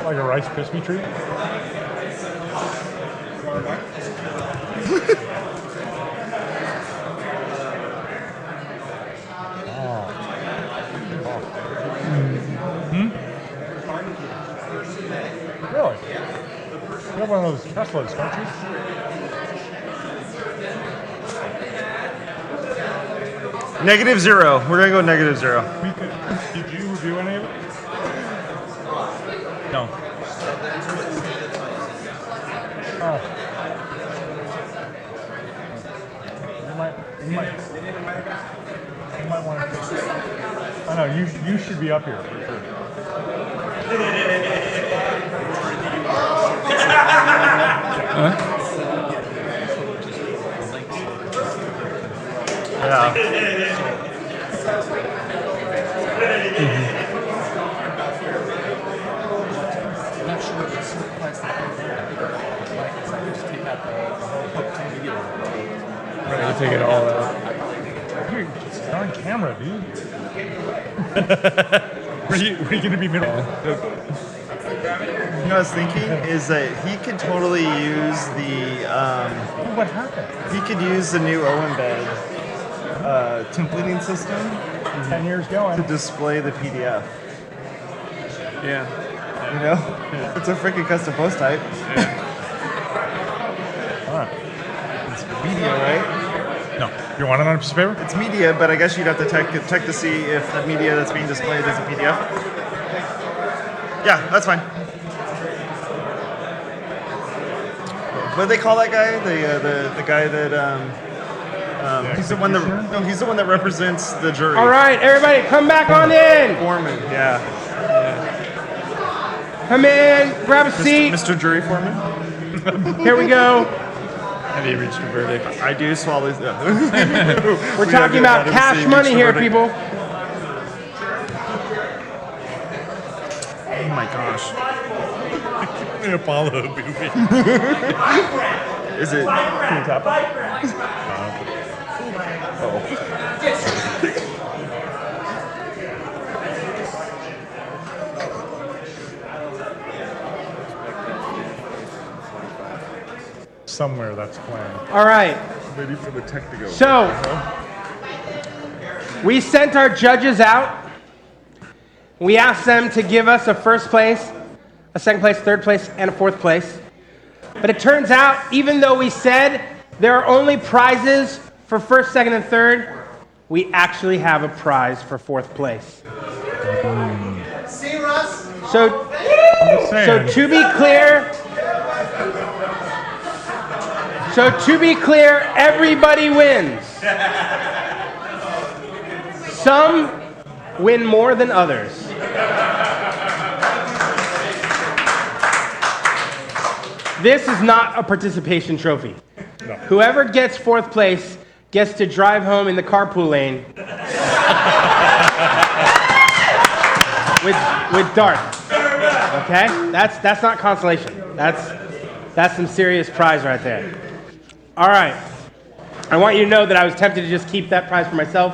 S2: Like a Rice Krispie treat? Really? You have one of those Teslas, don't you?
S22: -0. We're gonna go -0.
S2: Did you review any of it? No. Oh. You might want to. I know you should be up here for sure.
S22: Yeah.
S2: Ready to take it all out. You're on camera, dude. Were you going to be middle?
S22: You know what I was thinking is that he could totally use the.
S2: What happened?
S22: He could use the new OEmbed templating system.
S2: 10 years going.
S22: To display the PDF.
S6: Yeah.
S22: You know? Yeah. It's a freaking custom post type.
S6: Yeah.
S22: It's media, right?
S2: No. You want it on a piece of paper?
S22: It's media, but I guess you'd have to check to see if the media that's being displayed is a PDF. Yeah, that's fine. What do they call that guy? The guy that he's the one that represents the jury.
S12: All right, everybody, come back on in.
S22: Foreman, yeah.
S12: Come in, grab a seat.
S22: Mr. Jury Foreman.
S12: Here we go.
S6: Have you reached a verdict?
S22: I do swallow.
S12: We're talking about cash money here, people.
S22: Oh my gosh.
S2: Apollo movie.
S22: Is it? Can you tap it? Oh.
S2: Somewhere that's planned.
S12: All right.
S22: Maybe for the tech to go.
S12: So, we sent our judges out. We asked them to give us a first place, a second place, third place, and a fourth place. But it turns out, even though we said there are only prizes for first, second, and third, we actually have a prize for fourth place.
S15: See, Russ?
S12: So to be clear, everybody wins. Some win more than others. This is not a participation trophy.
S2: No.
S12: Whoever gets fourth place gets to drive home in the carpool lane with Darth. Okay? That's not consolation. That's some serious prize right there. All right. I want you to know that I was tempted to just keep that prize for myself,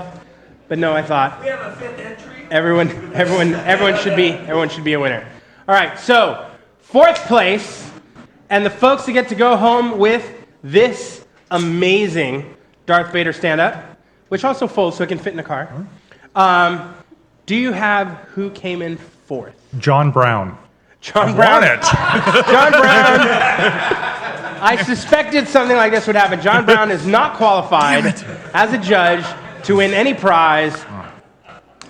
S12: but no, I thought
S19: We have a fifth entry.
S12: everyone should be a winner. All right. So, fourth place, and the folks that get to go home with this amazing Darth Vader stand-up, which also folds so it can fit in the car. Do you have who came in fourth?
S2: John Brown.
S12: John Brown.
S2: Won it.
S12: John Brown. I suspected something like this would happen. John Brown is not qualified as a judge to win any prize.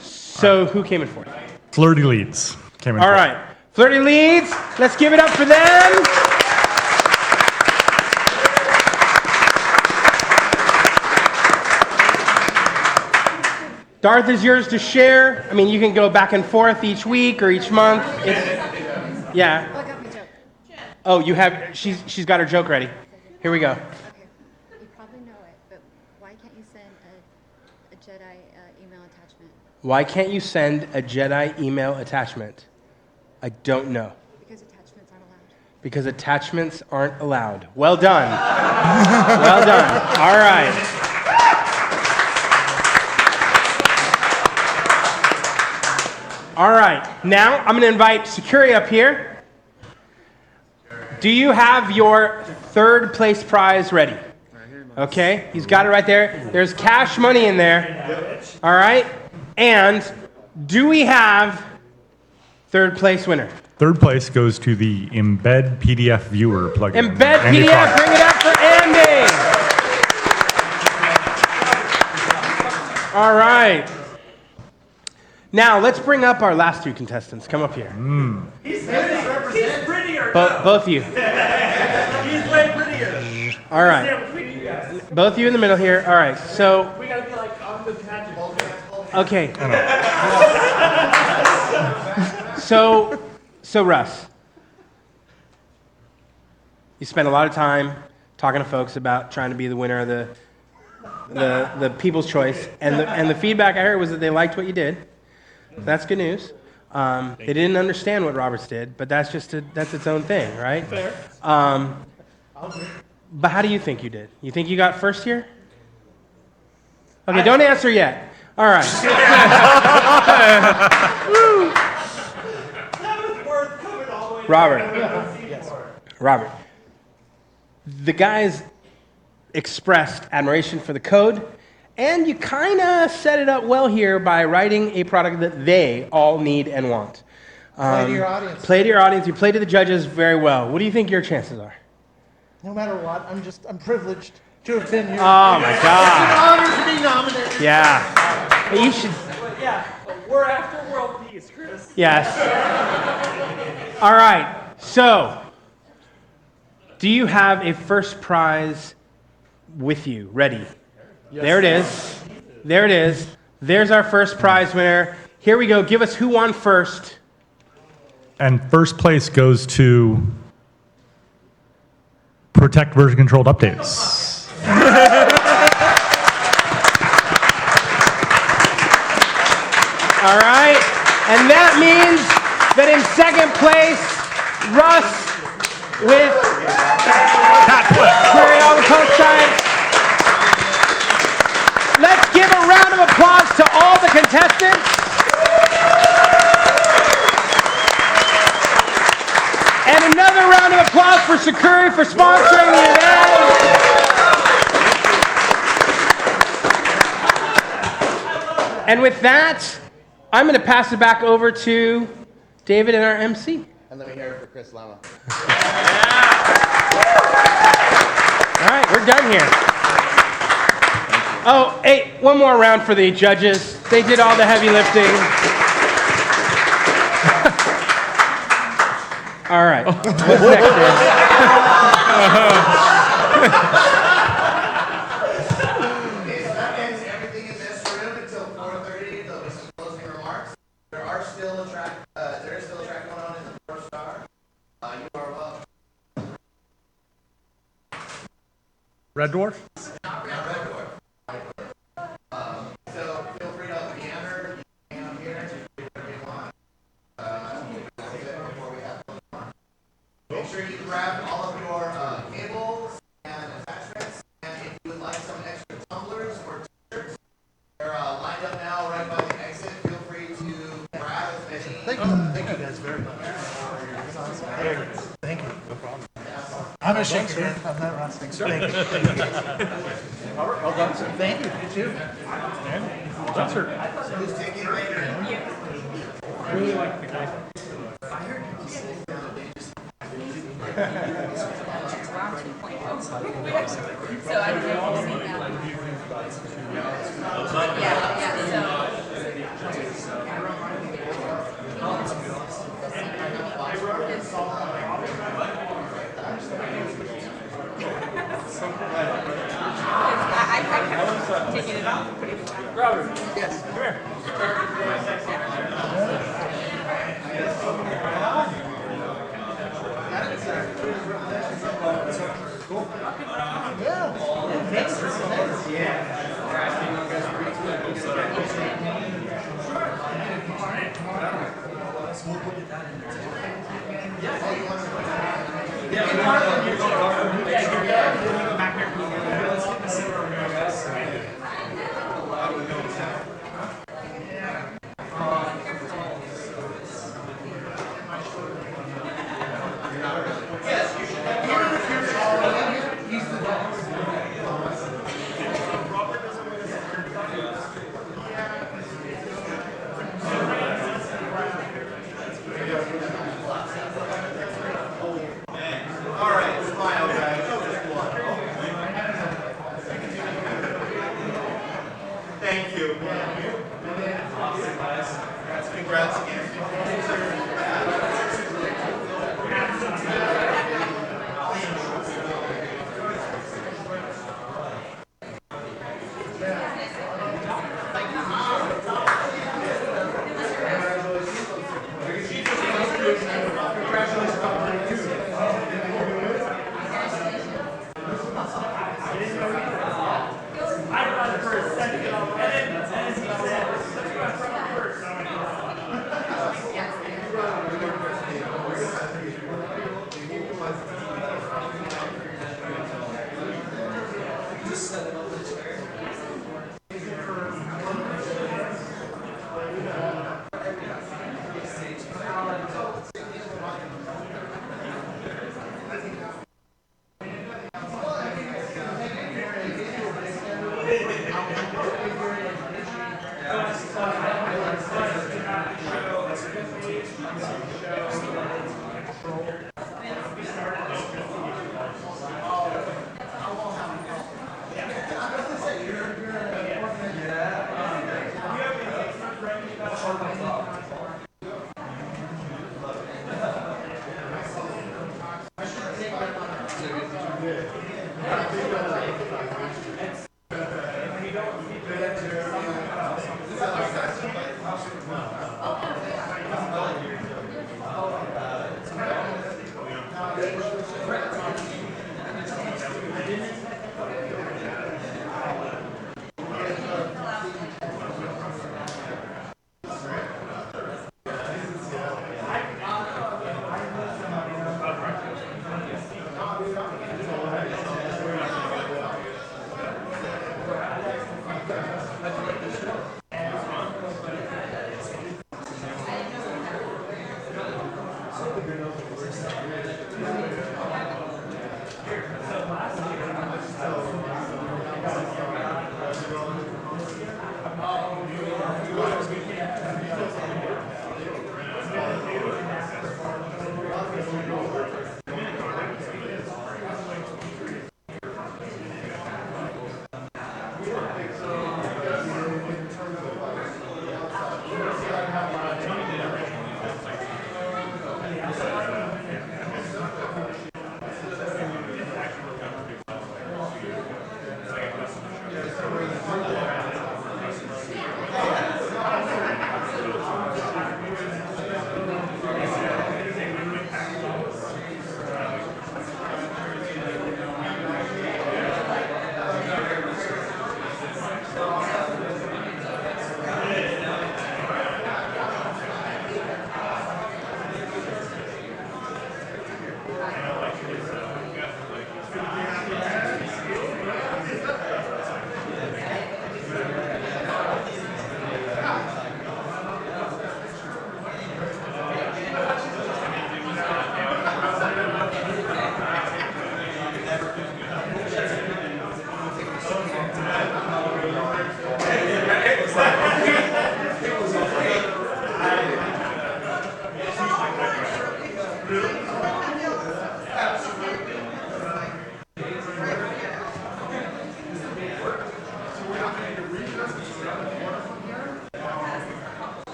S12: So who came in fourth?
S2: Flirty Leads came in
S12: All
S2: fourth.
S12: right. Flirty Leads. Let's give it up for them. Darth is yours to share. I mean, you can go back and forth each week or each month. Yeah.
S7: Oh, I got my joke.
S12: Oh, you have. She's got her joke ready. Here we go.
S7: Okay. You probably know it, but why can't you send a Jedi email attachment?
S12: Why can't you send a Jedi email attachment? I don't know.
S7: Because attachments aren't allowed.
S12: Because attachments aren't allowed. Well done. Well done. All right. All right, now I'm going to invite Sakuri up here. Do you have your third place prize ready? Okay, he's got it right there. There's cash money in there. All right, and do we have third place winner?
S2: Third place goes to the Embed PDF Viewer plugin.
S12: Embed
S2: Andy
S12: PDF,
S2: Clark.
S12: bring it up for Andy. All right. Now, let's bring up our last two contestants. Come up here.
S19: He's prettier.
S12: Both of you.
S19: He's way prettier.
S12: All right. Both of you in the middle here. All right. So,
S19: We gotta be like on the pageant.
S12: okay. So Russ, you spent a lot of time talking to folks about trying to be the winner of the People's Choice, and the feedback I heard was that they liked what you did. So that's good news. They didn't understand what Roberts did, but that's its own thing, right?
S19: Fair.
S12: But how do you think you did? You think you got first here? Okay, don't answer yet. All right. Robert, the guys expressed admiration for the code, and you kind of set it up well here by writing a product that they all need and want.
S15: Play to your audience.
S12: Play to your audience. You play to the judges very well. What do you think your chances are?
S15: No matter what, I'm privileged to have been here.
S12: Oh my God!
S15: It's an honor to be nominated.
S12: Yeah. You should.
S19: Yeah, we're after world peace, Chris.
S12: Yes. All right. So, do you have a first prize with you ready?
S19: Yes.
S12: There it is. There it is. There's our first prize winner. Here we go. Give us who won first.
S2: And first place goes to Protect Version Controlled Updates.
S12: All right. And that means that in second place, Russ with query all the post types. Let's give a round of applause to all the contestants. And another round of applause for Sakuri for sponsoring the event. And with that, I'm going to pass it back over to David and our MC.
S3: And let me hear it for Chris Lama.
S12: All right, we're done here. Oh, hey, one more round for the judges. They did all the heavy lifting. All right, what's next,
S3: Everything in this room until 4:30. There'll be some closing remarks. There is still a track going on in the North Star. You are welcome.
S2: Red Dwarf?
S3: Not Red Dwarf. So feel free to meander. You can come here and do whatever you want. Before we have fun. Make sure you grab all of your cables and attachments. And if you would like some extra tumblers or t-shirts, they're lined up now right by the exit. Feel free to grab as many.
S15: Thank you guys very much. Thank you. No problem. I'm a Shakespeare. I'm not Ross. Thank you. Well done, sir. Thank you. You too.
S2: Well done, sir.
S3: Who's taking it later?
S2: Really like the guy.
S3: I heard you say that they just.
S8: So I don't know if you've seen that. I'm taking it off.
S19: Robert.
S15: Yes.
S19: Come here.
S5: Thank you. Awesome, guys. Congrats again.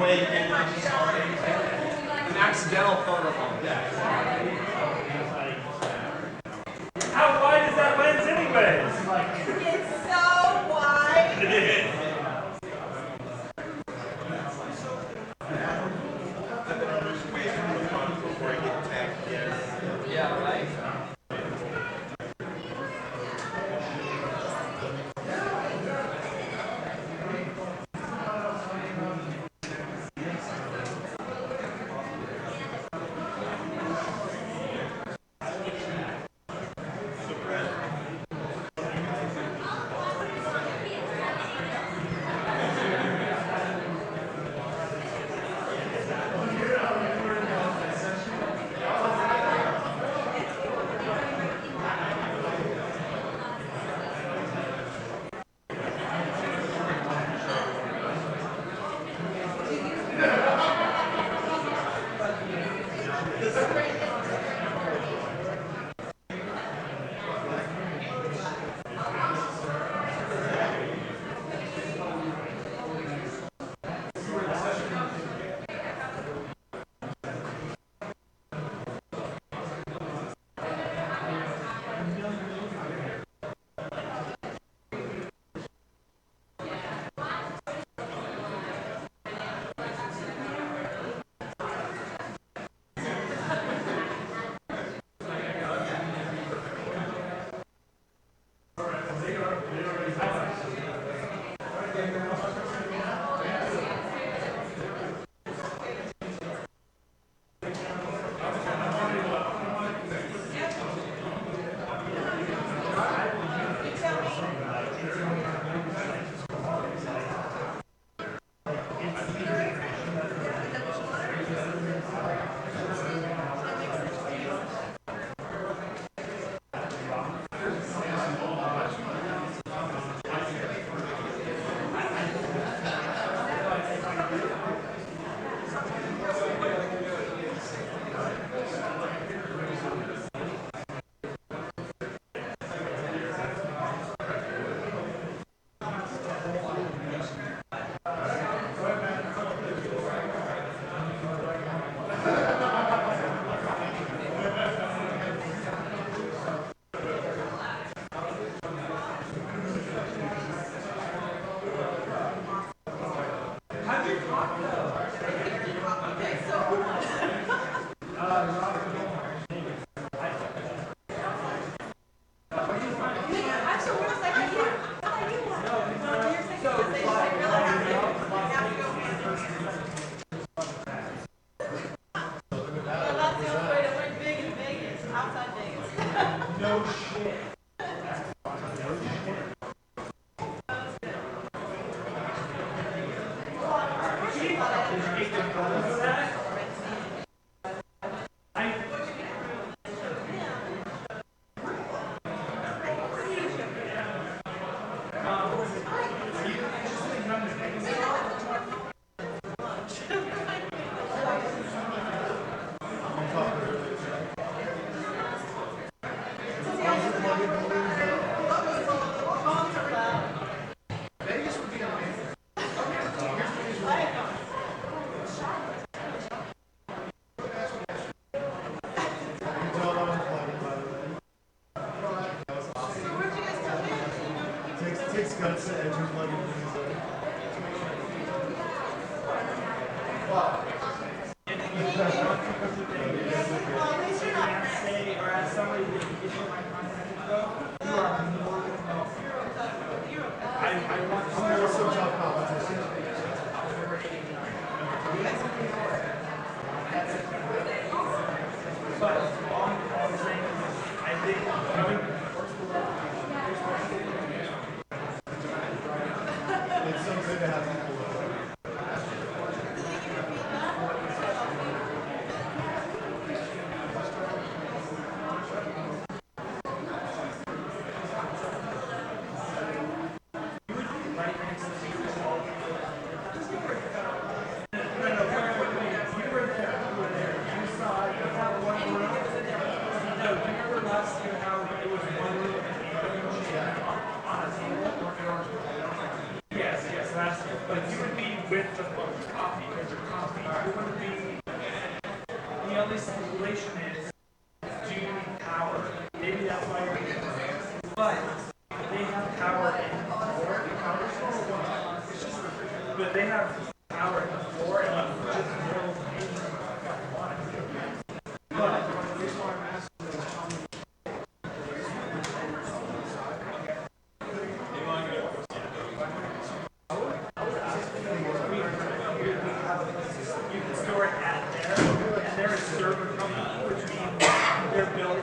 S19: An accidental photobomb. How wide is that lens anyways?
S15: It's so wide.
S19: Yeah, right.
S15: It's so good to have people.
S19: only stipulation is, do you need power? Maybe that's why you're using it. But they have power in the floor. The power source, but they have power in the floor, and you can just build anything you want to do. But the reason why I'm asking is you can store it at there, and they're a server company, which means they're built.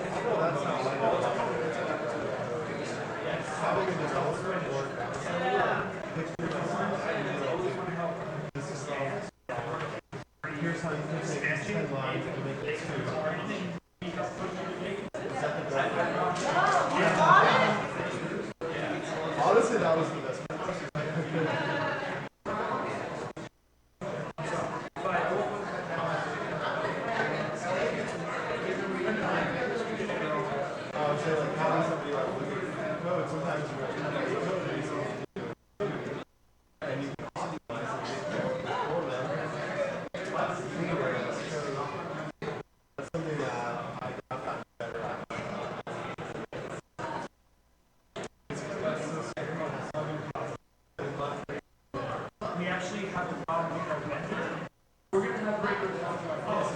S19: Here's how you can expansion.
S1: Honestly, that was the best.
S19: We actually have a problem with our vendor. We're going to have regular ones like this,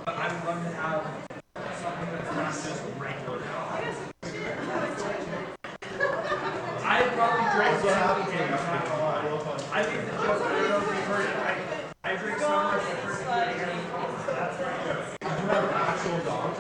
S19: but I would love to have something that's not just regular. I probably drink so much. I think the joke, I don't know if you've heard it, I drink so much, I've heard it. That's right.
S1: Do you have an actual dog?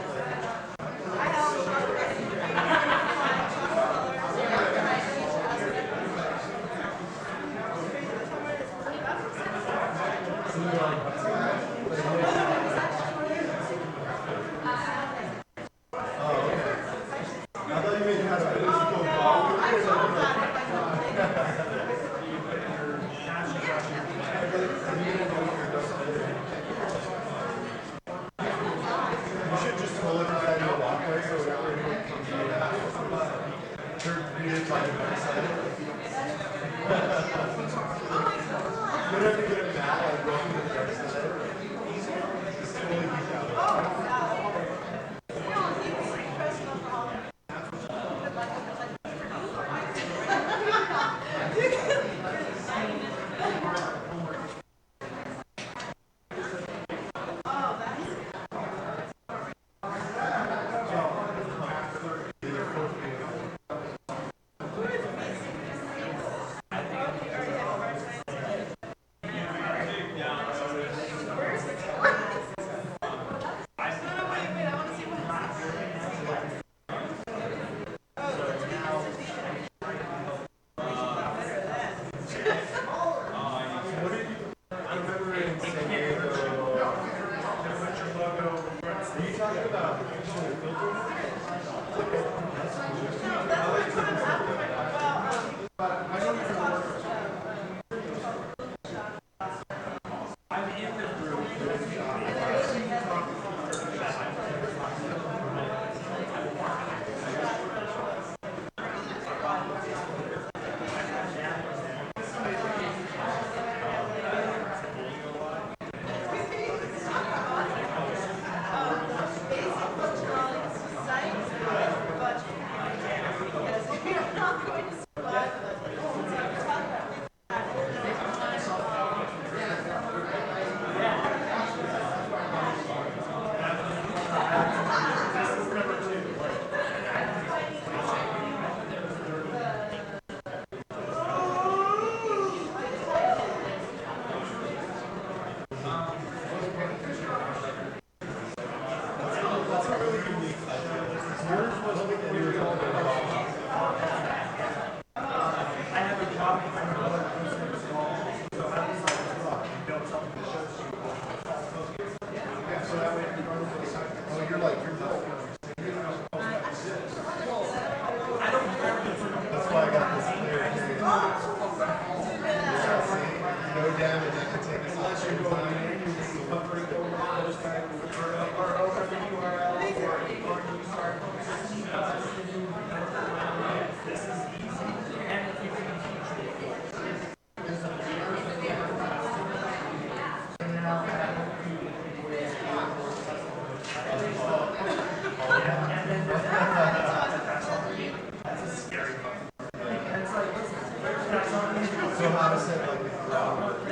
S1: how to set like the groundwork.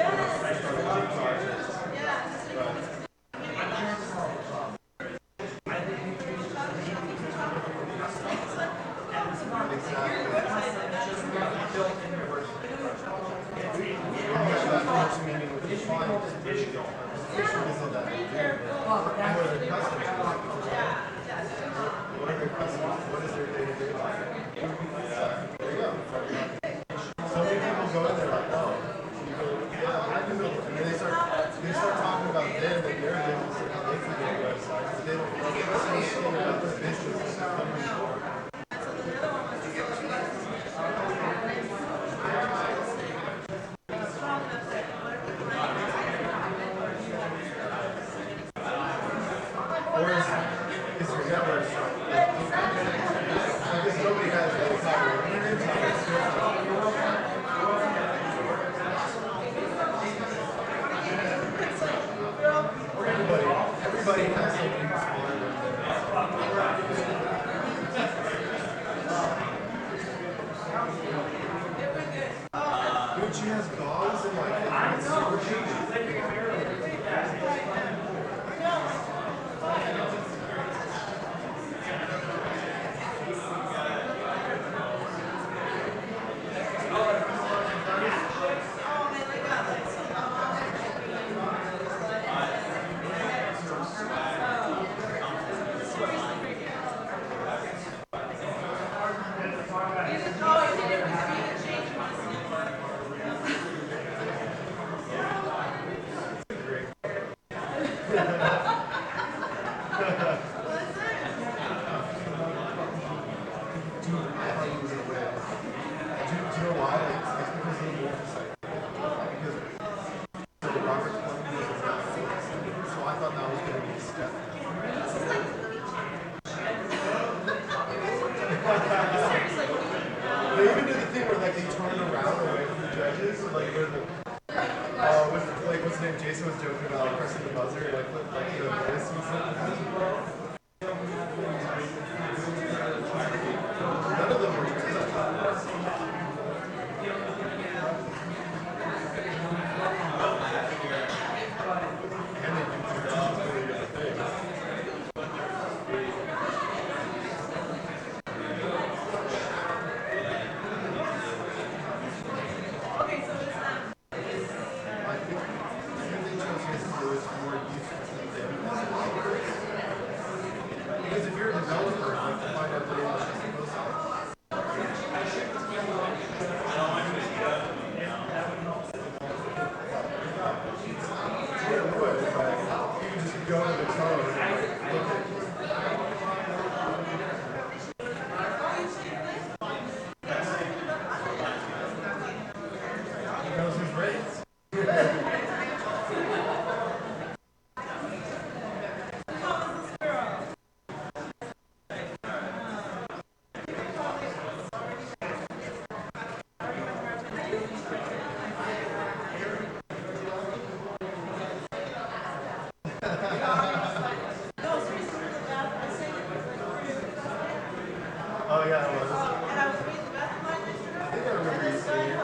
S1: Oh yeah, it was. And I was reading the best of my picture. I think I remember you saying.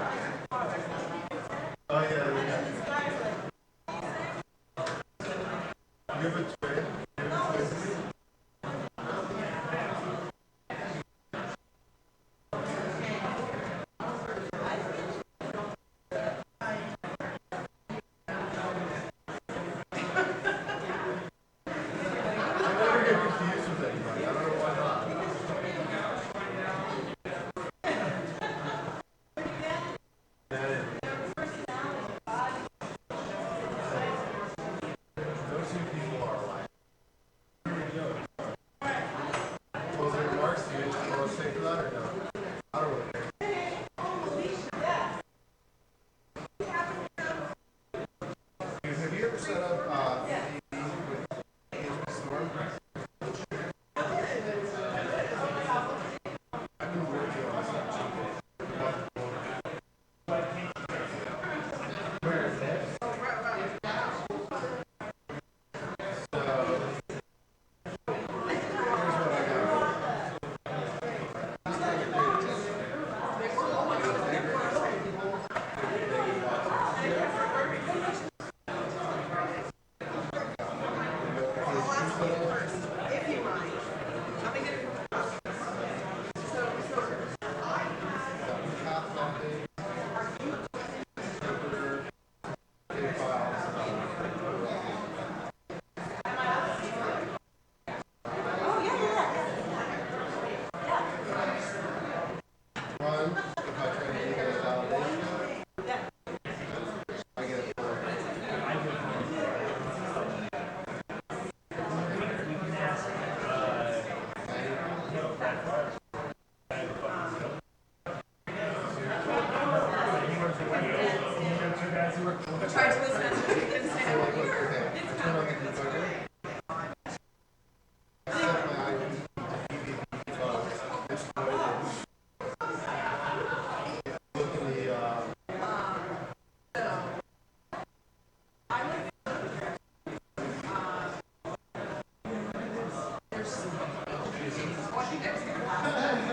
S1: Oh yeah, yeah. You have a tray?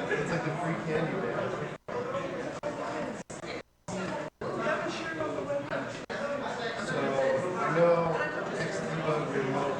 S15: It's like the free candy man. So I know next debug remote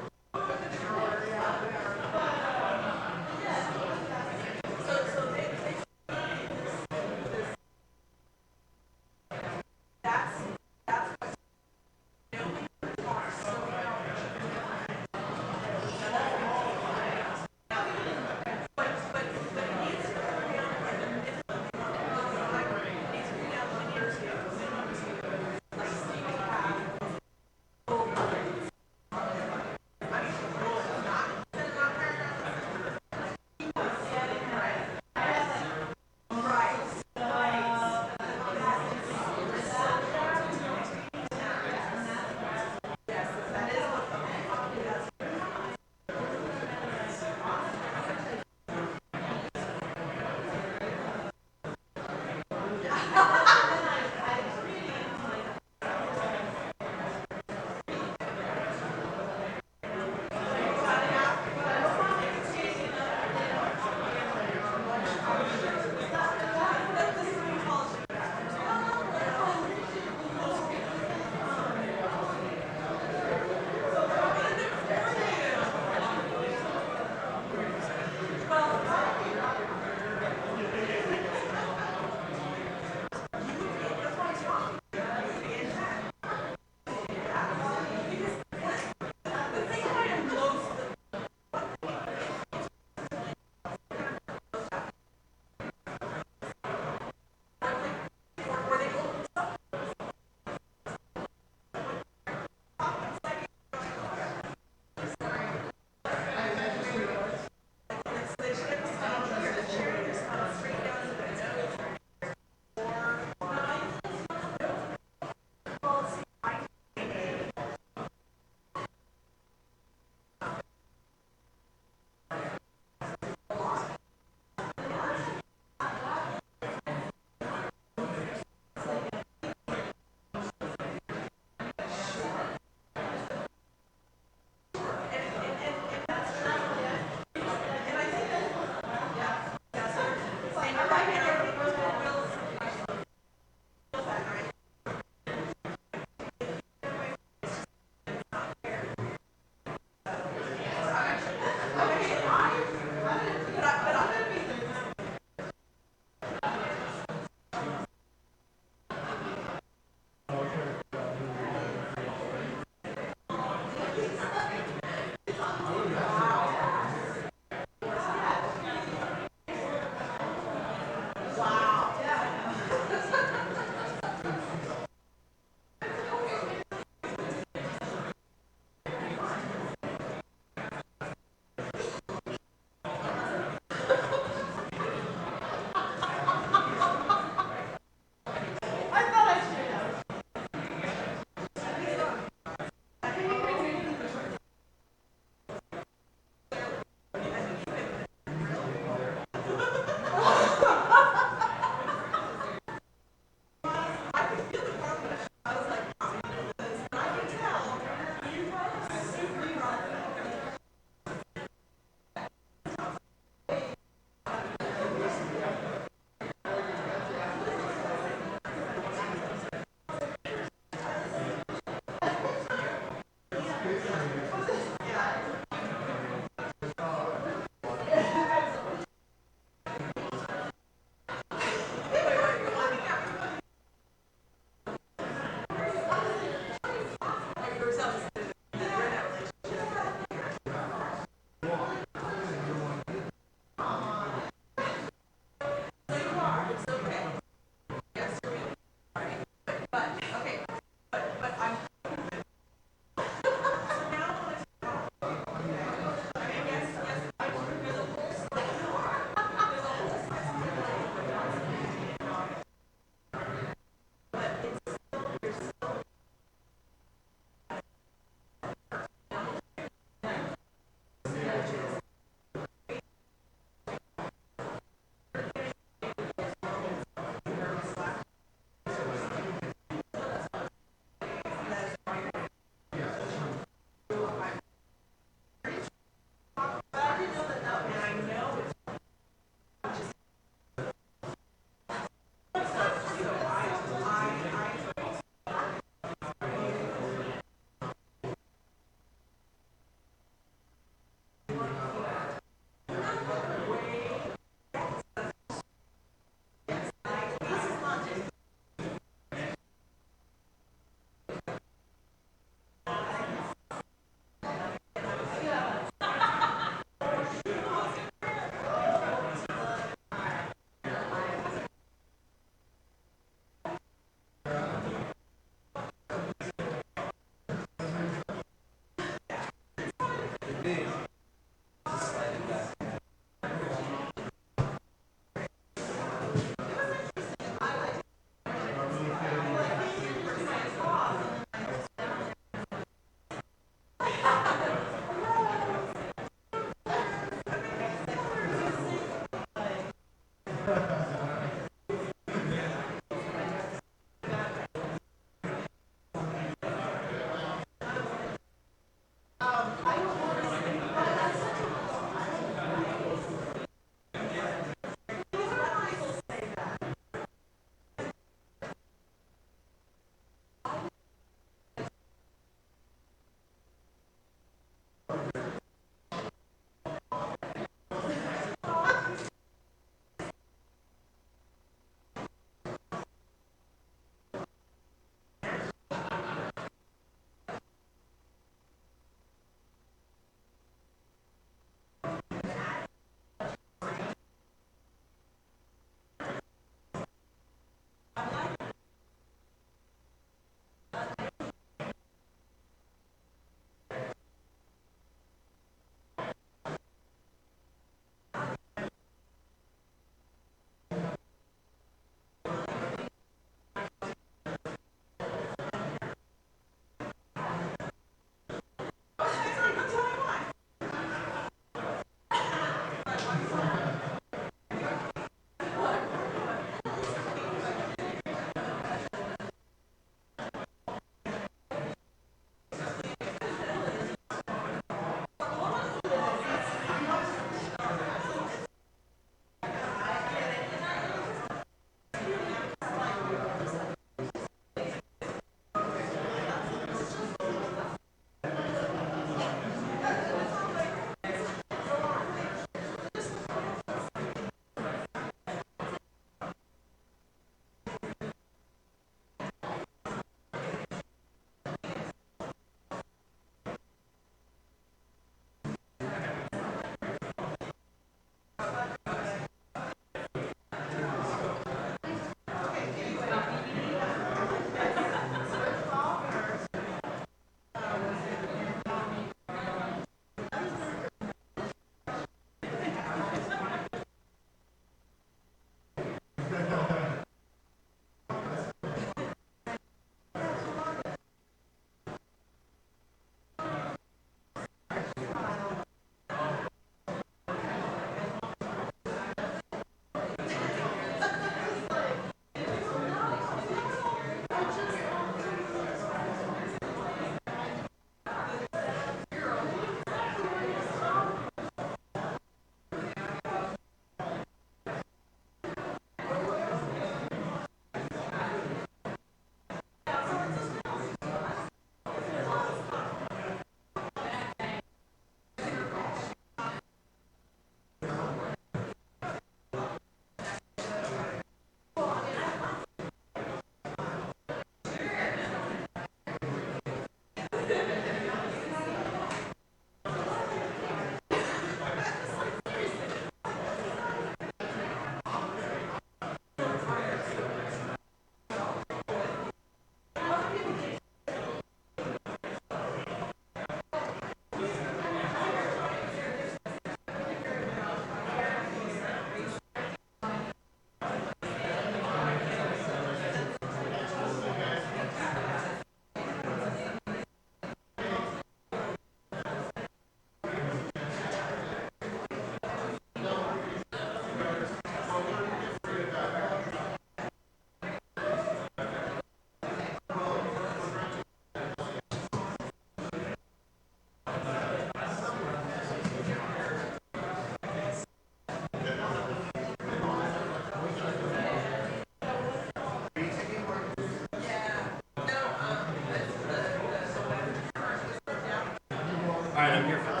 S18: right, I'm here for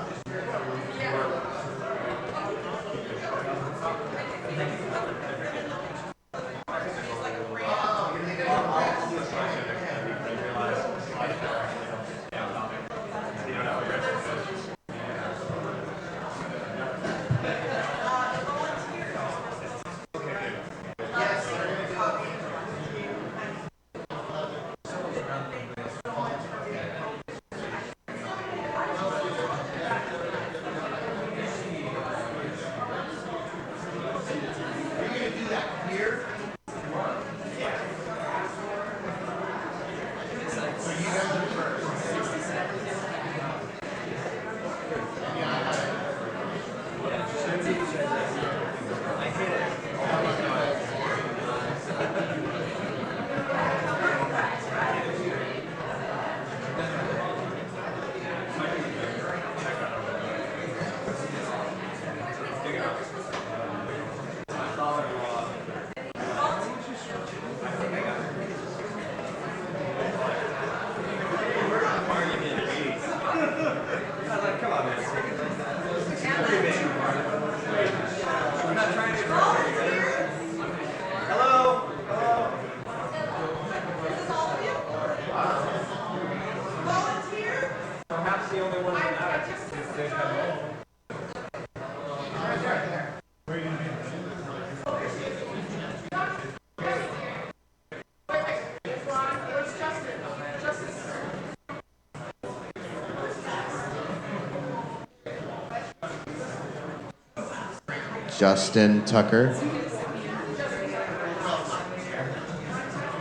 S3: Justin Tucker.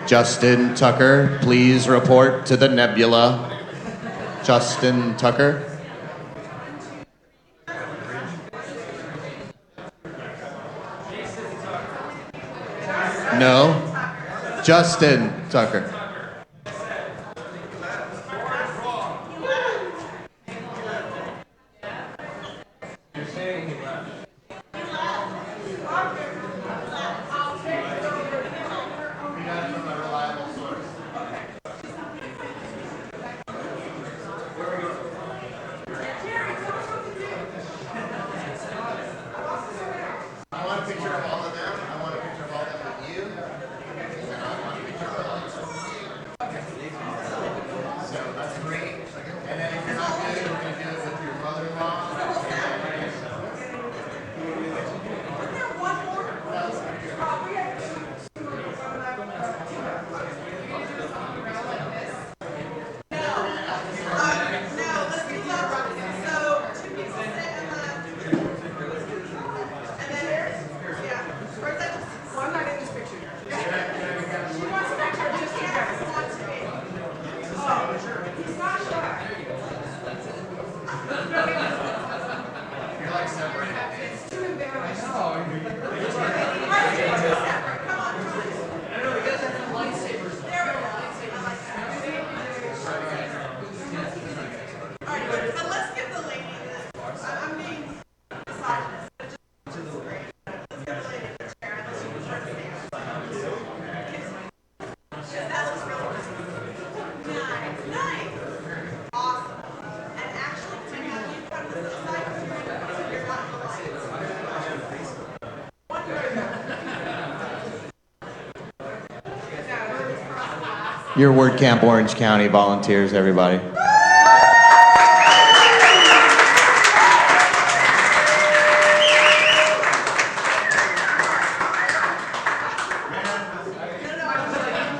S3: Justin Tucker, please report to the nebula. Justin Tucker. No. Justin Tucker. Your WordCamp Orange County volunteers, everybody.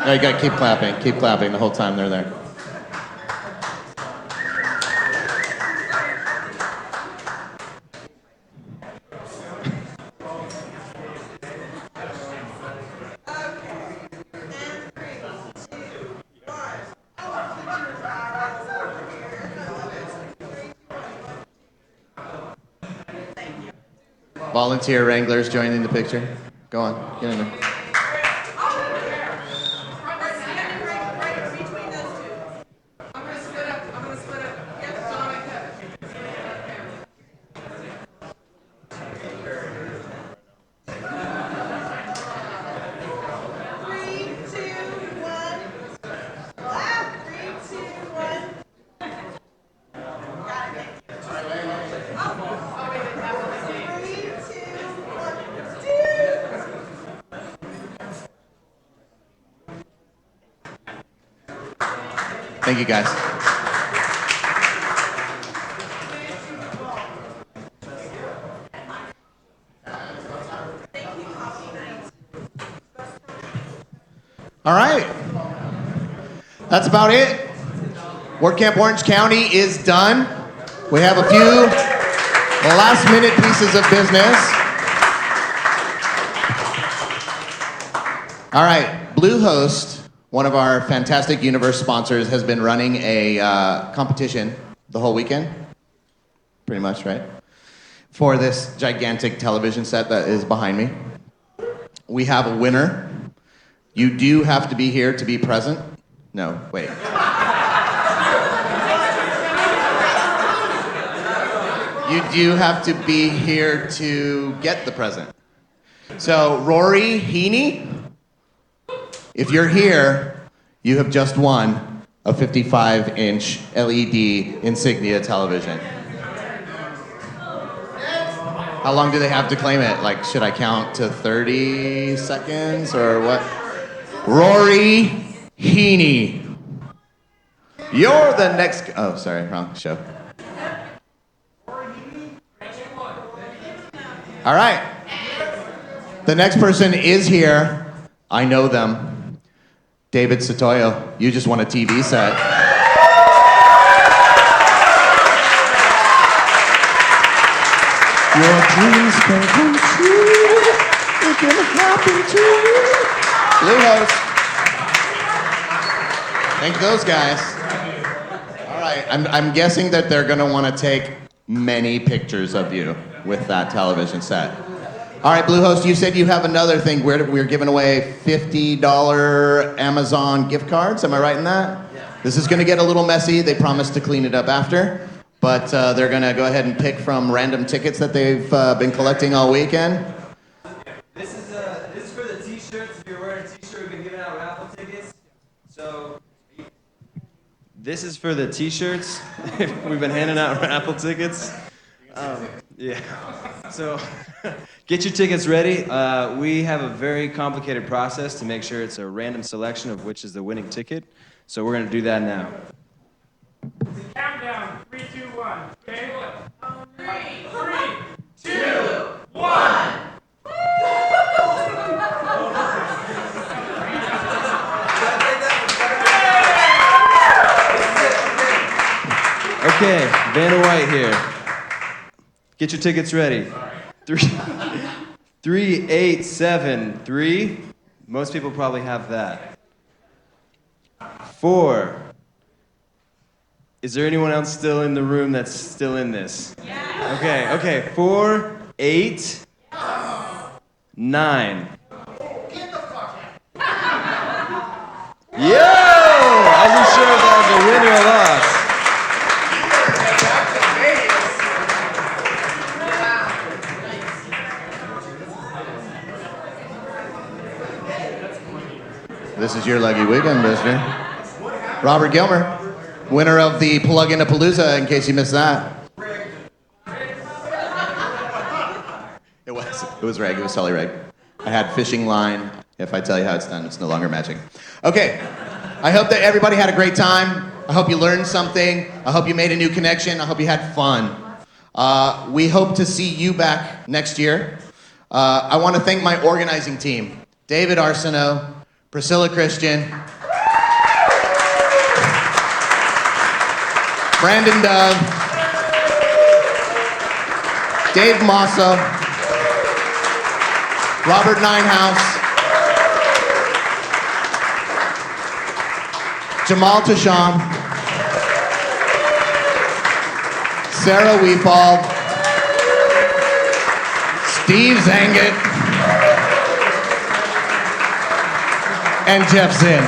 S3: No, you gotta keep clapping the whole time they're there. Volunteer wranglers joining the picture. Go on, get in there. Thank you, guys. All right. That's about it. WordCamp Orange County is done. We have a few last-minute pieces of business. All right, Bluehost one of our fantastic Universe sponsors, has been running a competition the whole weekend. Pretty much, right? For this gigantic television set that is behind me. We have a winner. You do have to be here to be present. No, wait. You do have to be here to get the present. So, Rory Heaney, if you're here, you have just won a 55-inch LED Insignia television. How long do they have to claim it? Like, should I count to 30 seconds or what? Rory Heaney. You're the next... Oh, sorry, wrong show. All right. The next person is here. I know them. David Sotoyo, you just won a TV set. Your dreams can come true. It can happen to you. Bluehost. Thank those guys. All right, I'm guessing that they're gonna want to take many pictures of you with that television set. All right, Bluehost, you said you have another thing. We're giving away $50 Amazon gift cards. Am I right in that? Yeah. This is going to get a little messy. They promised to clean it up after. But they're going to go ahead and pick from random tickets that they've been collecting all weekend.
S11: This is for the t-shirts. If you're wearing a t-shirt, we've been giving out raffle tickets. So this is for the t-shirts. We've been handing out raffle tickets. Yeah. So get your tickets ready. We have a very complicated process to make sure it's a random selection of which is the winning ticket. So we're going to do that now.
S19: Countdown. 3, 2, 1. Okay? 3, 2, 1.
S11: Okay, Vanna White here. Get your tickets ready. 3873. Most people probably have that. 4. Is there anyone else still in the room that's still in this? Yeah. Okay. 4, 8, 9. Yo! I wasn't sure if that was a winner or loss.
S3: This is your lucky weekend, mister. Robert Gilmer, winner of the Plug-in a Palooza, in case you missed that. It was Reg. It was totally Reg. I had fishing line. If I tell you how it's done, it's no longer matching. Okay. I hope that everybody had a great time. I hope you learned something. I hope you made a new connection. I hope you had fun. We hope to see you back next year. I want to thank my organizing team, David Arsenault, Priscilla Christian, Brandon Dove, Dave Massa, Robert Ninehouse, Jamal Tasham, Sarah Weefald, Steve Zanget, and Jeff Zinn.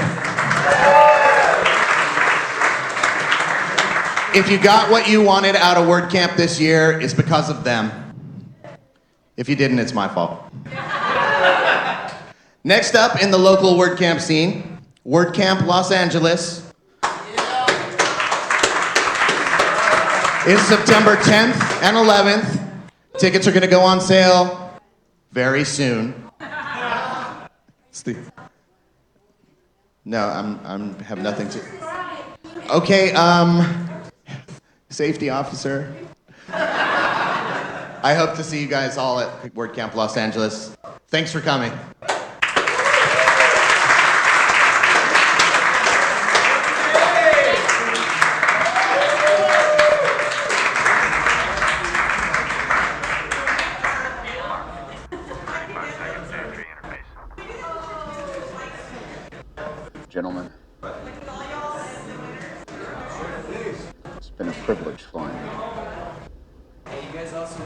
S3: If you got what you wanted out of WordCamp this year, it's because of them. If you didn't, it's my fault. Next up in the local WordCamp scene, WordCamp Los Angeles. It's September 10th and 11th. Tickets are going to go on sale very soon. Steve. No, I'm have nothing to. Okay, safety officer. I hope to see you guys all at WordCamp Los Angeles. Thanks for coming.
S16: Gentlemen.
S4: been a privileged client.
S11: Hey, you guys also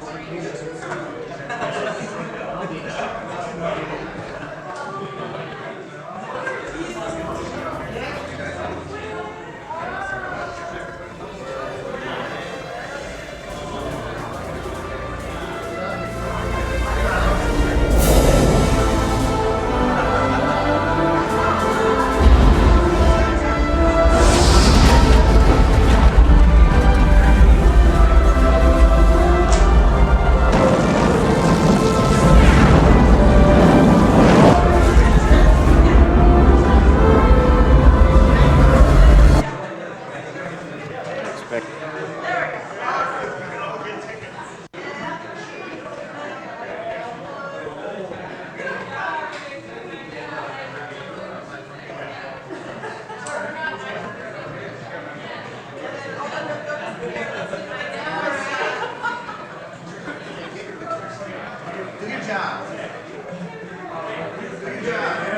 S15: Do your job. Do your job.